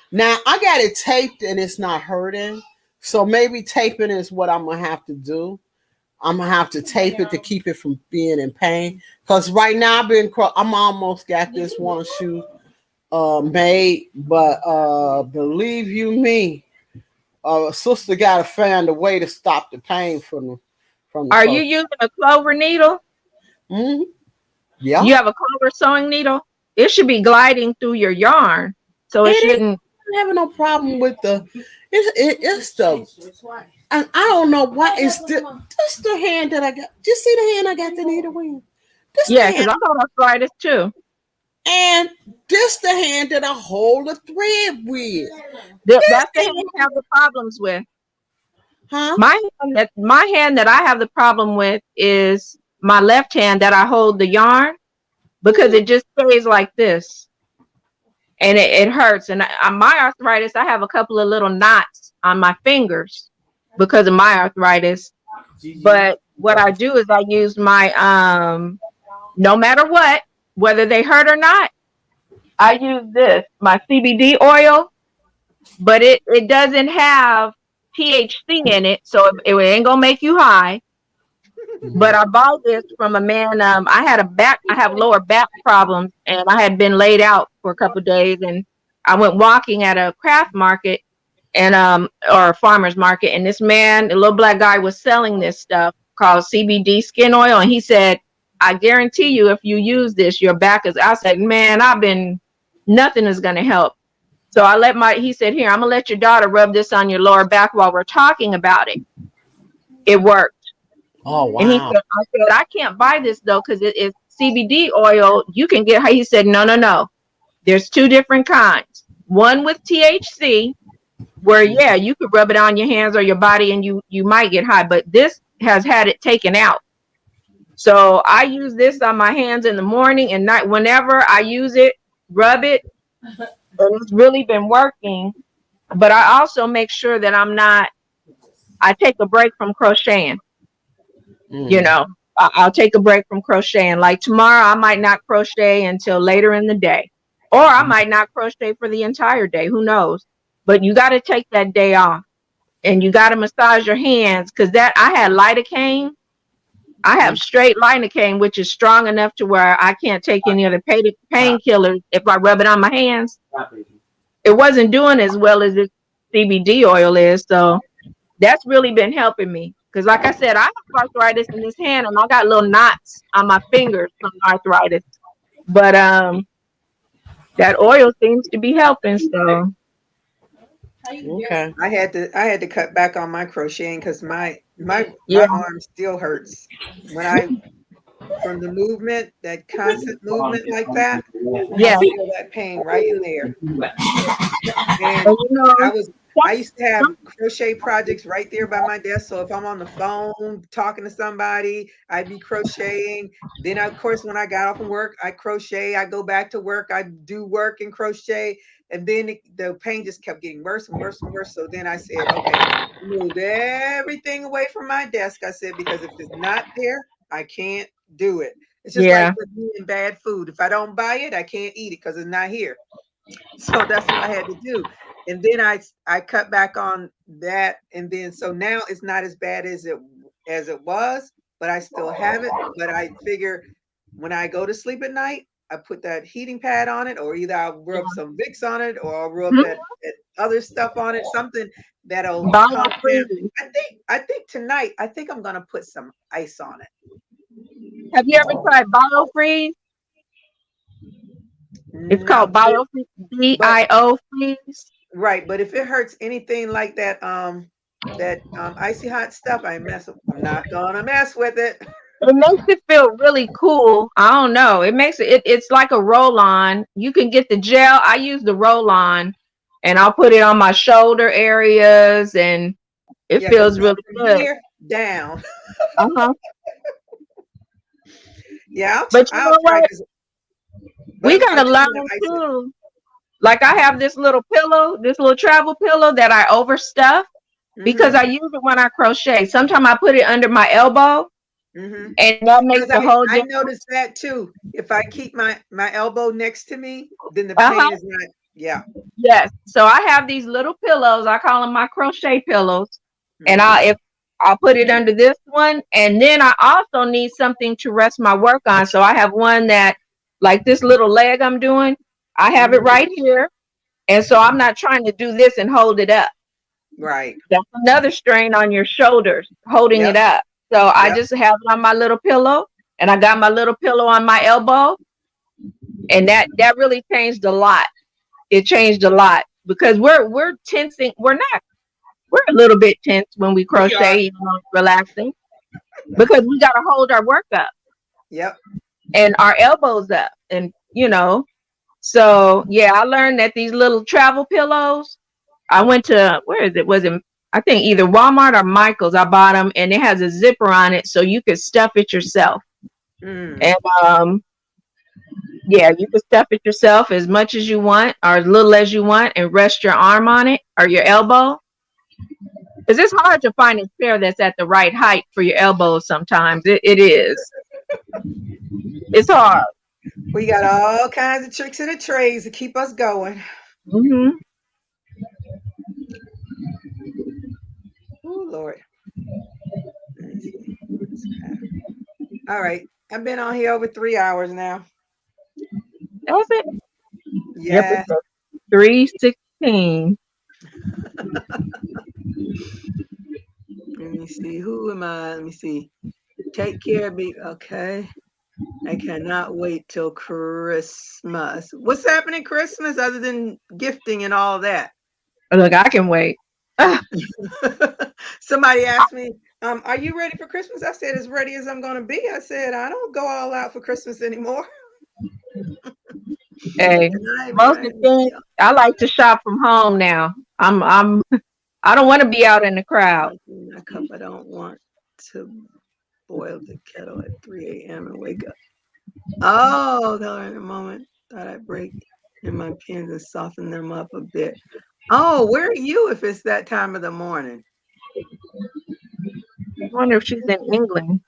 Now I got it taped and it's not hurting, so maybe taping is what I'm gonna have to do. I'm gonna have to tape it to keep it from being in pain. Cause right now I'm almost got this one shoe made, but believe you me, sister gotta find a way to stop the pain from the. Are you using a clover needle? Mm-hmm. Yeah. You have a clover sewing needle? It should be gliding through your yarn, so it shouldn't. I'm having no problem with it's the, and I don't know why it's the hand that I got. Do you see the hand I got the needle in? Yeah, because I got arthritis too. And this the hand that I hold the thread with. That's the hand I have the problems with. Huh? My hand that I have the problem with is my left hand that I hold the yarn, because it just stays like this. And it hurts. And my arthritis, I have a couple of little knots on my fingers because of my arthritis. But what I do is I use my, no matter what, whether they hurt or not, I use this, my CBD oil, but it doesn't have THC in it, so it ain't gonna make you high. But I bought this from a man. I have lower back problems, and I had been laid out for a couple of days, and I went walking at a craft market and or a farmer's market, and this man, a little black guy, was selling this stuff called CBD skin oil, and he said, I guarantee you if you use this, your back is. I said, man, nothing is gonna help. So he said, here, I'm gonna let your daughter rub this on your lower back while we're talking about it. It worked. Oh, wow. And I said, I can't buy this though, because it's CBD oil. You can get, he said, no. There's two different kinds. One with THC, where, yeah, you could rub it on your hands or your body and you might get high, but this has had it taken out. So I use this on my hands in the morning and night. Whenever I use it, rub it, and it's really been working. But I also make sure that I take a break from crocheting. You know, I'll take a break from crocheting. Like tomorrow, I might not crochet until later in the day, or I might not crochet for the entire day. Who knows? But you got to take that day off, and you got to massage your hands, because I had lidocaine. I have straight lidocaine, which is strong enough to where I can't take any other painkillers if I rub it on my hands. It wasn't doing as well as this CBD oil is, so that's really been helping me. Because like I said, I have arthritis in this hand, and I got little knots on my fingers from arthritis. But that oil seems to be helping. So okay, I had to cut back on my crocheting because my arm still hurts from the movement, that constant movement like that. Yeah, I feel that pain right in there. And I used to have crochet projects right there by my desk. So if I'm on the phone talking to somebody, I'd be crocheting. Then, of course, when I got off from work, I crochet. I go back to work. I do work and crochet. And then the pain just kept getting worse and worse and worse. So then I said, okay, move everything away from my desk. I said, because if it's not there, I can't do it. It's just like Yeah. with eating bad food. If I don't buy it, I can't eat it because it's not here. So that's what I had to do. And then I cut back on that. And then so now it's not as bad as it was, but I still have it. But I figure when I go to sleep at night, I put that heating pad on it, or either I'll rub some Vicks on it, or I'll rub that other stuff on it, something that'll calm down. Biofreeze. I think tonight, I think I'm gonna put some ice on it. Have you ever tried biofreeze? It's No, called biofreeze. BIO freeze. right, but if it hurts anything like that, icy hot stuff, I'm not gonna mess with it. It makes it feel really cool. I don't know. It makes it's like a roll-on. You can get the gel. I use the roll-on, and I'll put it on my shoulder areas, and it Yeah, feels 'cause really from good. here down. Uh-huh. Yeah, But you I'll know try what? this. We gotta I'm just learn gonna ice it. too. Like I have this little pillow, this little travel pillow that I overstuff because I use it when I crochet. Sometimes I put it under my elbow, Mhm. and that makes Because a whole I difference. noticed that too. If I keep my elbow next to me, then the Uh-huh. pain is not. Yeah. Yes. So I have these little pillows. I call them my crochet pillows. And Mhm. I'll put it under this one. And then I also need something to rest my work on. So I have one that, like this little leg I'm doing, I have it Mhm. right here. And so I'm not trying to do this and hold it up. Right. That's another strain on your shoulders, holding it Yep. up. So I Yep. just have it on my little pillow, and I got my little pillow on my elbow. And that really changed a lot. It changed a lot because we're tensing. We're a little bit tense when we We are. crochet, relaxing, because we got to hold our work up Yep. and our elbows up, and so yeah, I learned that these little travel pillows, I went to, where is it, was it, I think either Walmart or Michael's. I bought them, and it has a zipper on it so you could stuff it yourself. Mm. And yeah, you can stuff it yourself as much as you want or as little as you want, and rest your arm on it or your elbow. Because it's hard to find a chair that's at the right height for your elbows sometimes. It is. It's hard. We got all kinds of tricks in the trays to keep us going. Mm-hmm. Oh, Lord. Let me see. All right. I've been on here over 3 hours now. That's it. Yeah. Yep, 3:16. Let me see. Who am I? Let me see. Take care of me. Okay. I cannot wait till Christmas. What's happening Christmas other than gifting and all that? Look, I can wait. Somebody asked me, are you ready for Christmas? I said, as ready as I'm going to be. I said, I don't go all out for Christmas anymore. Hey, most of the things, I like to shop from home now. I don't want to be out in the crowd. My cup, I don't want to boil the kettle at 3 a.m. and wake up. Oh, hold on a moment. Thought I'd break in my pins and soften them up a bit. Oh, where are you if it's that time of the morning? I wonder if she's in England.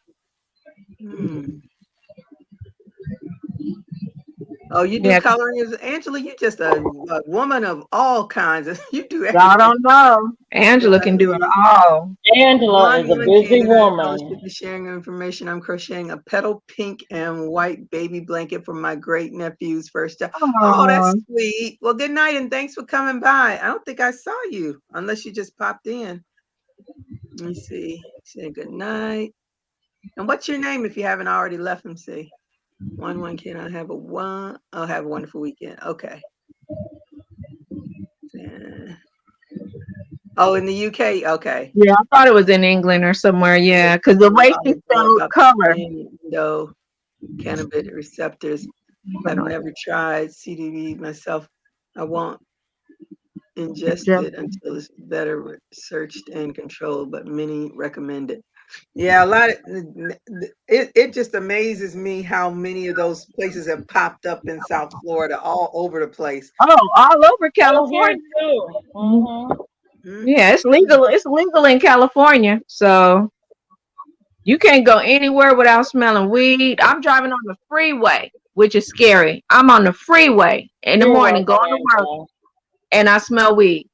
Oh, you do coloring, Angela? You just a woman of all kinds. You do everything. I don't know. Angela can do it all. Angela is a busy woman. Should be sharing information. I'm crocheting a petal pink and white baby blanket for my great nephew's first job. Oh, that's sweet. Well, good night and thanks for coming by. I don't think I saw you unless you just popped in. Let me see. Say good night. And what's your name if you haven't already left him? See. One cannot have I'll have a wonderful weekend. Okay. Oh, in the UK. Okay. Yeah, I thought it was in England or somewhere. Yeah, because the way she spelled color. No, cannabis receptors. I've never tried CDB myself. I won't ingested until it's better researched and controlled, but many recommend it. Yeah, a lot of it just amazes me how many of those places have popped up in South Florida all over the place. Oh, all over Oh, here California. too. Mm-hmm. Yeah, it's legal. It's legal in California, so you can't go anywhere without smelling weed. I'm driving on the freeway, which is scary. I'm on the freeway in the You're morning welcome, going to work, Angela. and I smell weed.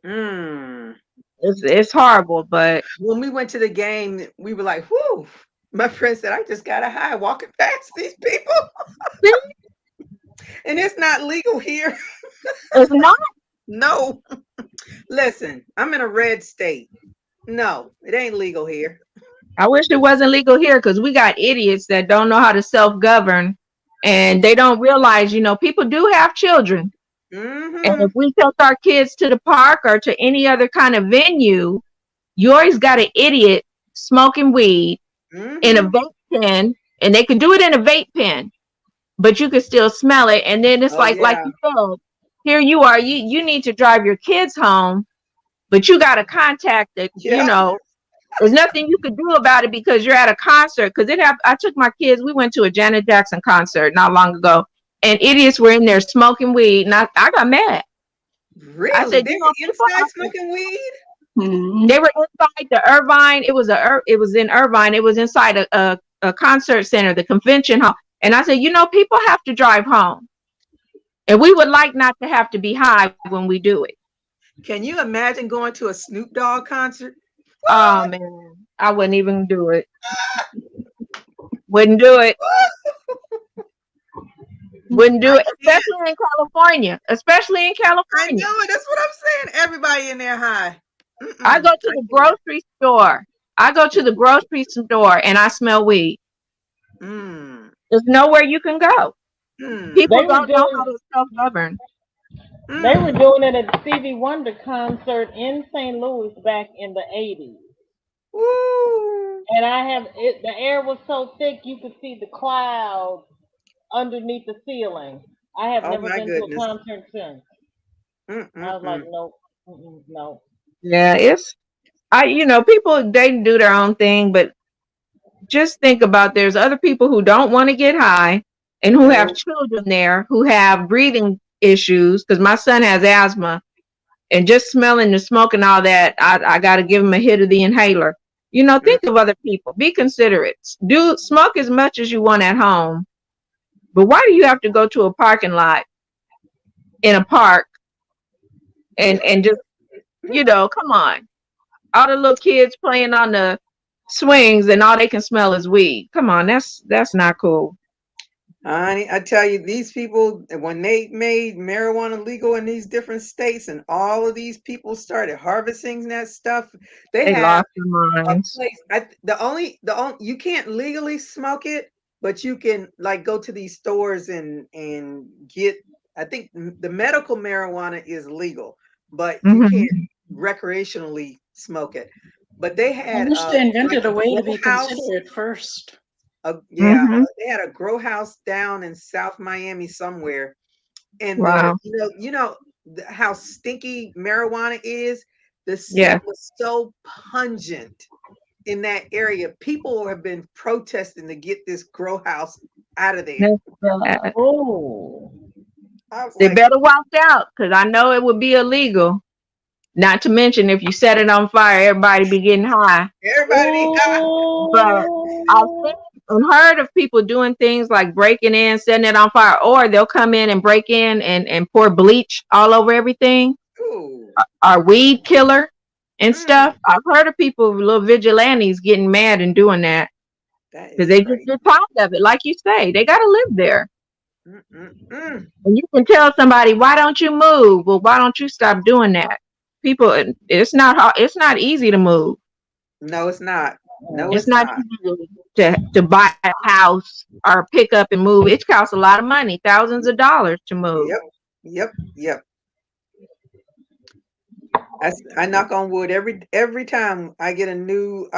Mm. It's horrible, but When we went to the game, we were like, whoo. My friend said, I just got a high walking past these people. And it's not legal here. it's not. No. Listen, I'm in a red state. No, it ain't legal here. I wish it wasn't legal here because we got idiots that don't know how to self-govern, and they don't realize, people do have children. And Mm-hmm. if we take our kids to the park or to any other kind of venue, you always got an idiot smoking weed in a Mm-hmm. vape pen, and they can do it in a vape pen, but you can still smell it. And then it's Oh like yeah. you said, here you are, you need to drive your kids home, but you got to contact it. Yep. There's nothing you could do about it because you're at a concert. Because I took my kids, we went to a Janet Jackson concert not long ago, and idiots were in there smoking weed, and I got mad. I Really? said, They were people inside have to. smoking weed? They were inside the Irvine. It was in Irvine. It was inside a concert center, the convention hall. And I said, people have to drive home, and we would like not to have to be high when we do it. Can you imagine going to a Snoop Dogg concert? Oh man, I wouldn't even do it. Wouldn't do it. Wouldn't do it, especially in California. Especially in I California. know it. That's what I'm saying. Everybody in there high. I go to the grocery store. And I smell weed. Mm. There's nowhere you can go. Mm. People They were don't know how doing to self-govern. they were doing it at Stevie Wonder concert in St. Louis back in the 80s. Woo. And the air was so thick you could see the clouds underneath the ceiling. I have Oh never my been to a goodness. concert since. I was like, Mm-mm-mm. nope, no. Yeah, people, they do their own thing, but just think about there's other people who don't want to get high and who have No. children there who have breathing issues, because my son has asthma, and just smelling the smoke and all that, I got to give him a hit of the inhaler. Think of other people. Be considerate. Do smoke as much as you want at home, but why do you have to go to a parking lot in a park and just, come on. All the little kids playing on the swings and all they can smell is weed. Come on, that's not cool. Honey, I tell you, these people, when they made marijuana legal in these different states and all of these people started harvesting that stuff, they They have lost their a minds. place. The only you can't legally smoke it, but you can like go to these stores and get. I think the medical marijuana is legal, but you can't recreationally smoke it. But they I had wish they like invented a a way to grow be house. considerate first. They had a grow house down in South Miami somewhere, and Wow. how stinky marijuana is. The Yeah. scent was so pungent in that area. People have been protesting to get this grow house out of there. That's bad. Oh. I was They like, better watch out, because I know it would be illegal. Not to mention, if you set it on fire, everybody be getting high. everybody, But I've seen and heard of people doing things like breaking in, setting it on fire, or they'll come in and break in and pour bleach all over everything, ooh, or weed killer and stuff. I've heard of people, little vigilantes, getting mad and doing that that because is they just crazy. get tired of it. Like you say, they got to live there. Mm-mm-mm. And you can tell somebody, why don't you move? Well, why don't you stop doing that? People, it's not hard, it's not easy to move. No, it's not. No, It's it's not not. easy to buy a house or pick up and move. It costs a lot of money, thousands of dollars to move. Yep. I knock on wood every time I get a new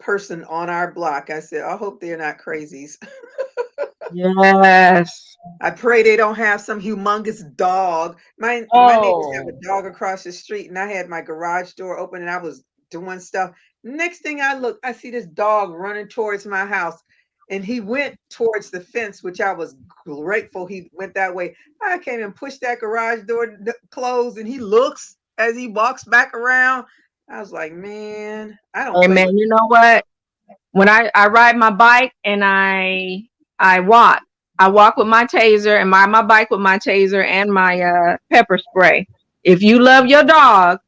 person on our block. I said, I hope they're not crazies. Yes. I pray they don't have some humongous dog. My neighbors have Oh. a dog across the street, and I had my garage door open, and I was doing stuff. Next thing I look, I see this dog running towards my house, and he went towards the fence, which I was grateful he went that way. I came and pushed that garage door closed, and he looks as he walks back around. I was like, man, I don't Hey play man, with. you know what? When I ride my bike and I walk. I walk with my taser and my bike with my taser and my pepper spray. If you love your dog,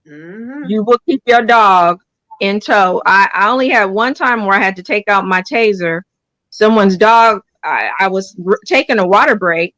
Mhm. you will keep your dog in tow. I only had one time where I had to take out my taser. Someone's dog, I was taking a water break.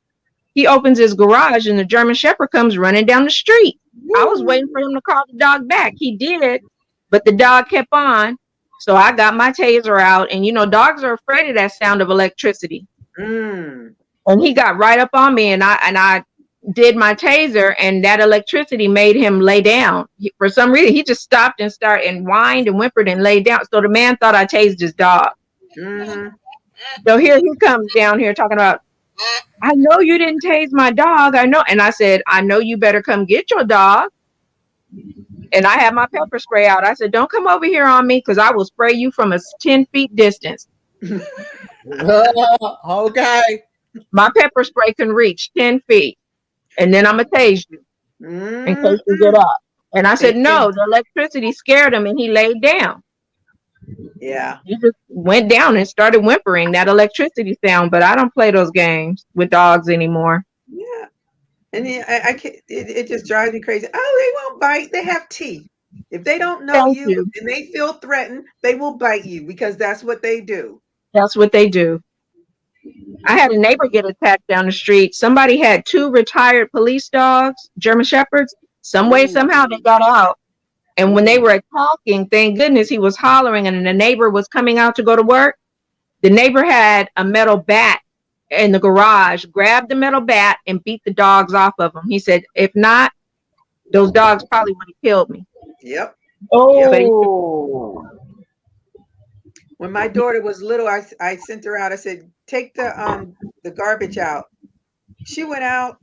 He opens his garage and the German Shepherd comes running down the street. I was waiting for him to call the dog back. He did, but the dog kept on. So I got my taser out, and you know, dogs are afraid of that sound of electricity. Mm. And he got right up on me, and I did my taser, and that electricity made him lay down. For some reason, he just stopped and started and whined and whimpered and laid down. So the man thought I tased his dog. Mhm. So here he comes down here talking about, I know you didn't tase my dog. I know. And I said, I know you better come get your dog. And I had my pepper spray out. I said, don't come over here on me because I will spray you from a 10 feet distance. Okay. My pepper spray can reach 10 feet. And then I'm going to tase you in case you get Mhm. up. And I said, no, the electricity scared him and he laid down. Yeah. He just went down and started whimpering that electricity sound. But I don't play those games with dogs anymore. Yeah. And then I can't, it just drives me crazy. Oh, they won't bite. They have teeth. If they don't know Thank you you. and they feel threatened, they will bite you because that's what they do. That's what they do. I had a neighbor get attacked down the street. Somebody had 2 retired police dogs, German Shepherds. Some way, somehow they got out. And when they were attacking, thank goodness he was hollering and the neighbor was coming out to go to work. The neighbor had a metal bat in the garage, grabbed the metal bat and beat the dogs off of him. He said, if not, those dogs probably would have killed me. Yep. But he, Oh. When my daughter was little, I sent her out. I said, take the garbage out. She went out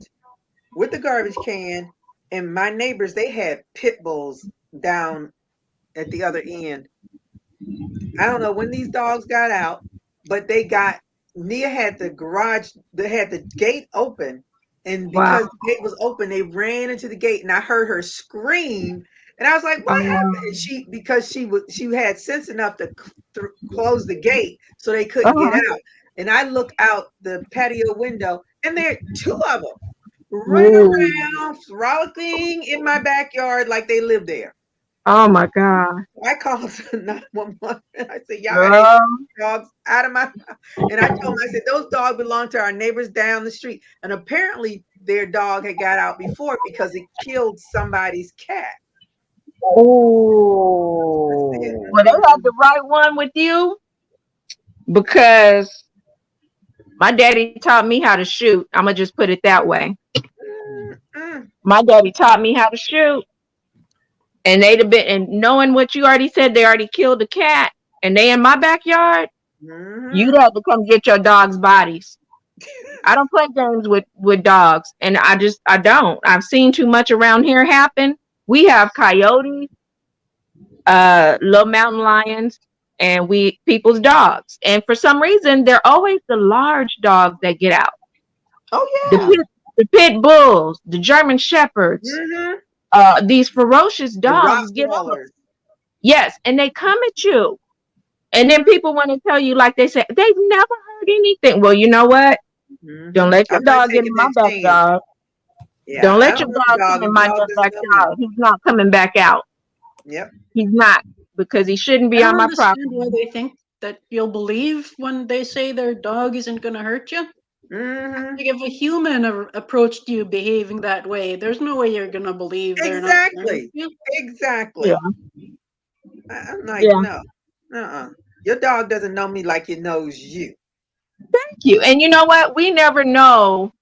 with the garbage can, and my neighbors, they had pit bulls down at the other end. I don't know when these dogs got out, but Nia had the garage, they had the gate open. And wow. because the gate was open, they ran into the gate and I heard her scream. And I was like, what happened? And because she had sense enough to close the gate so they couldn't get out. And I look out the patio window and there are 2 of them running Ooh. around, frolicking in my backyard like they live there. Oh my God. I called 911. I said, y'all got any Girl. dogs out of my. And I told them, I said, those dogs belong to our neighbors down the street. And apparently their dog had got out before because it killed somebody's cat. Oh. Well, they had the right one with you because my daddy taught me how to shoot. I'm going to just put it that way. Mm-mm. My daddy taught me how to shoot. And they'd have been, and knowing what you already said, they already killed the cat and they in my backyard, you'd have to come get your dog's bodies. I don't play games with dogs. And I don't. I've seen too much around here happen. We have coyotes, little mountain lions, and people's dogs. And for some reason, they're always the large dogs that get out. Oh, yeah. The pit bulls, the German Shepherds, these ferocious dogs get out. Yes, and they come at you. And then people want to tell you, like they say, they've never heard anything. Well, you know what? Don't let your dog get in my backyard. Yeah, don't let your dog get in my backyard. He's not coming back out. Yep. He's not, because he shouldn't be on my property. Why they think that you'll believe when they say their dog isn't going to hurt you. Like if a human approached you behaving that way, there's no way you're going to believe they're not going to hurt you. Exactly. Yeah. I'm like, no. Your dog doesn't know me like it knows you. Thank you. And you know what? We never know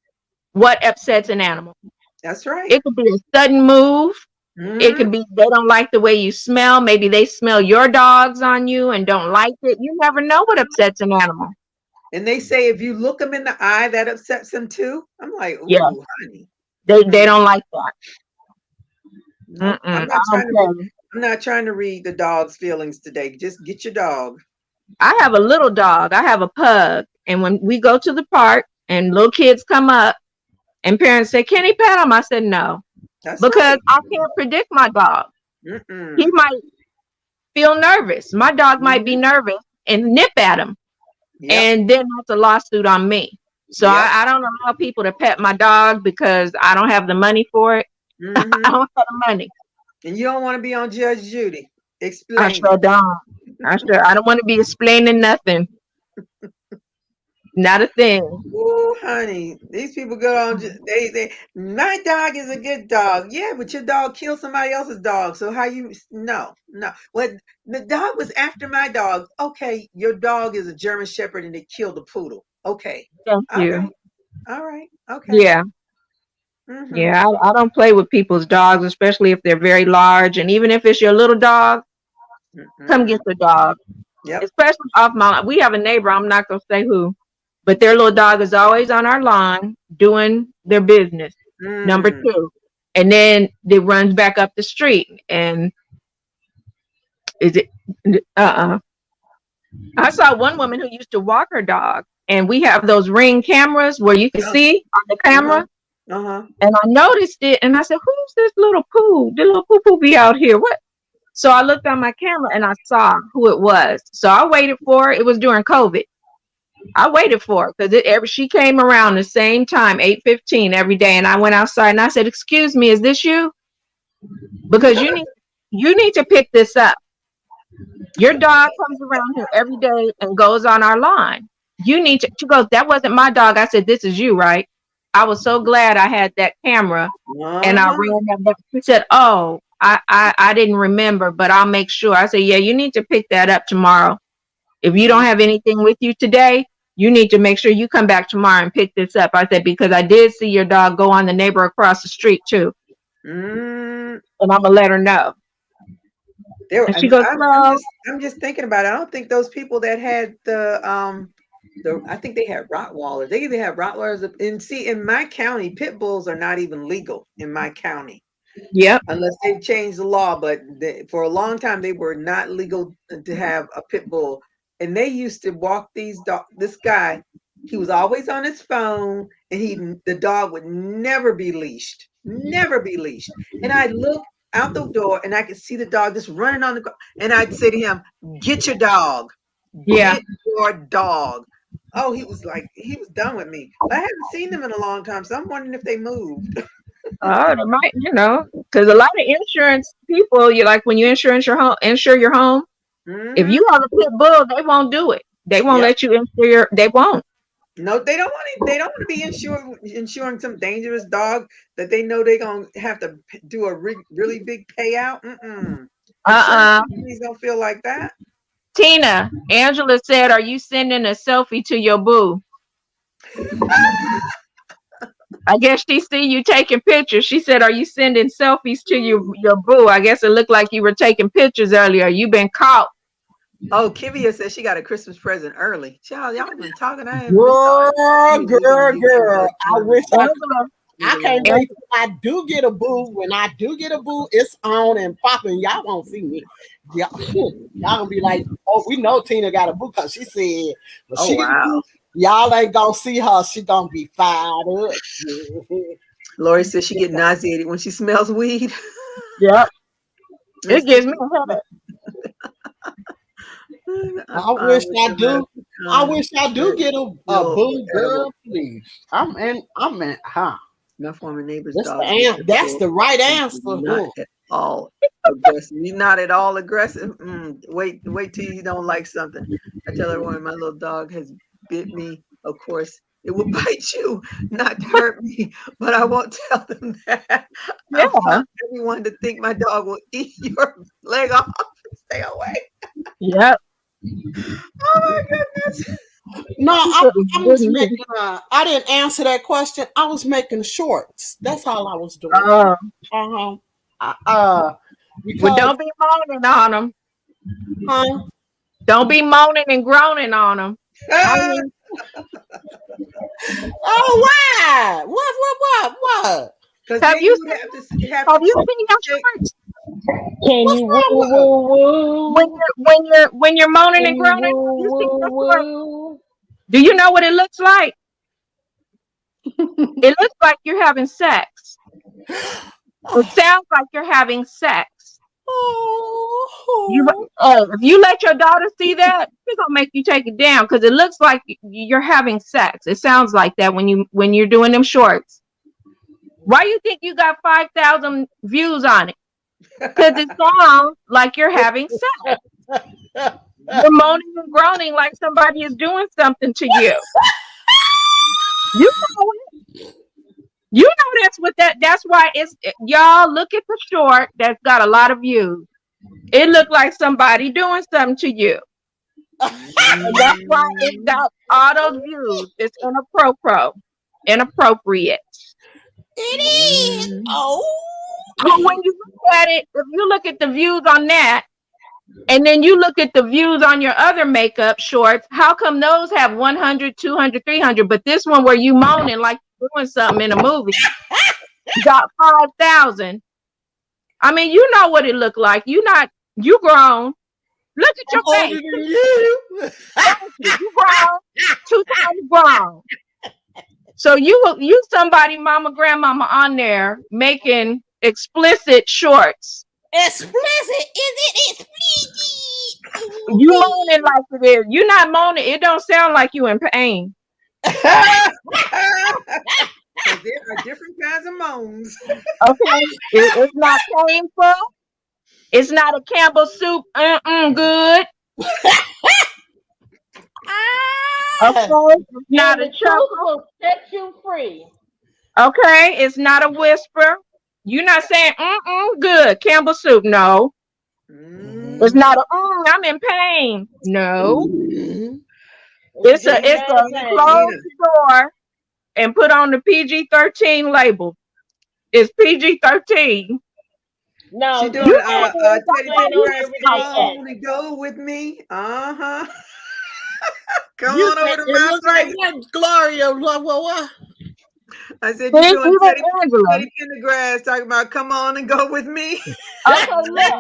what upsets an animal. That's right. It could be a sudden move. It could be they don't like the way you smell. Maybe they smell your dogs on you and don't like it. You never know what upsets an animal. And they say if you look them in the eye, that upsets them too. I'm like, Yeah. ooh, honey. They don't like that. Nope. I'm not trying to read the dog's feelings today. Just get your dog. I have a little dog. I have a pug. And when we go to the park and little kids come up and parents say, "Can he pet him?" I said, "No." That's because right. I can't predict my dog. Mm-mm. He might feel nervous. My dog might be nervous and nip at him. Yep. And then that's a lawsuit on me. So Yep. I don't allow people to pet my dog because I don't have the money for it. Mm-hmm. I don't have the money. And you don't want to be on Judge Judy. Explain. I sure don't. I don't want to be explaining nothing. Not a thing. Ooh, honey, these people go on. They. My dog is a good dog. Yeah, but your dog killed somebody else's dog. So how you? No. When the dog was after my dog. Okay, your dog is a German Shepherd and it killed a poodle. Okay. Thank you. All right. Okay. Yeah. Mm-hmm. Yeah, I don't play with people's dogs, especially if they're very large. And even if it's your little dog, come get the dog. Yep. Especially we have a neighbor, I'm not going to say who, but their little dog is always on our lawn doing their business. Number 2. And then it runs back up the street. And I saw one woman who used to walk her dog, and we have those Ring cameras where you can see on the camera. And I noticed it, and I said, "Who's this little poo? The little poo be out here? What?" So I looked on my camera and I saw who it was. So I waited for her. It was during COVID. I waited for her because she came around the same time, 8:15 every day, and I went outside and I said, "Excuse me, is this you? Because you need to pick this up. Your dog comes around here every day and goes on our lawn. You need to." She goes, "That wasn't my dog." I said, "This is you, right?" I was so glad I had that camera, and I ran that back. She said, "Oh, I didn't remember, but I'll make sure." I said, "Yeah, you need to pick that up tomorrow. If you don't have anything with you today, you need to make sure you come back tomorrow and pick this up." I said, "Because I did see your dog go on the neighbor across the street too." And I'm gonna let her know. And she goes, I'm just thinking about it. I don't think those people that had I think they had Rottweilers. They either have Rottweilers, and see, in my county, pit bulls are not even legal in my county. Yep. Unless they've changed the law, but for a long time they were not legal to have a pit bull. And they used to walk these dogs. This guy, he was always on his phone, and the dog would never be leashed, And I'd look out the door, and I could see the dog just running on the ground, and I'd say to him, "Get your dog, get your dog." Oh, he was done with me. But I haven't seen them in a long time, so I'm wondering if they moved. Oh, they might, because a lot of insurance people, you like when you insure your home. If you have a pit bull, they won't do it. They won't let you insure. They won't. No, they don't want to. They don't want to be insuring some dangerous dog that they know they're gonna have to do a really big payout. Companies don't feel like that. Tina, Angela said, "Are you sending a selfie to your boo?" I guess she see you taking pictures. She said, "Are you sending selfies to your boo?" I guess it looked like you were taking pictures earlier. You've been caught. Oh, Kivia said she got a Christmas present early. Y'all been talking. Girl. I wish I can't wait till I do get a boo. When I do get a boo, it's on and popping. Y'all won't see me. Y'all gonna be like, "Oh, we know Tina got a boo," because she said, "Oh wow." Y'all ain't gonna see her. She gonna be fired up. Lori says she get nauseated when she smells weed. Yep. It gives me a headache. I wish I do. I wish I do get a boo, girl. Please. I'm in. My former neighbor's that's dog. That's the right answer. Not at all aggressive. You're not at all aggressive. Wait till you don't like something. I tell everyone my little dog has bit me. Of course, it will bite you, not to hurt me, but I won't tell them that. I want everyone to think my dog will eat your leg off and stay away. Yep. Oh my goodness. No, I was making. I didn't answer that question. I was making shorts. That's all I was doing. Well, don't be moaning on them. Huh? Don't be moaning and groaning on them. Oh wow! What? Because Have then you you have to have you seen them shake. shorts? Can What's you wrong woo with her? woo When woo? you're moaning Can and you groaning, have woo you seen them woo shorts? woo? Do you know what it looks like? It looks like you're having sex. It sounds like you're having sex. Oh, If you let your daughter see that, she's gonna make you take it down because it looks like you're having sex. It sounds like that when you're doing them shorts. Why you think you got 5,000 views on it? Because it sounds like you're having sex. You're moaning and groaning like somebody is doing something to you. You know it. You know that's why y'all look at the short that's got a lot of views. It looked like somebody doing something to you. And that's why it got all those views. It's inappropriate. it is. Oh. But when you look at it, if you look at the views on that, and then you look at the views on your other makeup shorts, how come those have 100, 200, 300, but this one where you moaning like you're doing something in a movie got 5,000? I mean, you know what it looked like. You grown. Look at your I'm face. older than you. You grown. 2 times grown. So you somebody, mama, grandmama on there making explicit shorts. Explicit? Is it explicit? You moaning like it is. You're not moaning. It don't sound like you in pain. There are different kinds of moans. Okay, it's not painful. It's not a Campbell soup. Good. Okay, it's not And a the truth chuckle. will set you free. Okay, it's not a whisper. You're not saying good Campbell soup. No, it's not a I'm in pain. No, it's a close the door and put on the PG-13 label. It's PG-13. No, She doing Teddy Pendergrass, come on and go with me. Come on over to my place. Like Gloria, what? I said you doing Teddy Pendergrass talking about come on and go with me. Okay, look.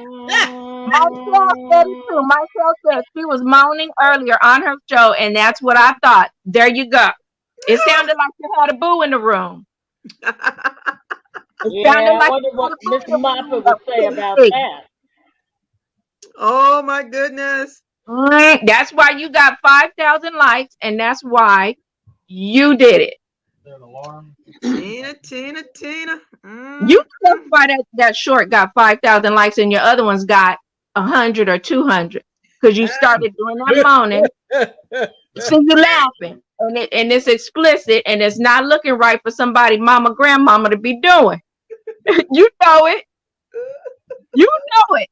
Myself said it too. Myself said she was moaning earlier on her show, and that's what I thought. There you go. It sounded like you had a boo in the room. I wonder what Miss Moffat would say about that. Oh my goodness. That's why you got 5,000 likes, and that's why you did it. Tina. You that's why that short got 5,000 likes, and your other ones got 100 or 200 because you started doing that moaning. So you laughing, and it's explicit, and it's not looking right for somebody, mama, grandmama, to be doing. You know it. You know it.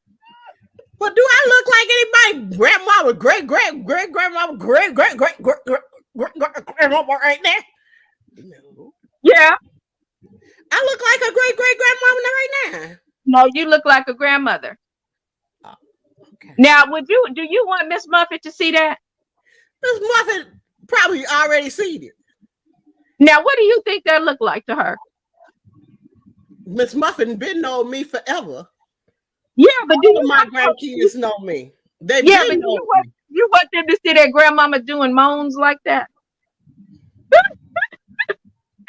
But do I look like anybody? Grandmama, great grandmama, great grandmama right now? No. Yeah. I look like a great grandmama right now. No, you look like a grandmother. Oh, okay. Now, do you want Miss Muffet to see that? Miss Muffet probably already seen it. Now, what do you think that looked like to her? Miss Muffet been know me forever. Yeah, but do you my grandkids know me? They but you want them to see their grandmama doing moans like that?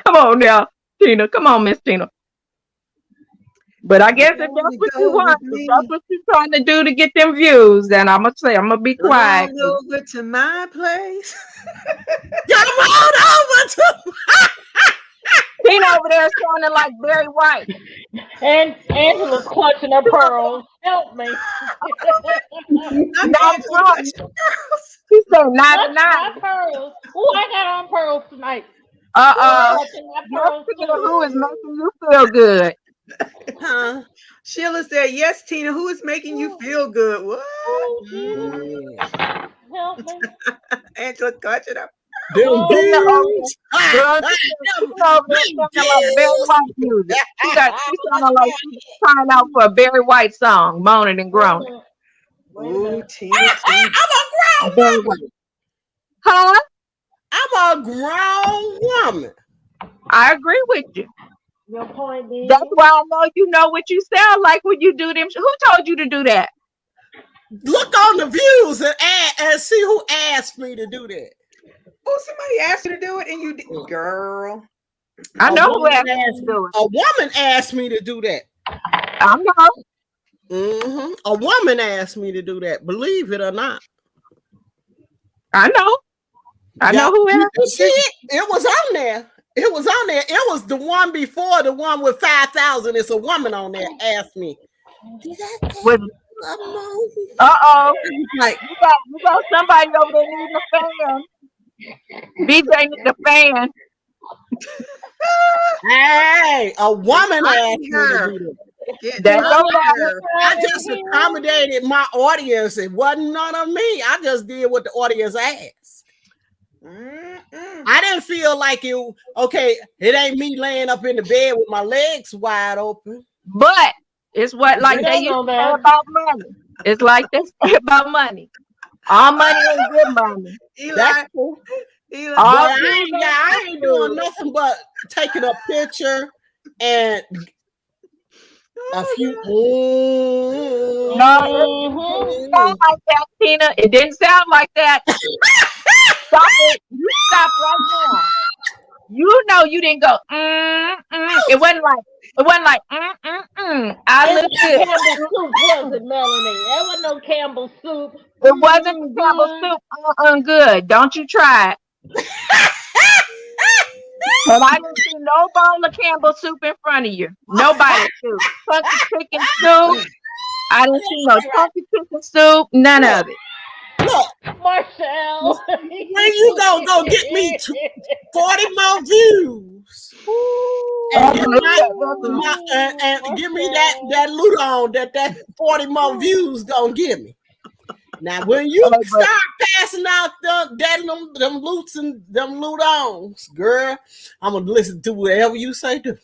Come on now, Tina. Come on, Miss Tina. But I guess if that's what you want, if that's what you're trying to do to get them views, then I'm gonna be quiet. Come on over to my place. Come on over to Tina over there sounding like Barry White. And Angela's clutching her pearls. Help me. She said 99. My pearls. Oh, I got on pearls tonight. Who is making you feel good? Huh? Sheila said, yes, Tina, who is making you feel good? What? Help me. Angela clutching up. She sounding like she's trying out for a Barry White song, moaning and groaning. Ooh, Tina. I'm a grown Huh? I'm I'm a grown woman. I agree with you. Your point is? That's why I know you know what you sound like when you do them. Who told you to do that? Look on the views and see who asked me to do that. Oh, somebody asked you to do it and you did, girl. I know who asked me to do it. A woman asked me to do that. I know. A woman asked me to do that. Believe it or not. I know. I know who asked. You see it? It was on there. It was on there. It was the one before the one with 5,000. It's a woman on there asked me. Like you got somebody over there needing a fan. BJ needs a fan. Hey, a woman asked me to do that. I just accommodated my audience. It wasn't none of me. I just did what the audience asked. I didn't feel like it. Okay, it ain't me laying up in the bed with my legs wide open. But it's what like they used to say about money. It's like they say about money. All money ain't good money. That's cool. I ain't doing nothing but taking a picture and a few. No, it didn't sound like that, Tina. It didn't sound like that. Stop it. You stop right now. You know you didn't go. It wasn't like. I look good. Campbell soup wasn't, Melanie. That wasn't no Campbell soup. It wasn't Campbell soup. Good. Don't you try it. And I didn't see no bowl of Campbell soup in front of you. Nobody soup. Funky chicken soup. I didn't see no funky chicken soup. None of it. Look, Marcel. When you go get me 40 more views. And give me that loot on that 40 more views gonna give me. Now when you start passing out them loots and them loot ons, girl, I'm gonna listen to whatever you say to.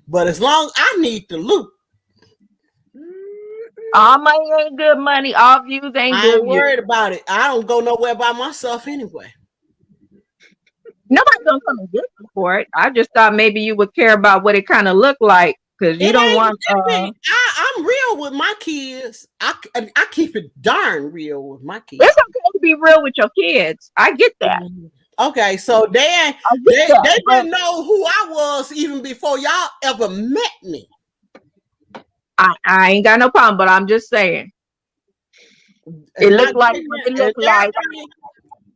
But as long as I need the loot. All money ain't good money. All views ain't good. I ain't worried about it. I don't go nowhere by myself anyway. Nobody's gonna come and get you for it. I just thought maybe you would care about what it kind of looked like because you don't want. I'm real with my kids. I keep it darn real with my kids. It's okay to be real with your kids. I get that. Okay, so they didn't know who I was even before y'all ever met me. I ain't got no problem, but I'm just saying. It looked like what it looked like.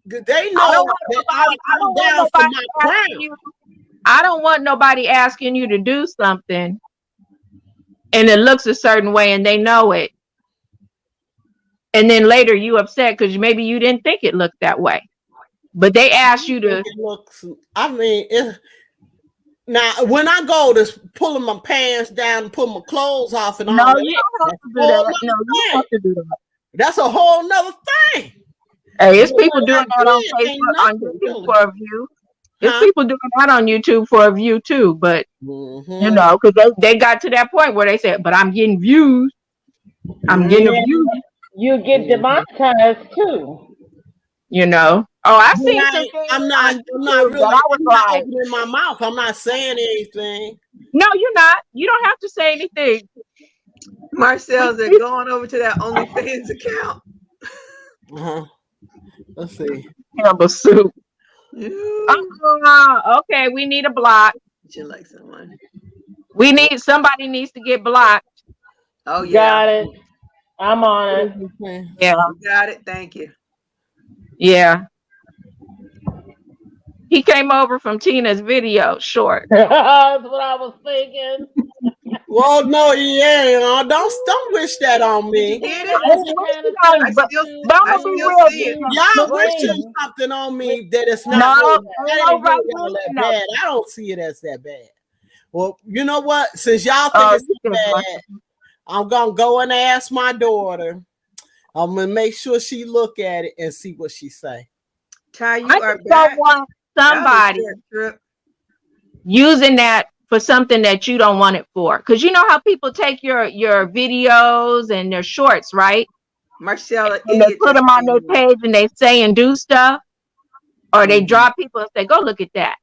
They know that I'm down for my crown. I don't want nobody asking you to do something and it looks a certain way and they know it. And then later you upset because maybe you didn't think it looked that way. But they asked you to. Now, when I go to pulling my pants down and pulling my clothes off and all that, you don't have to do that. No, you have to do that. That's a whole nother thing. Hey, it's people doing that on Facebook, on YouTube for a view. There's people doing that on YouTube for a view too, but you know, because they got to that point where they said, "But I'm getting views. I'm getting a view." You get demonetized too. You know. Oh, I've seen some things. I'm not really opening my mouth. I'm not saying anything. No, you're not. You don't have to say anything. Marcel's going over to that OnlyFans account. Let's see. Campbell soup. Okay, we need a block. You like someone? Somebody needs to get blocked. Oh yeah. Got it. I'm on it. Yeah. Got it. Thank you. Yeah. He came over from Tina's video short. That's what I was thinking. Well, no, yeah, don't wish that on me. Y'all wishing something on me that it's not bad. I don't see it as that bad. Well, you know what? Since y'all think it's bad, I'm gonna go and ask my daughter. I'm gonna make sure she look at it and see what she say. Ty, you I don't want somebody using that for something that you don't want it for, because you know how people take your videos and their shorts, right? Marcella, and they put them on their page and they say and do stuff. or they draw people and say, go look at that.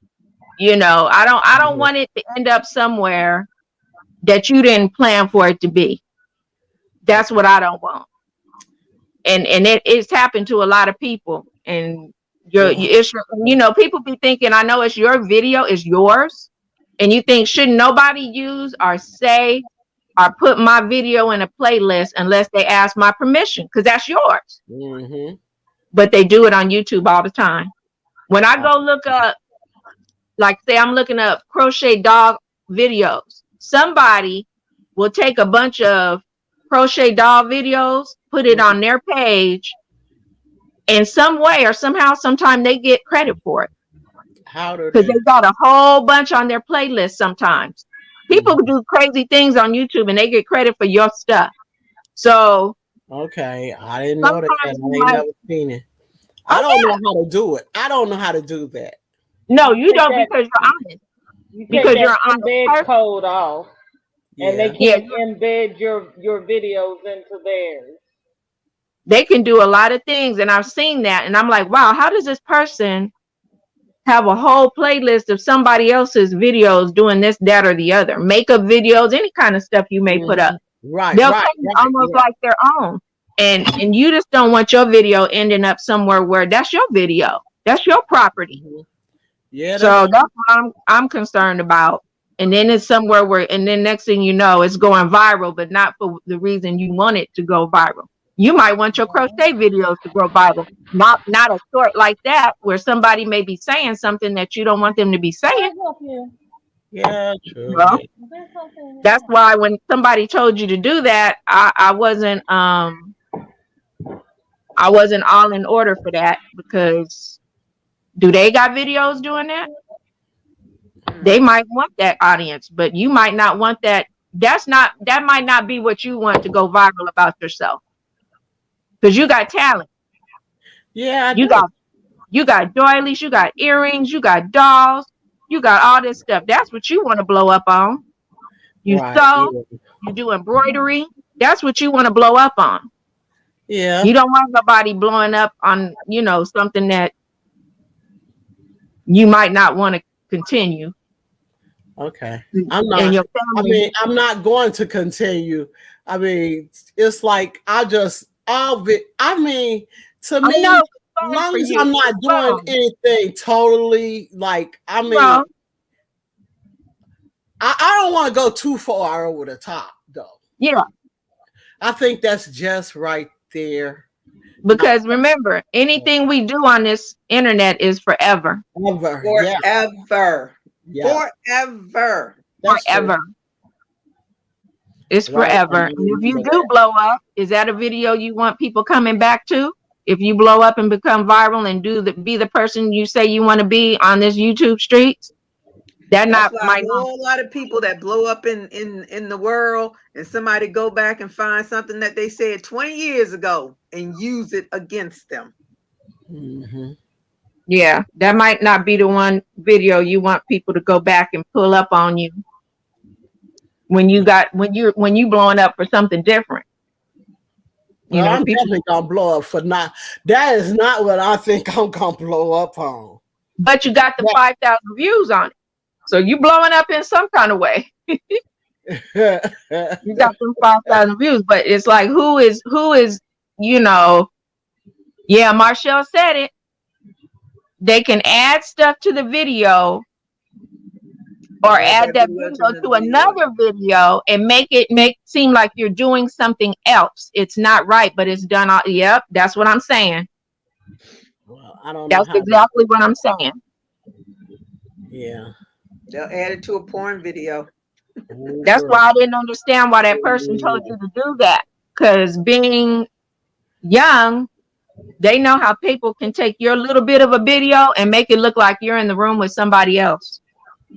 You know, I don't want it to end up somewhere that you didn't plan for it to be. That's what I don't want. And it's happened to a lot of people. And you know, people be thinking, I know it's your video, it's yours. And you think, shouldn't nobody use or say or put my video in a playlist unless they ask my permission? Because that's yours. Mm-hmm. But they do it on YouTube all the time. When I go look up, like say I'm looking up crochet dog videos, somebody will take a bunch of crochet dog videos, put it on their page, in some way or somehow, sometime they get credit for it. How do because they got a whole bunch on their playlist sometimes. People do crazy things on YouTube and they get credit for your stuff. So okay, I didn't know that. I ain't never seen it. I don't know how to do it. I don't know how to do that. No, you don't, because you're honest. Because you're on embed code off, and they can't embed your videos into theirs. They can do a lot of things, and I've seen that, and I'm like, wow, how does this person have a whole playlist of somebody else's videos doing this, that, or the other? Makeup videos, any kind of stuff you may put up. Right, they'll almost like their own, and you just don't want your video ending up somewhere where that's your video, that's your property. Yeah. So that's what I'm concerned about. And then it's somewhere where, and then next thing you know, it's going viral, but not for the reason you want it to go viral. You might want your crochet videos to go viral, not a short like that where somebody may be saying something that you don't want them to be saying. Yeah, true. Well, that's why when somebody told you to do that, I wasn't all in order for that, because do they got videos doing that? They might want that audience, but you might not want that. That might not be what you want to go viral about yourself. Because you got talent. Yeah, you got doilies, you got earrings, you got dolls, you got all this stuff. That's what you want to blow up on. You sew, you do embroidery. That's what you want to blow up on. Yeah. You don't want nobody blowing up on, something that you might not want to continue. Okay. I'm not going to continue. I mean, it's like to me, as long as I'm not doing anything totally like, I don't want to go too far over the top though. Yeah. I think that's just right there. Because remember, anything we do on this internet is forever. Forever. Yeah. Forever. Forever. It's forever. And if you do blow up, is that a video you want people coming back to? If you blow up and become viral and be the person you say you want to be on this YouTube streets, a whole lot of people that blow up in the world, and somebody go back and find something that they said 20 years ago and use it against them. Mm-hmm. Yeah, that might not be the one video you want people to go back and pull up on you when you blowing up for something different. I'm definitely gonna blow up for not. That is not what I think I'm gonna blow up on. But you got the 5,000 views on it, so you blowing up in some kind of way. You got them 5,000 views, but it's like who is yeah, Marshall said it. They can add stuff to the video or add that video to another video and make it seem like you're doing something else. It's not right, but it's done. Yep, that's what I'm saying. Well, I don't know. That's exactly what I'm saying. Yeah. They'll add it to a porn video. That's why I didn't understand why that person told you to do that. Because being young, they know how people can take your little bit of a video and make it look like you're in the room with somebody else,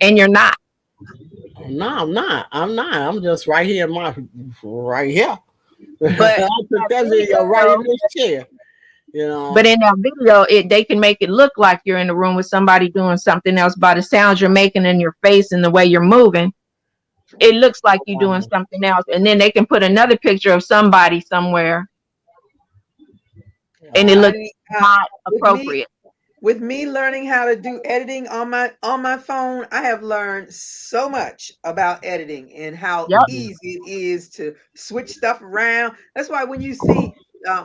and you're not. No, I'm not. I'm just right here, right here. But I took that video right in this chair. But in that video, they can make it look like you're in the room with somebody doing something else by the sounds you're making in your face and the way you're moving. It looks like you're doing something else, and then they can put another picture of somebody somewhere. And it looks not appropriate. with me learning how to do editing on my phone, I have learned so much about editing and how Yep. easy it is to switch stuff around. That's why when you see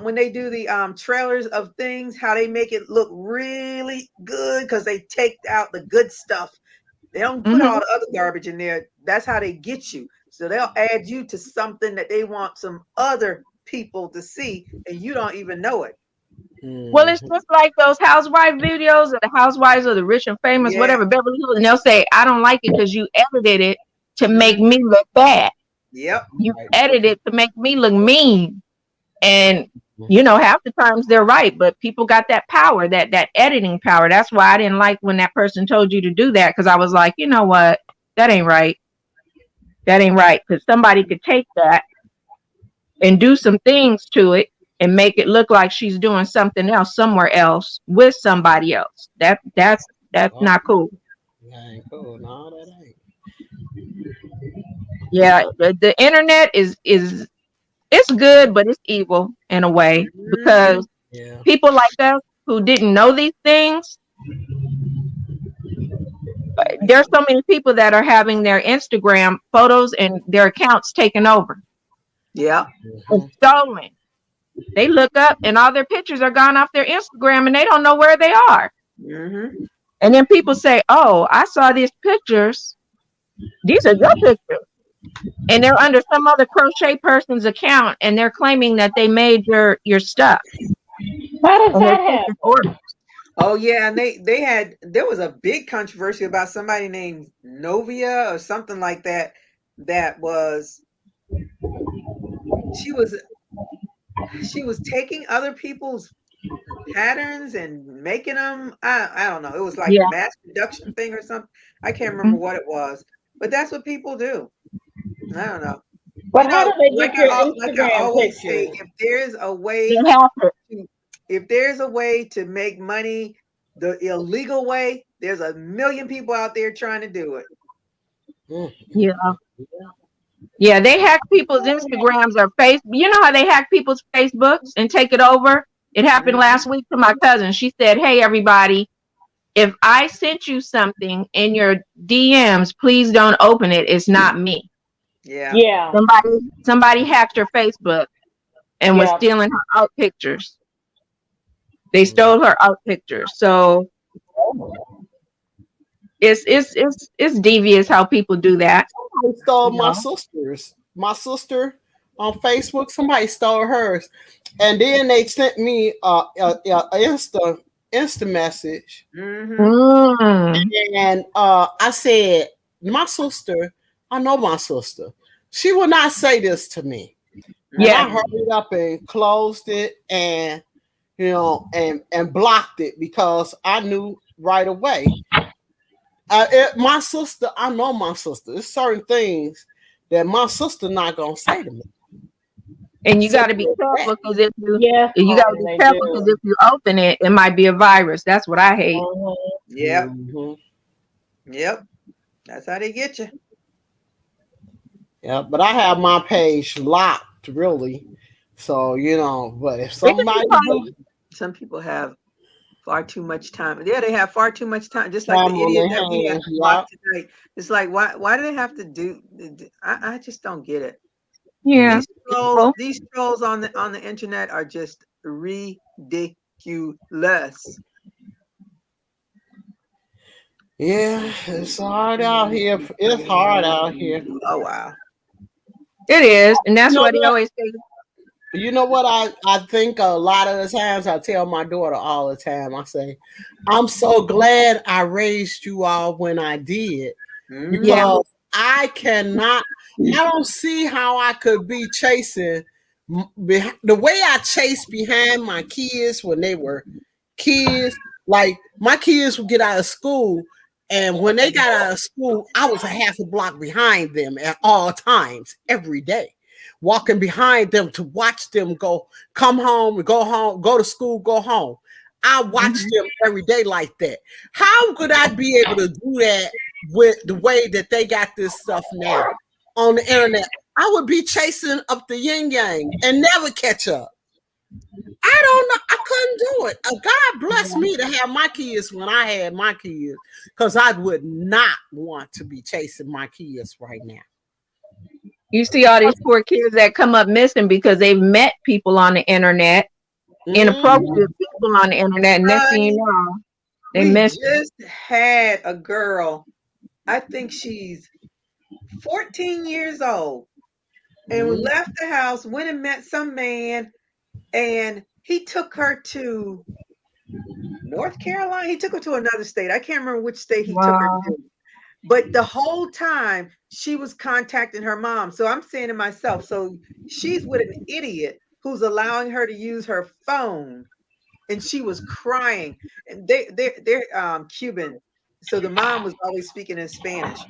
when they do the trailers of things, how they make it look really good because they take out the good stuff. They don't put all the other garbage in there. That's how they get you. So they'll add you to something that they want some other people to see, and you don't even know it. Well, it's just like those housewife videos of the housewives of the rich and famous, Yeah. whatever, Beverly Hills, and they'll say, I don't like it because you edited it to make me look bad. Yep. You edited it to make me look mean. And you know, half the times they're right, but people got that power, that editing power. That's why I didn't like when that person told you to do that, because I was like, you know what? That ain't right. That ain't right. Because somebody could take that and do some things to it and make it look like she's doing something else somewhere else with somebody else. That's not cool. That ain't cool. No, that ain't. Yeah, the internet is it's good, but it's evil in a way, because people like us who didn't know these things, there's so many people that are having their Instagram photos and their accounts taken over. Yeah. And stolen. They look up and all their pictures are gone off their Instagram and they don't know where they are. And then people say, oh, I saw these pictures. These are your pictures. And they're under some other crochet person's account and they're claiming that they made your stuff. How does that happen? Oh yeah, and there was a big controversy about somebody named Novia or something like that. That was she was taking other people's patterns and making them. I don't know. It was like a mass production thing or something. I can't remember what it was, but that's what people do. I don't know. But how do they get your Instagram like I always say, pictures? if there's a way to make money the illegal way, there's a million people out there trying to do it. Yeah, they hack people's Instagrams or Facebook. You know how they hack people's Facebooks and take it over? It happened last week to my cousin. She said, hey, everybody, if I sent you something in your DMs, please don't open it. It's not me. Yeah. Somebody hacked her Facebook and was stealing her out pictures. They stole her out pictures. So it's devious how people do that. Somebody stole my sister on Facebook. Somebody stole hers, and then they sent me a Insta message. And I said, my sister, I know my sister. She will not say this to me. And I hurried up and closed it, and and blocked it because I knew right away. My sister, I know my sister. There's certain things that my sister not gonna say to me. And you got to be careful because if you open it, it might be a virus. That's what I hate. Yep. Yep. That's how they get you. Yeah, but I have my page locked, really. So but if somebody some people have far too much time. Yeah, they have far too much time. Just like the idiot that we had blocked tonight. It's like, why do they have to do? I just don't get it. Yeah, these trolls on the internet are just ridiculous. Yeah, it's hard out here. It's hard out here. Oh wow, it is, and that's what they always say. You know what I think a lot of the times I tell my daughter all the time, I say, I'm so glad I raised you all when I did, because I don't see how I could be chasing the way I chased behind my kids when they were kids. Like my kids would get out of school, and when they got out of school, I was a half a block behind them at all times, every day. Walking behind them to watch them come home, go to school, go home. I watch them every day like that. How could I be able to do that with the way that they got this stuff now on the internet? I would be chasing up the yin yang and never catch up. I don't know. I couldn't do it. God bless me to have my kids when I had my kids, because I would not want to be chasing my kids right now. You see all these poor kids that come up missing because they've met people on the internet, inappropriate people on the internet. Next thing you know, they missed. We just had a girl, I think she's 14 years old, and we left the house, went and met some man, and he took her to North Carolina. He took her to another state. I can't remember which state he took her to. But the whole time she was contacting her mom. So I'm saying to myself, so she's with an idiot who's allowing her to use her phone, and she was crying. And they're Cuban, so the mom was always speaking in Spanish.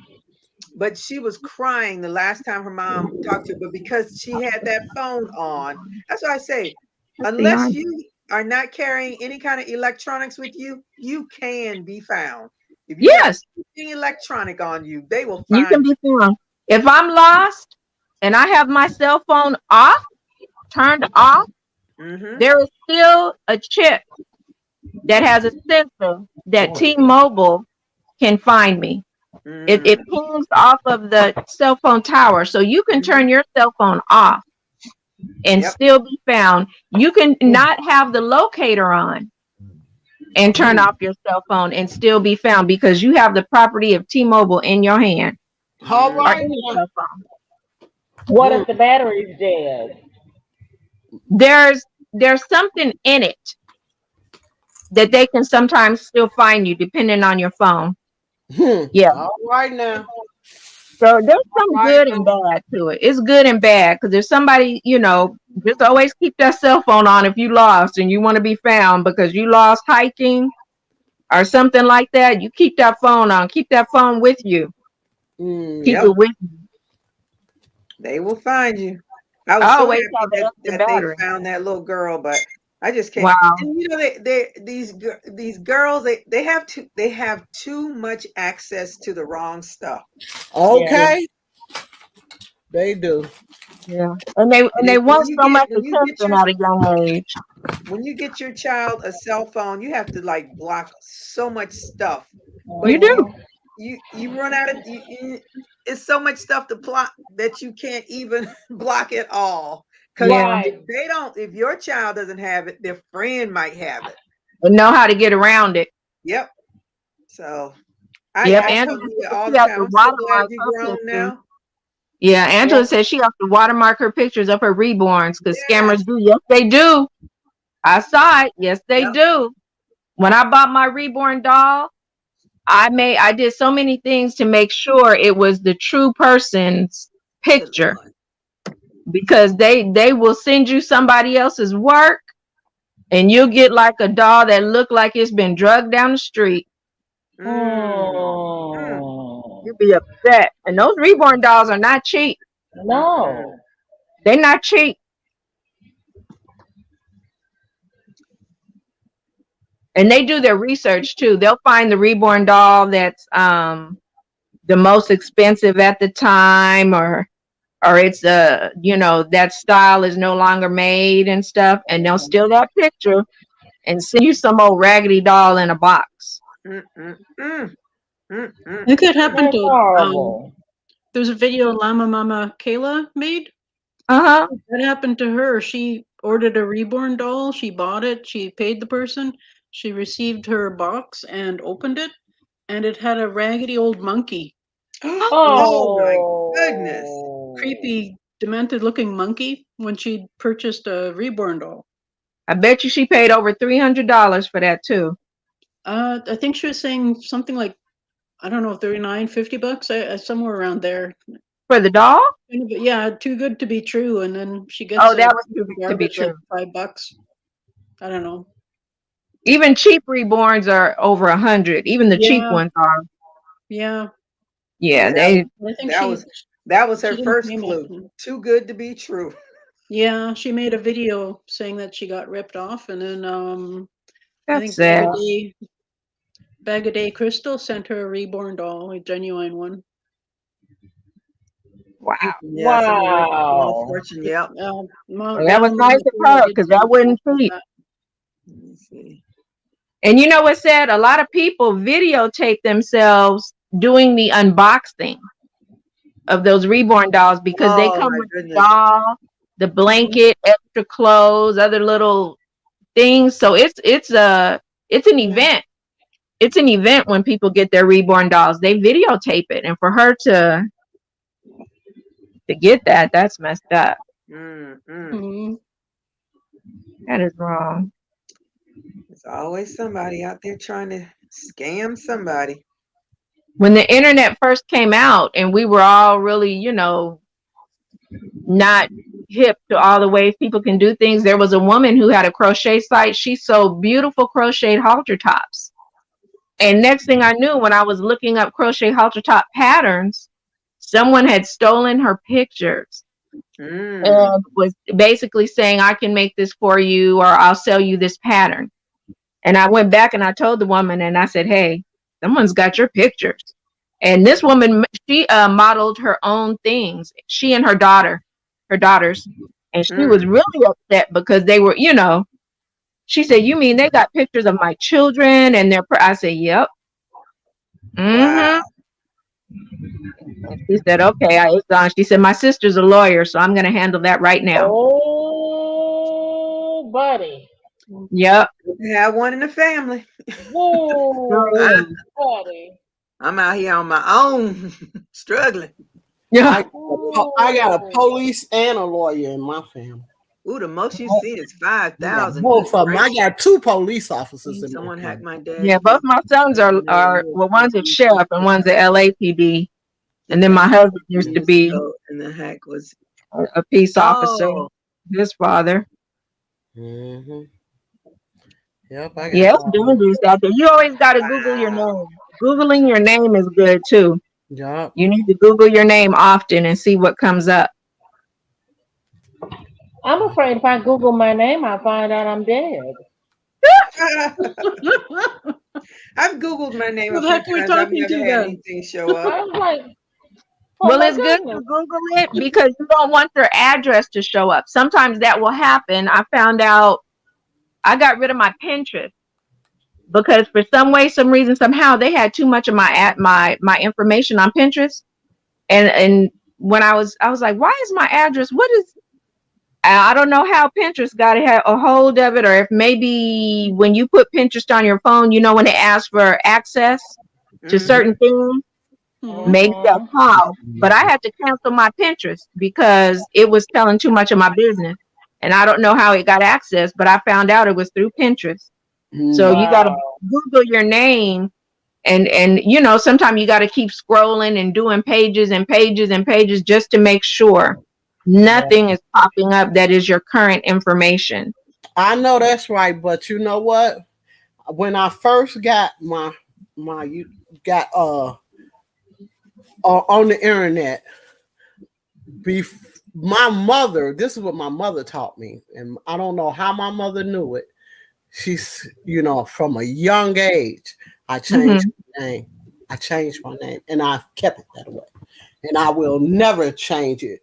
But she was crying the last time her mom talked to her. But because she had that phone on, that's why I say, unless you are not carrying any kind of electronics with you, you can be found. If you have anything electronic on you, they will find you. Can be found. If I'm lost and I have my cell phone off, turned off, there is still a chip that has a sensor that T-Mobile can find me. It pings off of the cell phone tower, so you can turn your cell phone off and still be found. You can not have the locator on and turn off your cell phone and still be found because you have the property of T-Mobile in your hand. All right. What if the battery's dead? There's something in it that they can sometimes still find you depending on your phone. Yeah. All right now. So there's some good and bad to it. It's good and bad because if somebody, just always keep that cell phone on if you lost and you want to be found because you lost hiking or something like that. You keep that phone on. Keep that phone with you. Keep it with you. They will find you. I was so happy that they found that little girl, but I just can't. Wow. And these girls, they have too much access to the wrong stuff. Okay. Yeah. They do. Yeah. And they want so much attention at a young age. When you get your child a cell phone, you have to block so much stuff. But you do. You run out of it's so much stuff to block that you can't even block it all. Because if your child doesn't have it, their friend might have it. And know how to get around it. Yep. So Angela all the time. I'm so glad you've grown now. Yeah, Angela says she has to watermark her pictures of her reborns because scammers do. Yes, they do. I saw it. Yes, they do. When I bought my reborn doll, I did so many things to make sure it was the true person's picture. Because they will send you somebody else's work and you'll get like a doll that look like it's been drugged down the street. You'll be upset. And those reborn dolls are not cheap. No. They're not cheap. And they do their research too. They'll find the reborn doll that's the most expensive at the time or it's that style is no longer made and stuff, and they'll steal that picture and send you some old raggedy doll in a box. It could happen to there's a video Llama Mama Kayla made. That happened to her. She ordered a reborn doll, she bought it, she paid the person, she received her box and opened it, and it had a raggedy old monkey. Oh my goodness. Creepy, demented looking monkey when she purchased a reborn doll. I bet you she paid over $300 for that too. I think she was saying something like, I don't know, $39-50, somewhere around there. For the doll? Yeah, too good to be true. And then she gets that was too good to be true. Like $5. I don't know. Even cheap reborns are over 100. Even the cheap ones are. Yeah. Yeah, I think that was her first clue. Too good to be true. Yeah, she made a video saying that she got ripped off, and then I think sad. Bag a Day Crystal sent her a reborn doll, a genuine one. Wow! Wow! Yep. That was nice of her because that wouldn't cheap. Let me see. And you know what said? A lot of people videotape themselves doing the unboxing of those reborn dolls because they Oh come my with the goodness. doll, the blanket, extra clothes, other little things. So it's an event. It's an event when people get their reborn dolls. They videotape it, and for her to get that, that's messed up. Mm-hmm. That is wrong. There's always somebody out there trying to scam somebody. When the internet first came out and we were all really, not hip to all the ways people can do things, there was a woman who had a crochet site. She sold beautiful crocheted halter tops. And next thing I knew, when I was looking up crochet halter top patterns, someone had stolen her pictures and was basically saying, I can make this for you, or I'll sell you this pattern. And I went back and I told the woman, and I said, hey, someone's got your pictures. And this woman, she modeled her own things, she and her daughters. And she was really upset because they were, she said, you mean they got pictures of my children and I said, yep. Wow. And she said, okay, it's on. She said, my sister's a lawyer, so I'm going to handle that right now. Oh, buddy. Yep. We have one in the family. Whoa, buddy. I'm out here on my own, struggling. Yeah. I got a police and a lawyer in my family. Ooh, the most you see is 5,000. Both of them. I got 2 police officers in Someone hacked my dad. Yeah, both my sons are well, one's a sheriff and one's at LAPD. And then my husband used to be and the hack was a peace officer. His father. Mm-hmm. Yep, it's dangerous out there. You always got to Google your name. Googling your name is good too. Yeah. You need to Google your name often and see what comes up. I'm afraid if I Google my name, I'll find out I'm dead. I've Googled my name Who a the heck few are we times. I've talking never to had then? anything show up. I was like, Well, it's good to Google it because you don't want their address to show up. Sometimes that will happen. I found out I got rid of my Pinterest because for some reason, somehow they had too much of my information on Pinterest. And when I was like, why is my address? I don't know how Pinterest got a hold of it, or if maybe when you put Pinterest on your phone, when they ask for access to certain things, maybe that's how. But I had to cancel my Pinterest because it was telling too much of my business. And I don't know how it got access, but I found out it was through Pinterest. So you got to Google your name. And sometimes you got to keep scrolling and doing pages and pages and pages just to make sure nothing is popping up that is your current information. I know that's right, but you know what? When I first got on the internet, my mother, this is what my mother taught me, and I don't know how my mother knew it. She's, from a young age, I changed my name. I changed my name, and I've kept it that way, and I will never change it.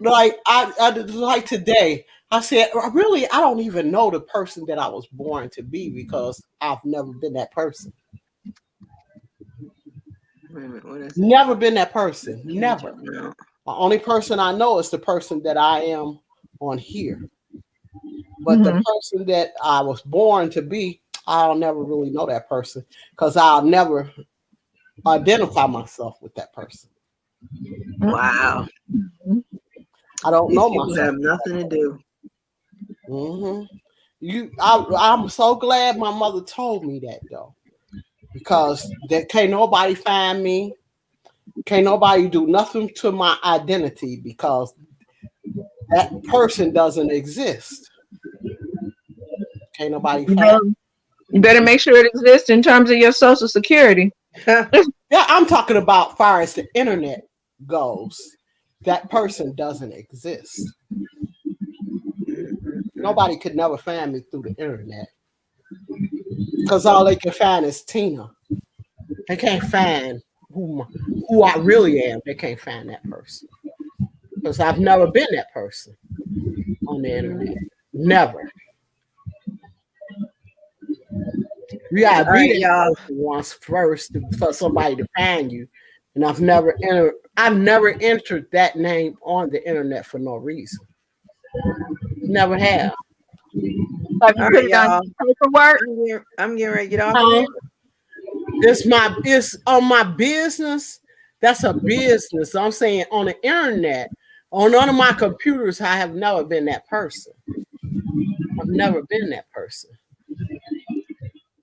Like like today, I said, really, I don't even know the person that I was born to be because I've never been that person. Wait a minute, what is Never been that person. Never. The only person I know is the person that I am on here. But the person that I was born to be, I'll never really know that person because I'll never identify myself with that person. Wow. I don't know myself. Have nothing to do. I'm so glad my mother told me that though, because there can't nobody find me, can't nobody do nothing to my identity because that person doesn't exist. Can't nobody find me. You better make sure it exists in terms of your Social Security. Yeah, I'm talking about far as the internet goes. That person doesn't exist. Nobody could never find me through the internet because all they can find is Tina. They can't find who I really am. They can't find that person because I've never been that person on the internet. Never. You gotta All be right, that y'all. person once first for somebody to find you. And I've never entered that name on the internet for no reason. Never have. Have you All put right, it on y'all. paperwork? I'm getting ready to get off of here. It's on my business. That's a business. I'm saying on the internet, on none of my computers, I have never been that person. I've never been that person.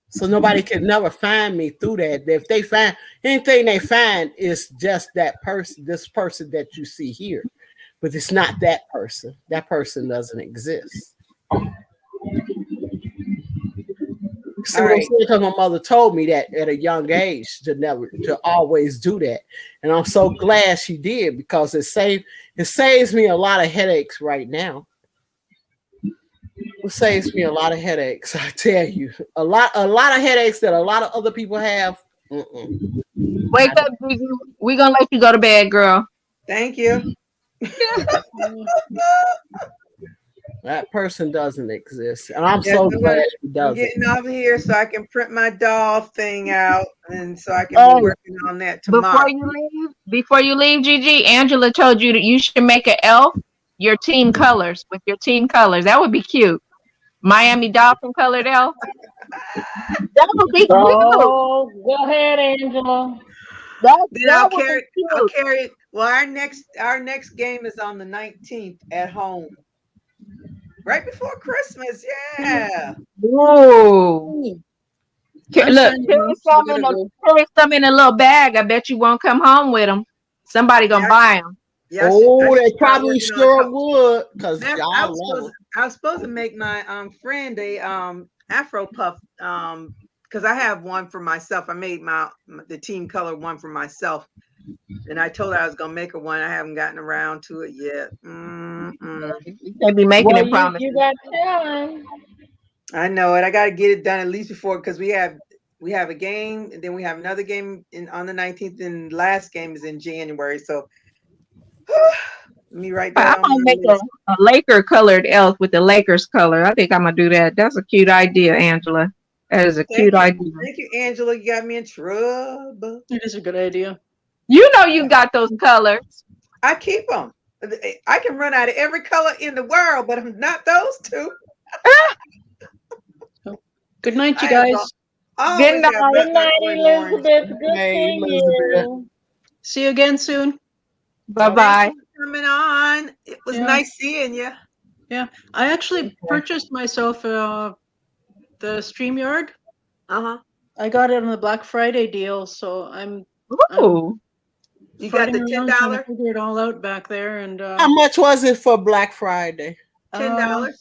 So nobody can never find me through that. If they find anything they find is just that person, this person that you see here. But it's not that person. That person doesn't exist. See All what I'm right. saying? Because my mother told me that at a young age to always do that. And I'm so glad she did because it saves me a lot of headaches right now. It saves me a lot of headaches, I tell you. A lot of headaches that a lot of other people have. Wake up, Gigi. We gonna let you go to bed, girl. Thank you. That person doesn't exist. And I'm Yes, so glad she I'm doesn't. getting off of here so I can print my doll thing out, and so I can Hey, be working on that tomorrow. before you leave, Gigi, Angela told you that you should make an elf your team colors with your team colors. That would be cute. Miami Dolphin colored elf. That would be cute. Oh, go ahead, Angela. Then That would be I'll cute. carry it. Well, our next game is on the 19th at home. Right before Christmas. Yeah. Ooh. I'm Look, signing up. I gotta go. carry some in a little bag. I bet you won't come home with them. Somebody gonna Yeah, buy them. yeah, I should They start probably working on a sure couple. would because Matter, y'all love them. I was supposed to make my friend a Afro puff because I have one for myself. I made the team color one for myself, and I told her I was gonna make her one. I haven't gotten around to it yet. They be making Well, them promises. you got time. I know it. I got to get it done at least before because we have a game, and then we have another game on the 19th, and last game is in January. So let me write that I on might my make list. a Laker colored elf with the Lakers color. I think I'm gonna do that. That's a cute idea, Angela. That is a cute idea. Thank you, Angela. You got me in trouble. It is a good idea. You know you got those colors. I keep them. I can run out of every color in the world, but I'm not those two. Good night, you I have guys. Good always night. got Good night, turquoise and orange. Elizabeth. Good Hey, seeing Elizabeth. you. See you again soon. Bye Thank bye. you for coming on. It was Yeah. nice seeing you. Yeah. I actually purchased myself the StreamYard. Uh-huh. I got it on the Black Friday deal, so I'm Ooh. You got the farting around trying to $10? figure it all out back there, and How much was it for Black Friday? $10?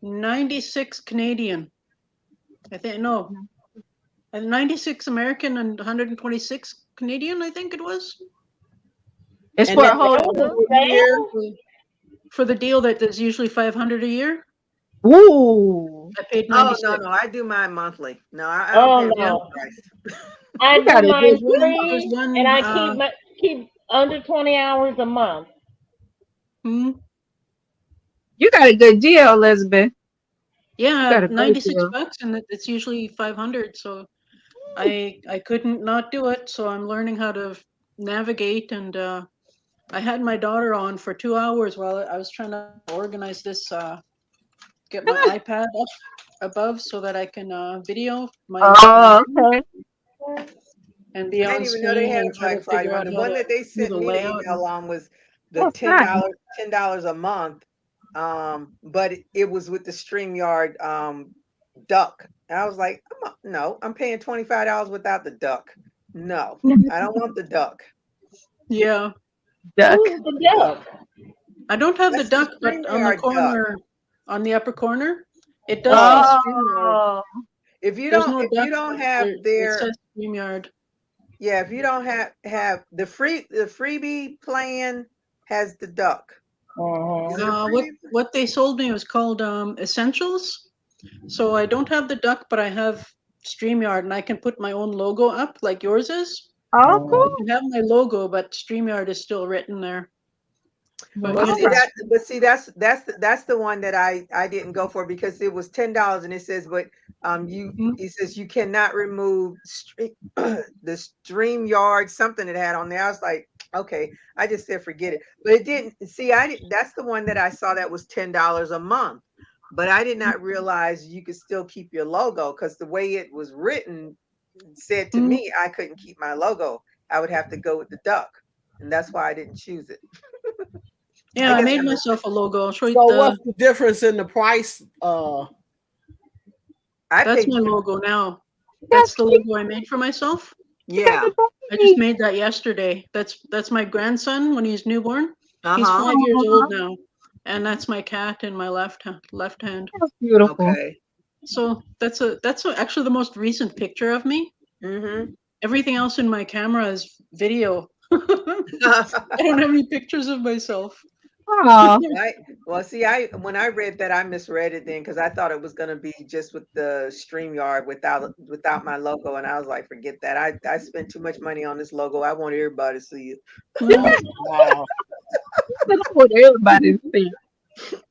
96 Canadian. I think no, 96 American and 126 Canadian. I think it was. It's And for that a whole year? For the deal that is usually 500 a year. Ooh. I paid Oh, 96. no. I do mine monthly. No, I Oh don't pay no, full price. I You got do a mine good deal. There's free, one. and I keep under 20 hours a month. You got a good deal, Elizabeth. You Yeah, got a great 96 deal. bucks, and it's usually 500. So I couldn't not do it. So I'm learning how to navigate, and I had my daughter on for 2 hours while I was trying to organize this. Get my iPad up above so that I can video my Oh, okay. and be I on didn't even know they screen had and a try to Black Friday figure one. out The how one to that they do sent the me the layout. email on was the That's nice. $10 a month. But it was with the StreamYard duck. And I was like, no, I'm paying $25 without the duck. No, I don't want the duck. Yeah. Duck. Who's the duck? I don't have the That's the duck, but on the StreamYard duck. corner, on the upper corner, it does say StreamYard. Oh. If you There's don't no duck. have It their says StreamYard. yeah, if you don't have the freebie plan has the duck. Is it a freebie? What they sold me was called Essentials. So I don't have the duck, but I have StreamYard, and I can put my own logo up like yours is. Oh, cool. I can have my logo, but StreamYard is still written there. But Well, you see know, that's the one that I didn't go for because it was $10 and it says, but He says you cannot remove the StreamYard, something it had on there. I was like, okay, I just said forget it. But it didn't. See, that's the one that I saw that was $10 a month. But I did not realize you could still keep your logo, because the way it was written said to me I couldn't keep my logo. I would have to go with the duck. And that's why I didn't choose it. Yeah, I made myself a logo. I'll show you what's the difference in the price? That's my logo now. That's the logo I made for myself. Yeah. I just made that yesterday. That's my grandson when he's newborn. He's 5 years old now. And that's my cat in my left hand. That's beautiful. Okay. So that's actually the most recent picture of me. Mm-hmm. Everything else in my camera is video. I don't have any pictures of myself. Oh. When I read that, I misread it then, because I thought it was going to be just with the StreamYard without my logo, and I was like, forget that. I spent too much money on this logo. I want everybody to see it. Wow. I want everybody to see it.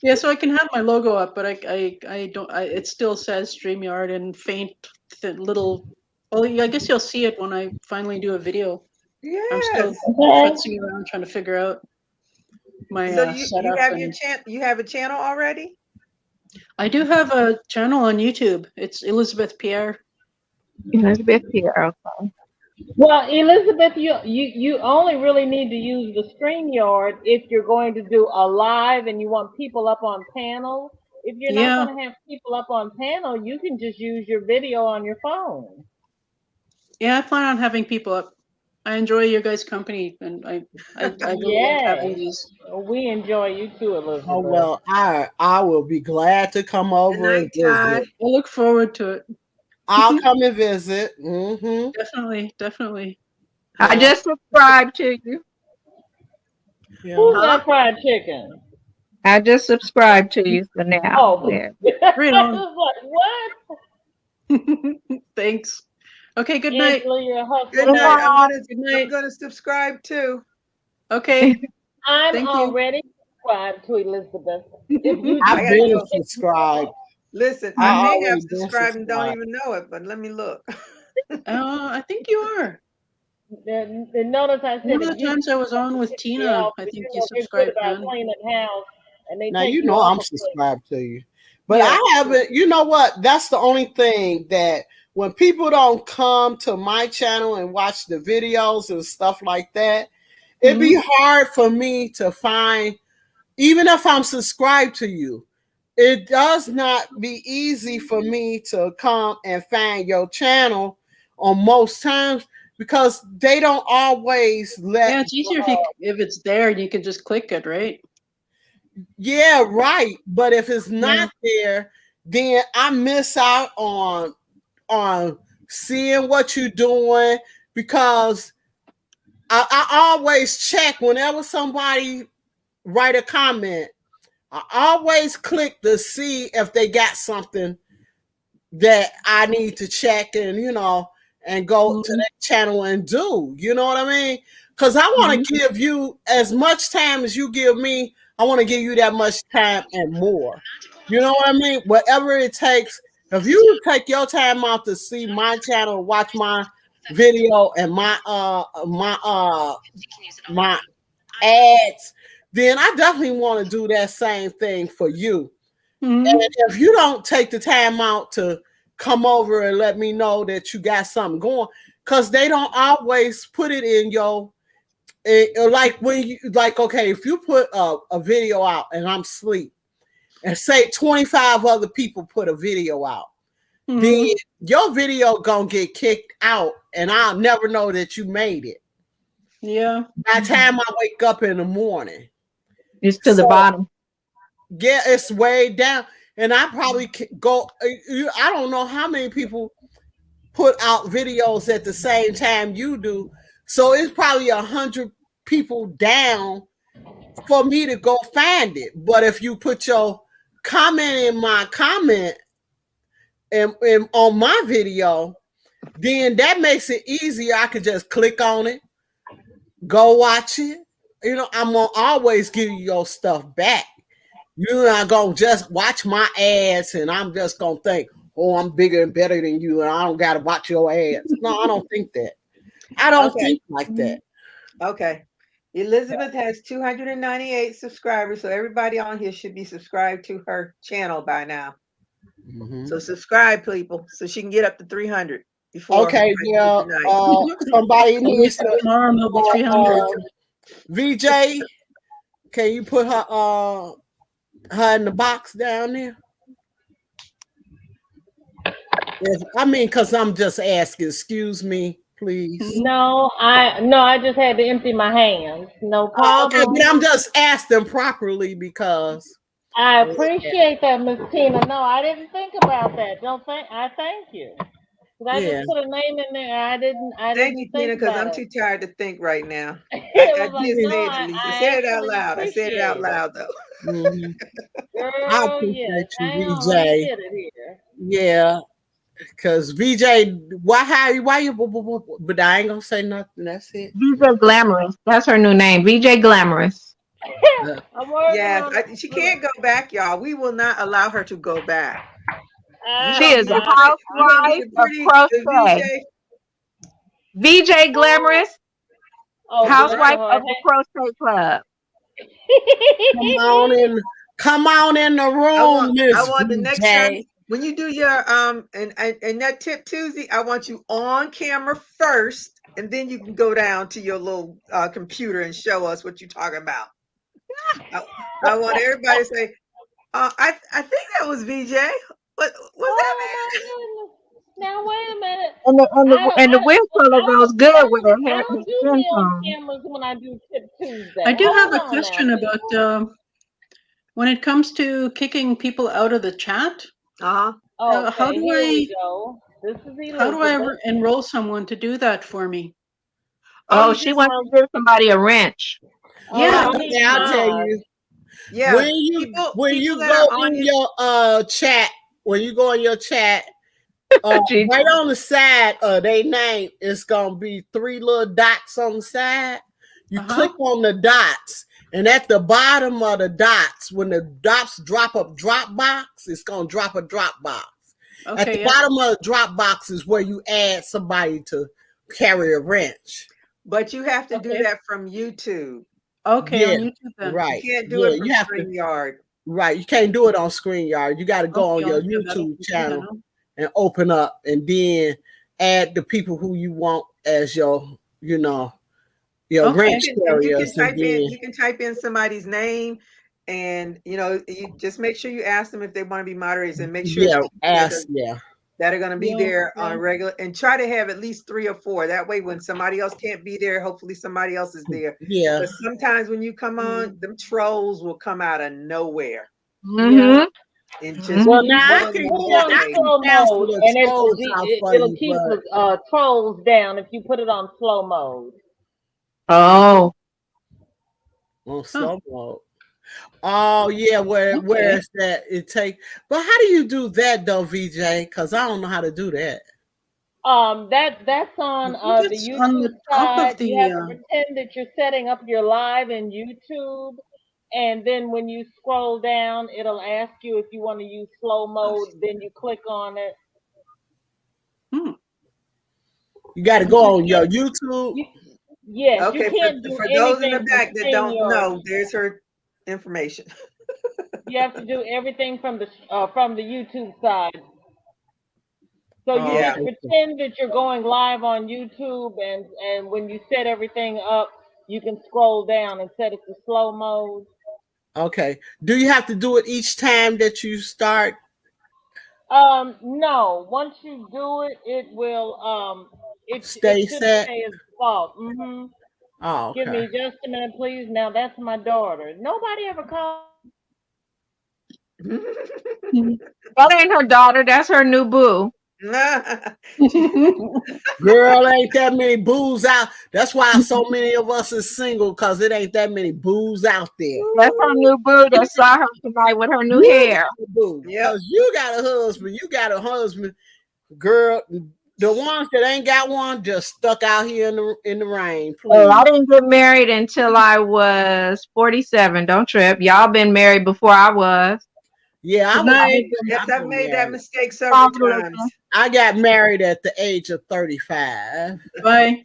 Yeah, so I can have my logo up, but I don't. It still says StreamYard in faint little. Well, I guess you'll see it when I finally do a video. Yes. I'm still futzing around trying to figure out my setup. You have a channel already? I do have a channel on YouTube. It's Elizabeth Pierre. Elizabeth Pierre. Okay. Well, Elizabeth, you only really need to use the StreamYard if you're going to do a live and you want people up on panel. If you're not going to have people up on panel, you can just use your video on your phone. Yeah, I plan on having people up. I enjoy your guys' company, and I really like having these. We enjoy you too, Elizabeth. Oh well, I will be glad to come over and visit. I look forward to it. I'll come and visit. Mm-hmm. Definitely. I just subscribed to you. Yeah. Who's that fried chicken? I just subscribed to you for now. Oh, yeah. Right I on. was like, what? Thanks. Okay, good night. Good night. I'm gonna subscribe too. Okay. I'm already subscribed to Elizabeth. I've been subscribed. Listen, I may have subscribed and don't even know it, but let me look. I think you are. Notice I said one of the times I was on with Tina, I think you subscribed. Now you know I'm subscribed to you, but I haven't. You know what? That's the only thing that when people don't come to my channel and watch the videos and stuff like that, it'd be hard for me to find, even if I'm subscribed to you. It does not be easy for me to come and find your channel on most times because they don't always let. Yeah, it's easier if it's there and you can just click it, right? Yeah, right. But if it's not there, then I miss out on seeing what you're doing, because I always check whenever somebody write a comment. I always click to see if they got something that I need to check and, and go to that channel and do. You know what I mean? Because I want to give you as much time as you give me. I want to give you that much time and more. You know what I mean? Whatever it takes. If you take your time out to see my channel, watch my video and my ads, then I definitely want to do that same thing for you. And if you don't take the time out to come over and let me know that you got something going, because they don't always put it in your, like when you, like, okay, if you put a video out and I'm asleep, and say 25 other people put a video out, then your video gonna get kicked out and I'll never know that you made it. Yeah. By the time I wake up in the morning, it's to the bottom. Yeah, it's way down. And I probably go, I don't know how many people put out videos at the same time you do. So it's probably 100 people down for me to go find it. But if you put your comment in my comment and on my video, then that makes it easier. I could just click on it, go watch it. I'm gonna always give you your stuff back. You're not gonna just watch my ads and I'm just gonna think, oh, I'm bigger and better than you, and I don't gotta watch your ass. No, I don't think that. I don't Okay. think like that. Okay. Elizabeth has 298 subscribers, so everybody on here should be subscribed to her channel by now. So subscribe, people, so she can get up to 300 before. Okay, yeah. Somebody needs to. Tomorrow will be 300. VJ, can you put her in the box down there? Yes, I mean, because I'm just asking. Excuse me, please. No, I just had to empty my hands. No problem. Okay, but I'm just asking properly because I appreciate that, Miss Tina. No, I didn't think about that. I thank you. I just put a name in there. I didn't Thank you, think Tina, because I'm about too tired to think right now. It I was like, did no, say it, Elise. I said it out loud. I said it out loud, though. Girl, I appreciate yes. you, Hang on, VJ. let me get it here. Yeah, because VJ, why you? But I ain't gonna say nothing. That's it. VJ Glamorous. That's her new name. VJ Glamorous. I'm working Yes, on she can't go back, y'all. We will not allow her to go back. She is a housewife of crochet. VJ Glamorous, housewife of the Crochet Club. Come on in the room, Miss I want the next time VJ. when you do your and that Tip Tuesday, I want you on camera first, and then you can go down to your little computer and show us what you're talking about. I want everybody to say, I think that was VJ. What was that? My goodness. Now wait a minute. And the wig color goes good with her I hair don't and do skin me on tone. cameras when I do Tip Tuesday. I do Hold have a on question now. about when it comes to kicking people out of the chat. Okay, How do here I? we go. This is Elizabeth. How do I ever enroll someone to do that for me? Oh, she wants to give somebody a wrench. Yeah, Okay, I'll tell you. Yeah, when you go in your chat, when you go in your chat, right on the side of their name, it's gonna be 3 little dots on the side. You click on the dots, and at the bottom of the dots, when the dots drop a drop box, it's gonna drop a drop box. At the bottom of the drop box is where you add somebody to carry a wrench. But you have to do that from YouTube. Okay, on YouTube then. Right. You can't do it from StreamYard. Right. You can't do it on ScreenYard. You got to go on your YouTube channel and open up, and then add the people who you want as your wrench carriers. You can type in somebody's name, and you just make sure you ask them if they want to be moderators, and make sure that are going to be there on a regular, and try to have at least 3 or 4. That way, when somebody else can't be there, hopefully somebody else is there. Yeah. But sometimes when you come on, them trolls will come out of nowhere. Mm-hmm. And just now I can slow mode, and it'll keep the trolls down if you put it on slow mode. Oh. On slow mode. Oh yeah, where is that? But how do you do that though, VJ? Because I don't know how to do that. That's on the YouTube side. You have to pretend that you're setting up your live in YouTube, and then when you scroll down, it'll ask you if you want to use slow mode. Then you click on it. You got to go on your YouTube. Yes. Okay. You can't do for those in the anything back that don't StreamYard. know, there's her information. You have to do everything from the YouTube side. So you just pretend that you're going live on YouTube, and when you set everything up, you can scroll down and set it to slow mode. Okay. Do you have to do it each time that you start? No. Once you do it, it will it should stay stay as default. Mm-hmm. Oh, okay. Give me just a minute, please. Now that's my daughter. Nobody ever called. That ain't her daughter. That's her new boo. Girl, ain't that many boos out. That's why so many of us is single, because it ain't that many boos out there. That's her new boo that saw her tonight with her new hair. Because you got a husband. Girl, the ones that ain't got one just stuck out here in the rain. Please. Oh, I didn't get married until I was 47. Don't trip. Y'all been married before I was. Yeah, I Good was. night. Yes, I've made that mistake Bye, several times. Melissa. I got married at the age of 35. Bye.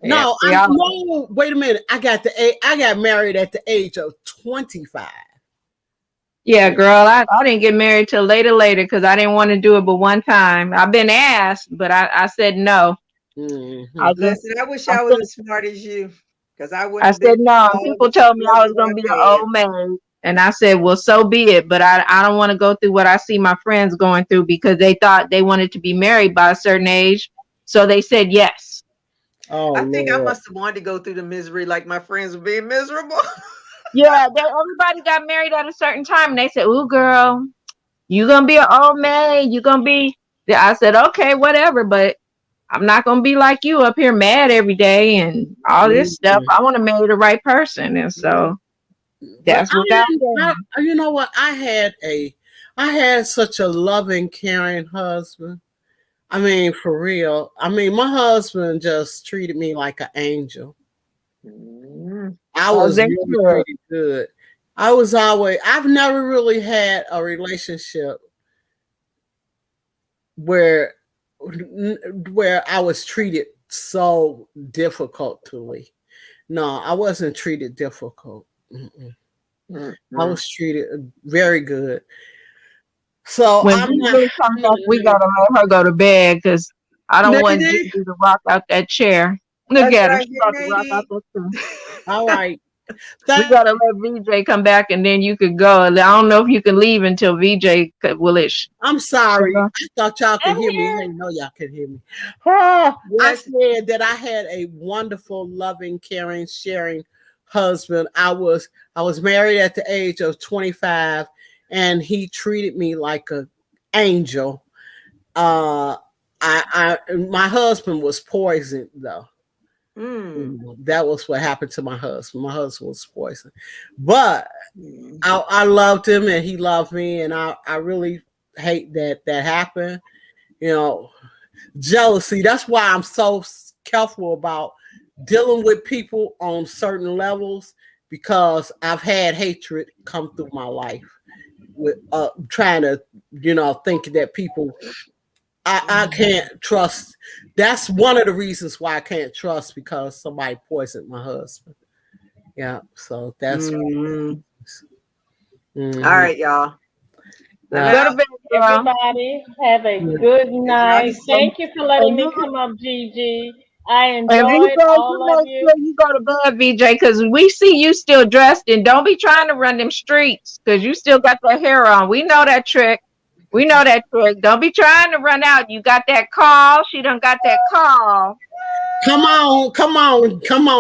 Yeah, No, see, I, no. Wait a minute. I got married at the age of 25. yeah, girl, I didn't get married till later because I didn't want to do it but one time. I've been asked, but I said no. Mm-hmm. I just Listen, I wish I I was said as smart as you, because I wouldn't I have been said no. And all the people told me I was trouble gonna I've be an had. old maid. And I said, well, so be it. But I don't want to go through what I see my friends going through because they thought they wanted to be married by a certain age. So they said yes. Oh I think I Lord. must have wanted to go through the misery like my friends were being miserable. Yeah, everybody got married at a certain time. And they said, ooh, girl, you going to be an old maid. You going to be. I said, okay, whatever. But I'm not going to be like you up here mad every day and all this stuff. I want to marry the right person. And so But that's what got done. you know what? I had such a loving, caring husband. I mean, for real. I mean, my husband just treated me like an angel. I was they really should. pretty good. I've never really had a relationship where I was treated so difficultly. No, I wasn't treated difficult. I was treated very good. So When I'm not. DJ comes back, we gotta let her go to bed because I don't want Lady, Gigi to rock out that chair. Look That's at her; right, she's good about to rock out lady. that chair. all right. We Thank. gotta let VJ come back, and then you could go. I don't know if you can leave until VJ will it. I'm sorry. I thought y'all could I'm hear me. I here. didn't know y'all could hear me. I Yes. said that I had a wonderful, loving, caring, sharing husband. I was married at the age of 25, and he treated me like an angel. My husband was poisoned though. That was what happened to my husband. My husband was poisoned, but I loved him and he loved me, and I really hate that happened. You know, jealousy. That's why I'm so careful about dealing with people on certain levels, because I've had hatred come through my life with trying to, think that people I can't trust. That's one of the reasons why I can't trust, because somebody poisoned my husband. Yeah, so that's All mhm. right, y'all. I'm Yeah. Go out. to bed, girl. Everybody, have a good night. Thank you for letting me come up, Gigi. I And VJ, enjoyed you all of make you. sure you go to bed, VJ, because we see you still dressed, and don't be trying to run them streets because you still got that hair on. We know that trick. We know that trick. Don't be trying to run out. You got that call. She done got that call. Come on,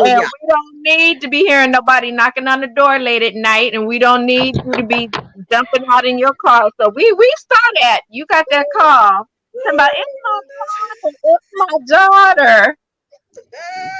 And y'all. we don't need to be hearing nobody knocking on the door late at night, and we don't need you to be jumping out in your car. So we saw that. You got that call. Talking about, it's my daughter. It's my daughter.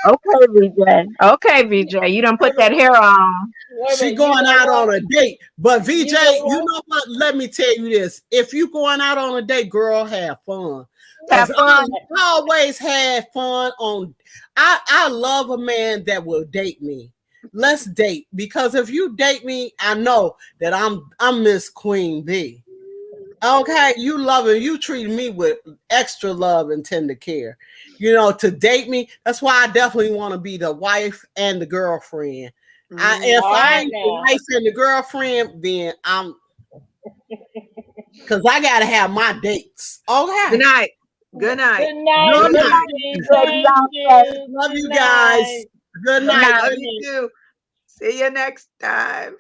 Okay, VJ. Okay, VJ. You done put that hair on. Wait a She minute, you going know out what? on a date. But VJ, You know you what? know what? Let me tell you this. If you going out on a date, girl, have fun. Have Because fun. I always had fun on. I love a man that will date me. Let's date, because if you date me, I know that I'm Miss Queen B. Okay, you loving, you treat me with extra love and tender care. To date me, that's why I definitely want to be the wife and the girlfriend. If All I right ain't the now. wife and the girlfriend, then because I gotta have my dates. Good Okay. night. Good night. Good night, Good Good night. Gigi. Baby, Thank y'all say you. Love Good you guys. night. Good good night. night. Love you too. See you next time.